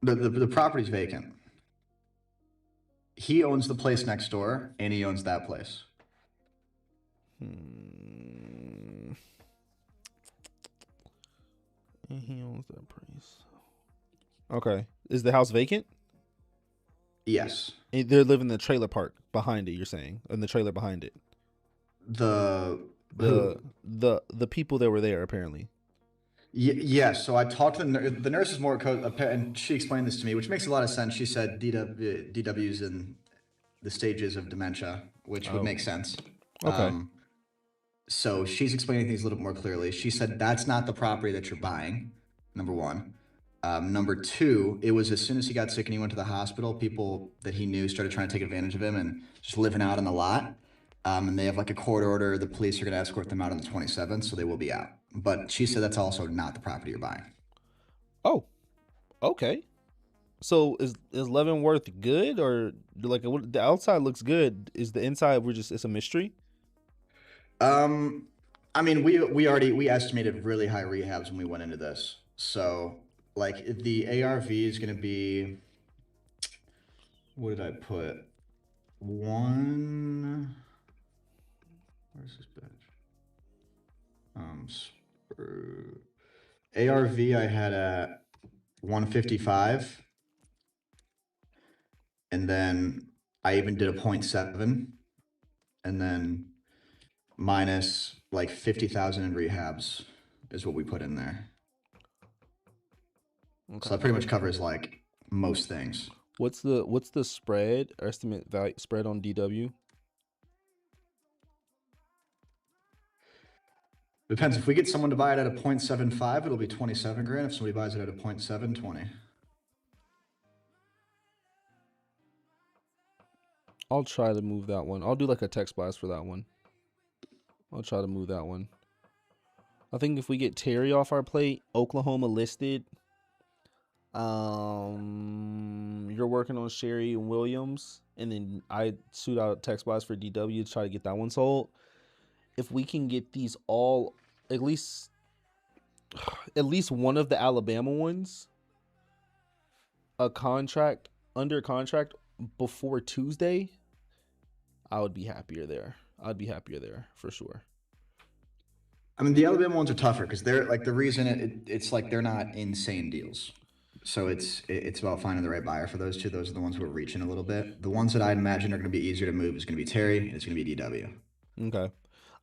The property's vacant. He owns the place next door, and he owns that place. And he owns that place. Okay. Is the house vacant? Yes. They're living in the trailer park behind it, you're saying? In the trailer behind it. The people that were there, apparently. Yes. So I talked to the nurse is more, and she explained this to me, which makes a lot of sense. She said DW's in the stages of dementia, which would make sense. Okay. So she's explaining things a little bit more clearly. She said that's not the property that you're buying, number one. Number two, it was as soon as he got sick and he went to the hospital, people that he knew started trying to take advantage of him and just living out on the lot. And they have like a court order. The police are going to escort them out on the 27th, so they will be out. But she said that's also not the property you're buying. Oh, okay. So is Leavenworth good, or like the outside looks good? Is the inside it's a mystery? I mean, we estimated really high rehabs when we went into this. So like the ARV is going to be, what did I put? Where's this bitch? ARV I had at 155. And then I even did a 0.7, and then minus like 50,000 in rehabs is what we put in there. Okay. So that pretty much covers like most things. What's the spread estimate value spread on DW? Depends. If we get someone to buy it at a 0.75, it'll be 27 grand. If somebody buys it at a 0.7, 20. I'll try to move that one. I'll do like a text blast for that one. I'll try to move that one. I think if we get Terry off our plate, Oklahoma listed. You're working on Sherry and Williams, and then I shoot out a text blast for DW to try to get that one sold. If we can get these all, at least one of the Alabama ones, under contract before Tuesday, I would be happier there. I'd be happier there for sure. I mean, the Alabama ones are tougher because they're like the reason it's like they're not insane deals. So it's about finding the right buyer for those two. Those are the ones who are reaching a little bit. The ones that I imagine are going to be easier to move is going to be Terry and it's going to be DW. Okay,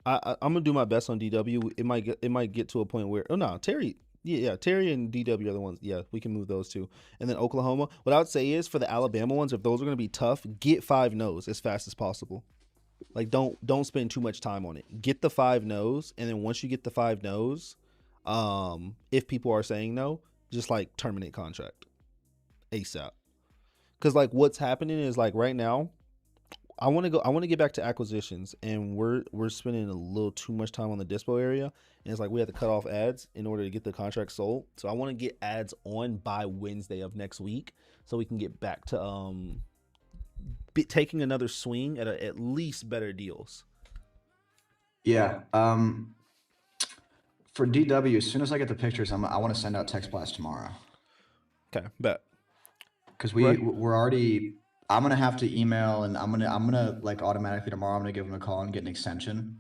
I'm gonna do my best on DW. It might get to a point where Terry. Yeah, Terry and DW are the ones. Yeah, we can move those two. And then Oklahoma. What I would say is for the Alabama ones, if those are going to be tough, get 5 no's as fast as possible. Like don't spend too much time on it. Get the 5 no's, and then once you get the 5 no's, if people are saying no, just like terminate contract ASAP. Because like what's happening is like right now, I want to get back to acquisitions, and we're spending a little too much time on the DISPO area, and it's like we have to cut off ads in order to get the contract sold. So I want to get ads on by Wednesday of next week, so we can get back to taking another swing at least better deals. Yeah. For DW, as soon as I get the pictures, I want to send out text blast tomorrow. Okay, bet. Because Right. we're already. I'm gonna have to email, and I'm gonna like automatically tomorrow. I'm gonna give them a call and get an extension.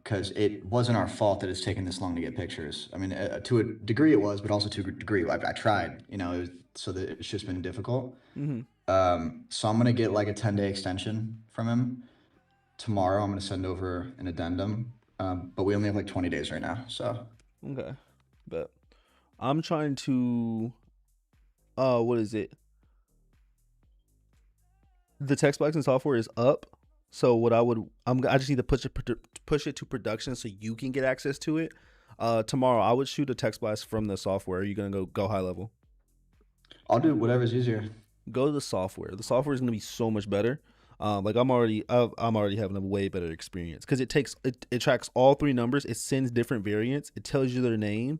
Because it wasn't our fault that it's taken this long to get pictures. I mean, to a degree it was, but also to a degree I tried. You know, so that it's just been difficult. Mm-hmm. So I'm gonna get like a 10-day extension from him tomorrow. I'm gonna send over an addendum. But we only have like 20 days right now. So Okay, bet. I'm trying to. What is it? The text boxing software is up. So what I just need to push it to production so you can get access to it. Tomorrow I would shoot a text blast from the software. Are you gonna go high level? I'll do whatever's easier. Go to the software. The software is gonna be so much better. Like I'm already having a way better experience because it tracks all 3 numbers. It sends different variants. It tells you their name,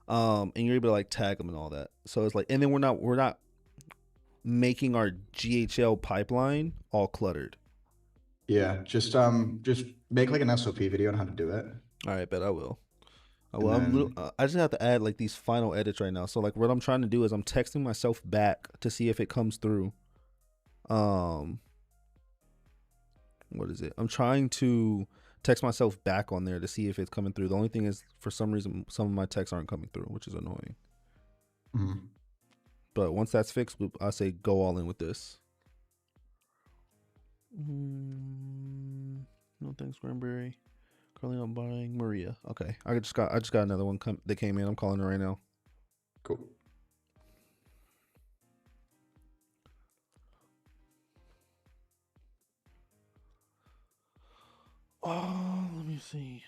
and you're able to like tag them and all that. So it's like, and then we're not making our GHL pipeline all cluttered. Yeah, just make like an SOP video on how to do it. All right, bet I will. I just have to add like these final edits right now. So like what I'm trying to do is I'm texting myself back to see if it comes through. What is it? I'm trying to text myself back on there to see if it's coming through. The only thing is for some reason some of my texts aren't coming through, which is annoying. Mm-hmm. But once that's fixed, I say go all in with this. No thanks, Cranberry. Currently I'm buying Maria. Okay, I just got another one that came in. I'm calling her right now. Cool. Oh, let me see.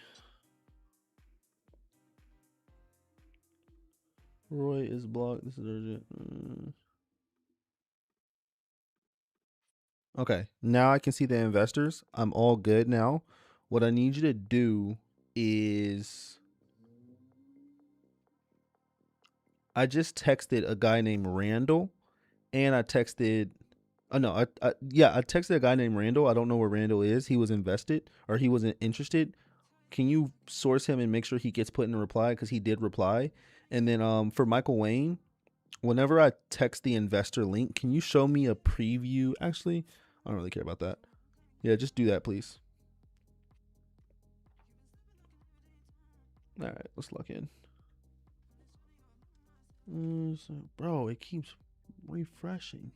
Roy is blocked. This is urgent. Okay, now I can see the investors. I'm all good now. What I need you to do is I just texted a guy named Randall, and I texted. Oh no, I texted a guy named Randall. I don't know where Randall is. He was invested or he wasn't interested. Can you source him and make sure he gets put in a reply because he did reply? And then for Michael Wayne, whenever I text the investor link, can you show me a preview? Actually, I don't really care about that. Yeah, just do that, please. All right, let's lock in. Bro, it keeps refreshing.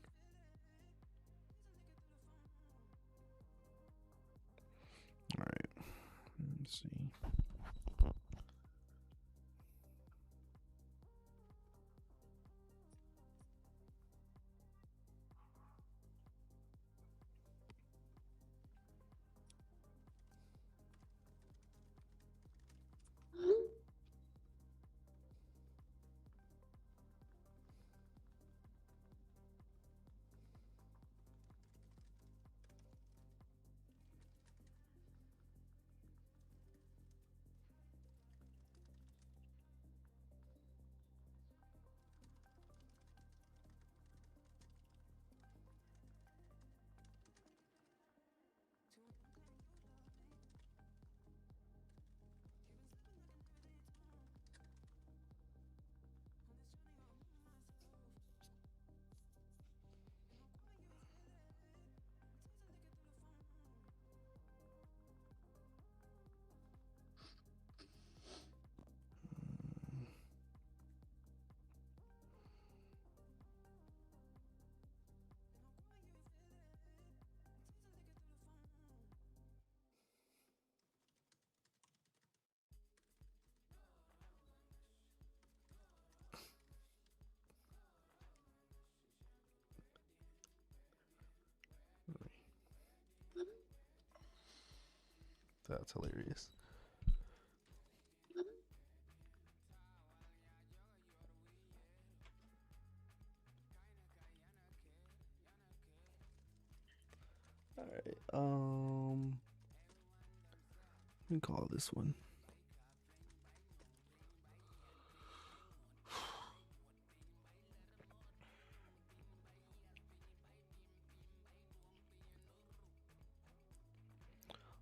All right, let's see. That's hilarious. All right. Let me call this one.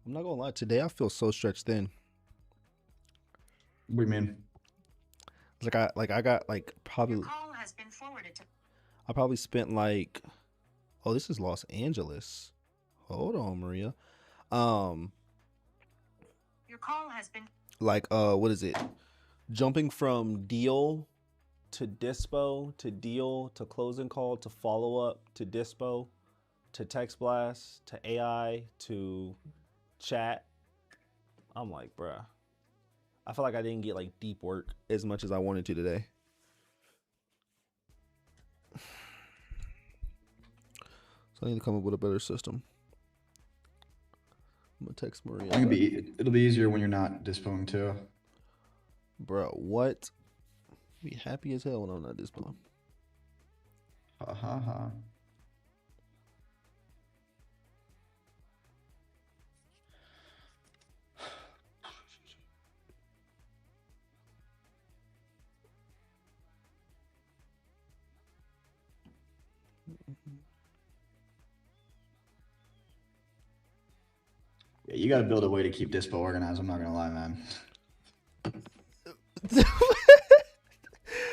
I'm not gonna lie. Today I feel so stretched thin. What do you mean? I got like probably. Call has been forwarded to. I probably spent like, oh, this is Los Angeles. Hold on, Maria. Your call has been. Like what is it? Jumping from deal to DISPO to deal to closing call to follow up to DISPO to text blast to AI to chat. I'm like, bruh. I feel like I didn't get like deep work as much as I wanted to today. So I need to come up with a better system. I'm gonna text Maria. It'll be easier when you're not dispoing too. Bro, what? Be happy as hell when I'm not dispoing. Ha ha ha. Yeah, you got to build a way to keep Dispo organized. I'm not gonna lie, man.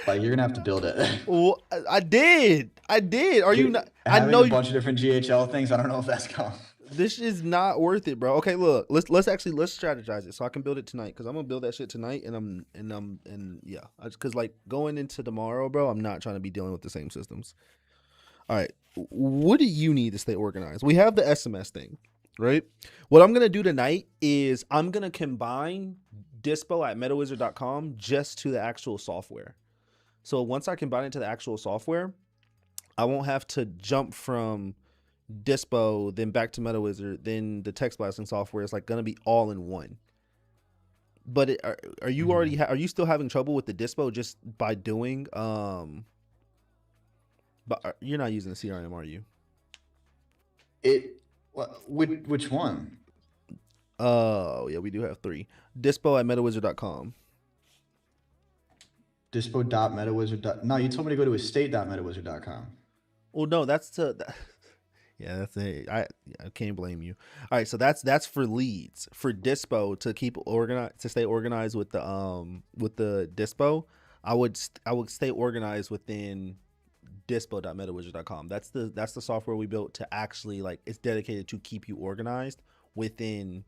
Like, you're gonna have to build it. Well, I did. Are you not? I Having know a bunch of different GHL things. I don't know if that's going. This is not worth it, bro. Okay, look, let's strategize it so I can build it tonight because I'm gonna build that shit tonight, and yeah, because like going into tomorrow, bro, I'm not trying to be dealing with the same systems. All right, what do you need to stay organized? We have the SMS thing, right? What I'm gonna do tonight is I'm gonna combine DISPO at MetaWizard.com just to the actual software. So once I combine it to the actual software, I won't have to jump from DISPO, then back to MetaWizard, then the text blasting software is like gonna be all in one. But are you already are you still having trouble with the DISPO just by doing but you're not using the CRM, are you? Which one? Oh yeah, we do have 3. DISPO at MetaWizard.com. Dispo.metawizard. No, you told me to go to estate.metawizard.com. Well, no, that's to. Yeah, that's it. I can't blame you. All right, so that's for leads. For DISPO to keep organized, to stay organized with the DISPO, I would stay organized within dispo.metawizard.com. That's the software we built to actually like it's dedicated to keep you organized within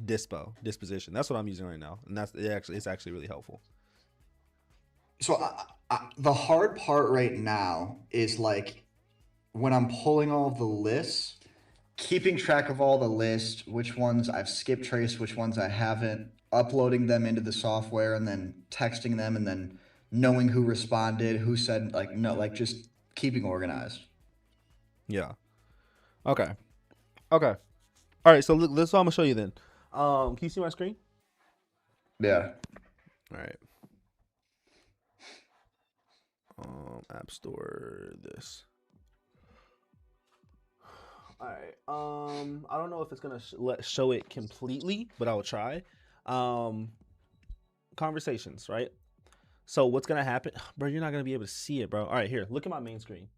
disposition. That's what I'm using right now, and it's actually really helpful. So the hard part right now is like when I'm pulling all of the lists, keeping track of all the lists, which ones I've skip traced, which ones I haven't, uploading them into the software and then texting them and then knowing who responded, who said like no, like just keeping organized. Yeah. Okay. All right, so look, this is what I'm gonna show you then. Can you see my screen? Yeah. All right. App Store, this. All right. I don't know if it's gonna show it completely, but I will try. Conversations, right? So what's gonna happen, bro? You're not gonna be able to see it, bro. All right, here. Look at my main screen.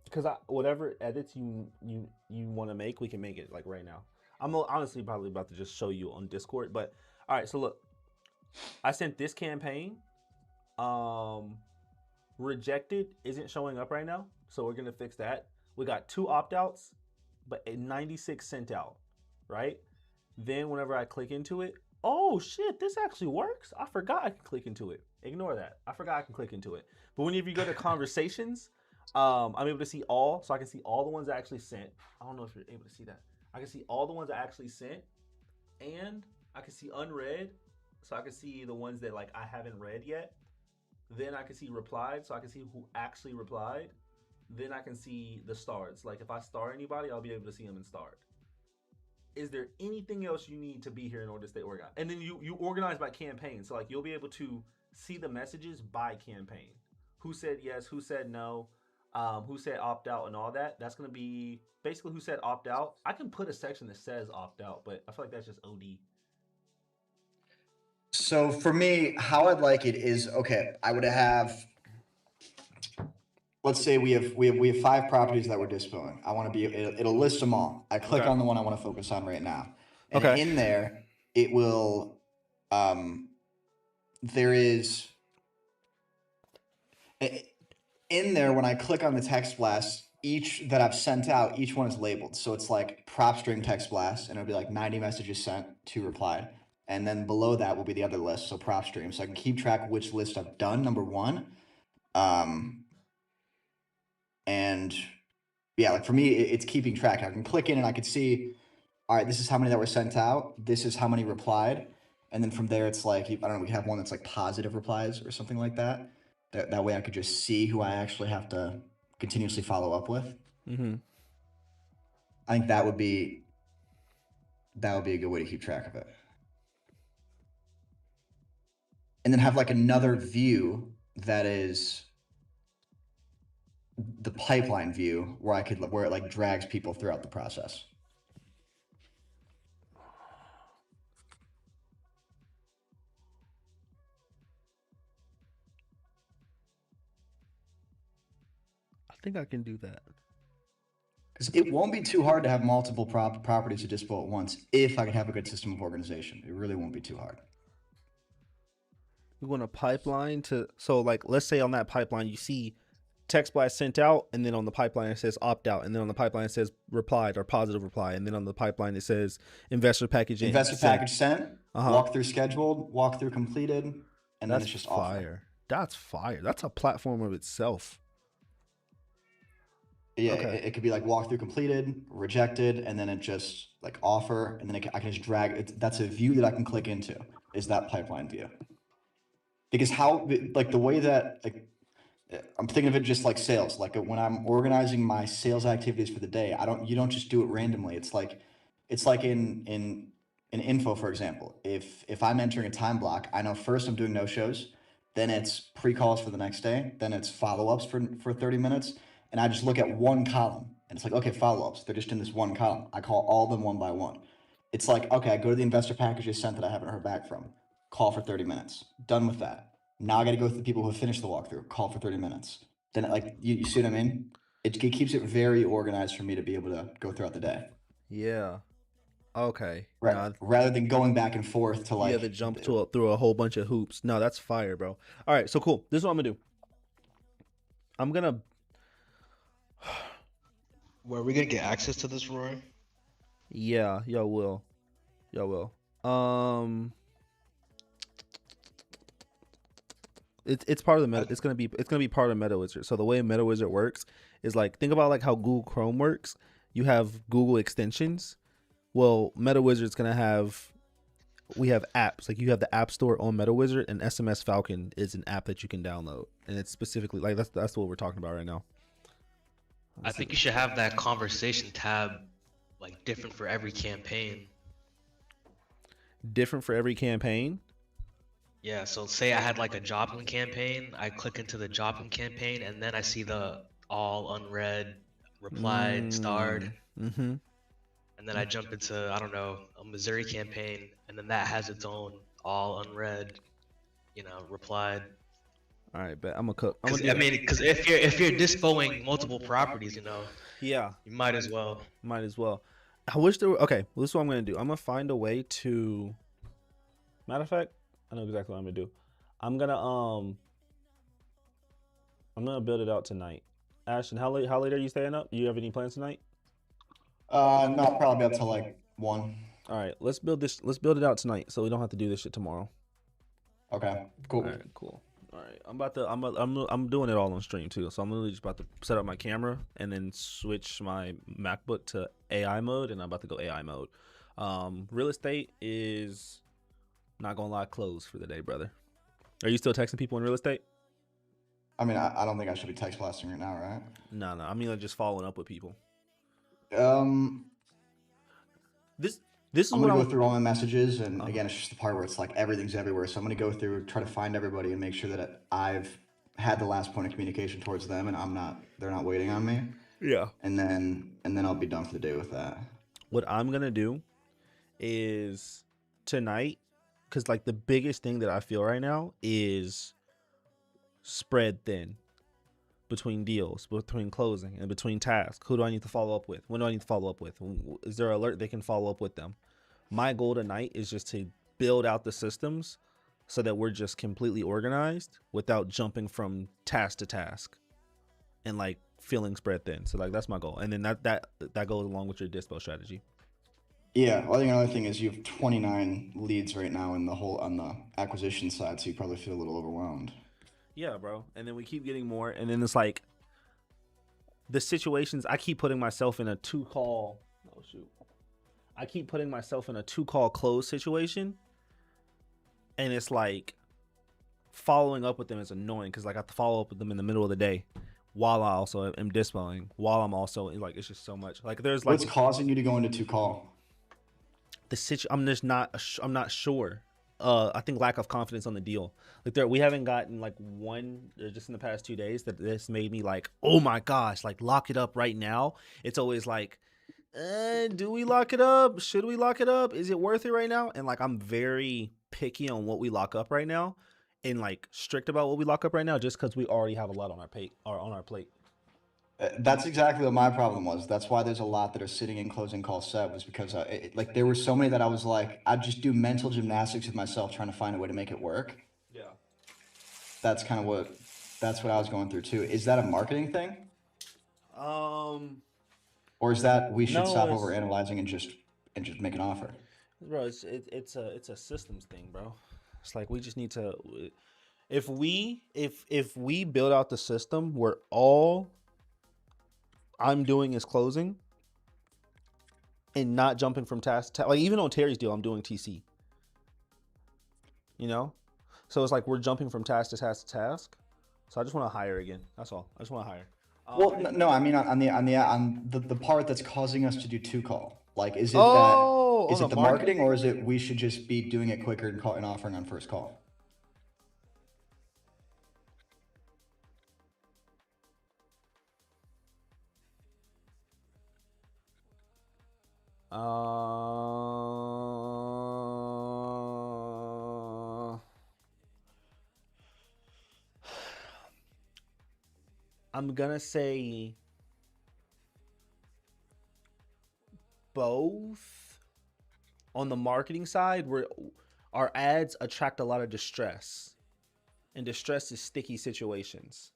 Because whatever edits you want to make, we can make it like right now. I'm honestly probably about to just show you on Discord, but all right. So look, I sent this campaign. Rejected isn't showing up right now, so we're gonna fix that. We got 2 opt-outs, but 96 sent out, right? Then whenever I click into it, oh shit, this actually works. I forgot I can click into it. Ignore that. I forgot I can click into it. But whenever you go to conversations, I'm able to see all, so I can see all the ones I actually sent. I don't know if you're able to see that. I can see all the ones I actually sent, and I can see unread, so I can see the ones that like I haven't read yet. Then I can see replied, so I can see who actually replied. Then I can see the stars. Like if I star anybody, I'll be able to see them in starred. Is there anything else you need to be here in order to stay organized? And then you organize by campaign. So like you'll be able to see the messages by campaign. Who said yes, who said no, who said opt out and all that. That's going to be basically who said opt out. I can put a section that says opt out, but I feel like that's just OD. So for me, how I'd like it is, okay, I would have let's say we have 5 properties that we're dispoing. I want to be it'll list them all. I click Okay. on the one I want to focus on right now, and Okay. in there it will there is in there when I click on the text blast, each that I've sent out, each one is labeled. So it's like prop stream text blast, and it'll be like 90 messages sent, 2 replied. And then below that will be the other list, so prop stream. So I can keep track of which list I've done, number 1. And yeah, like for me, it's keeping track. I can click in and I can see, all right, this is how many that were sent out. This is how many replied. And then from there, it's like, I don't know, we have one that's like positive replies or something like that. That way I could just see who I actually have to continuously follow up with. Mm-hmm. I think that would be a good way to keep track of it. And then have like another view that is the pipeline view where it like drags people throughout the process. I think I can do that. Because it won't be too hard to have multiple properties to dispo at once if I could have a good system of organization. It really won't be too hard. We want a pipeline so like, let's say on that pipeline, you see text blast sent out, and then on the pipeline it says opt out, and then on the pipeline it says replied or positive reply, and then on the pipeline it says investor package in. Investor package sent, walkthrough scheduled, walkthrough completed, and then it's just fire. That's fire. That's a platform of itself. Yeah, it could be like walkthrough completed, rejected, and then it just like offer, and then I can just drag it. That's a view that I can click into, is that pipeline view. Because like the way that, like, I'm thinking of it just like sales. Like when I'm organizing my sales activities for the day, you don't just do it randomly. It's like in info, for example. If I'm entering a time block, I know first I'm doing no shows, then it's pre-calls for the next day, then it's follow-ups for 30 minutes. And I just look at one column and it's like, okay, follow-ups. They're just in this one column. I call all of them one by one. It's like, okay, I go to the investor packages sent that I haven't heard back from. Call for 30 minutes. Done with that. Now I got to go through the people who have finished the walkthrough. Call for 30 minutes. Then like, you see what I mean? It keeps it very organized for me to be able to go throughout the day. Yeah. Okay. Right. Rather than going back and forth to like. Yeah, the jump through a whole bunch of hoops. No, that's fire, bro. All right, so cool. This is what I'm gonna do. I'm gonna. Were we gonna get access to this, Roy? Yeah, y'all will. It's part of the meta. It's gonna be part of MetaWizard. So the way MetaWizard works is like, think about like how Google Chrome works. You have Google extensions. Well, MetaWizard's gonna have. We have apps, like you have the App Store on MetaWizard, and SMS Falcon is an app that you can download, and it's specifically like that's what we're talking about right now. I think you should have that conversation tab like different for every campaign. Different for every campaign? Yeah, so say I had like a Joplin campaign, I click into the Joplin campaign, and then I see the all unread, replied, starred. Mm-hmm. And then I jump into, I don't know, a Missouri campaign, and then that has its own all unread, replied. All right, but I'm gonna cook. Because if you're dispoing multiple properties, yeah, you might as well. I wish there were. Okay, well, this is what I'm gonna do. I'm gonna find a way to. Matter of fact, I know exactly what I'm gonna do. I'm gonna build it out tonight. Ashton, how late are you staying up? Do you have any plans tonight? No, I'll probably be up till like 1. All right, let's build it out tonight, so we don't have to do this shit tomorrow. Okay, cool. All right, cool. All right, I'm doing it all on stream too, so I'm literally just about to set up my camera and then switch my MacBook to AI mode, and I'm about to go AI mode. Real estate is, not gonna lie, closed for the day, brother. Are you still texting people in real estate? I mean, I don't think I should be text blasting right now, right? No. I mean, like, just following up with people. This is I'm what gonna go through all my messages, and again, it's just the part where it's like everything's everywhere. So I'm gonna go through, try to find everybody, and make sure that I've had the last point of communication towards them, and they're not waiting on me. Yeah. And then I'll be done for the day with that. What I'm gonna do is tonight, because like the biggest thing that I feel right now is spread thin. between deals, between closing, and between tasks. Who do I need to follow up with? When do I need to follow up with? Is there an alert they can follow up with them? My goal tonight is just to build out the systems so that we're just completely organized without jumping from task to task and like feeling spread thin. So like that's my goal. And then that goes along with your DISPO strategy. Yeah, I think another thing is you have 29 leads right now in the whole on the acquisition side, so you probably feel a little overwhelmed. Yeah, bro. And then we keep getting more, and then it's like the situations I keep putting myself in a I keep putting myself in a 2-call close situation, and it's like following up with them is annoying because like I have to follow up with them in the middle of the day while I also am dispoing, while I'm also like it's just so much. Like there's like What's causing you to go into 2-call? I'm not sure. I think lack of confidence on the deal. Like we haven't gotten like one just in the past 2 days that this made me like, oh my gosh, like lock it up right now. It's always like, do we lock it up? Should we lock it up? Is it worth it right now? And like I'm very picky on what we lock up right now, and like strict about what we lock up right now, just because we already have a lot on our plate. That's exactly what my problem was. That's why there's a lot that are sitting in closing call set was because like there were so many that I was like, I'd just do mental gymnastics with myself trying to find a way to make it work. Yeah. That's what I was going through too. Is that a marketing thing? Or is that we should stop over analyzing and just make an offer? Bro, it's a systems thing, bro. It's like we just need to if we build out the system where all I'm doing is closing and not jumping from task to task. Like even on Terry's deal, I'm doing TC. You know? So it's like we're jumping from task to task to task. So I just want to hire again. That's all. I just want to hire. Well, no, I mean on the part that's causing us to do 2-call. Like, is it the marketing, or is it we should just be doing it quicker and offering on first call? I'm gonna say both. On the marketing side, where our ads attract a lot of distress, and distress is sticky situations.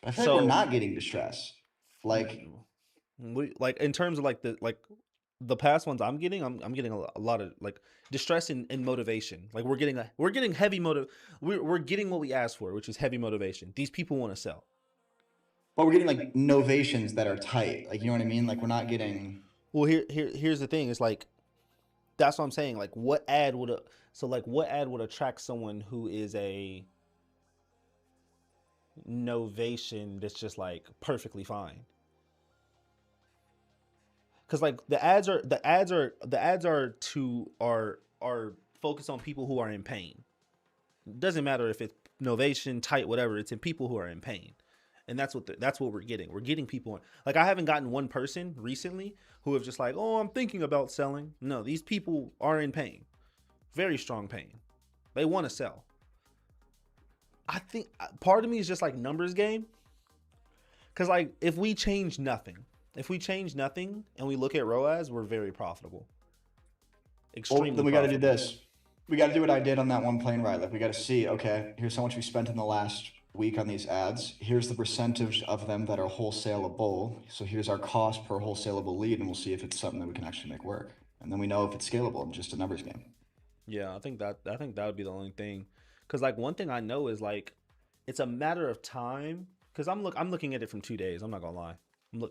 I feel like we're not getting distress. Like in terms of like the past ones I'm getting a lot of like distress and motivation. Like we're getting heavy we're getting what we asked for, which is heavy motivation. These people want to sell. But we're getting like novations that are tight. Like, you know what I mean? Like we're not getting. Well, here's the thing. It's like that's what I'm saying. Like what ad would attract someone who is a novation that's just like perfectly fine? Because like the ads are focused on people who are in pain. It doesn't matter if it's novation, tight, whatever. It's in people who are in pain, and that's what we're getting. We're getting people like I haven't gotten one person recently who have just like, oh, I'm thinking about selling. No, these people are in pain, very strong pain. They want to sell. I think part of me is just like numbers game. Because like if we change nothing and we look at ROAS, we're very profitable. Extremely. Well, then we got to do this. We got to do what I did on that one plane ride. Like we got to see, okay, here's how much we spent in the last week on these ads. Here's the percentage of them that are wholesaleable. So here's our cost per wholesaleable lead, and we'll see if it's something that we can actually make work. And then we know if it's scalable and just a numbers game. Yeah, I think that would be the only thing. Because like one thing I know is like it's a matter of time. Because I'm looking at it from 2 days. I'm not gonna lie. I'm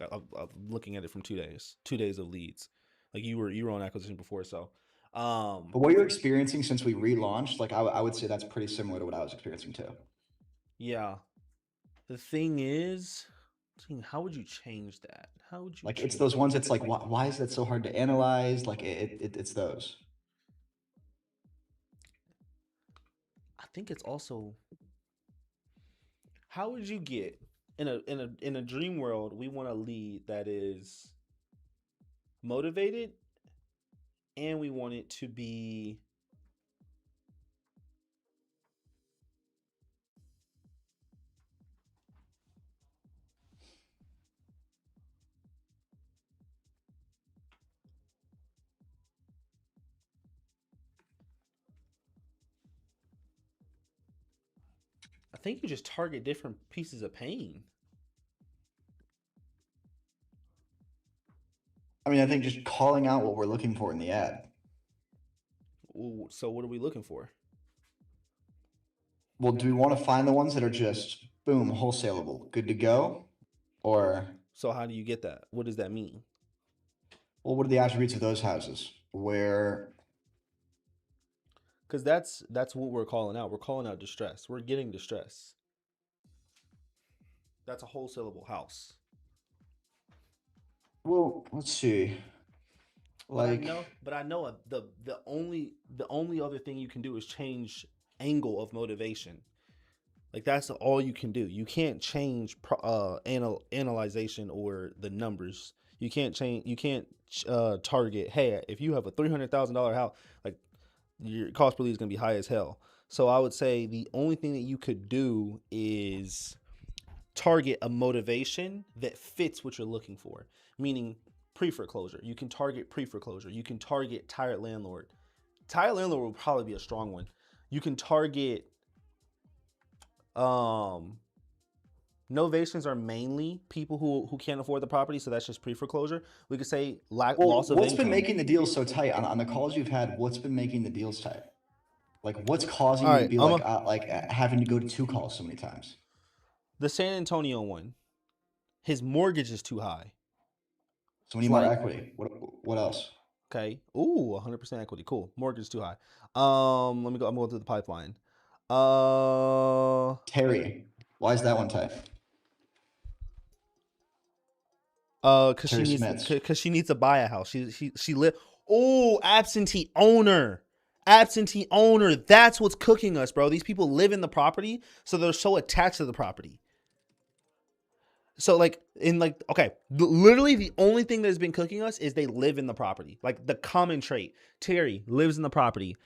looking at it from 2 days. 2 days of leads. Like you were on acquisition before, so. But what you're experiencing since we relaunched, like I would say that's pretty similar to what I was experiencing too. Yeah. The thing is, how would you change that? How would you like it's those ones? It's like why is that so hard to analyze? Like it's those. I think it's also how would you get in a dream world? We want a lead that is motivated, and we want it to be I think you just target different pieces of pain. I mean, I think just calling out what we're looking for in the ad. Ooh, so what are we looking for? Well, do we want to find the ones that are just boom, wholesaleable, good to go? Or So how do you get that? What does that mean? well, what are the attributes of those houses? Where Because that's what we're calling out. We're calling out distress. We're getting distress. That's a wholesaleable house. well, let's see. Like But I know the only other thing you can do is change angle of motivation. Like that's all you can do. You can't change analyzation or the numbers. You can't change. You can't target. Hey, if you have a $300,000 house, like your cost per lead is gonna be high as hell. So I would say the only thing that you could do is target a motivation that fits what you're looking for. Meaning pre-foreclosure. You can target pre-foreclosure. You can target tired landlord. Tired landlord will probably be a strong one. You can target novations are mainly people who can't afford the property, so that's just pre-foreclosure. We could say loss of what's income. been making the deals so tight on the calls you've had? What's been making the deals tight? Like, what's causing you to be having to go to 2 calls so many times? The San Antonio one, his mortgage is too high. So we need more equity. What else? Okay. Ooh, 100% equity. Cool. Mortgage is too high. Let me go. I'm going through the pipeline. Terry, why is that one tight? Because she needs to buy a house. She live. Oh, absentee owner. Absentee owner. That's what's cooking us, bro. These people live in the property, so they're so attached to the property. So okay, literally the only thing that has been cooking us is they live in the property. Like the common trait. Terry lives in the property.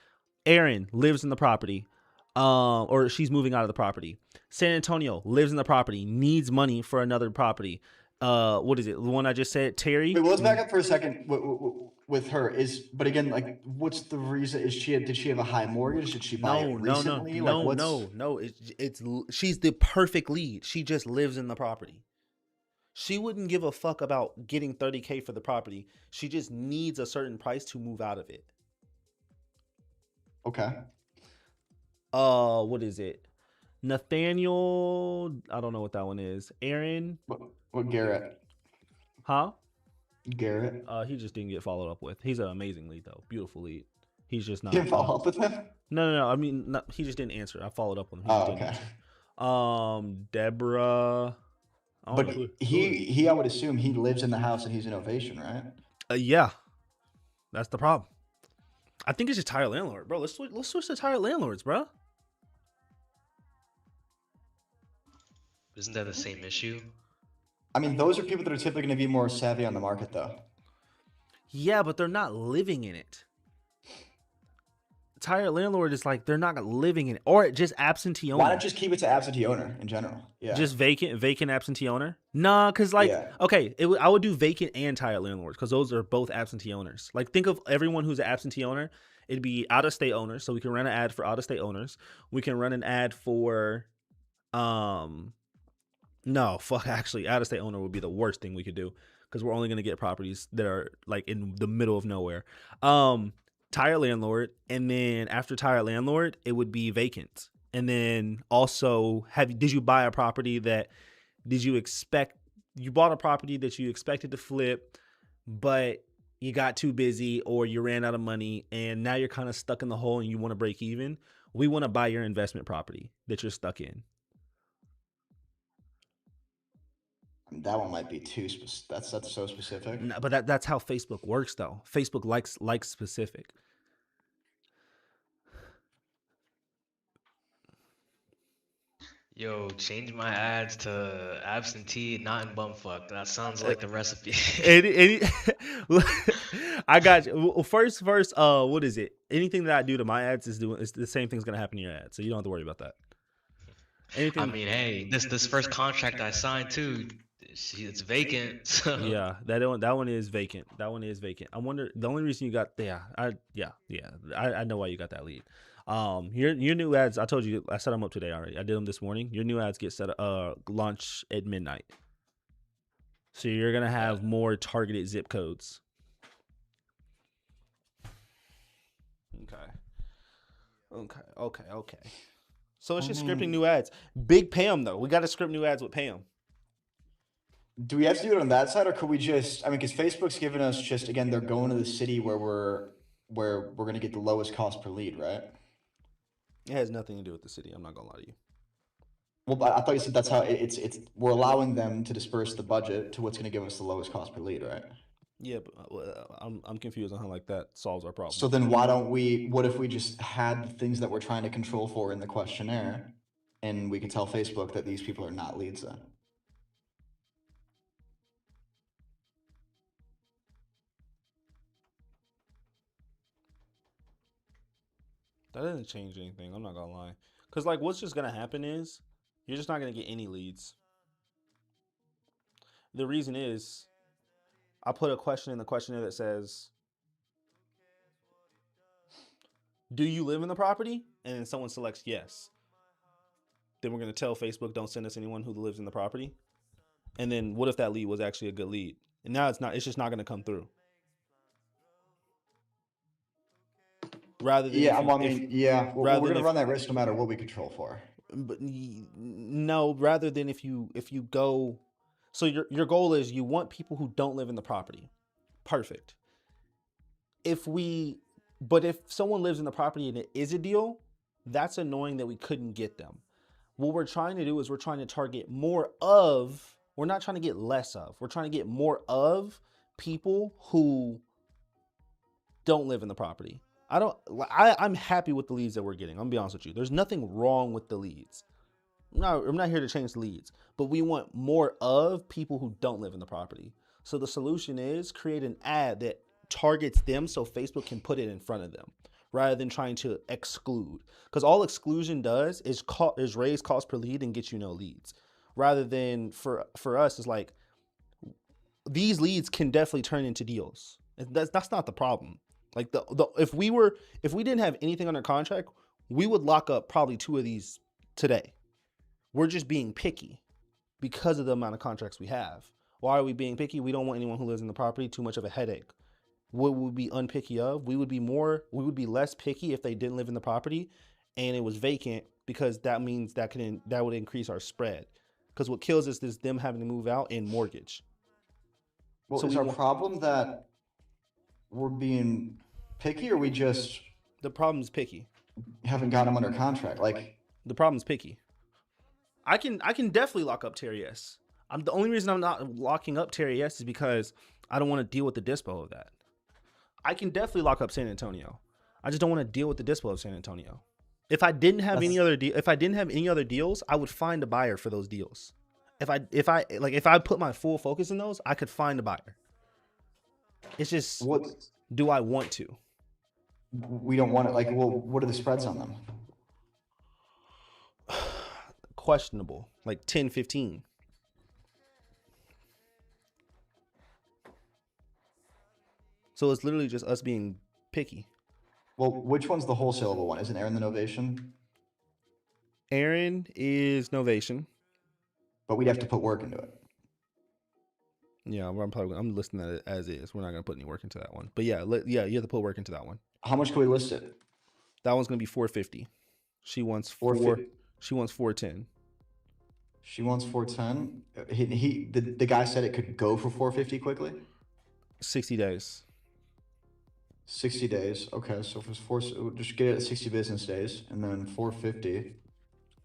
Aaron lives in the property. Or she's moving out of the property. San Antonio lives in the property, needs money for another property. What is it? The one I just said, Terry. Wait, well, let's back up for a second with her. But again, like, what's the reason? Did she have a high mortgage? Did she buy it recently? No. It's she's the perfect lead. She just lives in the property. She wouldn't give a fuck about getting $30K for the property. She just needs a certain price to move out of it. Okay. What is it? Nathaniel, I don't know what that one is. Aaron. What Garrett? Huh? Garrett. He just didn't get followed up with. He's an amazing lead though. Beautiful lead. He's just not. Didn't follow up with him? No. I mean, he just didn't answer. I followed up with him. Okay. Deborah. But he, I would assume he lives in the house and he's in Ovation, right? Yeah. That's the problem. I think it's just tired landlord, bro. Let's switch to tired landlords, bro. Isn't that the same issue? I mean, those are people that are typically going to be more savvy on the market, though. Yeah, but they're not living in it. Tired landlord is like they're not living in it, or just absentee owner. Why not just keep it to absentee owner in general? Yeah. Just vacant absentee owner. Nah, because okay, I would do vacant and tired landlords because those are both absentee owners. Like think of everyone who's an absentee owner. It'd be out of state owners, so we can run an ad for out of state owners. We can run an ad for, actually, out of state owner would be the worst thing we could do because we're only gonna get properties that are like in the middle of nowhere. Tired landlord, and then after tired landlord, it would be vacant. And then also, did you buy a property that you bought a property that you expected to flip, but you got too busy or you ran out of money and now you're kind of stuck in the hole and you want to break even? We want to buy your investment property that you're stuck in. That one might be too specific. That's so specific. No, but that's how Facebook works, though. Facebook likes specific. Yo, change my ads to absentee, not in bumfuck. That sounds like the recipe. I got you. Well, first, what is it? Anything that I do to my ads is the same thing's gonna happen to your ads, so you don't have to worry about that. I mean, hey, this first contract I signed too, it's vacant. So. Yeah, that one is vacant. That one is vacant. I wonder the only reason you got I know why you got that lead. Your new ads. I told you I set them up today already. I did them this morning. Your new ads get set launch at midnight. So you're gonna have more targeted zip codes. Okay. So it's just scripting new ads. Big Pam though. We got to script new ads with Pam. Do we have to do it on that side, or could we just? I mean, because Facebook's giving us just again, they're going to the city where we're going to get the lowest cost per lead, right? It has nothing to do with the city. I'm not gonna lie to you. Well, I thought you said that's how it's. We're allowing them to disperse the budget to what's going to give us the lowest cost per lead, right? Yeah, but I'm confused on how like that solves our problem. So then why don't we? What if we just had things that we're trying to control for in the questionnaire, and we could tell Facebook that these people are not leads then? That doesn't change anything. I'm not gonna lie. Cause like, what's just gonna happen is you're just not gonna get any leads. The reason is, I put a question in the questionnaire that says, "Do you live in the property?" And then someone selects yes. Then we're gonna tell Facebook, "Don't send us anyone who lives in the property." And then what if that lead was actually a good lead? And now it's not. It's just not gonna come through. Rather than Yeah, well, I mean, yeah, we're going to run that risk no matter what we control for. But no, rather than if you go, so your goal is you want people who don't live in the property. Perfect. If someone lives in the property and it is a deal, that's annoying that we couldn't get them. What we're trying to do is we're trying to target more of, we're not trying to get less of, we're trying to get more of people who don't live in the property. I'm happy with the leads that we're getting. I'm gonna be honest with you. There's nothing wrong with the leads. I'm not here to change the leads, but we want more of people who don't live in the property. So the solution is create an ad that targets them so Facebook can put it in front of them rather than trying to exclude. Because all exclusion does is raise cost per lead and get you no leads. Rather than for us, it's like these leads can definitely turn into deals. That's not the problem. Like if we didn't have anything under contract, we would lock up probably 2 of these today. We're just being picky because of the amount of contracts we have. Why are we being picky? We don't want anyone who lives in the property, too much of a headache. What would we be unpicky of? We would be less picky if they didn't live in the property and it was vacant, because that means that would increase our spread. Because what kills us is them having to move out and mortgage. Well, so is our problem that we're being picky, or we just the problem is picky? Haven't got them under contract. Like the problem is picky. I can definitely lock up Terry S. The only reason I'm not locking up Terry S is because I don't want to deal with the DISPO of that. I can definitely lock up San Antonio. I just don't want to deal with the DISPO of San Antonio. If I didn't have any other deals, I would find a buyer for those deals. If I put my full focus in those, I could find a buyer. It's just, do I want to? We don't want it. Like, well, what are the spreads on them? Questionable, like 10, 15. So it's literally just us being picky. Well, which one's the wholesaleable one? Isn't Aaron the Novation? Aaron is Novation. But we'd have to put work into it. Yeah, I'm listing that as is. We're not gonna put any work into that one. But yeah, you have to put work into that one. How much can we list it? That one's gonna be $450. She wants 4. She wants 410. She wants 410. The guy said it could go for 450 quickly. 60 days. 60 days. Okay, so if it's we'll just get it at 60 business days, and then 450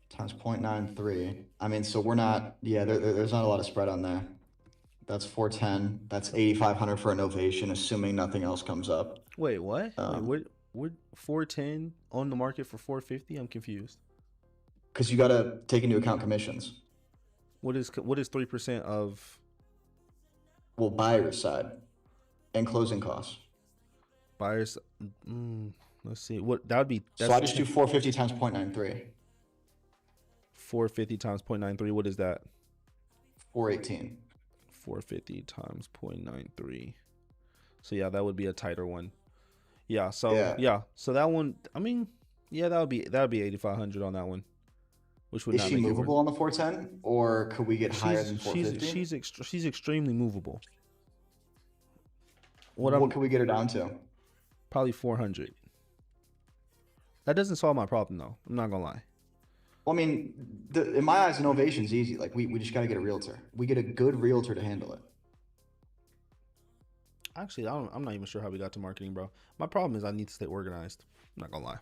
times 0.93. I mean, so we're not. Yeah, there's not a lot of spread on there. That's 410. That's 8,500 for a Novation, assuming nothing else comes up. Wait, what? What 410 on the market for 450? I'm confused. Because you got to take into account commissions. What is 3% of? Well, buyer's side and closing costs. Buyers. Let's see. What that would be. So I just do 450 times 0.93. 450 times 0.93. What is that? 418. 450 times 0.93. So yeah, that would be a tighter one. Yeah. So yeah. So that one. I mean, Yeah, that would be 8,500 on that one, which would Is not she make it worth. movable on the 410, or could we get higher than 450? She's extremely movable. What can we get her down to? Probably 400. That doesn't solve my problem though. I'm not gonna lie. Well, I mean, in my eyes, innovation's easy. Like we just got to get a realtor. We get a good realtor to handle it. Actually, I'm not even sure how we got to marketing, bro. My problem is I need to stay organized. I'm not gonna lie.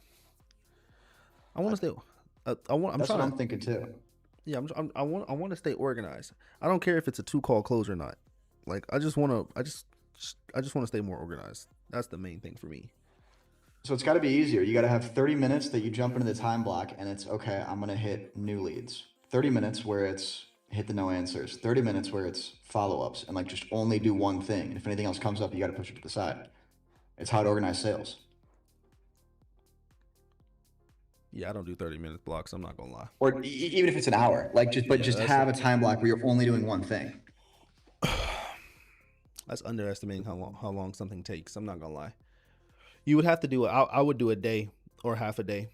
I want to stay. That's what I'm thinking too. Yeah, I want to stay organized. I don't care if it's a 2-call close or not. Like I just want to stay more organized. That's the main thing for me. So it's got to be easier. You got to have 30 minutes that you jump into the time block, and it's okay. I'm gonna hit new leads. 30 minutes where it's hit the no answers. 30 minutes where it's follow-ups, and like just only do one thing. And if anything else comes up, you got to push it to the side. It's how to organize sales. Yeah, I don't do 30-minute blocks. I'm not gonna lie. Or even if it's an hour, like just have a time block where you're only doing one thing. That's underestimating how long something takes. I'm not gonna lie. You would have to do it. I would do a day or half a day.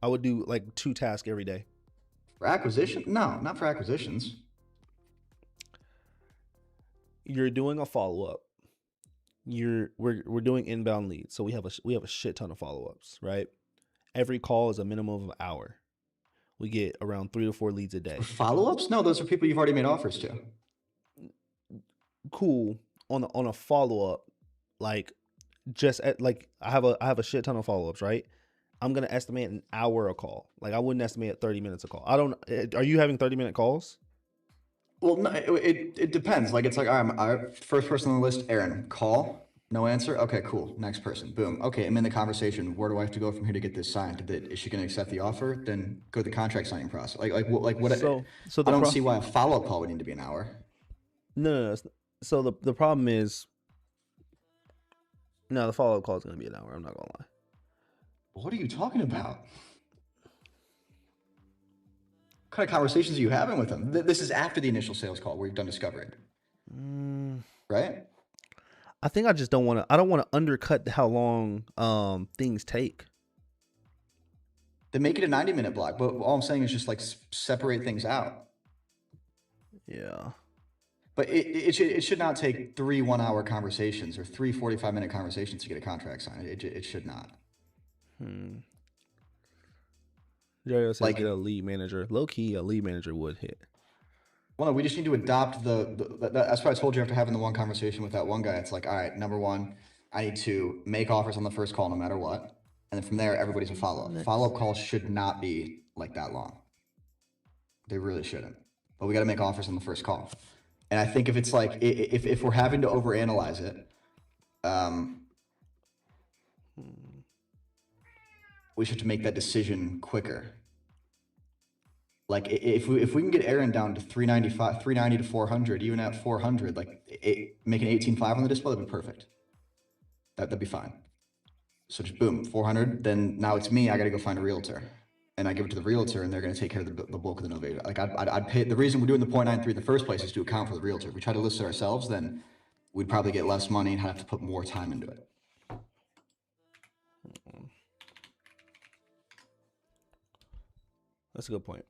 I would do like 2 tasks every day. For acquisition? No, not for acquisitions. You're doing a follow-up. We're doing inbound leads. So we have a shit ton of follow-ups, right? Every call is a minimum of an hour. We get around 3 to 4 leads a day. Follow-ups? No, those are people you've already made offers to. Cool. On a follow-up, like I have a shit ton of follow-ups, right? I'm gonna estimate an hour a call. Like I wouldn't estimate 30 minutes a call. Are you having 30-minute calls? Well, no, it depends. Like it's like, all right, first person on the list, Aaron, call, no answer. Okay, cool. Next person, boom. Okay, I'm in the conversation. Where do I have to go from here to get this signed? Is she gonna accept the offer? Then go to the contract signing process. Like what? So I don't see why a follow-up call would need to be an hour. No. So the problem is, no, the follow-up call is gonna be an hour. I'm not gonna lie. What are you talking about? What kind of conversations are you having with them? This is after the initial sales call where you've done discovery. Right? I think I just don't want to undercut how long things take. Then make it a 90-minute block. But all I'm saying is just like separate things out. Yeah. But it should not take 3 1-hour conversations or 3 45-minute conversations to get a contract signed. It should not. Dario says get a lead manager. Low key, a lead manager would hit. Well, no, we just need to adopt that's why I told you after having the one conversation with that one guy, it's like, all right, number one, I need to make offers on the first call no matter what. And then from there, everybody's a follow-up. Follow-up calls should not be like that long. They really shouldn't. But we got to make offers on the first call. And I think if it's like, if we're having to overanalyze it, we should have to make that decision quicker. Like if we can get Aaron down to 390 to 400, even at 400, like make an 18.5 on the display, that'd be perfect. That'd be fine. So just boom, 400. Then now it's me. I got to go find a realtor, and I give it to the realtor, and they're going to take care of the bulk of the novator. Like I'd pay. The reason we're doing the 0.93 in the first place is to account for the realtor. If we try to list it ourselves, then we'd probably get less money and have to put more time into it. That's a good point.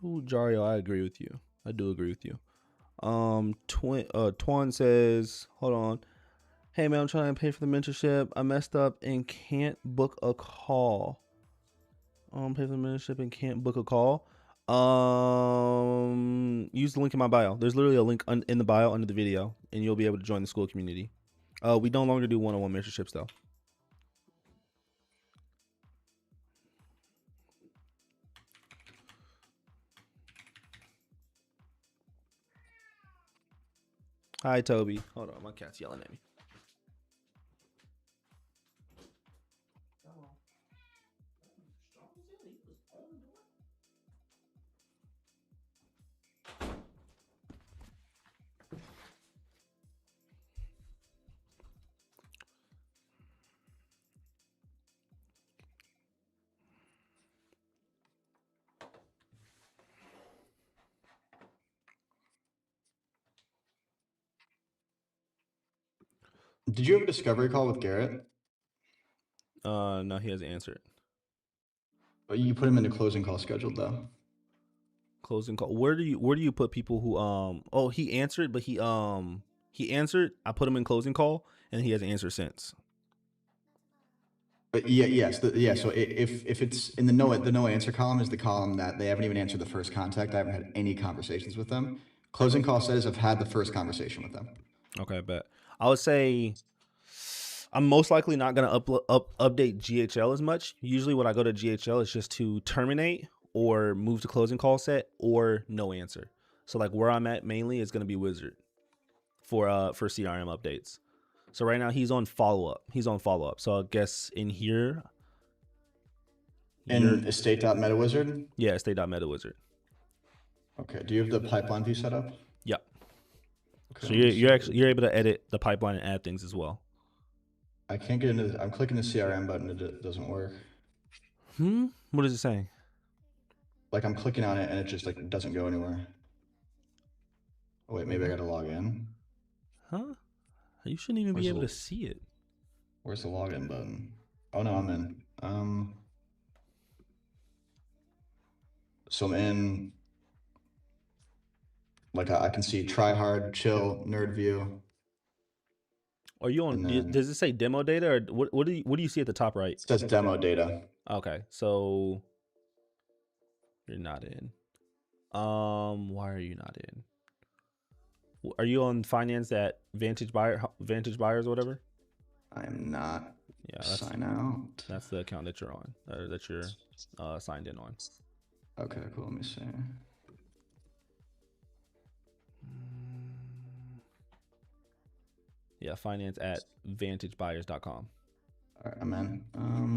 Ooh, Jario, I agree with you. I do agree with you. Twan says, hold on. Hey man, I'm trying to pay for the mentorship. I messed up and can't book a call. Pay for the mentorship and can't book a call. Use the link in my bio. There's literally a link in the bio under the video, and you'll be able to join the school community. We no longer do one-on-one mentorships though. Hi, Toby. Hold on, my cat's yelling at me. Did you have a discovery call with Garrett? No, he hasn't answered. But you put him into closing call scheduled though. Closing call. Where do you put people who Oh, he answered, but he answered. I put him in closing call, and he hasn't answered since. But yes. So if it's in the no answer column is the column that they haven't even answered the first contact. I haven't had any conversations with them. Closing call says I've had the first conversation with them. Okay, I bet. I would say I'm most likely not gonna update GHL as much. Usually, when I go to GHL, it's just to terminate or move to closing call set or no answer. So like where I'm at mainly is gonna be Wizard for CRM updates. So right now he's on follow up. So I guess in here. In estate.metawizard? Yeah, estate.metawizard. Okay. Do you have the pipeline view set up? Yep. Okay, so you're able to edit the pipeline and add things as well. I can't get into I'm clicking the CRM button, it doesn't work. What is it saying? Like I'm clicking on it and it just like doesn't go anywhere. Oh wait, maybe I gotta log in. Huh? You shouldn't even be able to see it. Where's the login button? Oh no, I'm in. So I'm in. Like I can see try hard, chill, nerd view. Are you on? Does it say demo data or what do you see at the top right? It says demo data. Okay, so you're not in. Why are you not in? Are you on finance at Vantage Buyers or whatever? I am not. Yeah, sign out. That's the account that you're on, that you're signed in on. Okay, cool. Let me see. Yeah, finance at vantagebuyers.com. All right, I'm in.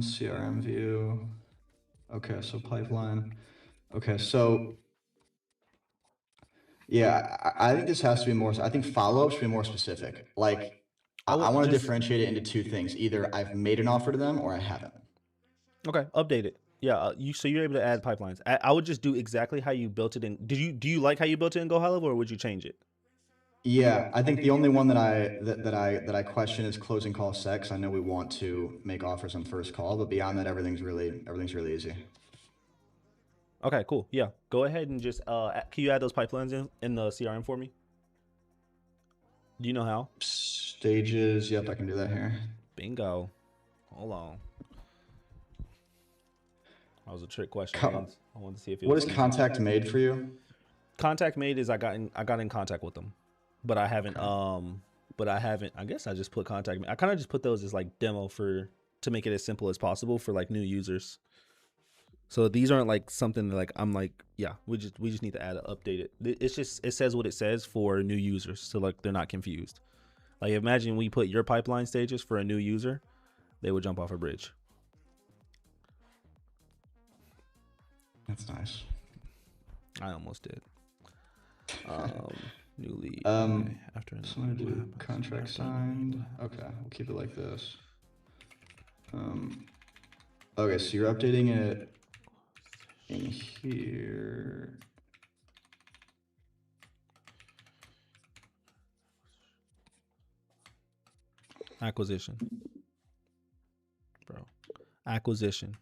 CRM view. Okay, so pipeline. Okay, so yeah, I think this has to be more. I think follow-up should be more specific. Like I want to differentiate it into two things. Either I've made an offer to them or I haven't. Okay, update it. Yeah, so you're able to add pipelines. I would just do exactly how you built it in. Do you like how you built it in Go High Level, or would you change it? Yeah, I think the only one that I question is closing call sex. I know we want to make offers on first call, but beyond that, everything's really easy. Okay, cool. Yeah, go ahead and just can you add those pipelines in the CRM for me? Do you know how? Stages. Yep, I can do that here. Bingo. Hold on. That was a trick question. I wanted to see if it what was is contact made for you? Contact made is I got in contact with them, but I haven't. I guess I just put contact. I kind of just put those as like demo to make it as simple as possible for like new users. So these aren't like something that like I'm like, yeah, we just need to update it. It's just, it says what it says for new users, so like they're not confused. Like imagine we put your pipeline stages for a new user, they would jump off a bridge. That's nice. I almost did. New lead. After so I'm gonna do contract signed. Okay, we'll keep it like this. Okay, so you're updating it in here. Acquisition. Bro. Acquisition.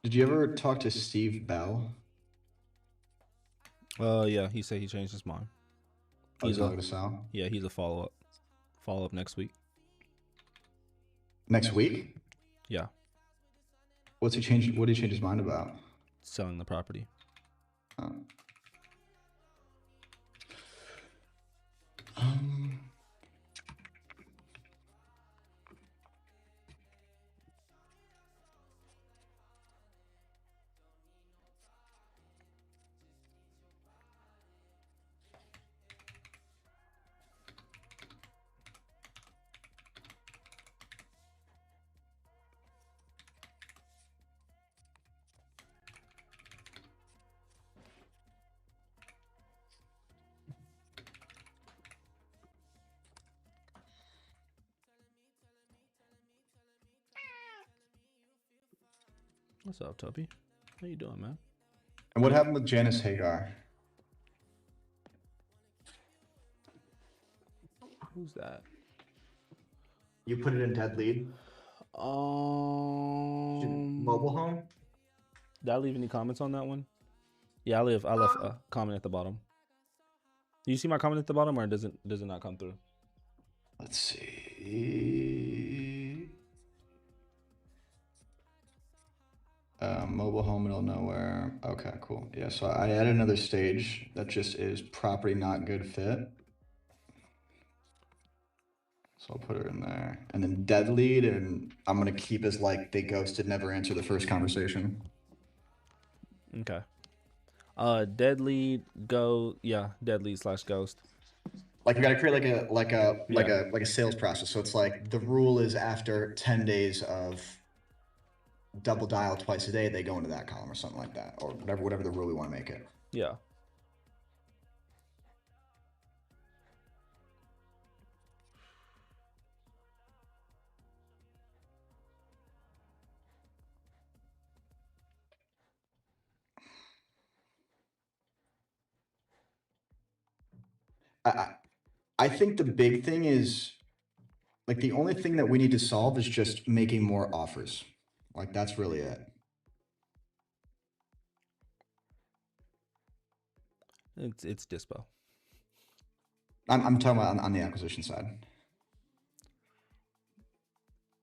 Did you ever talk to Steve Bell? Yeah, he said he changed his mind. He's not going to sell. Yeah, he's a follow up next week. Next week? Yeah. What did he change his mind about? Selling the property. Oh. What's up, Toby? How you doing, man? And what happened with Janice Hagar? Who's that? You put it in dead lead? Mobile home? Did I leave any comments on that one? Yeah, I left a comment at the bottom. Do you see my comment at the bottom, or does it not come through? Let's see. Mobile home, middle of nowhere. Okay, cool. Yeah, so I added another stage that just is property not good fit. So I'll put her in there. And then dead lead, and I'm going to keep as like they ghosted, never answer the first conversation. Okay. Dead lead, dead lead / ghost. Like we got to create like a sales process. So it's like the rule is after 10 days of double dial twice a day, they go into that column or something like that, or whatever the rule we want to make it. Yeah. I think the big thing is, like, the only thing that we need to solve is just making more offers. Like, that's really it. It's DISPO. I'm talking about on the acquisition side.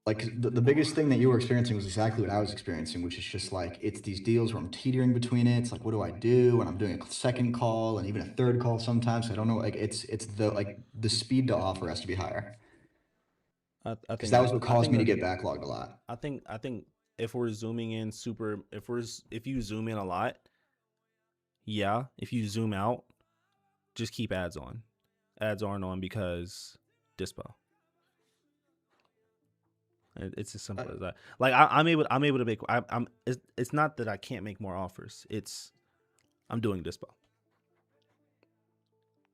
Like, the biggest thing that you were experiencing was exactly what I was experiencing, which is just like, it's these deals where I'm teetering between it. It's like, what do I do? And I'm doing a second call and even a third call sometimes. I don't know. Like, it's the speed to offer has to be higher. I think that was what caused me to get backlogged a lot. I think if we're zooming in if you zoom in a lot, yeah. If you zoom out, just keep ads on. Ads aren't on because DISPO. It's as simple as that. Like I'm able to make. It's not that I can't make more offers. I'm doing DISPO.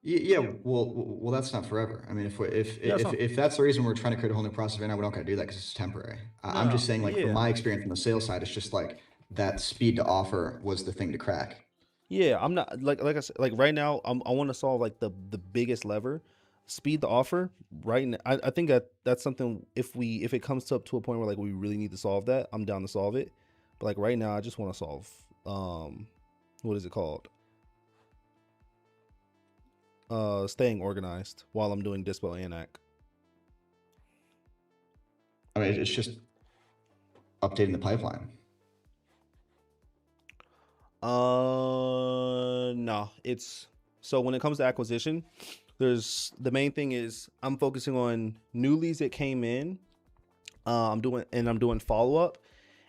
Yeah, well, that's not forever. I mean, if that's the reason we're trying to create a whole new process right now, we don't gotta do that because it's temporary. I'm just saying, like, from my experience on the sales side, it's just like that speed to offer was the thing to crack. Yeah, I'm not like I said, like right now, I want to solve like the biggest lever, speed to offer. Right now, I think that's something. If it comes up to a point where like we really need to solve that, I'm down to solve it. But like right now, I just want to solve what is it called? Staying organized while I'm doing DISPO and AC. I mean, it's just updating the pipeline. No, it's so when it comes to acquisition, the main thing is I'm focusing on new leads that came in. I'm doing follow up,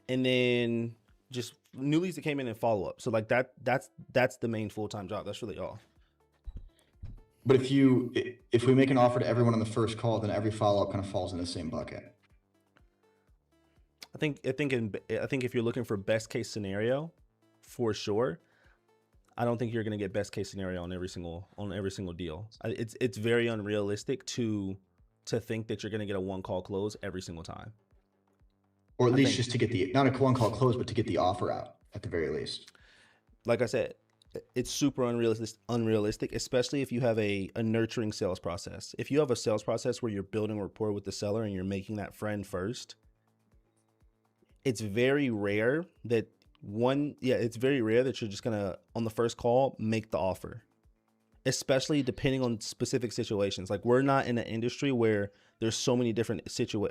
and then just new leads that came in and follow up. So like that's the main full-time job. That's really all. But if we make an offer to everyone on the first call, then every follow up kind of falls in the same bucket. I think if you're looking for best case scenario, for sure, I don't think you're gonna get best case scenario on every single deal. It's very unrealistic to think that you're gonna get a one call close every single time. Or at least just to get not a one call close, but to get the offer out at the very least. Like I said, it's super unrealistic, especially if you have a nurturing sales process. If you have a sales process where you're building rapport with the seller and you're making that friend first, it's very rare that it's very rare that you're just gonna on the first call make the offer, especially depending on specific situations. Like we're not in an industry where there's so many different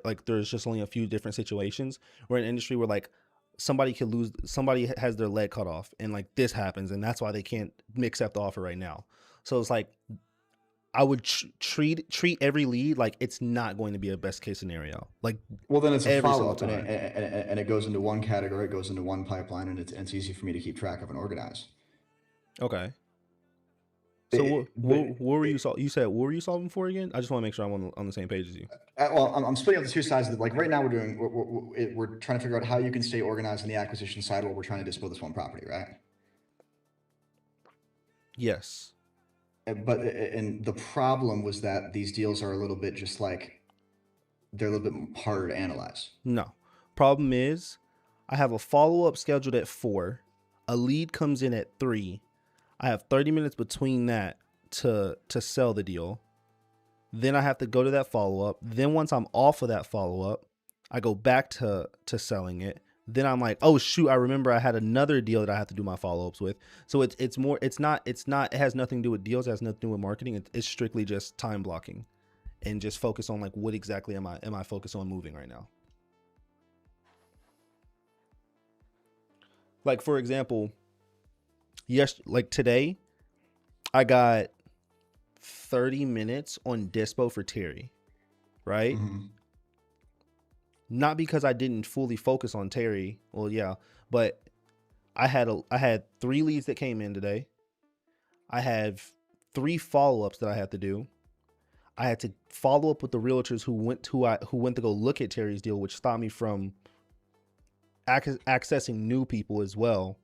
like there's just only a few different situations. We're in an industry where like somebody has their leg cut off and like this happens and that's why they can't accept the offer right now. So it's like I would treat every lead like it's not going to be a best case scenario. Like, well, then it's a every follow up, single and time. and it goes into one category, it goes into one pipeline, and it's easy for me to keep track of and organize. Okay. So what were you you said what were you solving for again? I just want to make sure I'm on the same page as you. Well, I'm splitting up the two sides of it. Like right now, we're trying to figure out how you can stay organized on the acquisition side while we're trying to dispose this one property, right? Yes. But and the problem was that these deals are a little bit just like they're a little bit harder to analyze. No. Problem is, I have a follow-up scheduled at 4. A lead comes in at 3. I have 30 minutes between that to sell the deal. Then I have to go to that follow-up. Then once I'm off of that follow-up, I go back to selling it. Then I'm like, oh shoot, I remember I had another deal that I have to do my follow-ups with. So it has nothing to do with deals, it has nothing to do with marketing. It's strictly just time blocking and just focus on like what exactly am I focused on moving right now. Like for example, like today, I got 30 minutes on DISPO for Terry, right? Mm-hmm. Not because I didn't fully focus on Terry. Well, yeah, but I had 3 leads that came in today. I have 3 follow-ups that I had to do. I had to follow up with the realtors who went to go look at Terry's deal, which stopped me from accessing new people as well.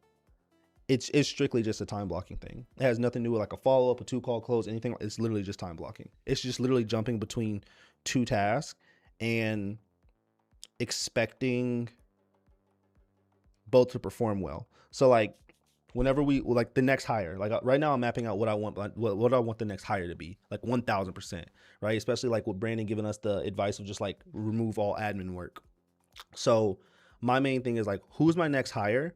It's strictly just a time blocking thing. It has nothing to do with like a follow-up, a 2-call close, anything. It's literally just time blocking. It's just literally jumping between 2 tasks and expecting both to perform well. So like whenever we like the next hire, like right now I'm mapping out what I want the next hire to be, like 1000%, right? Especially like with Brandon giving us the advice of just like remove all admin work. So my main thing is like, who's my next hire?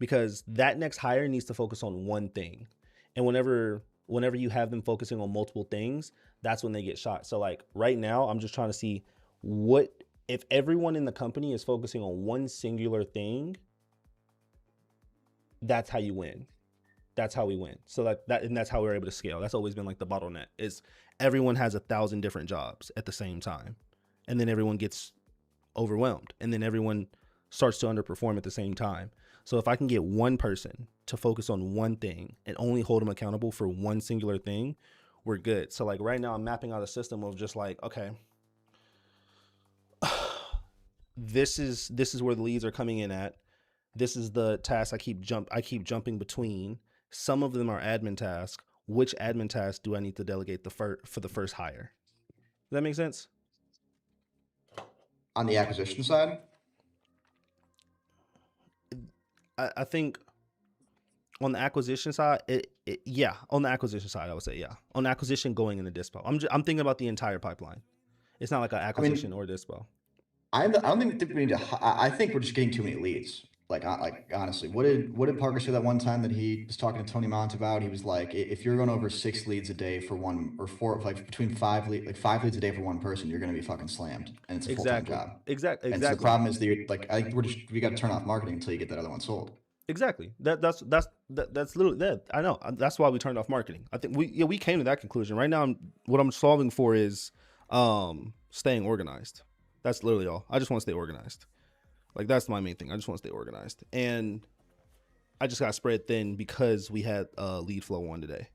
Because that next hire needs to focus on one thing. And whenever you have them focusing on multiple things, that's when they get shot. So like right now I'm just trying to see what if everyone in the company is focusing on one singular thing, that's how you win. That's how we win. So like that, and that's how we're able to scale. That's always been like the bottleneck is everyone has 1,000 different jobs at the same time. And then everyone gets overwhelmed and then everyone starts to underperform at the same time. So if I can get one person to focus on one thing and only hold them accountable for one singular thing, we're good. So like right now I'm mapping out a system of just like, okay, this is where the leads are coming in at. This is the task I keep jumping between. Some of them are admin tasks. Which admin task do I need to delegate for the first hire? Does that make sense? On the acquisition side? I think on the acquisition side, yeah. On the acquisition side, I would say yeah. On acquisition going into DISPO, I'm thinking about the entire pipeline. It's not like an acquisition or DISPO. I don't think we need to. I think we're just getting too many leads. Like honestly, what did Parker say that one time that he was talking to Tony Mont about? He was like, if you're going over 6 leads a day for one or 4, like between 5 leads a day for one person, you're going to be fucking slammed, and it's a full-time job. Exactly. And so the problem is that like I think we got to turn off marketing until you get that other one sold. Exactly. That's literally that. I know. That's why we turned off marketing. I think we came to that conclusion. Right now, what I'm solving for is staying organized. That's literally all. I just want to stay organized. Like that's my main thing. I just want to stay organized. And I just got spread thin because we had lead flow on today,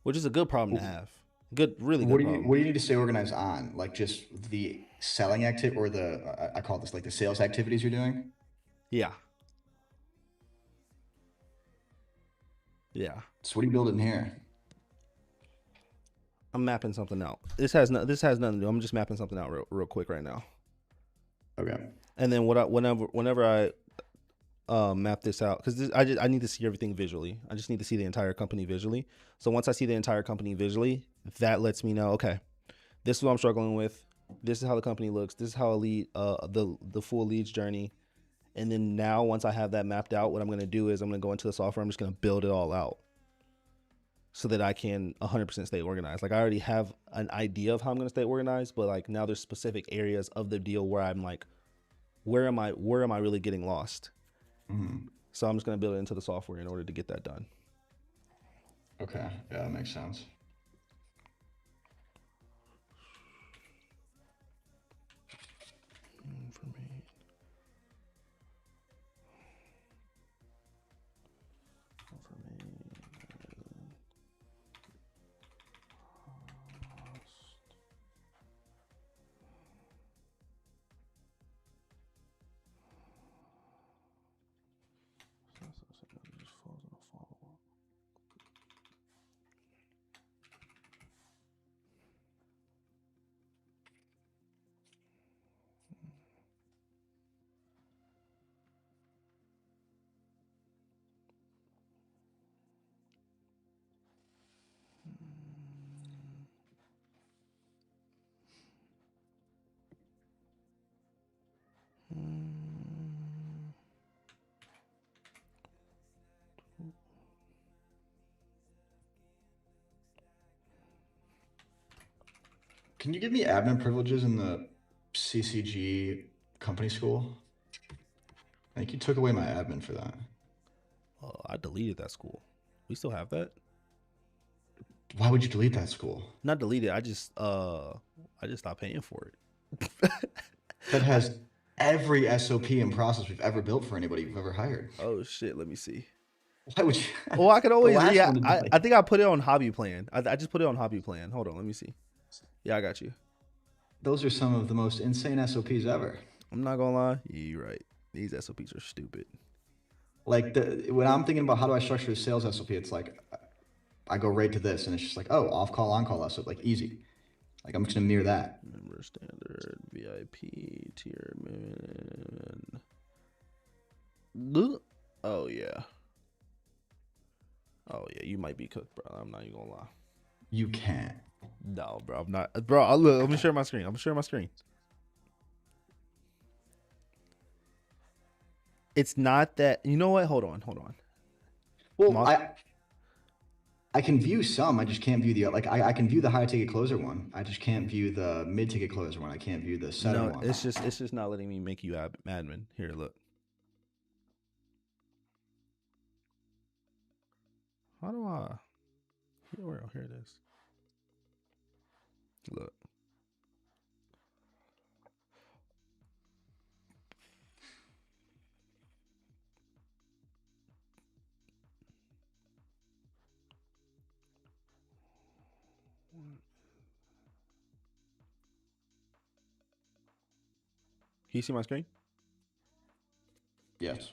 which is a good problem to have. Really good problem. What do you need to stay organized on? Like just the selling activity or I call this like the sales activities you're doing? Yeah. Yeah. So what are you building here? I'm mapping something out. This has nothing to do. I'm just mapping something out real quick right now. Okay. And then whenever I map this out, because I need to see everything visually. I just need to see the entire company visually. So once I see the entire company visually, that lets me know, okay, this is what I'm struggling with. This is how the company looks. This is how I lead the full leads journey. And then now, once I have that mapped out, what I'm going to do is I'm going to go into the software. I'm just going to build it all out so that I can 100% stay organized. Like I already have an idea of how I'm going to stay organized, but like now there's specific areas of the deal where I'm like, where am I really getting lost? Mm-hmm. So I'm just going to build it into the software in order to get that done. Okay. Yeah, that makes sense. Can you give me admin privileges in the CCG company school? I think you took away my admin for that. I deleted that school. We still have that. Why would you delete that school? Not delete it. I just stopped paying for it. That has every SOP and process we've ever built for anybody we've ever hired. Oh shit, let me see. Why would you? Well, I could always I think I put it on hobby plan. I just put it on hobby plan. Hold on, let me see. Yeah, I got you. Those are some of the most insane SOPs ever. I'm not gonna lie, you're right. These SOPs are stupid. Like when I'm thinking about how do I structure a sales SOP, it's like I go right to this, and it's just like, oh, off call, on call SOP, like easy. Like I'm just gonna mirror that. Member standard, VIP, tier, oh yeah. Oh yeah, you might be cooked, bro. I'm not even gonna lie. You can't. No, bro, I'm not. Bro, look, let me share my screen. I'm gonna share my screen. It's not that. You know what? Hold on. Well, I can view some. I just can't view the like. I can view the high ticket closer one. I just can't view the mid ticket closer one. I can't view the setting one. It's just not letting me make you admin. Here, look. How do I? Here it is. Look. Can you see my screen? Yes.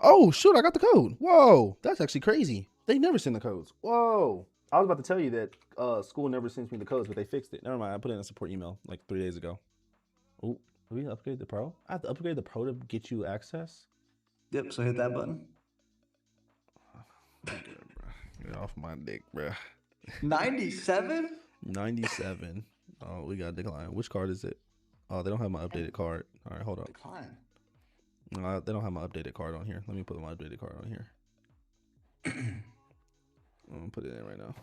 Oh, shoot, I got the code. Whoa, that's actually crazy. They never send the codes. Whoa. I was about to tell you that school never sends me the codes, but they fixed it. Never mind, I put it in a support email like 3 days ago. Oh, we upgrade the pro? I have to upgrade the pro to get you access? Yep, so hit that button. Get off my dick, bro. 97? 97. Oh, we got decline. Which card is it? Oh, they don't have my updated card. All right, hold up. Decline. No, they don't have my updated card on here. Let me put my updated card on here. I'm gonna put it in right now.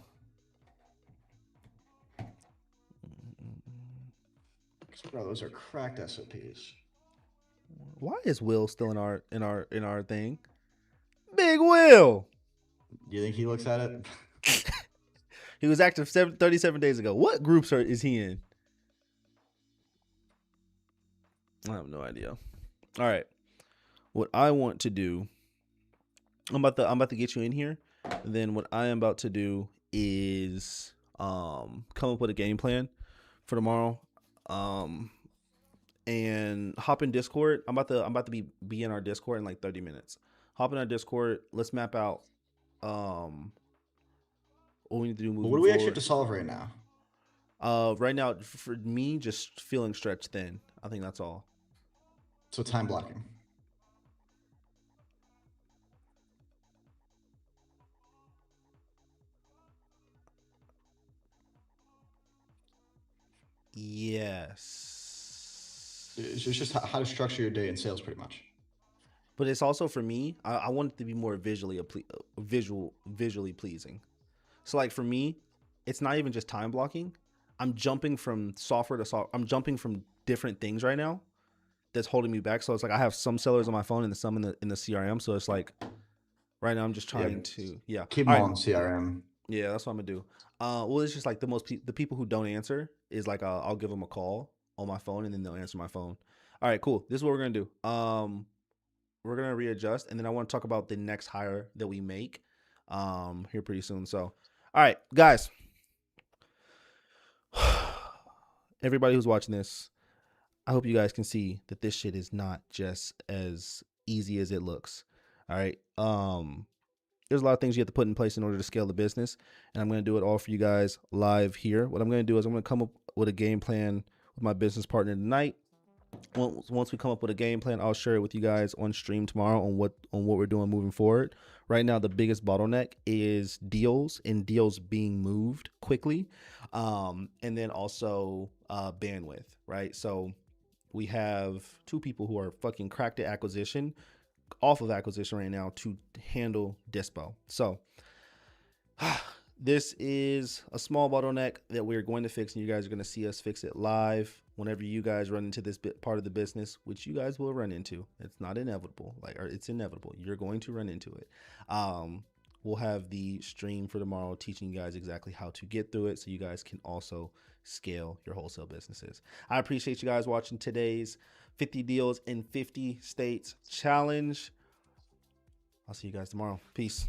Bro, those are cracked SOPs. Why is Will still in our thing? Big Will. You think he looks at it? He was active 37 days ago. What groups is he in? I have no idea. All right. What I want to do, I'm about to get you in here. And then what I am about to do is come up with a game plan for tomorrow. And hop in Discord. I'm about to be in our Discord in like 30 minutes. Hop in our Discord. Let's map out what we need to do moving What do we forward. actually have to solve right now? Right now, for me, just feeling stretched thin. I think that's all. So time blocking. Yes. It's just how to structure your day in sales, pretty much. But it's also for me. I want it to be more visually pleasing. So like for me, it's not even just time blocking. I'm jumping from software to software. I'm jumping from different things right now. That's holding me back. So it's like I have some sellers on my phone and some in the CRM. So it's like right now I'm just trying to keep All them right. all in CRM. Yeah, that's what I'm gonna do. Well, it's just like the people who don't answer is like I'll give them a call on my phone and then they'll answer my phone. All right, cool. This is what we're gonna do. We're gonna readjust and then I want to talk about the next hire that we make here pretty soon. So, all right, guys. Everybody who's watching this, I hope you guys can see that this shit is not just as easy as it looks. All right. There's a lot of things you have to put in place in order to scale the business, and I'm going to do it all for you guys live here. What I'm going to do is I'm going to come up with a game plan with my business partner tonight. Once we come up with a game plan, I'll share it with you guys on stream tomorrow on what we're doing moving forward. Right now, the biggest bottleneck is deals and deals being moved quickly, and then also bandwidth. Right, so we have two people who are fucking cracked at acquisition, off of acquisition right now to handle DISPO. So this is a small bottleneck that we're going to fix, and you guys are going to see us fix it live whenever you guys run into this part of the business, which you guys will run into. It's not inevitable, or it's inevitable. You're going to run into it. We'll have the stream for tomorrow teaching you guys exactly how to get through it so you guys can also scale your wholesale businesses. I appreciate you guys watching today's 50 deals in 50 states challenge. I'll see you guys tomorrow. Peace.